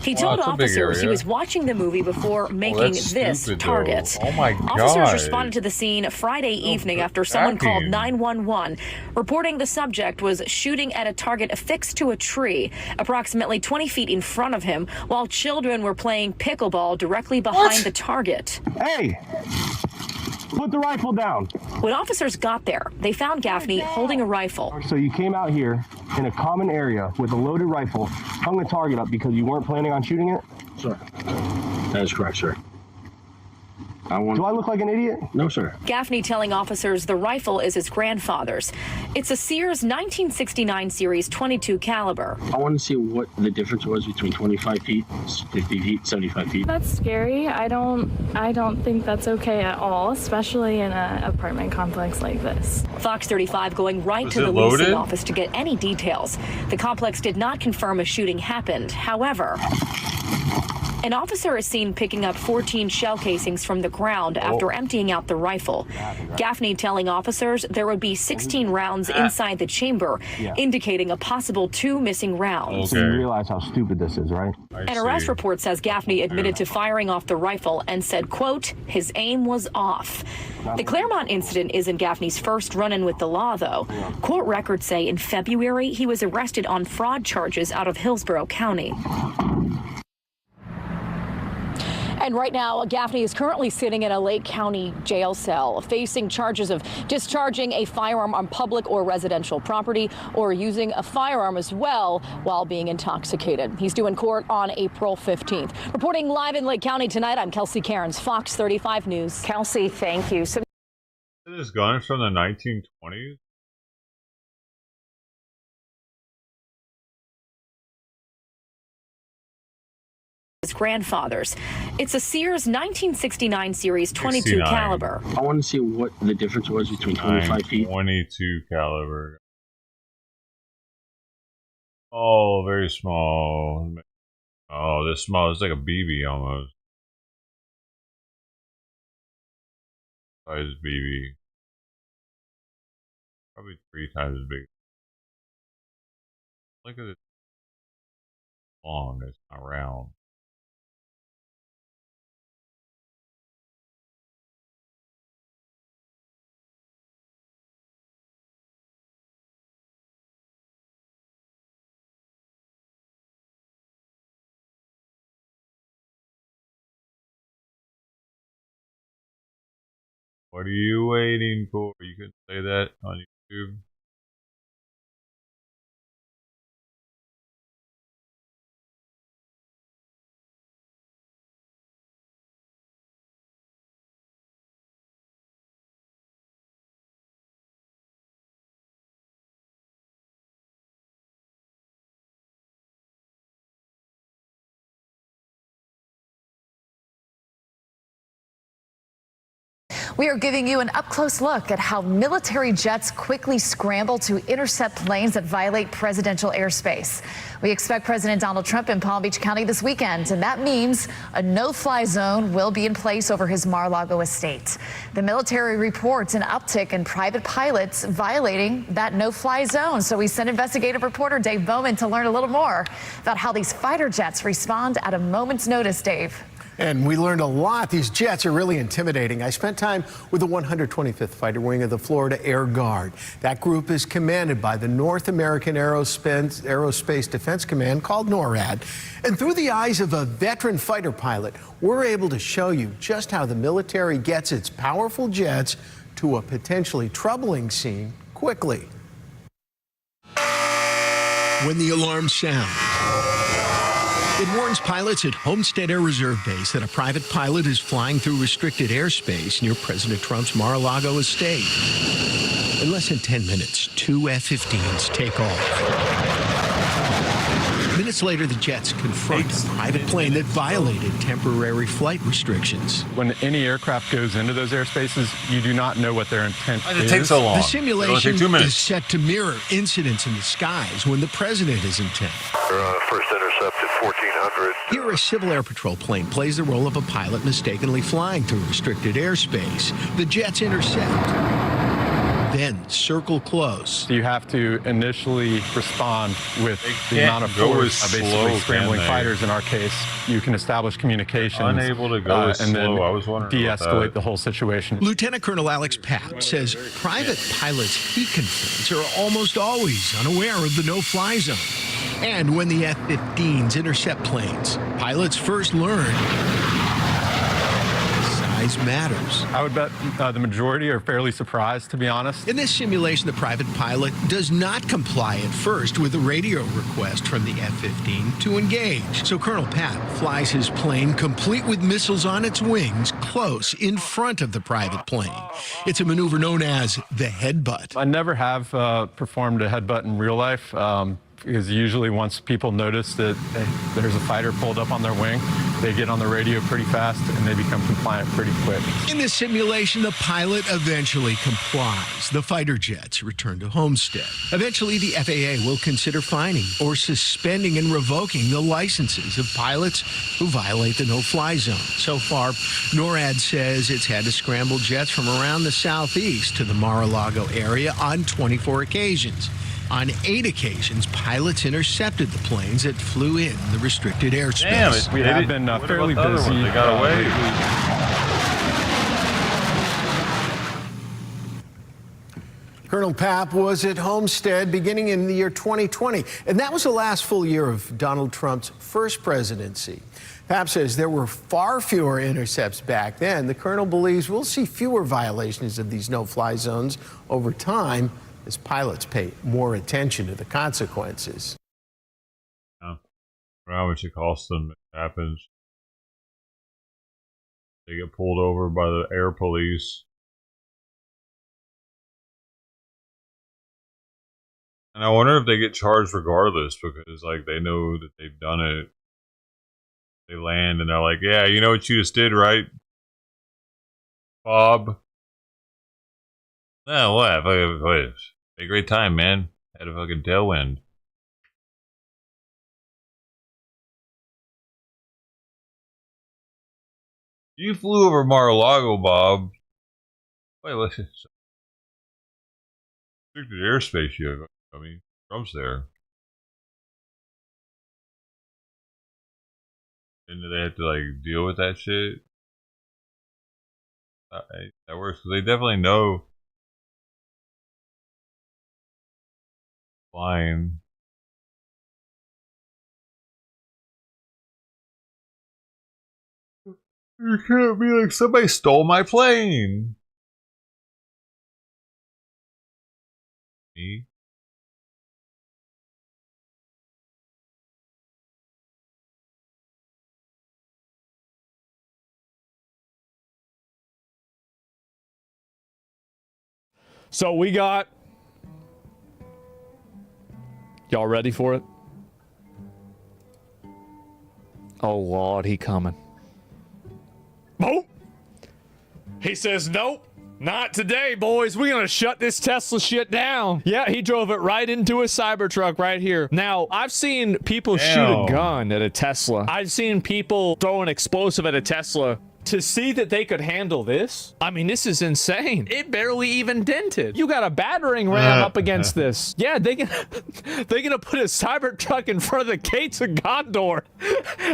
He told officers he was watching the movie before making this target. Oh my God. Officers responded to the scene Friday evening after someone called 911, reporting the subject was shooting at a target affixed to a tree approximately 20 feet in front of him while children were playing pickleball directly behind the target. Hey! Put the rifle down. When officers got there, they found Gaffney holding a rifle. So you came out here in a common area with a loaded rifle, hung the target up because you weren't planning on shooting it? Sir. That is correct, sir. Do I look like an idiot? No, sir. Gaffney telling officers the rifle is his grandfather's. It's a Sears 1969 Series 22 caliber. I want to see what the difference was between 25 feet, 50 feet, 75 feet. That's scary. I don't think that's okay at all, especially in an apartment complex like this. Fox 35 going right to the leasing office to get any details. The complex did not confirm a shooting happened. However, An officer is seen picking up 14 shell casings from the ground after emptying out the rifle. Gaffney telling officers there would be 16 rounds inside the chamber, indicating a possible 2 missing rounds. So you realize how stupid this is, right? An arrest report says Gaffney admitted to firing off the rifle and said, quote, his aim was off. The Claremont incident isn't Gaffney's first run-in with the law, though. Court records say in February he was arrested on fraud charges out of Hillsborough County. And right now, Gaffney is currently sitting in a Lake County jail cell, facing charges of discharging a firearm on public or residential property or using a firearm as well while being intoxicated. He's due in court on April 15th. Reporting live in Lake County tonight, I'm Kelsey Cairns, Fox 35 News. Kelsey, thank you. So this gun from the 1920s? His grandfather's. It's a Sears 1969 Series 22 caliber. I want to see what the difference was between 25 feet. 22 caliber. Oh, very small. Oh, this small. It's like a BB almost. Size BB. Probably 3 times as big. Look at it. Long. It's not round. What are you waiting for? You can say that on YouTube. We are giving you an up-close look at how military jets quickly scramble to intercept planes that violate presidential airspace. We expect President Donald Trump in Palm Beach County this weekend, and that means a no-fly zone will be in place over his Mar-a-Lago estate. The military reports an uptick in private pilots violating that no-fly zone. So we sent investigative reporter Dave Bowman to learn a little more about how these fighter jets respond at a moment's notice. Dave. And we learned a lot. These jets are really intimidating. I spent time with the 125th Fighter Wing of the Florida Air Guard. That group is commanded by the North American Aerospace Defense Command, called NORAD. And through the eyes of a veteran fighter pilot, we're able to show you just how the military gets its powerful jets to a potentially troubling scene quickly. When the alarm sounds, it warns pilots at Homestead Air Reserve Base that a private pilot is flying through restricted airspace near President Trump's Mar-a-Lago estate. In less than 10 minutes, 2 F-15s take off. Minutes later, the jets confront a private plane that violated temporary flight restrictions. When any aircraft goes into those airspaces, you do not know what their intent is. It takes so long. The simulation It'll take 2 minutes. is set to mirror incidents in the skies when the president is in town. First intercepted 1400. Here, a Civil Air Patrol plane plays the role of a pilot mistakenly flying through restricted airspace. The jets intercept, then circle close. You have to initially respond with the can't amount of go force, as basically slow, scrambling can they? fighters in our case. You can establish communications. Unable to go as and then slow. I was wondering about de-escalate that. the whole situation. Lieutenant Colonel Alex Papp says private pilots he confronts are almost always unaware of the no-fly zone. And when the F-15s intercept planes, pilots first learn size matters. I would bet the majority are fairly surprised, to be honest. In this simulation, the private pilot does not comply at first with a radio request from the F-15 to engage. So Colonel Papp flies his plane complete with missiles on its wings close in front of the private plane. It's a maneuver known as the headbutt. I never have performed a headbutt in real life. Because usually once people notice that there's a fighter pulled up on their wing, They get on the radio pretty fast and they become compliant pretty quick. In the simulation, the pilot eventually complies. The fighter jets return to Homestead. Eventually, the FAA will consider fining or suspending and revoking the licenses of pilots who violate the no-fly zone. So far, NORAD says it's had to scramble jets from around the southeast to the Mar-a-Lago area on 24 occasions. On 8 occasions, pilots intercepted the planes that flew in the restricted airspace. Damn, We have been fairly busy. They got away. Colonel Papp was at Homestead beginning in the year 2020, and that was the last full year of Donald Trump's first presidency. Papp says there were far fewer intercepts back then. The colonel believes we'll see fewer violations of these no-fly zones over time as pilots pay more attention to the consequences. Yeah. How much it costs them, it happens. They get pulled over by the air police. And I wonder if they get charged regardless because, like, they know that they've done it. They land and they're like, yeah, you know what you just did, right, Bob? No, what? Had a great time, man. Had a fucking tailwind. You flew over Mar-a-Lago, Bob. Wait, listen. Restricted airspace, you. I mean, Trump's there. And do they have to, like, deal with that shit? That works, because they definitely know flying. You can't be like, somebody stole my plane. Me? So we got... Y'all ready for it? Oh, Lord, he coming. Oh! He says, nope, not today, boys. We're going to shut this Tesla shit down. Yeah, he drove it right into a Cybertruck right here. Now, I've seen people shoot a gun at a Tesla. I've seen people throw an explosive at a Tesla. To see that they could handle this, I mean, this is insane. It barely even dented. You got a battering ram up against this. Yeah, they're gonna put a Cybertruck in front of the gates of Gondor.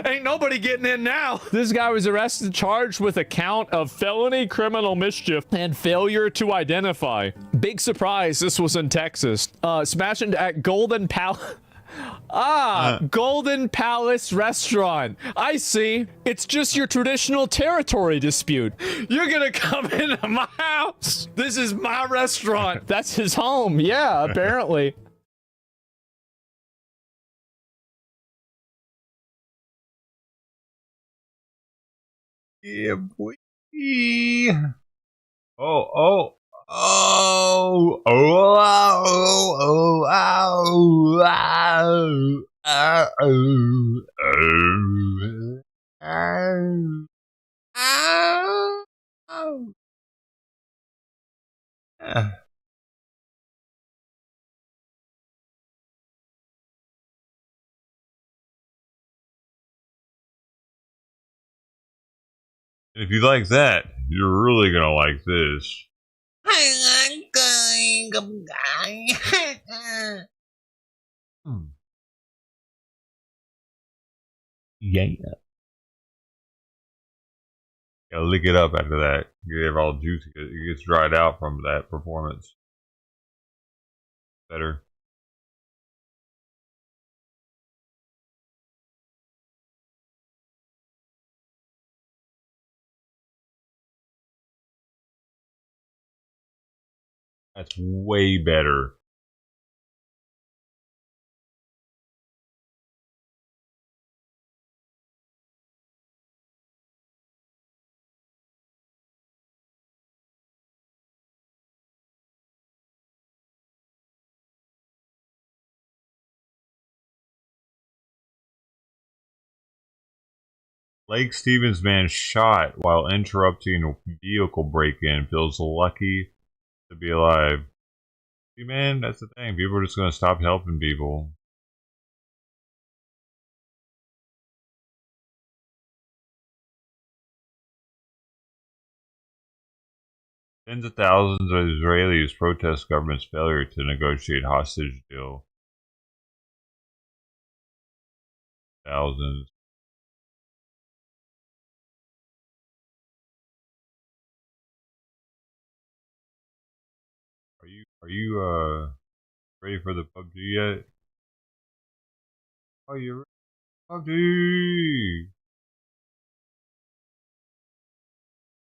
Ain't nobody getting in now. This guy was arrested, charged with a count of felony criminal mischief and failure to identify. Big surprise, this was in Texas. Smashing at Golden Palace. Golden Palace Restaurant. I see. It's just your traditional territory dispute. You're gonna come into my house. This is my restaurant. That's his home. Yeah, apparently. Yeah, boy. Oh. Oh, oh, oh, oh, if you like that, you're really gonna like this. Yeah. Gotta lick it up after that. Get it all juicy. It gets dried out from that performance. Better. That's way better. Lake Stevens man shot while interrupting a vehicle break-in feels lucky to be alive. See, man, that's the thing. People are just going to stop helping people. Tens of thousands of Israelis protest government's failure to negotiate hostage deal. Thousands. Are you ready for the PUBG yet? Oh, you're ready? PUBG!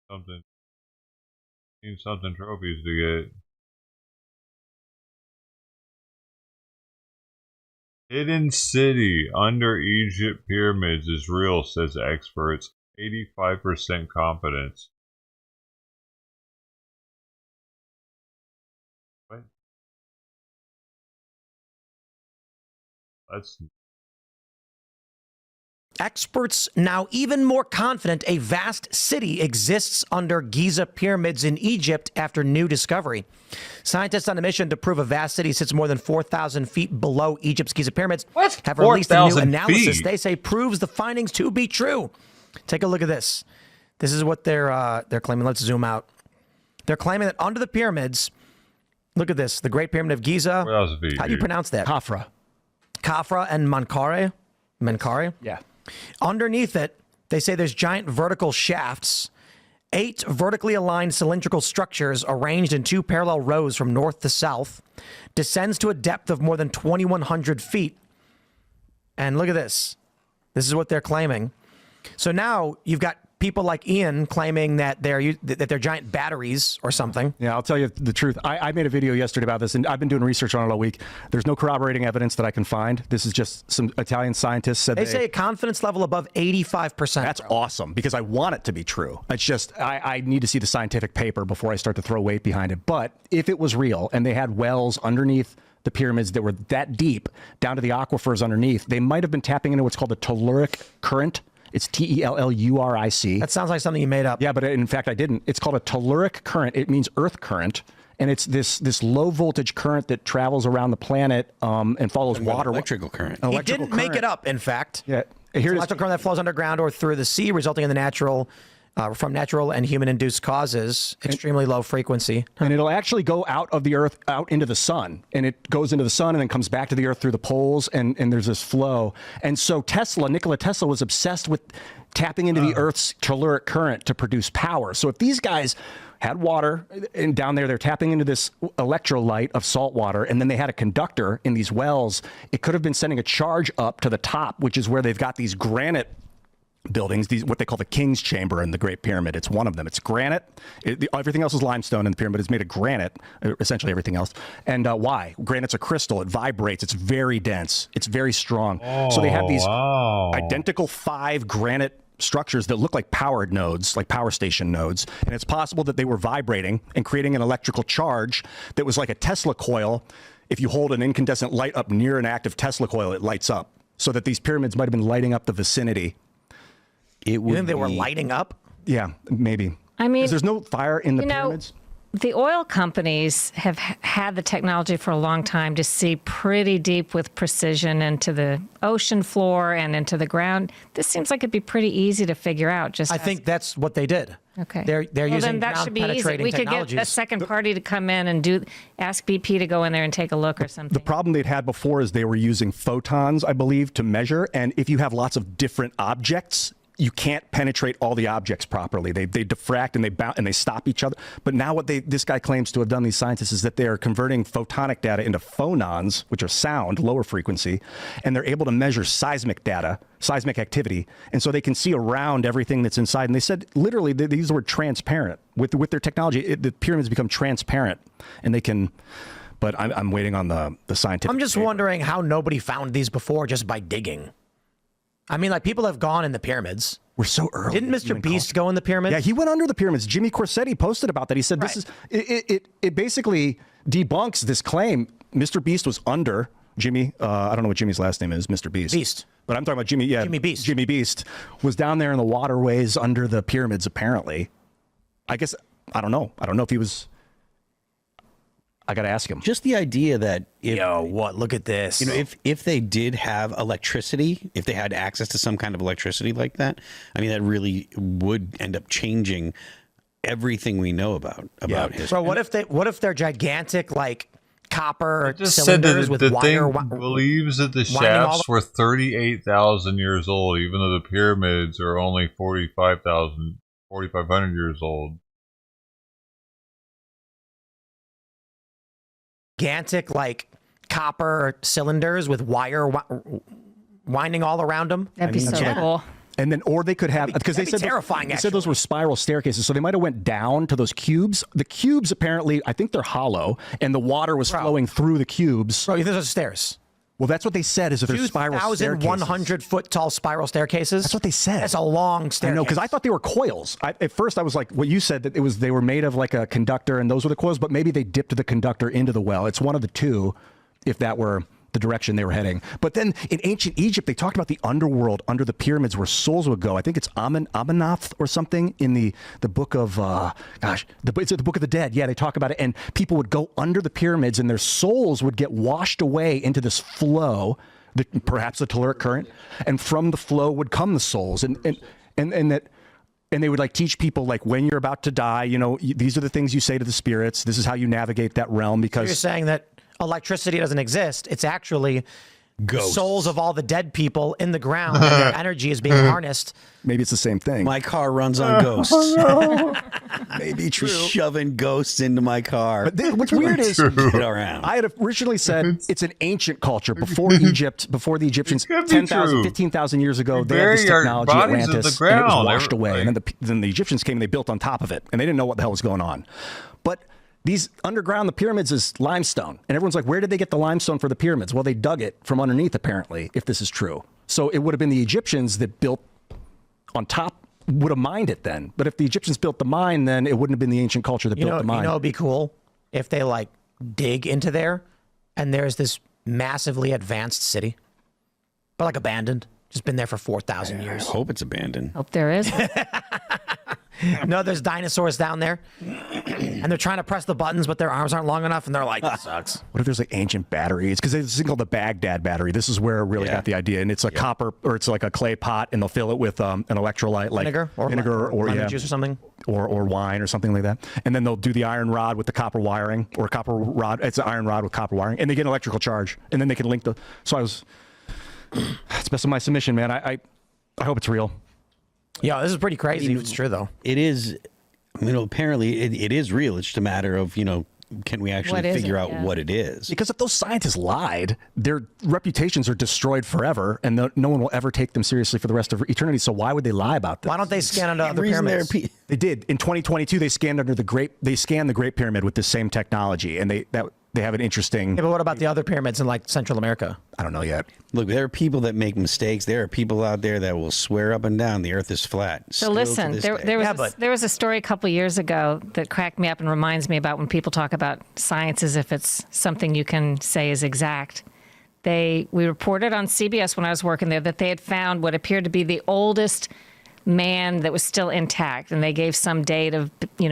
Something. Need something trophies to get. Hidden city under Egypt pyramids is real, says experts. 85% confidence. What? That's... Experts now even more confident a vast city exists under Giza pyramids in Egypt after new discovery. Scientists on a mission to prove a vast city sits more than 4,000 feet below Egypt's Giza pyramids have released a new analysis they say proves the findings to be true. Take a look at this. This is what they're claiming. Let's zoom out. They're claiming that under the pyramids, look at this, the Great Pyramid of Giza. How do you pronounce that? Khafra. Khafra and Menkaure? Yeah. Underneath it, they say there's giant vertical shafts, 8 vertically aligned cylindrical structures arranged in 2 parallel rows from north to south, descends to a depth of more than 2,100 feet. And look at this. This is what they're claiming. So now you've got people like Ian claiming that they're giant batteries or something. Yeah, I'll tell you the truth. I made a video yesterday about this, and I've been doing research on it all week. There's no corroborating evidence that I can find. This is just some Italian scientists said they say a confidence level above 85%. That's awesome, because I want it to be true. It's just I need to see the scientific paper before I start to throw weight behind it. But if it was real and they had wells underneath the pyramids that were that deep down to the aquifers underneath, they might have been tapping into what's called the telluric current. It's Telluric. That sounds like something you made up. Yeah, but in fact, I didn't. It's called a telluric current. It means earth current. And it's this low voltage current that travels around the planet and follows water. Electrical current. He didn't make it up, in fact. Yeah. It's electrical current that flows underground or through the sea, resulting in the from natural and human-induced causes, extremely low frequency. And it'll actually go out of the earth, out into the sun. And it goes into the sun and then comes back to the earth through the poles, and there's this flow. And so Nikola Tesla was obsessed with tapping into the earth's telluric current to produce power. So if these guys had water, and down there they're tapping into this electrolyte of salt water, and then they had a conductor in these wells, it could have been sending a charge up to the top, which is where they've got these granite buildings, what they call the King's Chamber in the Great Pyramid. It's one of them. It's granite. Everything else is limestone, and the pyramid is made of granite, essentially everything else. And why? Granite's a crystal. It vibrates. It's very dense. It's very strong. So they have these identical 5 granite structures that look like powered nodes, like power station nodes. And it's possible that they were vibrating and creating an electrical charge that was like a Tesla coil. If you hold an incandescent light up near an active Tesla coil, it lights up. So that these pyramids might have been lighting up the vicinity. You think they were lighting up? Yeah, maybe. I mean, 'cause there's no fire in the pyramids. The oil companies have had the technology for a long time to see pretty deep with precision into the ocean floor and into the ground. This seems like it'd be pretty easy to figure out. I think that's what they did. Okay. They're using then that should be easy. ground-penetrating We could technologies. get a second party to come in and ask BP to go in there and take a look or something. The problem they'd had before is they were using photons, I believe, to measure. And if you have lots of different objects, you can't penetrate all the objects properly. They diffract and they bounce and they stop each other. But now what this guy claims to have done, these scientists, is that they are converting photonic data into phonons, which are sound, lower frequency, and they're able to measure seismic data, seismic activity, and so they can see around everything that's inside. And they said literally these were transparent with their technology. The pyramids become transparent, and they can. But I'm waiting on the scientific. I'm just wondering how nobody found these before just by digging. I mean, like, people have gone in the pyramids. We're so early. Didn't Mr. Beast go in the pyramids? Yeah, he went under the pyramids. Jimmy Corsetti posted about that. He said this is it basically debunks this claim. Mr. Beast was under Jimmy. I don't know what Jimmy's last name is. Mr. Beast. But I'm talking about Jimmy. Yeah, Jimmy Beast. Jimmy Beast was down there in the waterways under the pyramids. Apparently, I guess I don't know. I don't know if he was. I got to ask him. Just the idea that look at this. You know, if they did have electricity, if they had access to some kind of electricity like that, I mean, that really would end up changing everything we know about history. So what if they're gigantic like copper Just said cylinders that with the wire? thing believes that the shafts were 38,000 years old, even though the pyramids are only 4,500 years old. Gigantic like copper cylinders with wire winding all around them. That'd be so cool. And then, or they could have, because they said terrifying. They said those were spiral staircases, so they might have went down to those cubes. The cubes apparently, I think they're hollow, and the water was flowing through the cubes. Bro, these are stairs. Well, that's what they said. Is that they're spiral staircases. 2,100 foot tall spiral staircases. That's what they said. That's a long staircase. I know, because I thought they were coils. At first, I was like, what you said, that they were made of like a conductor, and those were the coils. But maybe they dipped the conductor into the well. It's one of the two, if that were the direction they were heading. But then in ancient Egypt, they talked about the underworld under the pyramids where souls would go. I think it's Amenoph or something in the book of, it's the Book of the Dead. Yeah, they talk about it. And people would go under the pyramids and their souls would get washed away into this flow, perhaps the telluric current. And from the flow would come the souls. And they would like teach people like when you're about to die, you know, these are the things you say to the spirits. This is how you navigate that realm. Because you're saying that electricity doesn't exist. It's actually ghosts. Souls of all the dead people in the ground, and their energy is being harnessed. Maybe it's the same thing. My car runs on ghosts. Maybe true. Just shoving ghosts into my car. But what's weird is get around. I had originally said it's an ancient culture before Egypt, before the Egyptians, 10,000, 15,000 years ago. They had this technology, Atlantis, and it was washed away. And then the Egyptians came and they built on top of it, and they didn't know what the hell was going on. But these underground, the pyramids is limestone. And everyone's like, where did they get the limestone for the pyramids? Well, they dug it from underneath, apparently, if this is true. So it would have been the Egyptians that built on top, would have mined it then. But if the Egyptians built the mine, then it wouldn't have been the ancient culture that built the mine. You know, it'd be cool if they like dig into there and there's this massively advanced city, but like abandoned. Just been there for 4,000 years. I hope it's abandoned. Hope there is. No, there's dinosaurs down there, and they're trying to press the buttons, but their arms aren't long enough, and they're like, "This sucks." What if there's like ancient batteries? Because there's this thing called the Baghdad battery. This is where it really got the idea, and it's a copper, or it's like a clay pot, and they'll fill it with an electrolyte, like vinegar or lemon juice or something, or wine or something like that. And then they'll do the iron rod with the copper wiring, or copper rod. It's an iron rod with copper wiring, and they get an electrical charge, and then they can link the. So it's best of my submission, man. I hope it's real. Yeah, this is pretty crazy. If it's true, though. It is. You know, apparently it is real. It's just a matter of, you know, can we actually figure out what it is? Because if those scientists lied, their reputations are destroyed forever, and no one will ever take them seriously for the rest of eternity. So why would they lie about this? Why don't they scan under other pyramids? They did in 2022. They scanned under the Great Pyramid with this same technology, and they have an interesting. Yeah, but what about the other pyramids in like Central America? I don't know yet. Look, there are people that make mistakes. There are people out there that will swear up and down the Earth is flat. So listen, there was a story a couple years ago that cracked me up and reminds me about when people talk about science as if it's something you can say is exact. We reported on CBS when I was working there that they had found what appeared to be the oldest man that was still intact, and they gave some date of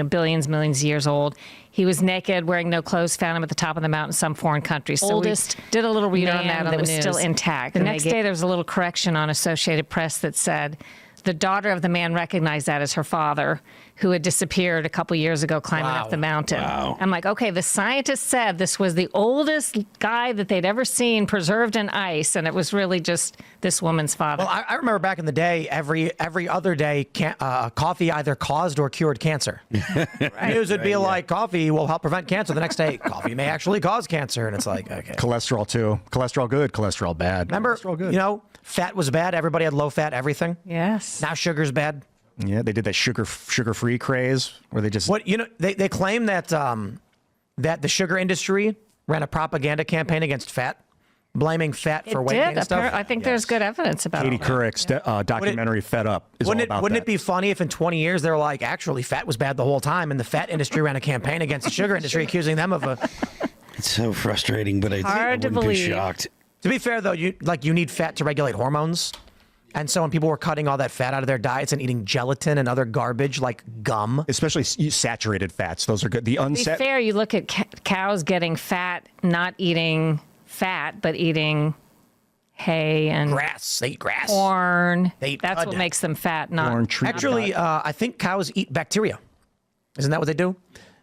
billions, millions of years old. He was naked, wearing no clothes, found him at the top of the mountain in some foreign country. So oldest did a little read on that on the news. Still intact. The next day there was a little correction on Associated Press that said the daughter of the man recognized that as her father, who had disappeared a couple years ago climbing up the mountain. Wow. I'm like, okay, the scientists said this was the oldest guy that they'd ever seen preserved in ice, and it was really just this woman's father. Well, I remember back in the day, every other day, coffee either caused or cured cancer. News would be like, coffee will help prevent cancer. The next day, coffee may actually cause cancer, and it's like, okay. Cholesterol too. Cholesterol good, cholesterol bad. Remember, fat was bad. Everybody had low-fat everything. Yes. Now sugar's bad. Yeah, they did that sugar-free craze where they just they claim that that the sugar industry ran a propaganda campaign against fat, blaming fat for weight gain and stuff. I think there's good evidence about Katie Couric's documentary "Fed Up" is all about that. Wouldn't it be funny if in 20 years they're like, actually, fat was bad the whole time, and the fat industry ran a campaign against the sugar industry, accusing them of It's so frustrating, but I Hard to wouldn't be believe. shocked. To be fair, though, you need fat to regulate hormones. And so when people were cutting all that fat out of their diets and eating gelatin and other garbage like gum. Especially saturated fats. Those are good. The To be fair, you look at cows getting fat, not eating fat, but eating hay and grass. They eat grass. Corn. They eat That's cud. what makes them fat, not Actually, I think cows eat bacteria. Isn't that what they do?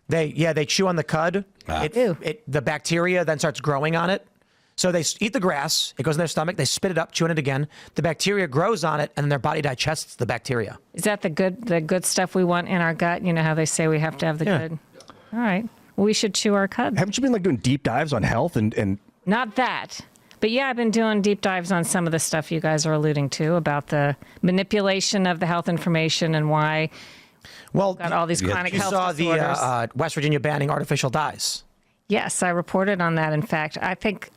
They chew on the cud. The bacteria then starts growing on it. So they eat the grass. It goes in their stomach. They spit it up, chew on it again. The bacteria grows on it, and then their body digests the bacteria. Is that the good stuff we want in our gut? You know how they say we have to have the good. All right. Well, we should chew our cud. Haven't you been like doing deep dives on health and Not that. But yeah, I've been doing deep dives on some of the stuff you guys are alluding to about the manipulation of the health information and why we've got all these chronic health disorders. You saw the West Virginia banning artificial dyes. Yes, I reported on that. In fact, I think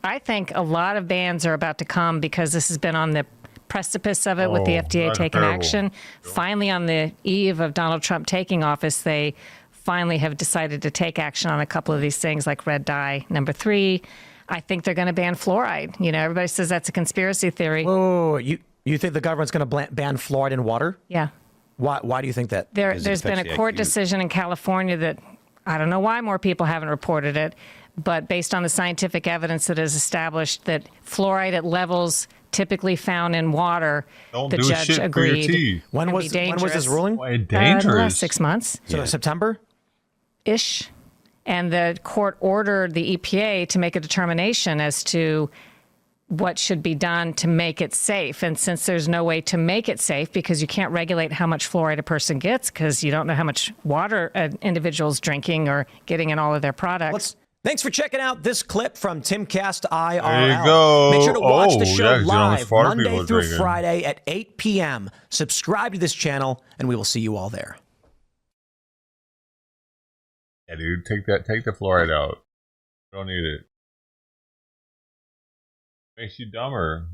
a lot of bans are about to come because this has been on the precipice of it with the FDA taking action. Finally, on the eve of Donald Trump taking office, they finally have decided to take action on a couple of these things like red dye. Number 3, I think they're going to ban fluoride. You know, everybody says that's a conspiracy theory. Whoa, you think the government's going to ban fluoride in water? Yeah. Why do you think that? There's been a court decision in California that I don't know why more people haven't reported it, but based on the scientific evidence that is established that fluoride at levels typically found in water, the judge agreed. When was this ruling? The last 6 months. So September? Ish. And the court ordered the EPA to make a determination as to what should be done to make it safe. And since there's no way to make it safe because you can't regulate how much fluoride a person gets because you don't know how much water an individual's drinking or getting in all of their products. Thanks for checking out this clip from Timcast IRL. There you go. Make sure to watch the show live far Monday people through drinking. Friday at 8 p.m. Subscribe to this channel, and we will see you all there. Yeah, dude, take the fluoride out. Don't need it. Makes you dumber.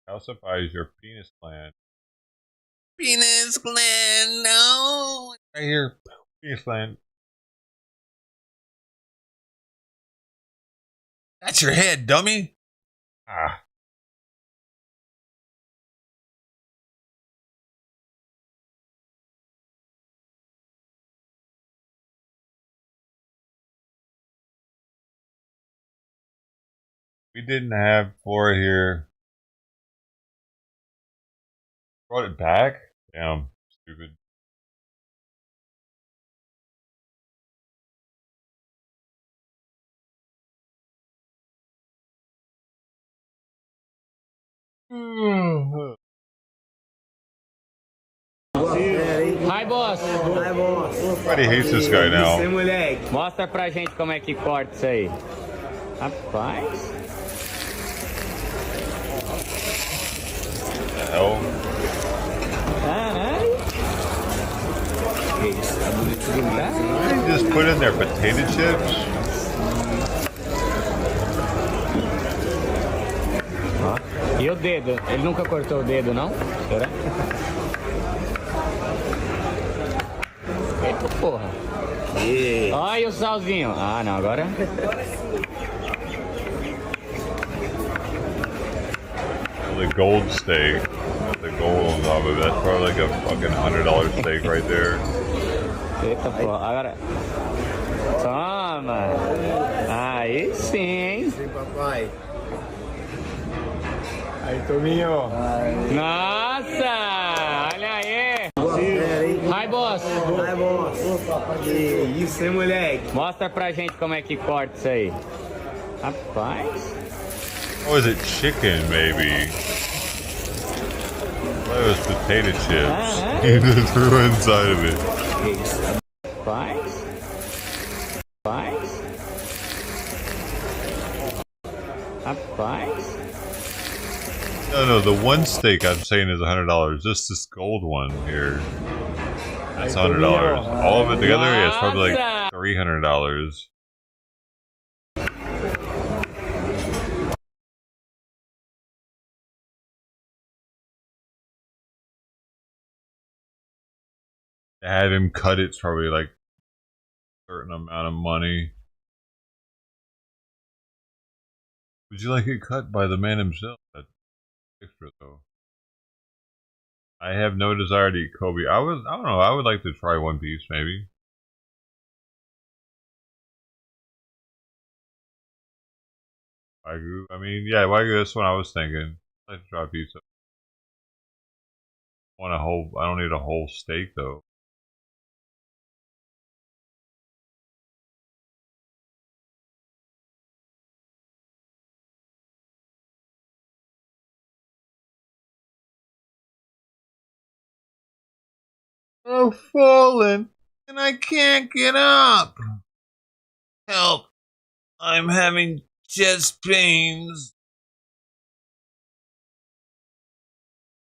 Calcifies your penis gland. Penis gland, no. Right here, penis gland. That's your head, dummy. Ah. We didn't have Flora here. Brought it back? Damn, stupid. Hi, boss. Hi, boss. Everybody hates this guy now. Mostra pra gente como é que corta isso aí. Rapaz. The hell? Caralho. They just put in their potato chips. E o dedo? Ele nunca cortou o dedo, não? Será? Eita porra. Olha o salzinho. Ah, não, agora. The gold steak. Got the gold on top of it. That's probably like a fucking $100 steak right there. Eita porra. Agora. Toma. Aí sim, hein? Sim, papai. Aí, Tominho. Nossa! Olha aí! Hi, boss! Hi, boss! Que isso, hein, moleque? Mostra pra gente como é que corta isso aí. Rapaz! Oh, is it chicken, maybe? That was potato chips. You just threw inside of it. Rapaz! Rapaz! Rapaz! No, the one steak I'm saying is $100. Just this gold one here. That's $100. All of it together, yeah, it's probably like $300. To have him cut it's probably like a certain amount of money. Would you like it cut by the man himself? That's extra though. I have no desire to eat Kobe. I don't know. I would like to try one piece maybe. Wagyu. I mean, yeah, Wagyu. That's what I was thinking. I'd like to try a pizza. Want a whole? I don't need a whole steak though. I've fallen and I can't get up. Help! I'm having chest pains.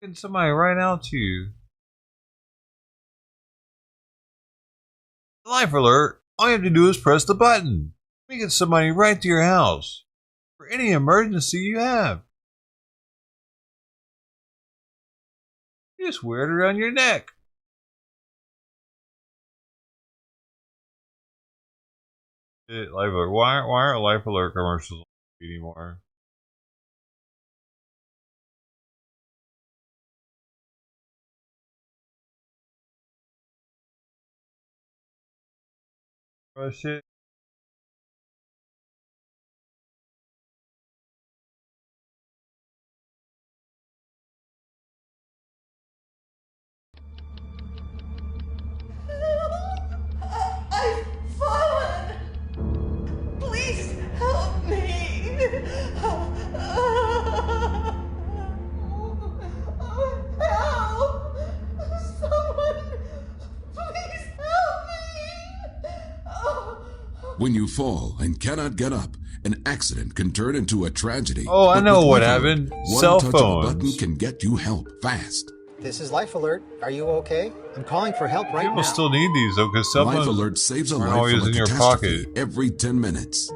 Can somebody write out to you? Life alert! All you have to do is press the button. We get somebody right to your house for any emergency you have. You just wear it around your neck. Life alert. Why aren't life alert commercials anymore? Oh shit. I've fallen. Please help me. Help! Someone, please help me. When you fall and cannot get up, an accident can turn into a tragedy. Oh, I But know with what Life happened. Alert, one Cell touch of a button phones. can get you help fast. This is Life Alert. Are you okay? I'm calling for help right People now. still need these though, because cell Life phones Alert saves a aren't life always from a in your catastrophe pocket. every 10 minutes.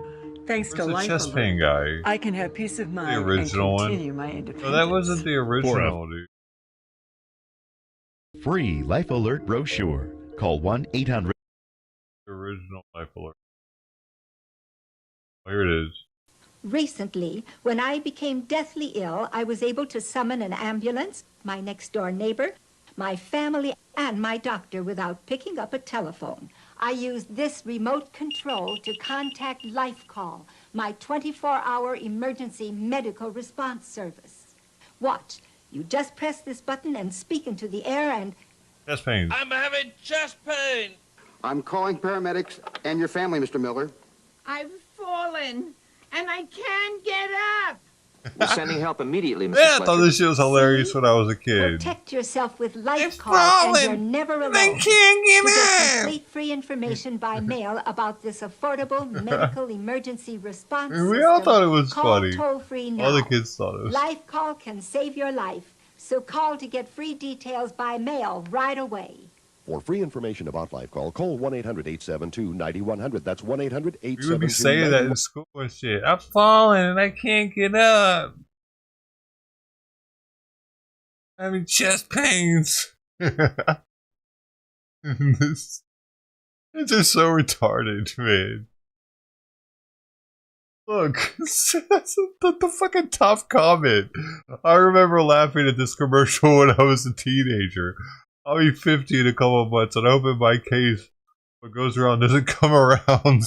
Thanks to Where's the Life chest Alert, pain guy? I can have peace of mind The original and continue one. my independence. No, that wasn't the original, dude. Free Life Alert brochure. Call 1-800. The original Life Alert. Oh, here it is. Recently, when I became deathly ill, I was able to summon an ambulance, my next-door neighbor, my family, and my doctor without picking up a telephone. I used this remote control to contact LifeCall, my 24-hour emergency medical response service. Watch. You just press this button and speak into the air and... Chest pain. I'm having chest pain. I'm calling paramedics and your family, Mr. Miller. I've fallen, and I can't get up. We're sending help immediately, Mr. Yeah, I thought this shit was hilarious when I was a kid. Protect yourself with LifeCall, and you're never alone. I can't get to get up. complete free information by mail about this affordable medical emergency response We system, all thought it was call funny. toll-free now. All the kids thought it was. LifeCall can save your life, so call to get free details by mail right away. For free information about LifeCall, call 1-800-872-9100. That's 1-800-872-9100. We would be saying that in school and shit. I'm falling and I can't get up. I'm having chest pains. It's just so retarded, man. Look, that's the fucking top comment. I remember laughing at this commercial when I was a teenager. I'll be 50 in a couple of months, and I hope in my case, what goes around doesn't come around.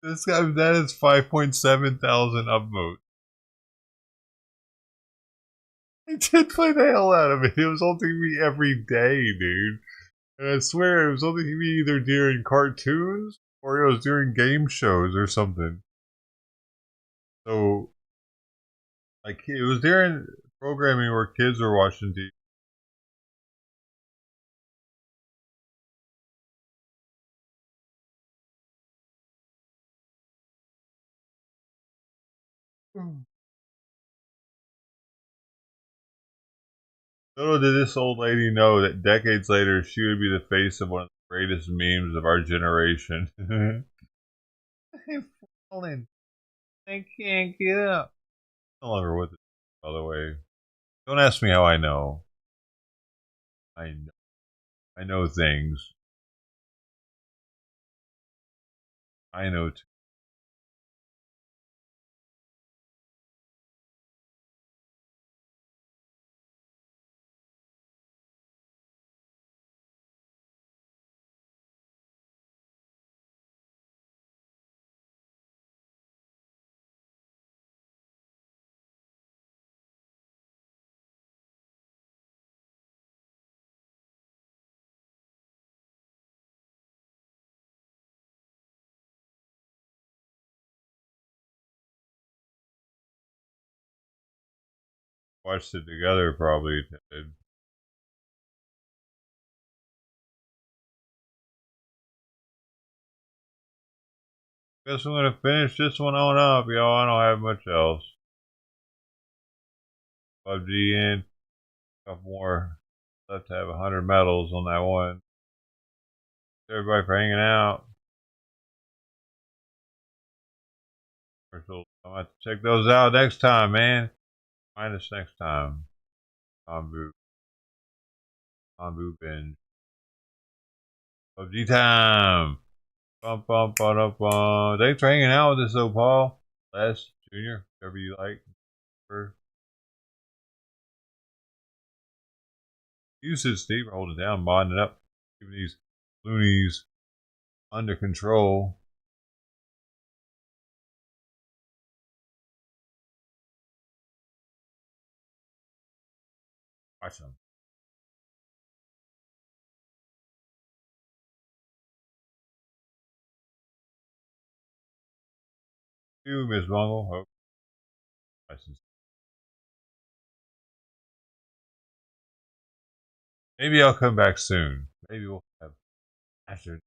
This guy, that is 5.7 thousand upvotes. I did play the hell out of it. It was on TV every day, dude. And I swear it was on TV either during cartoons or it was during game shows or something. So, like, it was during programming where kids were watching TV. Little did this old lady know that decades later she would be the face of one of the greatest memes of our generation. I'm falling. I can't get up. No longer with it, by the way. Don't ask me how I know. I know things. I know too. Watched it together probably. Guess I'm gonna finish this one on up, y'all. I don't have much else. PUBG in. A couple more. Left to have 100 medals on that one. Everybody for hanging out. I'm gonna have to check those out next time, man. Find us next time. Combo binge. PUBG time. Bum, bum, ba, bum. Thanks for hanging out with us, though, Paul. Les, Junior, whatever you like. You sit, Steve, hold it down, modding it up, keeping these loonies under control. Watch them. You, Miss Bungle. Hope. Maybe I'll come back soon. Maybe we'll have after.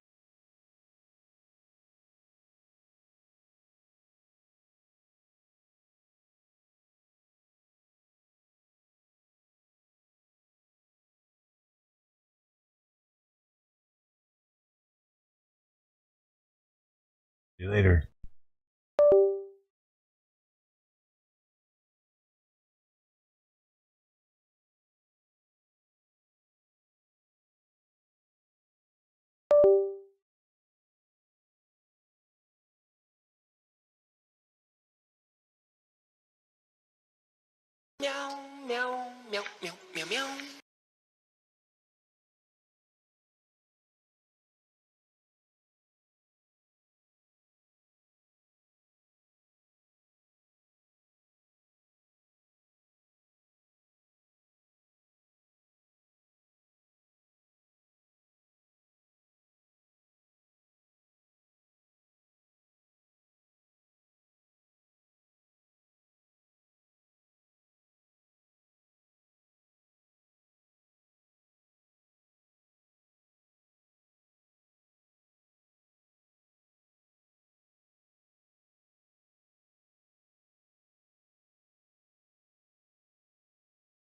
See you later. Meow, meow, meow, meow, meow, meow.